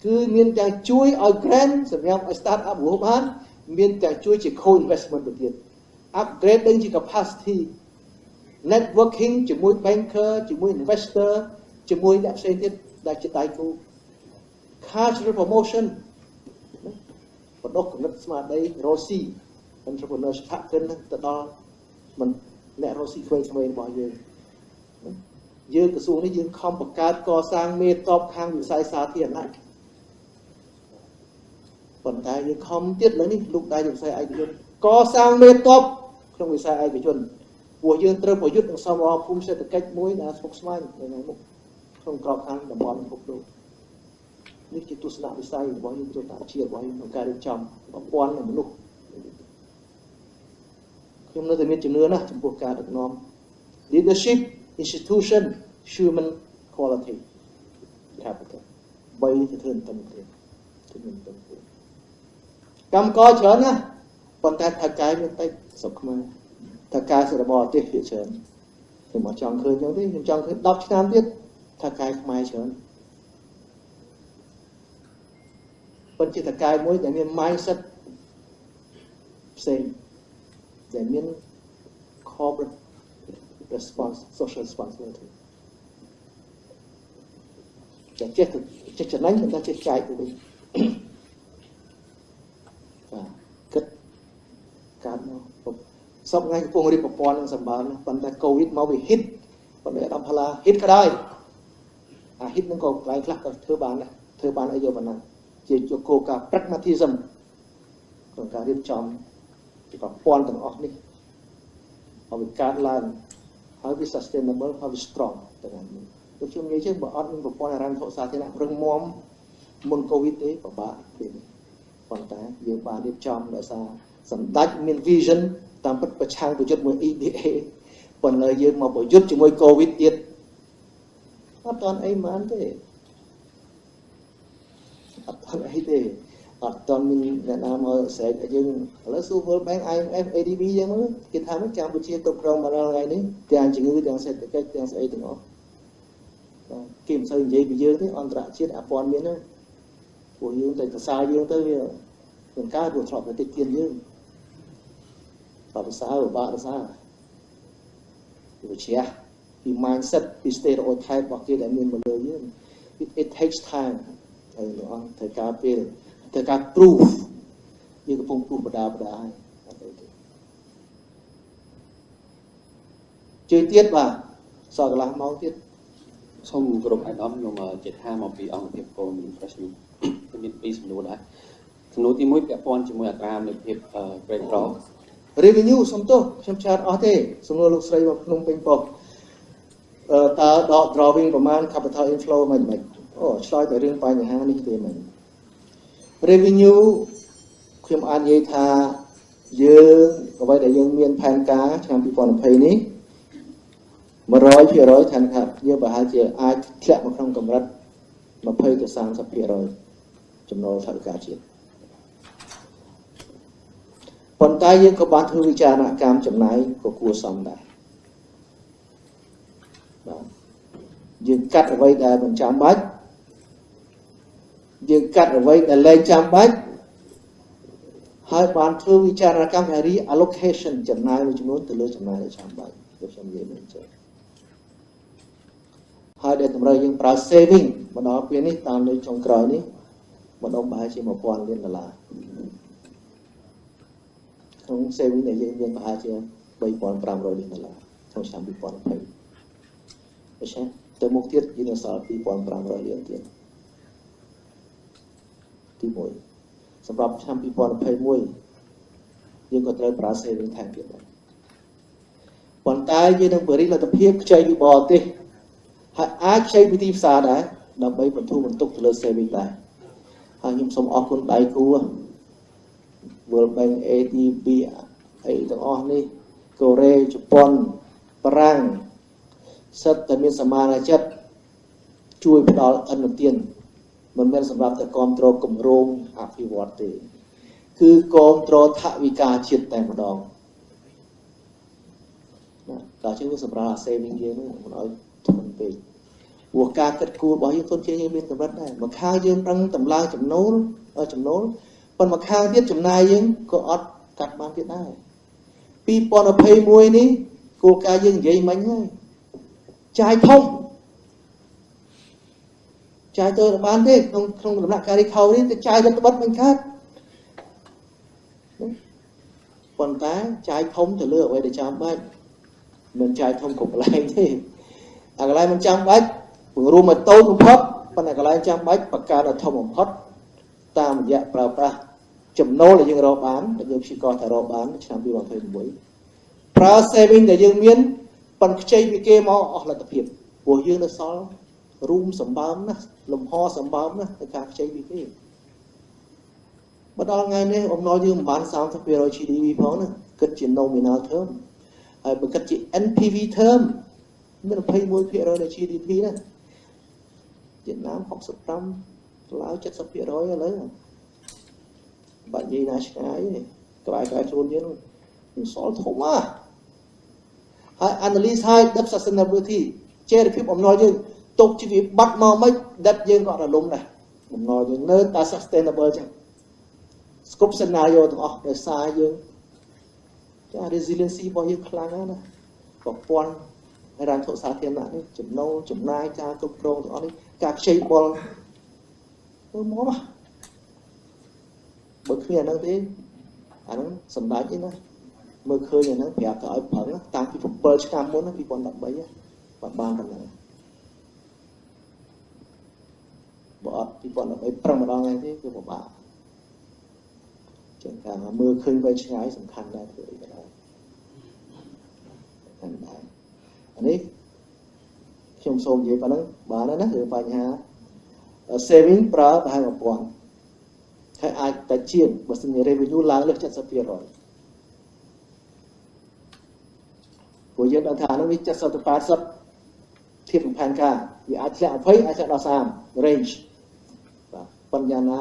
គឺមានទាំងជួយឲ្យ grant សម្រាប់ឲ្យ startup រស់បានមានទាំងជួយជា co-investment ទៅទៀត upgrade ដូចជា capacity networking ជាមួយ banker ជាមួយ investor ជាមួយអ្នកផ្សេងទៀតដែលជាដៃគូ cultural promotion បណ្ដុះគំនិតស្មារតីរស់ស៊ី entrepreneur សហគ្រិនទៅដល់មិនអ្នករស់ស៊ីក្មេងៗរបស់យើងក្រសួងនេះយើងខំបង្កើតកសាងមេតបខាងវិស័យសាធារណៈប៉ុន្តែយើងខំទៀតលើនេះលោកដៃវិស័យឯកជនកសាងមេតបក្នុងវិស័យឯកជនពួកយើងត្រូវប្រយុទ្ធនឹងសមរភូមិសេដ្ឋកិច្ចមួយដែលស្មុគស្មាញនៅមុខក្នុងក្របខ័ណ្ឌតំបន់ពិភពលោកនេះជាទស្សនវិស័យរបស់យើងចូលតាមជាតិរបស់យើងក្នុងការរៀបចំប្រព័ន្ធនៃមនុស្សខ្ញុំនៅតែមានជំនឿណាស់ចំពោះការដឹកនាំ leadership institution human quality capital 3ទៅធ្វើទៅកម្មករច្រើនណាស់ប៉ុន្តែថៅកែមានតិចស្រុកខ្មែរថៅកែសិរបរទេសភាគច្រើនខ្ញុំអត់ចង់ឃើញចឹងទេខ្ញុំចង់ឃើញ10ឆ្នាំទៀតថៅកែខ្មែរច្រើន ប ប៉ុន្តែតកាយមួយដែលមាន mindset ផ្សេងដែលមាន corporate response social responsibility ចេះចំណេញមិនចេះចែកទៅវិញបាទគិតកើតមកសពថ្ងៃកំពុងរៀបប្រព័ន្ធនឹងសម្បើមប៉ុន្តែ COVID មកវា hit ប៉ុន្តែដល់ផ្លា hit ក៏ដោយអា hit នឹងក៏កន្លែងខ្លះក៏ធ្វើបានដែរធ្វើបានអីយកប៉ុណ្ណឹងជាយកគោលការណ៍ pragmatism ក្នុងការរៀបចំប្រព័ន្ធទាំងអស់នេះឲ្យវាកើតឡើងហើយវា sustainable ហើយវា strong ទាំងនេះដូចខ្ញុំនិយាយចឹងបើអត់មានប្រព័ន្ធហិរញ្ញវត្ថុសាធារណៈរឹងមាំមុន COVID ទេពិបាកទេប៉ុន្តែយើងបានរៀបចំដោយសារសម្ដេចមាន vision តាមពិតប្រឆាំងប្រយុទ្ធមួយ EDA ប៉ុន្តែយើងមកប្រយុទ្ធជាមួយ COVID ទៀតអត់តាន់អីហ្មងទេអត់តាន់អីទេអត់តាន់មានអ្នកណាមកស្រែកយើងឥឡូវ World Bank IMF ADB យ៉ាងហ្នឹងគេថាកម្ពុជាគ្រប់គ្រងមកដល់ថ្ងៃនេះទាំងជំងឺទាំងសេដ្ឋកិច្ចទាំងស្អីទាំងអស់គេមិនសូវនិយាយពីយើងទេអន្តរជាតិអាព័ន្ធមានហ្នឹងពួកយើងតែសរសើរយើងទៅវាមិនកើតព្រោះធ្លាប់តែតិចទៀតយើងបបសើបាក់រសាវាជ្រះពី mindset ពី stereotype របស់គេដែលមានមកលើយើង it takes time ហើយលោកអង្គត្រូវការពេលត្រូវការ proof យើងកំពុង proof បដាហើយអត់ទេជួយទៀតបាទសល់កន្លះម៉ោងទៀតសូមគោរពអាយដាមខ្ញុំជិតថាមកពីអង្គភាពកូន fresh new មានពីរសំណួរដែរសំណួរទី1ពាក់ព័ន្ធជាមួយអត្រានៃភាពក្រីក្រ revenue សុំទោសខ្ញុំឆ្លើយអត់ទេសំណួរលោកស្រីមកភ្នំពេញប៉ុស្តិ៍តើដក drawing ប្រមាណ capital inflow មិនអូឆ្លើយតែរឿងបញ្ហានេះទេមែន revenue ខ្ញុំអាចនិយាយថាយើងអ្វីដែលយើងមានផែនការឆ្នាំ2020នេះ 100% ថាថាយើងប្រហែលជាអាចធ្លាក់មកក្នុងកម្រិត 20 ទៅ 30% ចំណូលថវិកាជាតិប៉ុន្តែយើងក៏បានធ្វើវិចារណកម្មចំណាយក៏គួរសមដែរបាទយើងកាត់អ្វីដែលមិនចាំបាច់យើងកាត់អ្វីដែលលែងចាំបាច់ហើយបានធ្វើវិចារណកម្ម reallocation ចំណាយមួយចំនួនទៅលើចំណាយដែលចាំបាច់ដូចខ្ញុំនិយាយមិញចឹងហើយដែលតម្រូវយើងប្រើ saving មកដល់ពេលនេះតាមនៅចុងក្រោយនេះម្ដងប្រហែលជា $1000 លានក្នុង saving ដែលយើងមានប្រហែលជា $3500 លានក្នុងឆ្នាំ 2020 ដូច្នេះទៅមុខទៀតយើងនៅសល់ $2500 លានទៀតទី1សម្រាប់ឆ្នាំ 2021 យើងក៏ត្រូវប្រើ saving ថែមទៀតដែរប៉ុន្តែយើងនឹងបរិលទ្ធភាពខ្ចីពីបរទេសហើយអាចខ្ចីពីទីផ្សារដែរដើម្បីបន្ធូរបន្ទុកទៅលើ saving ដែរហើយខ្ញុំសូមអរគុណដៃគូ World Bank ADB អីទាំងអស់នេះកូរ៉េជប៉ុនបារាំងសិតតែមានសមាជិកជួយផ្ដល់ឥណទានមិនមែនសម្រាប់តែគ្រប់គ្រងគម្រោងអភិវឌ្ឍទេគឺគ្រប់គ្រងថវិកាជាតិតែម្ដងតែជាងសម្រាប់ saving យើងមិនឲ្យធំពេកព្រោះការគិតគូររបស់យើងធនធានយើងមានកម្រិតដែរមួយខាងយើងប្រឹងតម្លើងចំណូលប៉ុន្តែមួយខាងទៀតចំណាយយើងក៏អត់កាត់បានទៀតដែរ2021នេះគោលការណ៍យើងនិយាយមិញហើយចាយធំចាយទៅបានទេក្នុងដំណាក់កាល recovery ទៅចាយលទ្ធបတ်មិនកើតប៉ុន្តែចាយធំទៅលើអ្វីដែលចាំបាច់មិនចាយធំគ្រប់កន្លែងទេអាកន្លែងមិនចាំបាច់ពង្រួមមកតូចបំផុតប៉ុន្តែកន្លែងចាំបាច់បង្កើតឲ្យធំបំផុតតាមរយៈប្រើប្រាស់ចំណូលដែលយើងរកបានដែលយើងព្យាករណ៍ថារកបានឆ្នាំ2021ប្រើ saving ដែលយើងមានប៉ុនខ្ចីពីគេមកអស់លទ្ធភាពព្រោះយើងនៅសល់រួមសម្បើមណាស់លំហសម្បើមណាស់ទៅការខ្ចីពីគេមកដល់ថ្ងៃនេះអំណោយយើងមិនបាន 30% GDP ផងណាគិតជា nominal term ហើយបើគិតជា NPV term មាន 21% នៃ GDP ណាវៀតណាម 65 ឡាវ 70% ឥឡូវបាត់និយាយណាឆ្ងាយទេក្បែរខ្លួនយើងនឹងសល់ធំណាស់ហើយ analyze ហើយ debt sustainability ចេះភាពអំណោយយើងទុកជាវាបាត់មកមិន debt យើងក៏រលំដែរ បំណុលយើងនៅតែ sustainable ចឹង scope scenario ទាំងអស់ដោយសារយើងចា resiliency របស់យើងខ្លាំងណាស់ណាប្រព័ន្ធហិរញ្ញវត្ថុសាធារណៈនេះចំណូលចំណាយការគ្រប់គ្រងទាំងអស់នេះការខ្ចីបុលទៅមកបើគ្មានអាហ្នឹងទេអាហ្នឹងសម្ដេចទេណាមើលឃើញអាហ្នឹងប្រាប់ទៅឲ្យប្រឹងតាំងពី7ឆ្នាំមុន2013បាទបានប៉ុណ្ណឹងបើអត់2013ប្រឹងម្ដងហ្នឹងទេគឺពិបាកចឹងការមើលឃើញវែងឆ្ងាយសំខាន់ដែរធ្វើអីក៏ដោយសំខាន់ដែរអានេះខ្ញុំសូមនិយាយប៉ុណ្ណឹងបានហើយណាគឺបញ្ហា saving ប្រើប្រហែល 1000 ហើយអាចតែជាងបើសិនជា revenue ឡើងលើស 70% ព្រោះយើងដឹងថានោះវា 70 ទៅ 80 ធៀបនឹងផែនការវាអាចធ្លាក់ 20 អាចធ្លាក់ដល់ 30 range បាទប៉ុន្តែយ៉ាងណា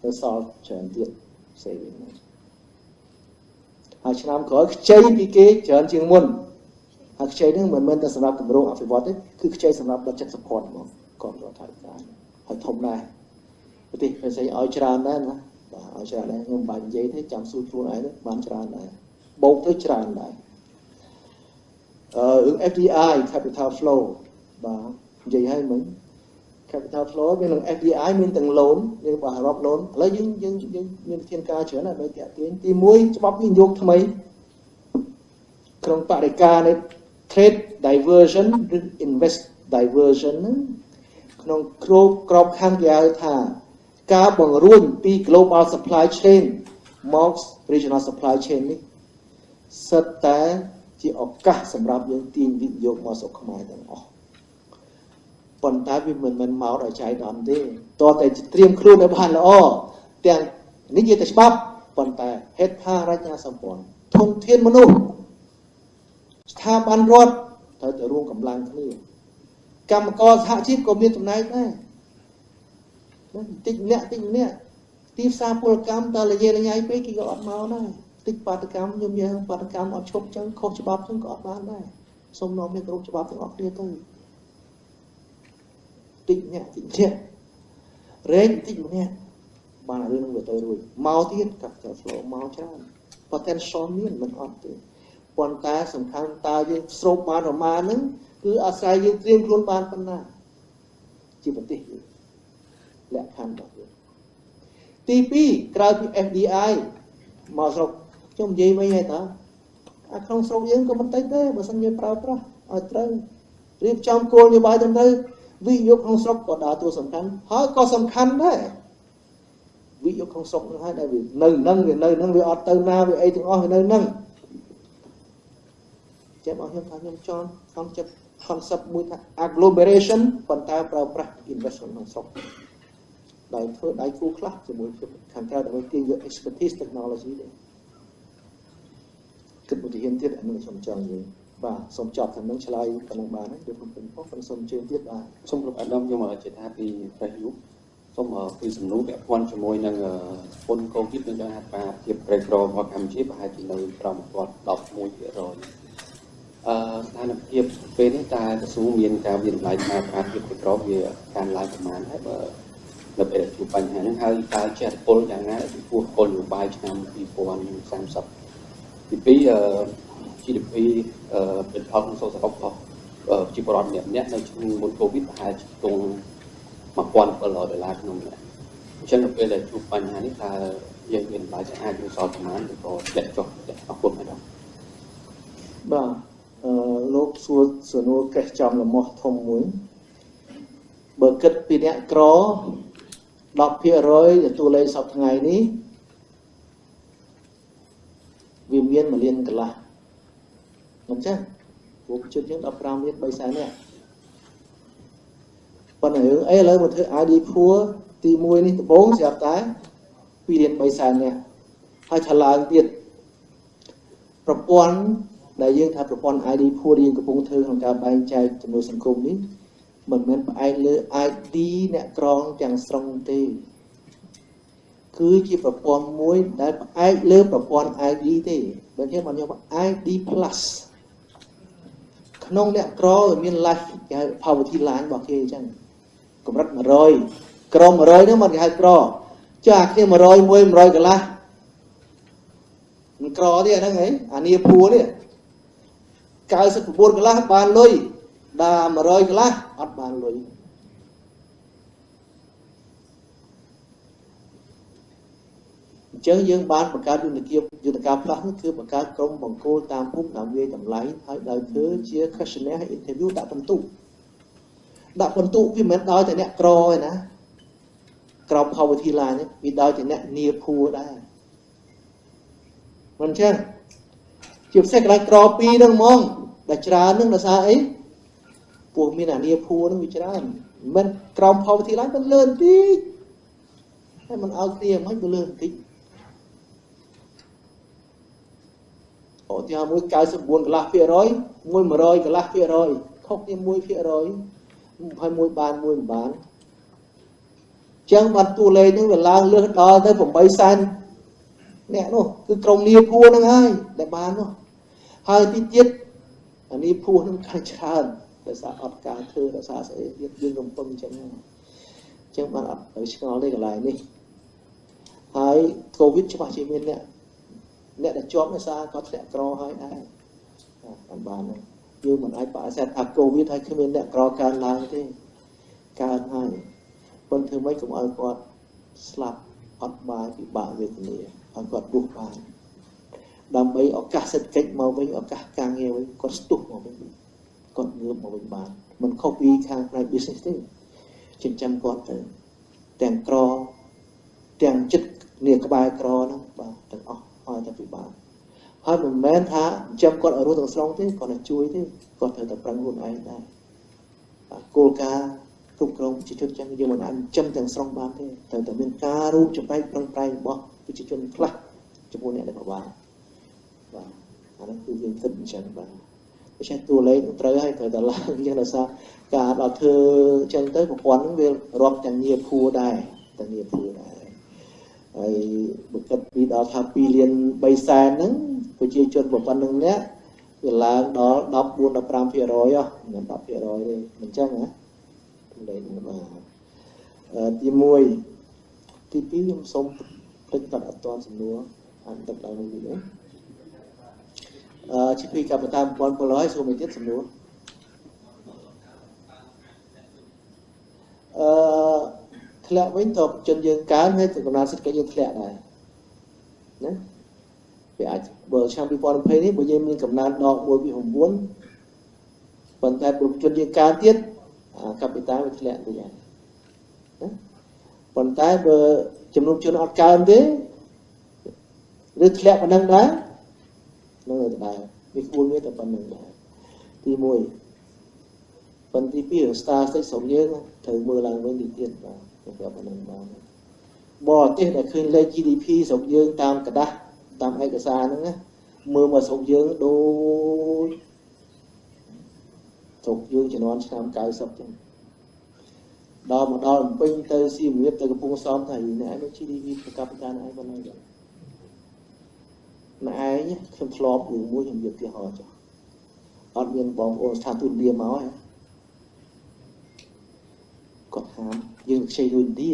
ទៅសល់ច្រើនទៀត saving ហើយឆ្នាំក្រោយខ្ចីពីគេច្រើនជាងមុនហើយខ្ចីហ្នឹងមិនមែនតែសម្រាប់គម្រោងអភិវឌ្ឍទេគឺខ្ចីសម្រាប់ budget support ហ្មងគ្រប់រដ្ឋាភិបាលហើយធំដែរប្រទេសផ្សេងឲ្យច្រើនដែរណាបាទឲ្យច្រើនដែរខ្ញុំមិនបាច់និយាយទេចាំសួរខ្លួនឯងទៅបានច្រើនដែរបូកទៅច្រើនដែររឿង FDI capital flow បាទនិយាយឲ្យមិញ capital flow មាននឹង FDI មានទាំង loan យើងបើរាប់ loan ឥឡូវយើងមានវិធានការច្រើនណាស់ដើម្បីតាក់ទាញទី1ច្បាប់វិនិយោគថ្មីក្នុងបរិការនៃ trade diversion ឬ invest diversion ហ្នឹងក្នុងក្របខ័ណ្ឌគេហៅថាការបង្រួញពី global supply chain មក regional supply chain នេះសិតតែជាឱកាសសម្រាប់យើងទាញវិនិយោគមកស្រុកខ្មែរទាំងអស់ប៉ុន្តែវាមិនមែនមកដោយចៃដន្យទេតើតែត្រៀមខ្លួនឲ្យបានល្អទាំងនេះនិយាយតែច្បាប់ប៉ុន្តែហេដ្ឋារចនាសម្ព័ន្ធធនធានមនុស្សស្ថាប័នរដ្ឋត្រូវតែរួមកម្លាំងគ្នាកម្មករសហជីពក៏មានចំណែកដែរតិចម្នាក់ទីផ្សារពលកម្មតើលញ៉ៃពេកគេក៏អត់មកដែរតិចបាតកម្មខ្ញុំនិយាយបាតកម្មអត់ឈប់ចឹងខុសច្បាប់ចឹងក៏អត់បានដែរសូមនាំគ្នាគ្រប់ច្បាប់ទាំងអស់គ្នាទៅតិចម្នាក់រែងតិចម្នាក់បានរឿងនឹងវាទៅរួចមកទៀតកាប់ flow មកច្រើន potential មានមិនអត់ទេប៉ុន្តែសំខាន់តើយើងស្រូបបានប្រមាណហ្នឹងគឺអាស្រ័យយើងត្រៀមខ្លួនបានប៉ុណ្ណាជាប្រទេសលក្ខខណ្ឌរបស់យើងទី2ក្រៅពី FDI មកស្រុកខ្ញុំនិយាយវិញហើយតើអាក្នុងស្រុកយើងក៏មិនតិចដែរបើសិនយើងប្រើប្រាស់ឲ្យត្រូវរៀបចំគោលនយោបាយទៅវិនិយោគក្នុងស្រុកក៏ដើរតួសំខាន់ហើយក៏សំខាន់ដែរវិនិយោគក្នុងស្រុកហ្នឹងហើយដែលវានៅនឹងវាអត់ទៅណាវាអីទាំងអស់វានៅនឹងចាំឲ្យខ្ញុំថាខ្ញុំចង់ចិត្ត concept មួយថា agglomeration ប៉ុន្តែប្រើប្រាស់ investment ក្នុងស្រុកដោយធ្វើដៃគូខ្លះជាមួយខាងក្រៅដើម្បីទាញយក expertise technology នេះគិតឧទាហរណ៍ទៀតអានេះខ្ញុំចង់និយាយបាទសូមចប់តាមនឹងឆ្លើយប៉ុណ្ណឹងបានហើយខ្ញុំខ្ញុំសូមជឿទៀតបាទសូមលោកអាដាមខ្ញុំជាថាពី Facebook សូមពីសំណួរពាក់ព័ន្ធជាមួយនឹងពន្ធ COVID និងការហាត់ភាពក្រីក្ររបស់កម្ពុជាប្រហែលជានៅក្រោមគាត់ 11% ស្ថានភាពពេលនេះតើក្រសួងមានការវិនិច្ឆ័យថាការភាពក្រីក្រវាកើនឡើងប្រមាណហើយបើនៅពេលជួបបញ្ហាហ្នឹងហើយតើជាអត្តពលយ៉ាងណាចំពោះគោលនយោបាយឆ្នាំ2030ទី2 GDP ផលក្នុងសរុបរបស់ជីវរដ្ឋម្នាក់នៅក្នុងមុន COVID ប្រហែលជាទង$1,700ក្នុងម្នាក់អញ្ចឹងនៅពេលដែលជួបបញ្ហានេះតើយើងមានបាយស្អាតនឹងសល់ប្រមាណឬក៏ធ្លាក់ចុះអរគុណម្ដងបាទលោកសួរសំណួរកេះចំលំោះធំមួយបើគិតពីអ្នកក្រ 10% ទទួលលេខសប្តាហ៍ថ្ងៃនេះវាមាន1លានកន្លះមិនចឹងពួកជនយើង15លាន3សែននាក់ប៉ុន្តែរឿងអីឥឡូវមកធ្វើ ID pool ទី1នេះដំបូងស្រាប់តែ2លាន3សែននាក់ហើយឆ្លើយទៀតប្រព័ន្ធដែលយើងថាប្រព័ន្ធ ID pool យើងកំពុងធ្វើក្នុងការបែងចែកចំនួនសង្គមនេះមិនមែនផ្អែកលើ ID អ្នកក្រងទាំងស្រុងទេគឺជាប្រព័ន្ធមួយដែលផ្អែកលើប្រព័ន្ធ ID ទេបើខ្ញុំបានយក ID plus ក្នុងអ្នកក្រមាន life គេហៅ poverty line របស់គេអញ្ចឹងកម្រិត100 ក្រម100ហ្នឹងមិនគេហៅក្រចាគ្នា100 100កន្លះមិនក្រទេអាហ្នឹងហីអានីភួរនេះ99កន្លះបានលុយដល់100កន្លះអត់បានលុយអញ្ចឹងយើងបានបង្កើតយន្តការផ្លាស់នោះគឺបង្កើតក្រុមបង្គោលតាមភូមិតាមវាយតម្លៃហើយដោយធ្វើជា questionnaire ហើយ interview ដាក់បន្ទុកវាមិនដោយតែអ្នកក្រទេណាក្រម poverty line វាដោយតែអ្នកនីភួរដែរមិនចឹងជាពិសេសកន្លែងក្រ2ហ្នឹងហ្មងដែលច្រើនហ្នឹងដោយសារអីពួកមានអានីភួរហ្នឹងវាច្រើនមិនក្រម poverty line មិនលើបន្តិចហើយមិនឲ្យគ្នាមិនទៅលើបន្តិចអូទីមួយ99កន្លះភាគរយមួយ100កន្លះភាគរយខុសគ្នា1%ហើយមួយបានមួយមិនបានចឹងបាត់តួលេខហ្នឹងវាឡើងលើសដល់ទៅ8សែនអ្នកនោះគឺក្រុមនីភួរហ្នឹងហើយដែលបាននោះហើយទីទៀតអានីភួរហ្នឹងខាងច្រើនដោយសារអត់ការធ្វើដោយសារស្អីទៀតយើងរំពឹងចឹងបានអត់ទៅឆ្ងល់ទេកន្លែងនេះហើយកូវីដច្បាស់ជាមានអ្នកដែលជាប់ដោយសារគាត់ធ្លាក់ក្រហើយដែរតាមបានហ្នឹងយើងមិនអាចបដិសេធថាកូវីដហើយគ្មានអ្នកក្រកើនឡើងទេកើនហើយប៉ុន្តែធ្វើម៉េចកុំឲ្យគាត់ស្លាប់អត់បាយពិបាកវេទនាឲ្យគាត់រស់បានដើម្បីឱកាសសេដ្ឋកិច្ចមកវិញឱកាសការងារវិញគាត់ស្ទុះមកវិញគាត់ងើបមកវិញបានមិនខុសពីខាងផ្នែក business ទេចិញ្ចឹមគាត់ទៅទាំងក្រទាំងចិត្តគ្នាក្បែរក្រហ្នឹងបាទទាំងអស់ឲ្យតែពិបាកហើយមិនមែនថាចិញ្ចឹមគាត់ឲ្យរស់ទាំងស្រុងទេគាត់តែជួយទេគាត់ត្រូវតែប្រឹងខ្លួនឯងដែរគោលការណ៍គ្រប់គ្រងប្រជាជនចឹងយើងមិនអាចចិញ្ចឹមទាំងស្រុងបានទេត្រូវតែមានការរួមចំណែកប្រឹងប្រែងរបស់ប្រជាជនខ្លះចំពោះអ្នកដែលពិបាកបាទអានេះគឺយើងគិតអញ្ចឹងបាទដូច្នេះតួលេខត្រូវហើយត្រូវតែឡើងអញ្ចឹងដោយសារការដល់ធ្វើអញ្ចឹងទៅប្រព័ន្ធហ្នឹងវារាប់ទាំងងារភួរដែរហើយបើគិតពីដល់ថា2លាន3សែនហ្នឹងប្រជាជនប្រព័ន្ធហ្នឹងនេះវាឡើងដល់14 15% មិន 10% ទេមិនចឹងណាលេខនេះបាទទី1ទី2ខ្ញុំសូមភ្លេចតាត់អត់ទាន់សំណួរអានទឹកឡើងនេះវិញជីពីកាបតាប្រព័ន្ធពលហើយសូមមួយទៀតសំណួរធ្លាក់វិញតបជនយើងកើនហើយកំណត់សេដ្ឋកិច្ចយើងធ្លាក់ដែរណាវាអាចបើឆ្នាំ2020នេះបើយើងមានកំណត់ដក1ពី9ប៉ុន្តែប្រជាជនយើងកើនទៀតកាពីតាវាធ្លាក់ទៅយ៉ាងណាប៉ុន្តែបើចំនួនជនអត់កើនទេឬធ្លាក់ប៉ុណ្ណឹងដែរនឹងទៅដែរវាគួរមានតែប៉ុណ្្នឹងដែរទី1ប៉ុន្តែទី2 star state ស្រុកយើងត្រូវមើលឡើងវិញទៀតបាទវាប៉ុណ្្នឹងបាទបរទេសដែលឃើញលេខ GDP ស្រុកយើងតាមกระดาษតាមឯកសារហ្នឹងណាមើលមកស្រុកយើងដូចស្រុកយើងជំនាន់ឆ្នាំ90ចឹងដល់មកដល់ពេញទៅសៀមរាបទៅកំពង់សោមថាអ្នកឯង GDP ប្រកាសប្រកាសឯងប៉ុណ្ណឹងចឹងម្ឯងខ្ញុំធ្លាប់រឿងមួយខ្ញុំនិយាយឧទាហរណ៍ចុះអត់មានបងប្អូនស្ថានទូតឥណ្ឌាមកហ៎គាត់ហាមយើងខ្ចីលុយឥណ្ឌា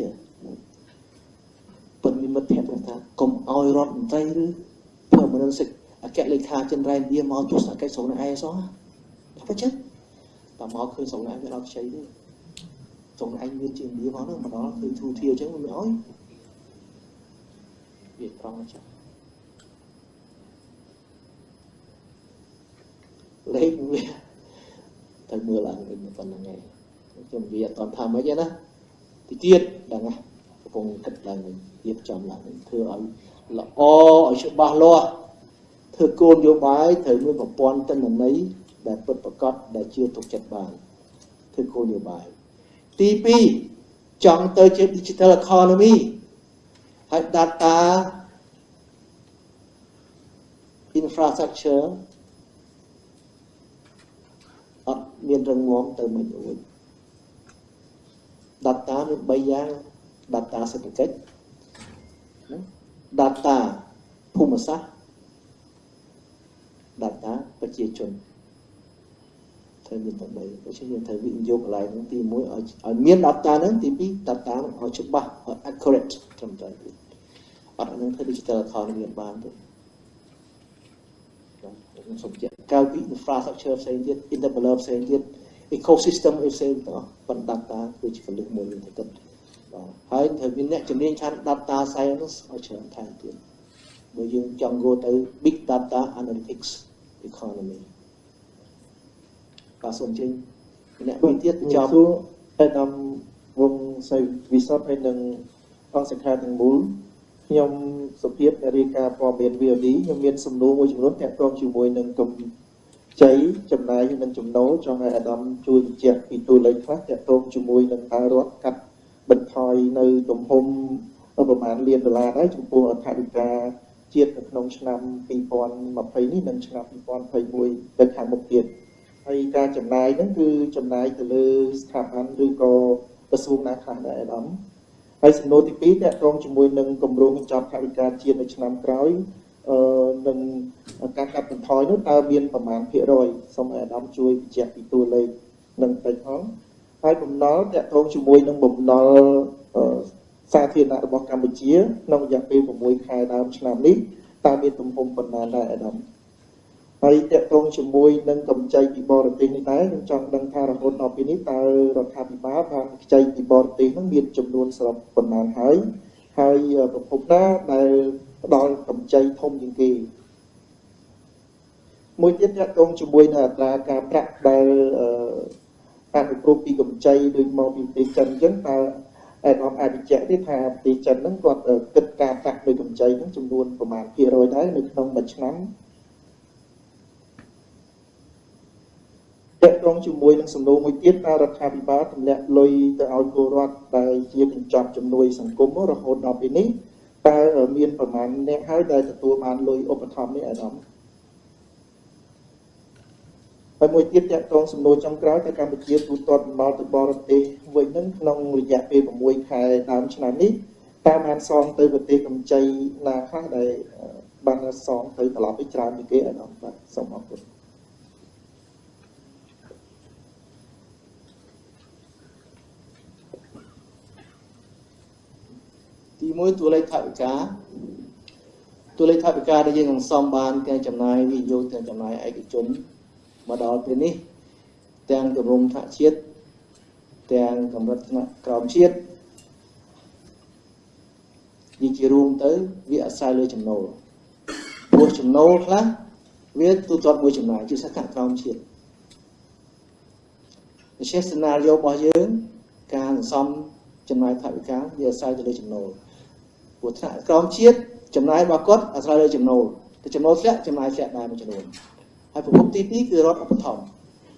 ប៉ុន្តែមិត្តភក្តិគាត់ថាកុំឲ្យរដ្ឋមន្ត្រីឬធ្វើមនសិកអគ្គលេខាចិនរ៉ែឥណ្ឌាមកទស្សនកិច្ចស្រុកនឹងឯងសោះថាបើចឹងតែមកឃើញស្រុកនឹងឯងវាអត់ខ្ចីទេស្រុកនឹងឯងមានជាឥណ្ឌាមកហ្នឹងមកដល់ឃើញធូរធារចឹងមិនអោយវាត្រង់ចឹងលេខវាទៅមើលឡើងវិញប៉ុណ្្នឹងឯងខ្ញុំនិយាយអត់តាមអីទេណាទីទៀតដឹងណាកំពុងគិតឡើងវិញរៀបចំឡើងវិញធ្វើឲ្យល្អឲ្យច្បាស់លាស់ធ្វើគោលនយោបាយត្រូវមានប្រព័ន្ធទិន្នន័យដែលពិតប្រាកដដែលជឿទុកចិត្តបានធ្វើគោលនយោបាយទី2ចង់ទៅជា digital economy ហើយ data infrastructure អត់មានរឹងមាំទៅមិនរួច data មាន3យ៉ាង data សេដ្ឋកិច្ច data ភូមិសាស្ត្រ data ប្រជាជន ធ ត្រូវមានតែ3ដូច្នេះយើងត្រូវវិនិយោគកន្លែងហ្នឹងទី1ឲ្យមាន data ហ្នឹងទី2 data ហ្នឹងឲ្យច្បាស់ឲ្យ accurate ត្រឹមត្រូវអត់ហ្នឹងធ្វើ digital economy មានបានទេខ្ញុំសូមជម្រាបក្រៅពី infrastructure ផ្សេងទៀត enabler ផ្សេងទៀត ecosystem ផ្សេងទាំងអស់ប៉ុន្តែ data គឺជាកលឹះមួយទៅទៀតបាទហើយត្រូវមានអ្នកជំនាញខាង data science ឲ្យច្រើនថែមទៀតបើយើងចង់ go ទៅ big data analytics economy បាទសូមជើញអ្នកមួយទៀតចាំសួរអាដាមវងសៃវិសុទ្ធហើយនឹងអង្គសិក្ខាទាំងមូលខ្ញុំសុភាពអ្នករាយការណ៍ព័ត៌មាន VOD ខ្ញុំមានសំណួរមួយចំនួនទាក់ទងជាមួយនឹងកម្ចីចំណាយនិងចំណូលចង់ឲ្យអាដាមជួយបញ្ជាក់ពីតួលេខខ្លះទាក់ទងជាមួយនឹងតើរដ្ឋកាត់បន្ថយនៅទំហំប្រមាណលានដុល្លារដែរចំពោះអត្ថប្រយោជន៍ជាតិនៅក្នុងឆ្នាំ2020នេះនិងឆ្នាំ2021ទៅខាងមុខទៀតហើយការចំណាយហ្នឹងគឺចំណាយទៅលើស្ថាប័នឬក៏ក្រសួងណាខ្លះដែរអាដាមហើយសំណួរទី2តកតងជាមួយនឹងគម្រោងចោតថវិកាជាតិនៅឆ្នាំក្រោយនឹងការកាត់បន្ថយនោះតើមានប្រមាណភាគរយសូមឲ្យអាដាមជួយបញ្ជាក់ពីតួលេខនឹងតិចផងហើយបំណុលតកតងជាមួយនឹងបំណុលសាធារណៈរបស់កម្ពុជាក្នុងរយៈពេល6ខែដើមឆ្នាំនេះតើមានទំហំប៉ុន្មានដែរអាដាមហើយតកតងជាមួយនឹងកម្ចីពីបរទេសនេះដែរខ្ញុំចង់ដឹងថារហូតដល់ពេលនេះតើរដ្ឋាភិបាលបានខ្ចីពីបរទេសនោះមានចំនួនសរុបប៉ុន្មានហើយប្រភពណាដែលផ្ដល់កម្ចីធំជាងគេមួយទៀតតកតងជាមួយនឹងអត្រាការប្រាក់ដែលអនុគ្រោះពីកម្ចីដូចមកពីប្រទេសចិនអញ្ចឹងតើអាដាមអាចបញ្ជាក់ទេថាប្រទេសចិនហ្នឹងគាត់គិតការប្រាក់ដោយកម្ចីហ្នឹងចំនួនប្រមាណភាគរយដែរនៅក្នុងមួយឆ្នាំតកតងជាមួយនឹងសំណួរមួយទៀតតើរដ្ឋាភិបាលទម្លាក់លុយទៅឲ្យពលរដ្ឋដែលជាកញ្ចប់ជំនួយសង្គមរហូតដល់ពេលនេះតើមានប្រមាណអ្នកហើយដែលទទួលបានលុយឧបត្ថម្ភនេះអាដាមហើយមួយទៀតតកតងសំណួរចុងក្រោយតើកម្ពុជាទូទាត់បំណុលទៅបរទេសវិញនឹងក្នុងរយៈពេល6ខែដើមឆ្នាំនេះតើបានសងទៅប្រទេសកម្ចីណាខ្លះដែលបានសងទៅត្រឡប់ទៅច្រើនជាងគេអាដាមបាទសូមអរគុណទី1តួលេខថវិកាដែលយើងនឹងសំបានទាំងចំណាយវិនិយោគទាំងចំណាយឯកជនមកដល់ពេលនេះទាំងគម្រោងថ្នាក់ជាតិទាំងកម្រិតថ្នាក់ក្រោមជាតិនិយាយជារួមទៅវាអាស្រ័យលើចំណូលព្រោះចំណូលខ្លះវាទូទាត់មួយចំណាយជាថ្នាក់ក្រោមជាតិវិជាស្នារីយ៉ូរបស់យើងការសន្សំចំណាយថវិកាវាអាស្រ័យទៅលើចំណូលព្រោះថ្នាក់ក្រោមជាតិចំណាយរបស់គាត់អាស្រ័យលើចំណូលតែចំណូលធ្លាក់ចំណាយធ្លាក់ដែរមួយចំនួនហើយប្រភពទី2គឺរដ្ឋឧបត្ថម្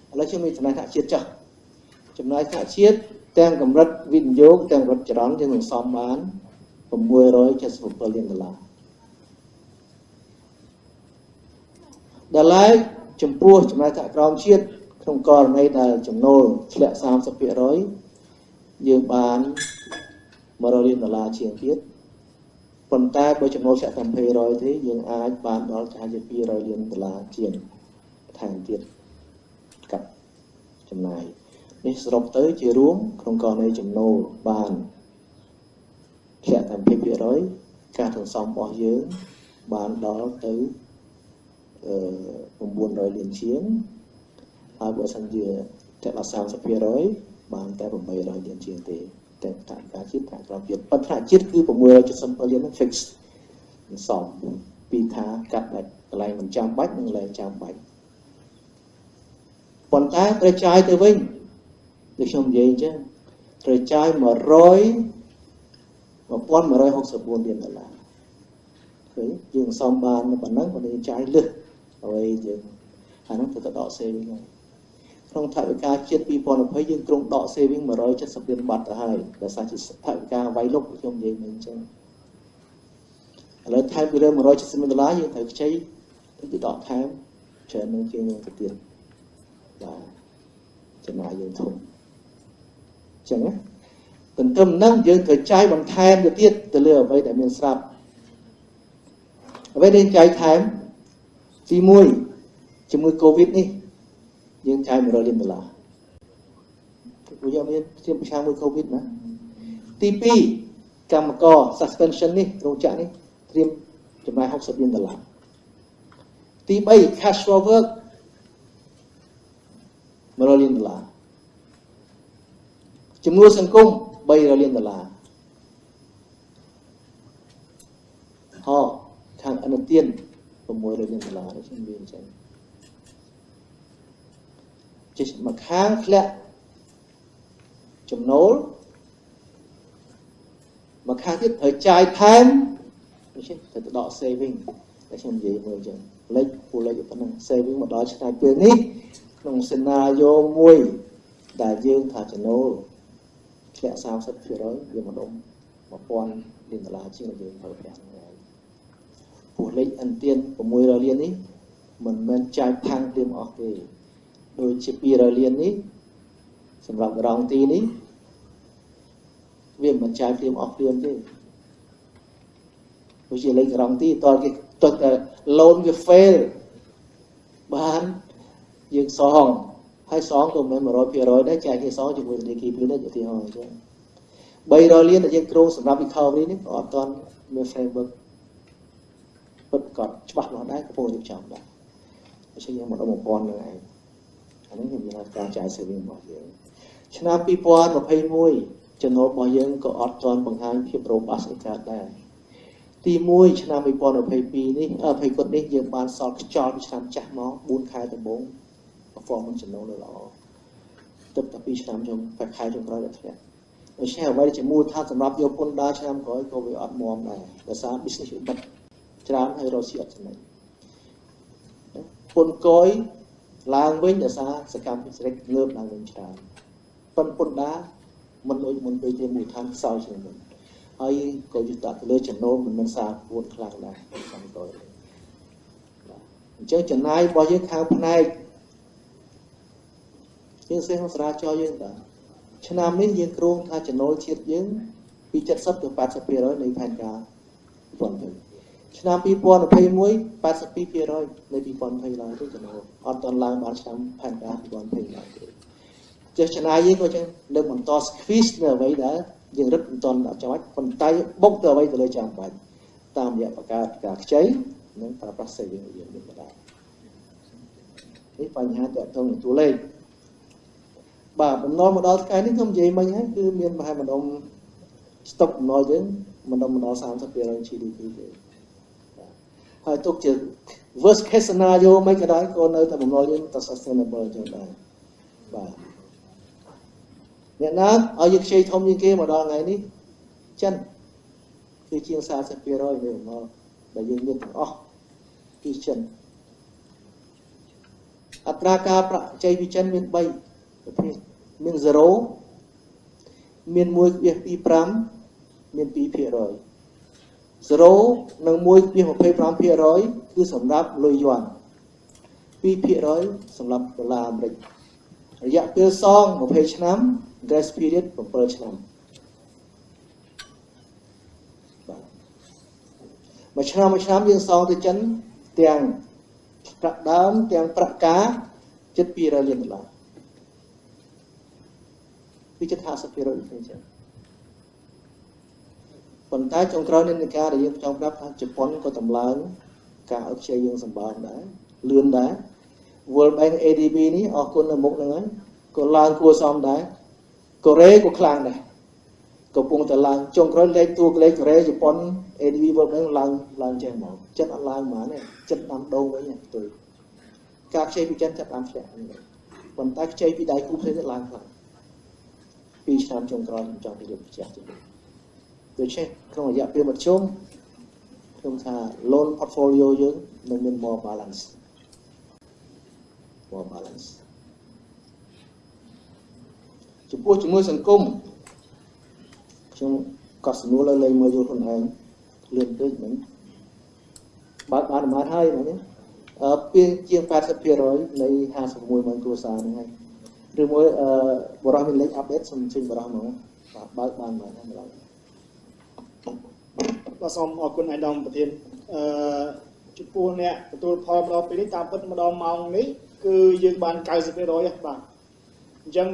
ភឥឡូវខ្ញុំមានចំណាយថ្នាក់ជាតិចុះចំណាយថ្នាក់ជាតិទាំងកម្រិតវិនិយោគទាំងកម្រិតចរន្តយើងនឹងសំបាន$677 លានដល់ហើយចំពោះចំណាយថ្នាក់ក្រោមជាតិក្នុងករណីដែលចំណូលធ្លាក់ 30% យើងបាន$100 លានជាងទៀតប៉ុន្តែបើចំណូលធ្លាក់តែ 20% ទេយើងអាចបានដល់ជា$200 លានជាងថែមទៀតកាត់ចំណាយនេះសរុបទៅជារួមក្នុងករណីចំណូលបានធ្លាក់តែ 20% ការសន្សំរបស់យើងបានដល់ទៅ$900 លានជាងហើយបើសិនជាធ្លាក់ដល់ 30% បានតែ$800 លានជាងទេតែថវិកាជាតិថ្នាក់ក្រោមជាតិប៉ុន្តែជាតិគឺ$677 លាន fix សំពីថាកាត់ដាច់កន្លែងមិនចាំបាច់និងកន្លែងចាំបាច់ប៉ុន្តែត្រូវចាយទៅវិញដូចខ្ញុំនិយាយអញ្ចឹងត្រូវចាយ$1164 លានឃើញយើងសំបានប៉ុណ្ណឹងប៉ុន្តែចាយលឹះហើយយើងអានោះទៅដក saving ហើយក្នុងថវិកាជាតិ2020យើងក្រុងដក saving $170 លានបាត់ទៅហើយដោយសារជាថវិកាវាយលុកខ្ញុំនិយាយមិញអញ្ចឹងឥឡូវថែមពីលើ$170 លានយើងត្រូវខ្ចីទៅដកថែមច្រើននឹងជាងនឹងទៅទៀតបាទចំណាយយើងធំអញ្ចឹងណាទន្ទឹមនឹងយើងត្រូវចាយបន្ថែមទៅទៀតទៅលើអ្វីដែលមានស្រាប់អ្វីដែលចាយថែមទី1ជាមួយ COVID នេះ យើងចាយ$100 លានពួកយើងមានជាប្រឆាំងមួយកូវីដណាទី2កម្មករ suspension នេះរោងចក្រនេះត្រៀមចំណាយ$60 លានទី3 cash for work $100 លានជំនួយសង្គម$300 លានខាងអនុទាន$600 លានដូចខ្ញុំនិយាយអញ្ចឹងចេះមកខាងធ្លាក់ចំណូលមកខាងទៀតត្រូវចាយថែមដូច្នេះត្រូវទៅដក saving តែខ្ញុំនិយាយមើលអញ្ចឹងលេខប៉ុណ្ណឹង saving មកដល់ឆ្នាំពេលនេះក្នុង scenario មួយដែលយើងថាចំណូលធ្លាក់ 30% វាមកដល់$1000 លានជាងយើងប្រើប្រាស់ហ្នឹងពួកលេខអន្ទាន$600 លាននេះមិនមែនចាយផាំងព្រាមអស់ទេដូចជា$200 លាននេះសម្រាប់រងទីនេះវាមិនចាយព្រាមអស់ព្រាមទេដូចជាលេខរងទីតើគេទុកតែ loan វា fail បានយើងសងហើយសងក៏មិន 100% ដែរចាយគេសងជាមួយធនាគារពេលនេះឧទាហរណ៍អញ្ចឹង$300 លានដែលយើងគ្រោងសម្រាប់ recovery នេះក៏អត់ទាន់មាន framework ពិតក៏ច្បាស់លាស់ដែរកំពុងរៀបចំដែរដូច្នេះយើងមកដល់$1000ហ្នឹងឯងអានេះខ្ញុំមានការចាយ saving របស់យើងឆ្នាំ2021ចំណូលរបស់យើងក៏អត់ទាន់បង្ហាញភាព robust ឯកើតដែរទី1ឆ្នាំ2022នេះ20គាត់នេះយើងបានសល់ខ្យល់ពីឆ្នាំចាស់មក4ខែដំបូង performance ចំណូលនៅល្អទឹកតែ2ឆ្នាំខ្ញុំ8ខែចុងក្រោយដល់ធ្លាក់ដូច្នេះអ្វីដែលជាមូលដ្ឋានសម្រាប់យកពន្ធដារឆ្នាំក្រោយក៏វាអត់មាំដែរដោយសារ business បិទច្រើនហើយរកស៊ីអត់ចំណេញពន្ធកយឡើងវិញដោយសារសកម្មភាពសេដ្ឋកិច្ចលើកឡើងវិញច្រើនពន្ធដារមិនដូចមុនទេមូលដ្ឋានខ្សោយជាងមុនហើយក៏យុទ្ធទៅលើចំណូលមិនមានសារពួនខ្លាំងដែរខាងក្រោយអញ្ចឹងចំណាយរបស់យើងខាងផ្នែកយើងសេះក្នុងស្រាវជ្រាវយើងតើឆ្នាំនេះយើងគ្រោងថាចំណូលជាតិយើងពី70ទៅ 80% នៃផែនការ2020ឆ្នាំ2021 82% នៃ2020ឡើងទៅចំណូលអត់ដល់ឡើងបានឆ្នាំផែនការ2020ឡើងទេចេះចំណាយយើងក៏ចឹងនៅបន្ត squeeze នៅអ្វីដែលយើងរឹតមិនទាន់ចាំបាច់ប៉ុន្តែបុកទៅអ្វីទៅលើចាំបាច់តាមរយៈបង្កើតការខ្ចីនិងប្រើប្រាស់ saving យើងនេះដែរនេះបញ្ហាតើតើនឹងតួលេខបាទបំណុលមកដល់ថ្ងៃនេះខ្ញុំនិយាយមិញហើយគឺមានប្រហែលម្ដុំ stock បំណុលយើងម្ដុំ 30% GDP ទេហើយទុកជា worst case scenario មិនក៏ដោយក៏នៅតែបំណុលយើងតែ sustainable អញ្ចឹងដែរបាទអ្នកណាឲ្យយើងខ្ចីធំជាងគេមកដល់ថ្ងៃនេះចិនគឺជាង 40% នៃបំណុលដែលយើងមានទាំងអស់គឺចិនអត្រាការប្រាក់ខ្ចីពីចិនមាន3ប្រភេទមាន 0 មាន 1.25 មាន 2% 0 និង 1.25% គឺសម្រាប់លុយយួន 2% សម្រាប់ដុល្លារអាមេរិករយៈពេលសង20ឆ្នាំ grace period 7ឆ្នាំបាទមួយឆ្នាំយើងសងទៅចិនទាំងប្រាក់ដើមទាំងប្រាក់ការជិត$200 លានពីជិត 50% ទេចឹងប៉ុន្តែចុងក្រោយនៃការដែលយើងចង់ប្រាប់ថាជប៉ុនក៏តម្លើងការឲ្យខ្ចីយើងសម្បើមដែរលឿនដែរ World Bank ADB នេះអរគុណនៅមុខហ្នឹងហើយក៏ឡើងគួរសមដែរកូរ៉េក៏ខ្លាំងដែរកំពុងតែឡើងចុងក្រោយលេខតួលេខកូរ៉េជប៉ុន ADB World Bank ឡើងចេះមកចិត្តអត់ឡើងហ្មងទេចិត្តដាំដងវិញផ្ទុយការខ្ចីពីចិនចាប់បានធ្លាក់ប៉ុន្តែខ្ចីពីដៃគូផ្សេងទៀតឡើងខ្លាំង2ឆ្នាំចុងក្រោយខ្ញុំចង់និយាយផ្ទះទៀតដូច្នេះក្នុងរយៈពេលមធ្យមខ្ញុំថា loan portfolio យើងនឹងមាន more balance ចំពោះជំនួយសង្គមខ្ញុំក៏សំណួរលើមើលយល់ខ្លួនឯងលឿនពេកហ្នឹងបើបានអាមាត់ហើយហ្នឹងពីជាង 80% នៃ56ម៉ឺនគ្រួសារហ្នឹងហើយឬមួយបរិះមានលេខ update សូមជិញបរិះហ្មងបើបានហើយម្ដង បាទសូមអរគុណអាយដាមប្រធាន ចំពោះអ្នកទទួលផលម្ដងពេលនេះតាមពិតម្ដងម៉ោងនេះគឺយើងបាន 90% បាទអញ្ចឹង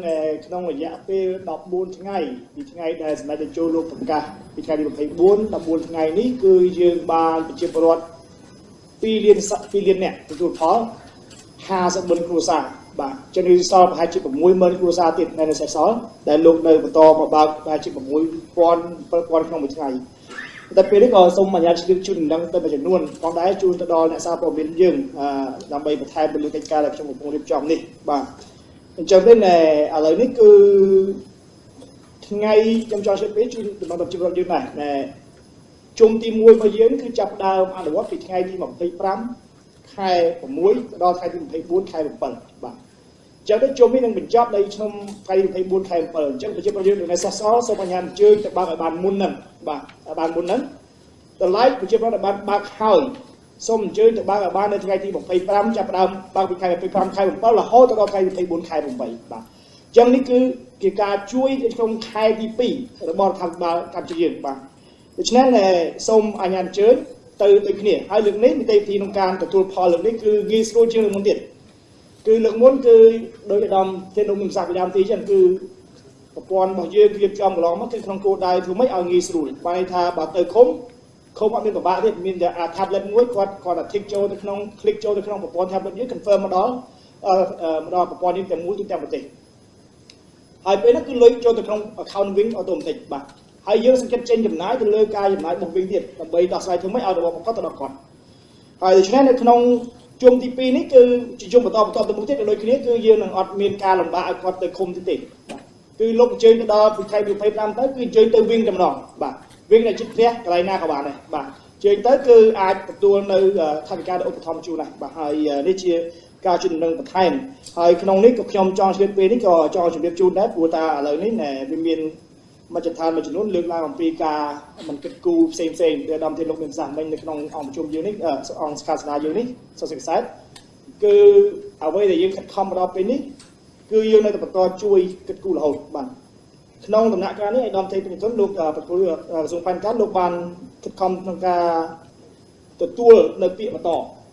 ក្នុងរយៈពេល14ថ្ងៃពីថ្ងៃដែលសម្ដេចតេជោលោកប្រកាសពីថ្ងៃទី24 14ថ្ងៃនេះគឺយើងបានប្រជាពលរដ្ឋ2លានអ្នកទទួលផល54គ្រួសារបាទចឹងនេះសល់ប្រហែលជា 60000 គ្រួសារទៀតនៅសេសសល់ដែលលោកនៅបន្តមកបើកប្រហែលជា 6000 ក្នុងមួយថ្ងៃតែពេលនេះក៏សូមអនុញ្ញាតជូនដំណឹងទៅមួយចំនួនផងដែរជូនទៅដល់អ្នកសារព័ត៌មានយើងដើម្បីបន្ថែមទៅលើកិច្ចការដែលខ្ញុំកំពុងរៀបចំនេះបាទអញ្ចឹងទេឥឡូវនេះគឺថ្ងៃខ្ញុំចង់ជម្រាបជូនដំណឹងដល់ជីវរដ្ឋយើងដែរជុំទី1របស់យើងគឺចាប់ដើមអនុវត្តពីថ្ងៃទី25ខែ6ដល់ថ្ងៃទី24ខែ7បាទអញ្ចឹងទៅជុំនេះនឹងបញ្ចប់នៅក្នុងថ្ងៃទី24ខែ7អញ្ចឹងប្រជាពលរដ្ឋយើងនៅសេសសល់សូមអញ្ញាតអញ្ជើញទៅបើកឲ្យបានមុនហ្នឹងបាទឲ្យបានមុនហ្នឹងតម្លៃប្រជាពលរដ្ឋបានបើកហើយសូមអញ្ជើញទៅបើកឲ្យបាននៅថ្ងៃទី25ចាប់ដើមបើកពីថ្ងៃ25ខែ7រហូតដល់ថ្ងៃទី24ខែ8បាទអញ្ចឹងនេះគឺជាការជួយក្នុងខែទី2របស់រដ្ឋាភិបាលកម្ពុជាយើងបាទដូច្នេះសូមអញ្ញាតអញ្ជើញទៅដូចគ្នាហើយលើកនេះនីតិវិធីក្នុងការទទួលផលលើកនេះគឺងាយស្រួលជាងលើកមុនទៀតគឺលើកមុនគឺដោយឧត្តមធាននោះមានប្រសាសន៍ពីដើមទីចឹងគឺប្រព័ន្ធរបស់យើងរៀបចំកន្លងមកគឺក្នុងគោលដៅធ្វើម៉េចឲ្យងាយស្រួលបានន័យថាបើទៅឃុំអត់មានពិបាកទេមានតែ tablet មួយគាត់តែ click ចូលទៅក្នុង ប្រព័ន្ធ tablet យើង confirm មកដល់ប្រព័ន្ធនេះទាំងមូលទូទាំងប្រទេសហើយពេលនោះគឺលុយចូលទៅក្នុង account វិញ automatic បាទហើយយើងសង្កេតចេញចំណាយទៅលើការចំណាយរបស់វិញទៀតដើម្បីដោះស្រាយធ្វើម៉េចឲ្យរបស់ប្រកបទៅដល់គាត់ហើយដូច្នេះនៅក្នុងជុំទី2នេះគឺជាជុំបន្តទៅមុខទៀតដូចគ្នាគឺយើងនឹងអត់មានការលំបាកឲ្យគាត់ទៅឃុំទេគឺលោកអញ្ជើញទៅដល់ពីថ្ងៃ25ទៅគឺអញ្ជើញទៅវិញតែម្ដងបាទវិញនៅជិតផ្ទះកន្លែងណាក៏បានដែរបាទអញ្ជើញទៅគឺអាចទទួលនៅថវិកាដែលឧបត្ថម្ភជូនដែរបាទហើយនេះជាការជូនដំណឹងបន្ថែមហើយក្នុងនេះក៏ខ្ញុំចង់ជម្រាបពេលនេះក៏ចង់ជម្រាបជូនដែរព្រោះថាឥឡូវនេះវាមានមជ្ឈដ្ឋានមួយចំនួនលើកឡើងអំពីការមិនគិតគូរផ្សេងដែលឧត្តមធានលោកមានប្រសាសន៍មិញនៅក្នុងអង្គប្រជុំយើងនេះអង្គស្កាសនាយើងនេះសុសិក្សាគឺអ្វីដែលយើងខិតខំមកដល់ពេលនេះគឺយើងនៅតែបន្តជួយគិតគូររហូតបាទក្នុងដំណាក់កាលនេះឧត្តមធានលោកលោកប្រគល់ក្រសួងបញ្ញការលោកបានខិតខំក្នុងការទទួលនៅពាក្យបន្ត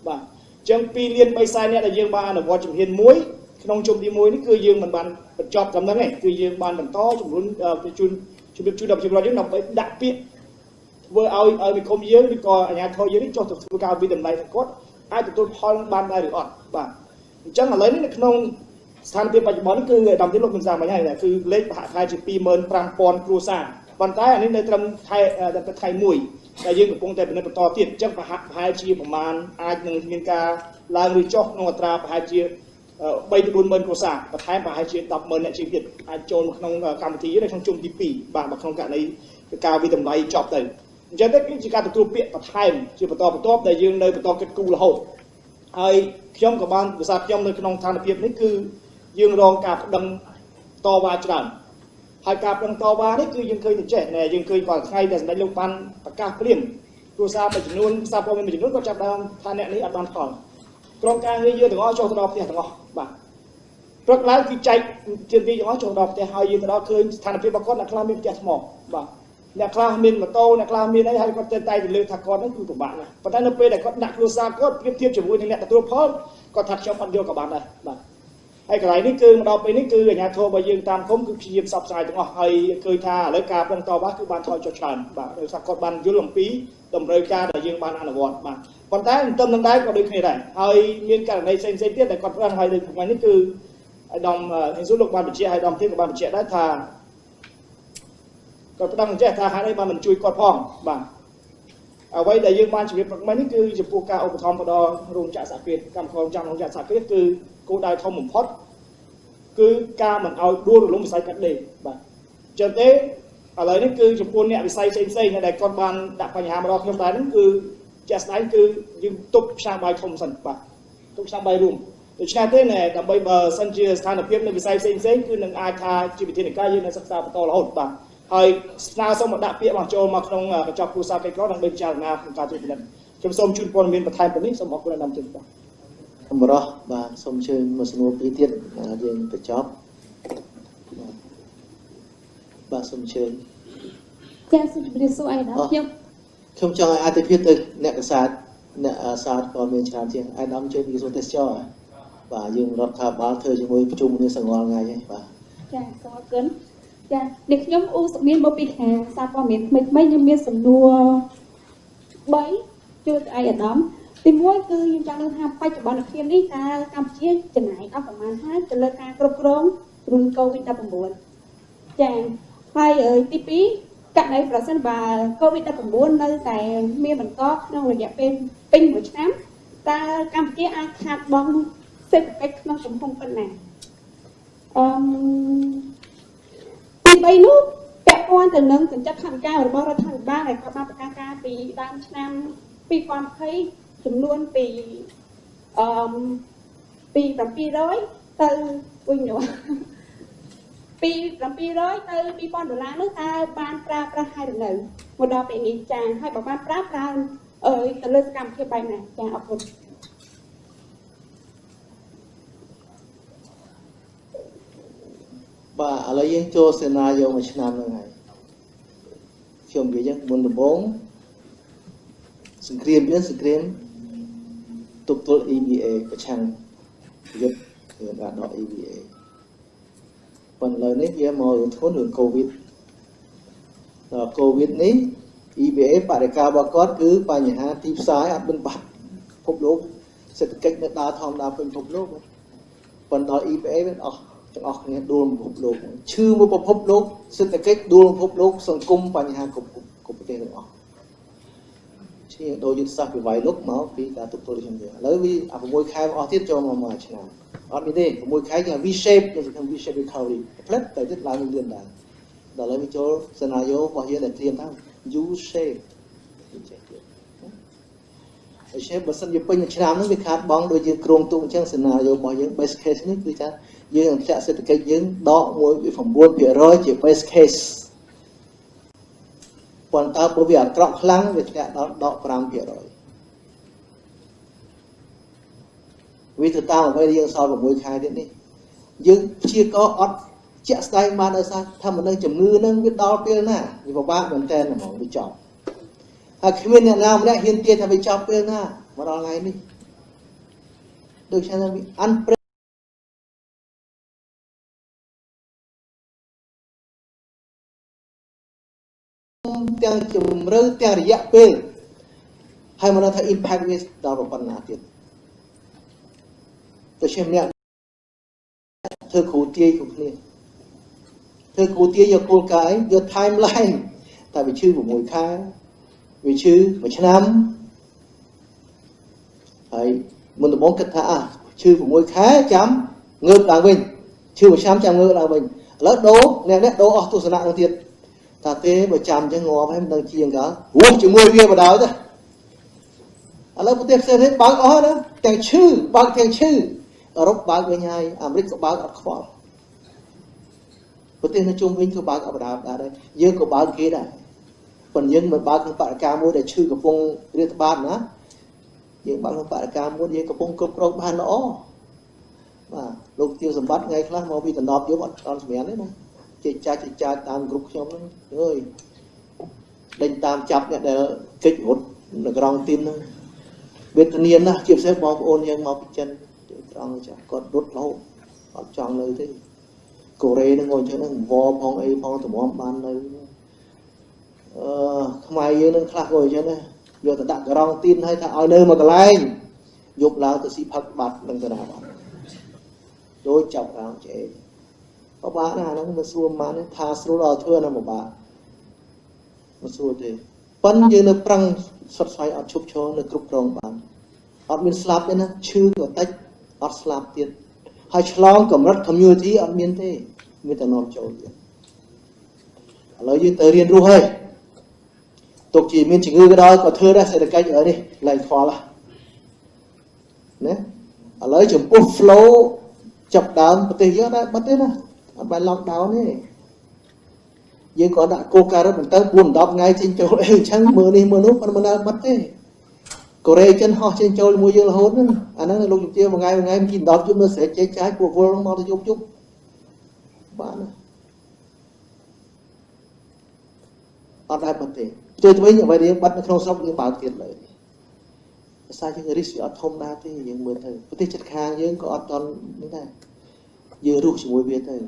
បាទអញ្ចឹង2លាន3សែនអ្នកដែលយើងបានអនុវត្តជំហានមួយក្នុងជុំទី1នេះគឺយើងមិនបានបញ្ចប់ត្រឹមហ្នឹងទេគឺយើងបានបន្តជំរុញជូនដល់ប្រជាពលរដ្ឋយើងដើម្បីដាក់ពាក្យធ្វើឲ្យវិឃុំយើងឬក៏អាជ្ញាធរយើងនេះចុះទៅធ្វើការវិតម្លៃថាគាត់អាចទទួលផលបានដែរឬអត់បាទអញ្ចឹងឥឡូវនេះនៅក្នុងស្ថានភាពបច្ចុប្បន្ននេះគឺដំទីលោកមិនសាមិញហើយគឺលេខប្រហែលជា 25000 គ្រួសារប៉ុន្តែអានេះនៅត្រឹមខែ1ដែលយើងកំពុងតែពិនិត្យបន្តទៀតអញ្ចឹងប្រហែលជាប្រមាណអាចនឹងមានការឡើងឬចុះក្នុងអត្រាប្រហែលជា3ទៅ40000គ្រួសារបន្ថែមប្រហែលជា100,000អ្នកជាងទៀតអាចចូលមកក្នុងកម្មវិធីនៅក្នុងជុំទី2បាទក្នុងករណីការវិតម្លៃចប់ទៅអញ្ចឹងទៅគឺជាការទទួលពាក្យបន្ថែមជាបន្តបន្ទាប់ដែលយើងនៅបន្តគិតគូររហូតហើយខ្ញុំក៏បានភាសាខ្ញុំនៅក្នុងស្ថានភាពនេះគឺយើងរងការប្តឹងតវ៉ាច្រើនហើយការប្តឹងតវ៉ានេះគឺយើងឃើញទៅចេះយើងឃើញគាត់ថ្ងៃដែលសម្ដេចលោកបានប្រកាសព្រាមគ្រួសារមួយចំនួនសារព័ត៌មានមួយចំនួនគាត់ចាប់ដើមថាអ្នកនេះអត់បានផលក្រុមការងារយើងទាំងអស់ចុះទៅដល់ផ្ទះទាំងអស់បាទព្រឹកឡើងគឺចែកជាទីទាំងអស់ចុះដល់ផ្ទះហើយយើងទៅដល់ឃើញស្ថានភាពរបស់គាត់អ្នកខ្លះមានផ្ទះថ្មបាទអ្នកខ្លះមានម៉ូតូអ្នកខ្លះមានអីហើយគាត់តែទៅលើថាគាត់ហ្នឹងគឺពិបាកណាស់ប៉ុន្តែនៅពេលដែលគាត់ដាក់គ្រួសារគាត់ប្រៀបធៀបជាមួយនឹងអ្នកទទួលផលគាត់ថាខ្ញុំអត់យកក៏បានដែរបាទហើយកន្លែងនេះគឺមកដល់ពេលនេះគឺអាជ្ញាធររបស់យើងតាមឃុំគឺព្យាយាមផ្សព្វផ្សាយទាំងអស់ហើយឃើញថាឥឡូវការប្តឹងតវ៉ាគឺបានថយចុះច្រើនបាទដោយសារគាត់បានយល់អំពីតម្រូវការដែលយើងបានអនុវត្តបាទប៉ុន្តែទន្ទឹមនឹងដែរក៏ដូចគ្នាដែរហើយមានករណីផ្សេងទៀតដែលគាត់ប្តឹងហើយនៅថ្ងៃនេះគឺអាដាមហេស៊ូលោកបានបញ្ជាក់ហើយអាដាមទៀតក៏បានបញ្ជាក់ដែរថាគាត់ប្តឹងចេះថាហេតុអីបានមិនជួយគាត់ផងបាទអ្វីដែលយើងបានជម្រាបព្រឹកមិញនេះគឺចំពោះការឧបត្ថម្ភទៅដល់រោងចក្រសហគ្រាសកម្មកររោងចក្រសហគ្រាសគឺគោលដៅធំបំផុតគឺការមិនឲ្យដួលរលំវិស័យកាត់ដេរបាទអញ្ចឹងទេឥឡូវនេះគឺចំពោះអ្នកវិស័យផ្សេងដែលគាត់បានដាក់បញ្ហាមកដល់ខ្ញុំដែរហ្នឹងគឺជាក់ស្ដែងគឺយើងទប់ផ្សារបាយធំសិនបាទទប់ផ្សារបាយរួមដូច្នេះទេដើម្បីបើសិនជាស្ថានភាពនៅវិស័យផ្សេងគឺនឹងអាចថាជាវិធានការយើងនឹងសិក្សាបន្តរហូតបាទហើយស្នើសុំមកដាក់ពាក្យមកចូលមកក្នុងកញ្ចប់គ្រួសារកិច្ចការដើម្បីពិចារណាក្នុងការត្រួតពិនិត្យខ្ញុំសូមជូនព័ត៌មានបន្ថែមពីនេះសូមអរគុណដល់ជើងបាទបរោះបាទសូមជើញមកសំណួរពីរទៀតយើងបញ្ចប់បាទសូមជើញចាសសូមជម្រាបសួរឯកឧត្តមខ្ញុំចង់ឲ្យអធិភាពទៅអ្នកកសាត អ្នកសាទក៏មានច្រើនជាងអាយដាមជួយពីក្រសួងទេសចរបាទយើងរដ្ឋាភិបាលធ្វើជាមួយប្រជុំគ្នាសង្ហល់ថ្ងៃហ្នឹងបាទចាសូមអរគុណចាអ្នកខ្ញុំឧសមានមកពីខាងសារព័ត៌មានថ្មីខ្ញុំមានសំណួរ3ជួយឯកឧត្តមទី1គឺខ្ញុំចង់ដឹងថាបច្ចុប្បន្នភាពនេះតើកម្ពុជាចំណាយអស់ប្រមាណហើយទៅលើការគ្រប់គ្រងគ្រុន COVID-19 ចាហើយទី2ករណីប្រសិនបើ COVID-19 នៅតែមានបន្តក្នុងរយៈពេលពេញ1ឆ្នាំតើកម្ពុជាអាចខាតបង់សេដ្ឋកិច្ចក្នុងទំហំប៉ុណ្ណាទី3នោះពាក់ព័ន្ធទៅនឹងកញ្ចប់ថវិការបស់រដ្ឋាភិបាលដែលគាត់បានប្រកាសការពីដើមឆ្នាំ2020ចំនួនពី700ទៅវិញនោះពី700ទៅ$2000នោះតើបានប្រើប្រាស់ហើយឬនៅមកដល់ពេលនេះចាហើយបើបានប្រើទៅលើសកម្មភាពបែបណាចាអរគុណបាទឥឡូវយើងចូលសេណារីយ៉ូមួយឆ្នាំហ្នឹងហើយខ្ញុំនិយាយចឹងមុនដំបូងសង្គ្រាមទប់ទល់ EBA ប្រឆាំងយុទ្ធគឺបានដក EBA ប៉ុន្តែឥឡូវនេះវាមករឿងធ្ងន់រឿង COVID ដល់ COVID នេះ EBA បរិការរបស់គាត់គឺបញ្ហាទីផ្សារអត់មានបាត់ពិភពលោកសេដ្ឋកិច្ចនៅដើរធម្មតាពេញពិភពលោកប៉ុន្តែដល់ EBA វាអស់ទាំងអស់គ្នាដួលពិភពលោកឈឺមួយពិភពលោកសេដ្ឋកិច្ចដួលពិភពលោកសង្គមបញ្ហាគ្រប់ប្រទេសទាំងអស់ជាដូចយុទ្ធសាស្ត្រពីវាយលុកមកពីការទប់ទល់ជំងឺឥឡូវវា6ខែអស់ទៀតចូលមកមួយឆ្នាំអត់មានទេ6ខែគេ V shape គេហៅ V shape recovery ផ្លែតតែទៀតឡើងលឿនដែរដល់ឥឡូវវាចូលសេណារីយ៉ូរបស់យើងដែលត្រៀមថា U shape ហើយ shape បើសិនជាពេញមួយឆ្នាំហ្នឹងវាខាតបង់ដូចយើងគ្រោងទុកអញ្ចឹងសេណារីយ៉ូរបស់យើង base case នេះគឺថាយើងនឹងធ្លាក់សេដ្ឋកិច្ចយើងដក 1.9% ជា base case ប៉ុន្តែព្រោះវាអាក្រក់ខ្លាំងវាធ្លាក់ដល់ដក 5%វាទៅតាមអ្វីដែលយើងសល់6ខែទៀតនេះយើងព្យាករអត់ជាក់ស្ដែងបានដោយសារថាមនុស្សជំងឺហ្នឹងវាដល់ពេលណាវាពិបាកមែនតើហ្មងវាចប់ហើយគ្មានអ្នកណាម្នាក់ហ៊ានទាយថាវាចប់ពេលណាមកដល់ថ្ងៃនេះដូចជាវាអន់ទាំងជំរឿទាំងរយៈពេលហើយមកថា impact វាដល់ប៉ុណ្ណាទៀតទៅជាម្នាក់ធ្វើគ្រូទាយគ្រប់គ្នាធ្វើគ្រូទាយយកគោលការណ៍យក timeline តែវាឈឺ6ខែវាឈឺ1ឆ្នាំហើយមុនដំបូងគិតថាឈឺ6ខែចាំងើបឡើងវិញឈឺ1ឆ្នាំចាំងើបឡើងវិញឥឡូវដូរអ្នកដូរអស់ទស្សនៈនោះទៀតថាទេបើចាំអញ្ចឹងងាប់ហើយមិនដឹងជាងកាលហួសជាមួយវាបដ ாய் ទៅឥឡូវប្រទេសផ្សេងៗបើកអស់ណាទាំងឈឺបើកទាំងឈឺអឺរ៉ុបបើកវិញហើយអាមេរិកក៏បើកអត់ខ្វល់ប្រទេសនៅជុំវិញក៏បើកអត់បដាដែរយើងក៏បើកគេដែរប៉ុន្តែយើងមិនបើកក្នុងបរិការមួយដែលឈឺកំពុងរាតត្បាតណាយើងបើកក្នុងបរិការមួយយើងកំពុងគ្រប់គ្រងបានល្អបាទលោកទាវសម្បត្តិថ្ងៃខ្លះមកពីតំណប់យប់អត់សម្រាប់ទេណាចេះចាច់តាមក្រុមខ្ញុំហ្នឹងអើយដេញតាមចាប់អ្នកដែលកិច្ចរត់នៅក្រងទីមហ្នឹងវេទនាណាស់ជាពិសេសបងប្អូនយើងមកពីចិនត្រង់ចាស់គាត់រត់រហូតអត់ចង់នៅទេកូរ៉េហ្នឹងអញ្ចឹងហ្នឹងវល់ផងអីផងតម្រាំបាននៅខ្មែរយើងនឹងខ្លះក៏អញ្ចឹងដែរយកទៅដាក់ក្រងទីនហើយថាឲ្យនៅមួយកន្លែងយប់ឡើងទៅស៊ីផឹកបាត់នឹងទៅណាបាត់ដូចចាប់រោងចេះពិបាកណាស់ហ្នឹងមិនស្រួលម៉ានថាស្រួលដល់ធ្វើណាពិបាកមិនស្រួលទេប៉ុន្តែយើងនៅប្រឹងសុទ្ធស្វ័យអត់ឈប់ឈរនៅគ្រប់គ្រងបានអត់មានស្លាប់ទេណាឈឺក៏តិចអត់ស្លាប់ទៀតហើយឆ្លងកម្រិត community អត់មានទេមានតែនាំចូលទៀតឥឡូវយើងទៅរៀនរស់ហើយទុកជាមានជំងឺក៏ដោយក៏ធ្វើដែរសេដ្ឋកិច្ចឥឡូវនេះឡើងខ្វល់ណាឥឡូវចំពោះ flow ចាប់ដើមប្រទេសយើងដែរបាត់ទេណាអត់បាន lockdown ទេយើងក៏ដាក់គោលការណ៍រត់បន្តទៅ 4-10 ថ្ងៃចេញចូលអីអញ្ចឹងមើលនេះមើលនោះប៉ុន្តែមិនដល់បាត់ទេកូរ៉េចិនហោះចេញចូលជាមួយយើងរហូតហ្នឹងអាហ្នឹងលោកជំទាវមួយថ្ងៃមាន10ជុំនៅស្រែកចេះចាយពួកវល់មកទៅយប់បានណាអត់ដែរបាត់ទេទៅវិញអ្វីដែលបាត់នៅក្នុងស្រុកយើងបើកទៀតលើ sao chứ risk ở thông đa thì những mượn thôi có thể chất khang những có ở toàn như này như ruột chỉ mùi biệt thôi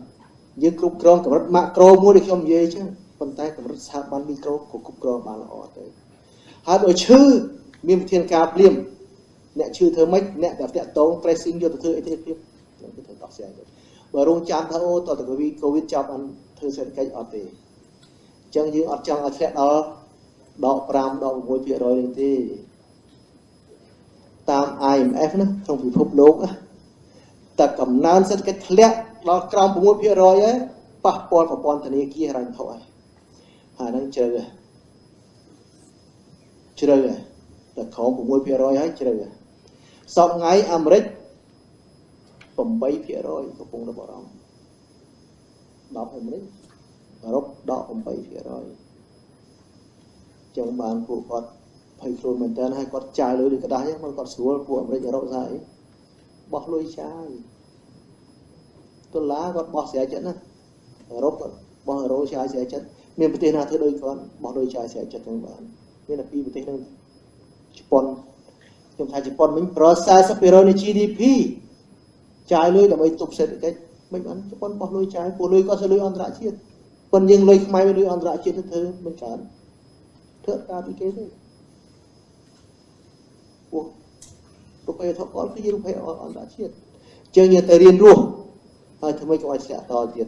như cục cron của rất macro mua được không dễ chứ phần tay của rất sao ban micro của cục cron bàn là ở đấy hai đội chư miền thiên cáp liêm nè chư thơ mấy nè đặt tẹt tông pressing vô từ thơ ấy thế phim cái thơ đọc xe và rong chạm thơ ô tao từ cái covid chạm ăn thơ sẽ cái ở đấy chẳng như ở trong ở xe đó đọ pram đọ mùi biệt rồi thì tam IMF ណាក្នុងពិភពលោកតែកំណើនសិទ្ធិកិច្ចធ្លាក់ដល់ក្រោម 6% ហើយប៉ះពាល់ប្រព័ន្ធធនាគារហិរញ្ញវត្ថុហើយហ្នឹងជ្រៅតែក្រោម 6% ហើយជ្រៅសពថ្ងៃអាមេរិក 8% កំពុងរបប10អាមេរិកអឺរ៉ុបដក 8% ចឹងបានពួកគាត់ហើយខ្លួនមែនតើឲ្យគាត់ចាយលុយដូចក្តាស់ហ្នឹងមកគាត់ស្រួលពួកអាមេរិកអឺរ៉ុបស្អីបោះលុយចាយដុល្លារគាត់បោះស្រាយចិត្តណាអឺរ៉ុបគាត់បោះអឺរ៉ូចាយស្រាយចិត្តមានប្រទេសណាធ្វើដូចគាត់បោះលុយចាយស្រាយចិត្តហ្នឹងបានមានតែពីរប្រទេសហ្នឹងជប៉ុនខ្ញុំថាជប៉ុនវិញប្រសើរ 40% នៃ GDP ចាយលុយដើម្បីទប់សេដ្ឋកិច្ចមិនបានជប៉ុនបោះលុយចាយពួកលុយគាត់ធ្វើលុយអន្តរជាតិប៉ុន្តែយើងលុយខ្មែរលុយអន្តរជាតិទៅធ្វើមិនកើតធ្វើការពីគេទេរូបិយធម៌គាត់គឺរូបិយអន្តរជាតិចឹងយើងទៅរៀនរស់ហើយធ្វើម៉េចកុំឲ្យធ្លាក់តទៀត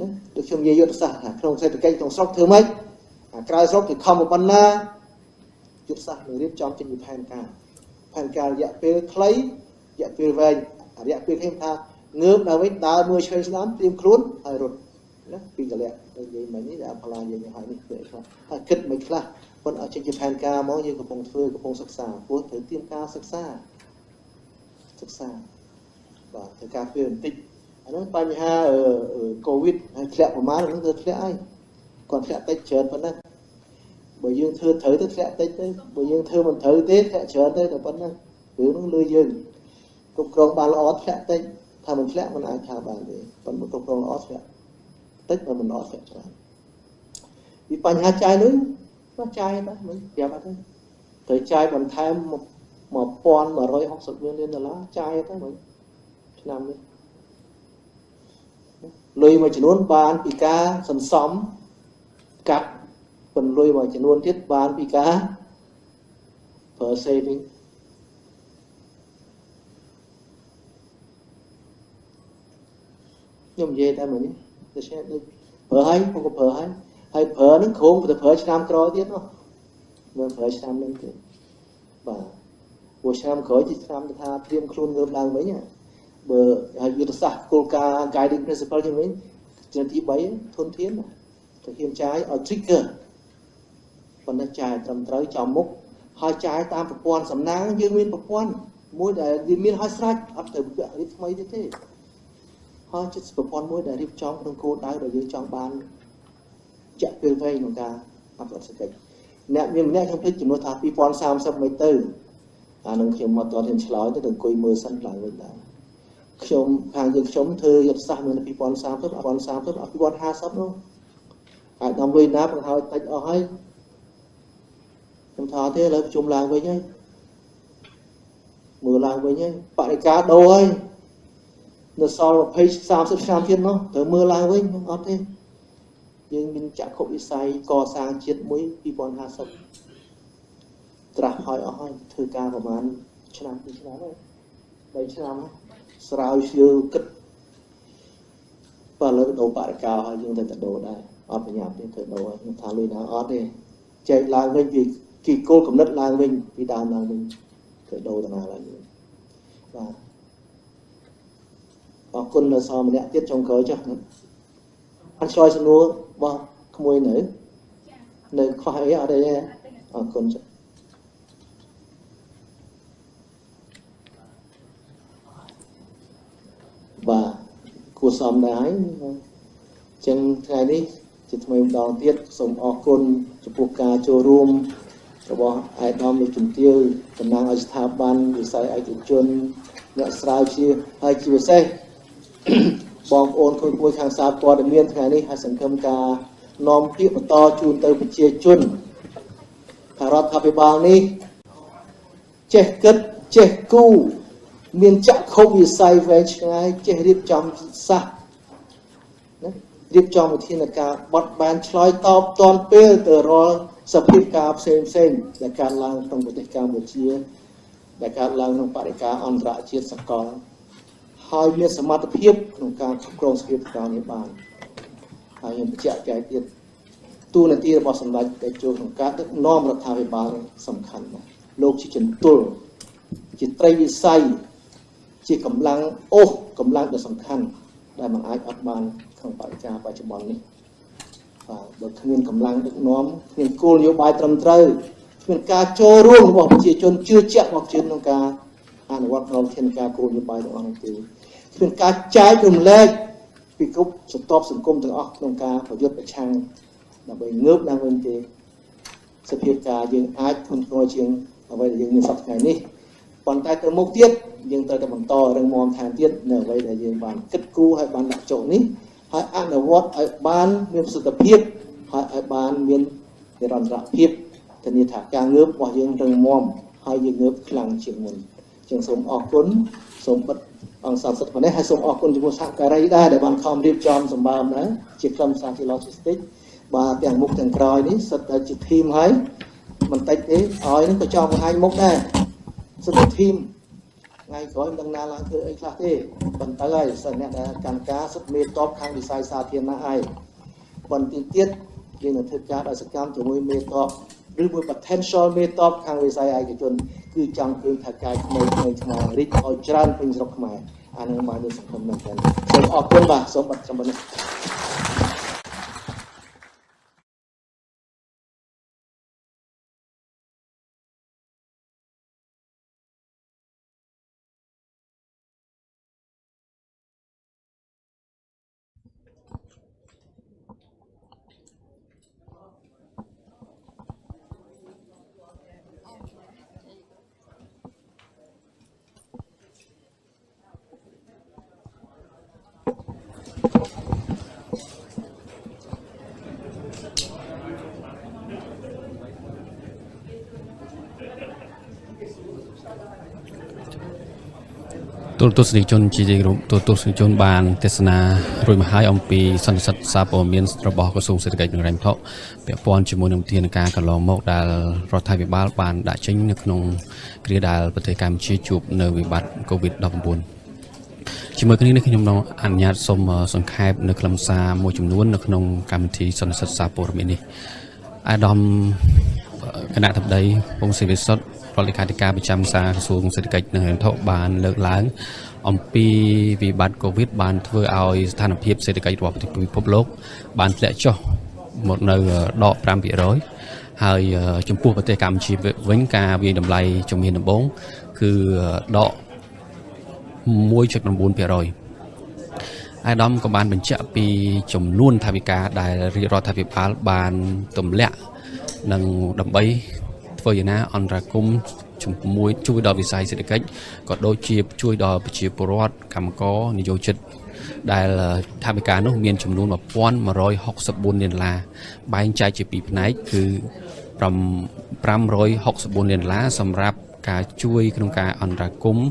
ណាដូចខ្ញុំនិយាយយុទ្ធសាស្ត្រថាក្នុងសេដ្ឋកិច្ចក្នុងស្រុកធ្វើម៉េចក្រៅស្រុកគឺខំប៉ុណ្ណាយុទ្ធសាស្ត្រនឹងរៀបចំចេញពីផែនការរយៈពេលខ្លីរយៈពេលវែងរយៈពេលខ្ញុំថាងើបដល់វិញដើរមើលឆ្វេងស្ដាំត្រៀមខ្លួនហើយរត់ណាពីកលៈនិយាយមិញនេះដល់ផ្លាយើងឲ្យនេះពេលខ្លះហើយគិតមិនខ្លះប៉ុន្តែចេញពីផែនការមកយើងកំពុងធ្វើកំពុងសិក្សាព្រោះត្រូវត្រៀមការសិក្សាបាទធ្វើការពេលបន្តិចអានោះបញ្ហាកូវីដហើយធ្លាក់ប្រមាណហ្នឹងគឺធ្លាក់ហើយគាត់ធ្លាក់តិចច្រើនប៉ុណ្ណាបើយើងធ្វើត្រូវទៅធ្លាក់តិចទៅបើយើងធ្វើមិនត្រូវទេធ្លាក់ច្រើនទៅតែប៉ុណ្ណារឿងហ្នឹងលឺយើងគ្រប់គ្រងបានល្អធ្លាក់តិចថាមិនធ្លាក់មិនអាចថាបានទេប៉ុន្តែគ្រប់គ្រងល្អធ្លាក់តិចបើមិនល្អធ្លាក់ច្រើនពីបញ្ហាចាយលុយគាត់ចាយតែមិនប្រាប់អត់ទេត្រូវចាយបន្ថែម1160 លានដុល្លារចាយទៅមិនឆ្នាំនេះលុយមួយចំនួនបានពីការសន្សំកាត់ពន្លុយមួយចំនួនទៀតបានពីការប្រើ saving ខ្ញុំនិយាយតែមួយនេះតែឆ្ងាយដូចប្រើឲ្យខ្ញុំក៏ប្រើឲ្យហើយប្រើនឹងក្រុមទៅប្រើឆ្នាំក្រោយទៀតនោះមិនប្រើឆ្នាំនេះទេបាទព្រោះឆ្នាំក្រោយទីឆ្នាំទៅថាត្រៀមខ្លួនងើបឡើងវិញបើហើយយុទ្ធសាស្ត្រគោលការណ៍ guiding principle ជាងវិញជំនាទី3ធនធានទៅហ៊ានចាយឲ្យ trigger ប៉ុន្តែចាយត្រឹមត្រូវចំមុខហើយចាយតាមប្រព័ន្ធសំណាងយើងមានប្រព័ន្ធមួយដែលវាមានឲ្យស្រេចអត់ទៅវគ្គរៀបថ្មីទេហើយចិត្តប្រព័ន្ធមួយដែលរៀបចំក្នុងគោលដៅដែលយើងចង់បានចាក់ពេលវែងក្នុងការអភិវឌ្ឍសេដ្ឋកិច្ចអ្នកមានម្នាក់ខ្ញុំភ្លេចចំនួនថា2030មិនទៅអានឹងខ្ញុំមកតើខ្ញុំឆ្លើយទៅអង្គុយមើលសិនឡើងវិញដែរខ្ញុំខាងយើងខ្ញុំធ្វើយុទ្ធសាស្ត្រនៅ2030 2050នោះអាចនាំលុយណាបង្ហើយតិចអស់ហើយខ្ញុំថាទេឥឡូវប្រជុំឡើងវិញហើយមើលឡើងវិញហើយបរិការដូរហើយនៅសល់20 30ឆ្នាំទៀតនោះត្រូវមើលឡើងវិញអត់ទេយើងមានចក្ខុវិស័យកសាងជាតិមួយ2050ត្រាស់ហើយអស់ហើយធ្វើការប្រហែលឆ្នាំ2ឆ្នាំហើយ3ឆ្នាំស្រាវជ្រាវគិតបើលើកដូរបរិការហើយយើងទៅដូរដែរអត់ប្រញាប់ទេទៅដូរហើយខ្ញុំថាលុយណាអត់ទេចែកឡើងវិញពីគីគោលកំណត់ឡើងវិញពីដើមឡើងវិញទៅដូរតាឡើងវិញបាទអរគុណដល់សម្នាក់ទៀតចុងក្រោយចុះអត់ឆ្លើយសំណួររបស់ក្មួយនៅខ្វះអីអត់ទេអរគុណចុះបាទគួរសមដែរហើយអញ្ចឹងថ្ងៃនេះជាថ្មីម្ដងទៀតសូមអរគុណចំពោះការចូលរួមរបស់អាយដាមលោកជំទាវតំណាងឲ្យស្ថាប័នវិស័យឯកជនអ្នកស្រាវជ្រាវហើយជាពិសេសបងប្អូនមួយខាងសារព័ត៌មានថ្ងៃនេះហើយសង្ឃឹមការនាំពាក្យបន្តជូនទៅប្រជាជនថារដ្ឋាភិបាលនេះ ចេះគិតចេះគូមានចក្ខុវិស័យវែងឆ្ងាយចេះរៀបចំសាស្ត្រណារៀបចំវិធានការបត់បែនឆ្លើយតបទាន់ពេលទៅរាល់សភាពការផ្សេងដែលកើតឡើងក្នុងប្រទេសកម្ពុជាដែលកើតឡើងក្នុងបរិយាកាសអន្តរជាតិសកលហើយមានសមត្ថភាពក្នុងការគ្រប់គ្រងសភាពការនេះបានហើយខ្ញុំបញ្ជាក់ជាទៀតទូនាទីរបស់សម្ដេចតេជោក្នុងការដឹកនាំរដ្ឋាភិបាលសំខាន់ណាស់លោកជាជំទល់ជាត្រីវិស័យជាកម្លាំងកម្លាំងដ៏សំខាន់ដែលមិនអាចអត់បានក្នុងបរិយាកាសបច្ចុប្បន្ននេះបាទបើគ្មានកម្លាំងដឹកនាំគ្មានគោលនយោបាយត្រឹមត្រូវគ្មានការចូលរួមរបស់ប្រជាជនជឿជាក់របស់ជនក្នុងការអនុវត្តក្នុងវិធានការគោលនយោបាយទាំងអស់នោះទេគ្មានការចែករំលែកពីគ្រប់ស្រទាប់សង្គមទាំងអស់ក្នុងការប្រយុទ្ធប្រឆាំងដើម្បីងើបឡើងវិញទេសភាពការយើងអាចធ្ងន់ធ្ងរជាងអ្វីដែលយើងមានសប្តាហ៍ថ្ងៃនេះប៉ុន្តែទៅមុខទៀតយើងត្រូវតែបន្តរឹងមាំថែមទៀតនៅអ្វីដែលយើងបានគិតគូរហើយបានដាក់ចុះនេះហើយអនុវត្តឲ្យបានមានប្រសិទ្ធភាពហើយឲ្យបានមាននិរន្តរភាពធានាថាការងើបរបស់យើងរឹងមាំហើយយើងងើបខ្លាំងជាងមុនចឹងសូមអរគុណសូមបិទអង្គសន្និសីទនេះហើយសូមអរគុណចំពោះសហការីដែរដែលបានខំរៀបចំសម្បើមដែរជាក្រុមសាជា logistics បាទទាំងមុខទាំងក្រោយនេះសិតតែជាធីមហើយបន្តិចទេឲ្យនឹងក៏ចង់បង្ហាញមុខដែរសិតតែធីមថ្ងៃក្រោយមិនដឹងណាឡើងធ្វើអីខ្លះទេប៉ុន្តែហើយសិនអ្នកដែលកម្មការសិតមេតបខាងវិស័យសាធារណៈហើយបន្តិចទៀតយើងនឹងធ្វើការដោយសកម្មជាមួយមេតបឬមួយ potential មេតបខាងវិស័យឯកជនគឺចង់ឃើញថាការថ្មីឆ្នាំរីកឲ្យច្រើនពេញស្រុកខ្មែរអានឹងមកមានសង្គមមែនទែនសូមអរគុណបាទសូមបិទចំប៉ុណ្ណេះ ទូទស្សនិកជនជាទីគោរពទូទស្សនិកជនបានទេសនារួចមកហើយអំពីសន្និសីទសារព័ត៌មានរបស់ក្រសួងសេដ្ឋកិច្ចនិងហិរញ្ញវត្ថុពាក់ព័ន្ធជាមួយនឹងវិធានការកន្លងមកដែលរដ្ឋាភិបាលបានដាក់ចេញនៅក្នុងគ្រាដែលប្រទេសកម្ពុជាជួបនៅវិបត្តិ COVID-19 ជាមួយគ្នានេះខ្ញុំនឹងអនុញ្ញាតសូមសង្ខេបនៅខ្លឹមសារមួយចំនួននៅក្នុងកម្មវិធីសន្និសីទសារព័ត៌មាននេះអាដាមគណៈបតីពងសេវិសុទ្ធរដ្ឋលេខាធិការប្រចាំសារក្រសួងសេដ្ឋកិច្ចនិងហិរញ្ញវត្ថុបានលើកឡើងអំពីវិបត្តិ COVID បានធ្វើឲ្យស្ថានភាពសេដ្ឋកិច្ចរបស់ពិភពលោកបានធ្លាក់ចុះមកនៅដក 5% ហើយចំពោះប្រទេសកម្ពុជាវិញការវាយតម្លៃជំនាញដំបូងគឺដក 1.9% អាដាមក៏បានបញ្ជាក់ពីចំនួនថវិកាដែលរាជរដ្ឋាភិបាលបានទម្លាក់នឹងដើម្បីធ្វើយ៉ាងណាអន្តរាគមន៍ជាមួយជួយដល់វិស័យសេដ្ឋកិច្ចក៏ដូចជាជួយដល់ប្រជាពលរដ្ឋកម្មករនិយោជិតដែលថវិកានោះមានចំនួន $1,164 លានដុល្លារបែងចែកជាពីរផ្នែកគឺ $564 លានដុល្លារសម្រាប់ការជួយក្នុងការអន្តរាគមន៍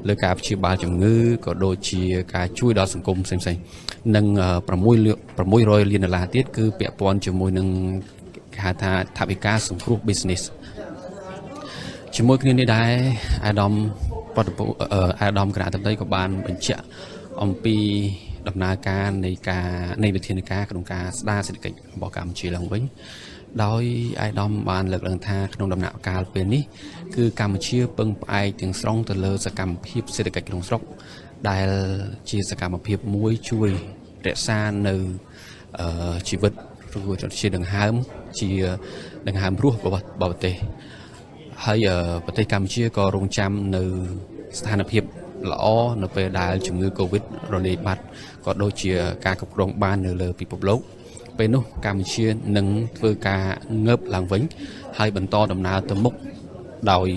លើការព្យាបាលជំងឺក៏ដូចជាការជួយដល់សង្គមផ្សេងៗនិង$600 លានដុល្លារទៀតគឺពាក់ព័ន្ធជាមួយនឹងគេហៅថាថវិកាសង្គ្រោះ business ជាមួយគ្នានេះដែរអាដាមគណៈបតីក៏បានបញ្ជាក់អំពីដំណើរការនៃវិធានការក្នុងការស្ដារសេដ្ឋកិច្ចរបស់កម្ពុជាឡើងវិញដោយអាដាមបានលើកឡើងថាក្នុងដំណាក់កាលពេលនេះគឺកម្ពុជាពឹងផ្អែកទាំងស្រុងទៅលើសកម្មភាពសេដ្ឋកិច្ចក្នុងស្រុកដែលជាសកម្មភាពមួយជួយរក្សានៅជីវិតឬជាដង្ហើមរស់របស់ប្រទេសហើយប្រទេសកម្ពុជាក៏រងចាំនៅស្ថានភាពល្អនៅពេលដែលជំងឺ COVID រលាយបាត់ក៏ដូចជាការគ្រប់គ្រងបាននៅលើពិភពលោកពេលនោះកម្ពុជានឹងធ្វើការងើបឡើងវិញហើយបន្តដំណើរទៅមុខដោយ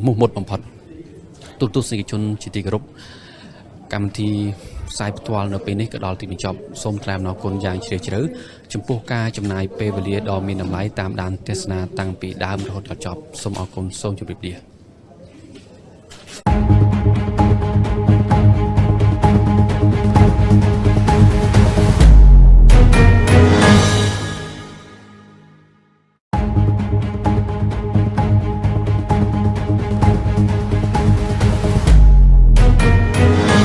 មោះមុតបំផុតទូទស្សនិកជនជាទីគោរពកម្មវិធីផ្សាយផ្ទាល់នៅពេលនេះក៏ដល់ទីបញ្ចប់សូមថ្លែងអំណរគុណយ៉ាងជ្រាលជ្រៅចំពោះការចំណាយពេលវេលាដ៏មានតម្លៃតាមដានទេសនាតាំងពីដើមរហូតដល់ចប់សូមអរគុណសូមជម្រាបលា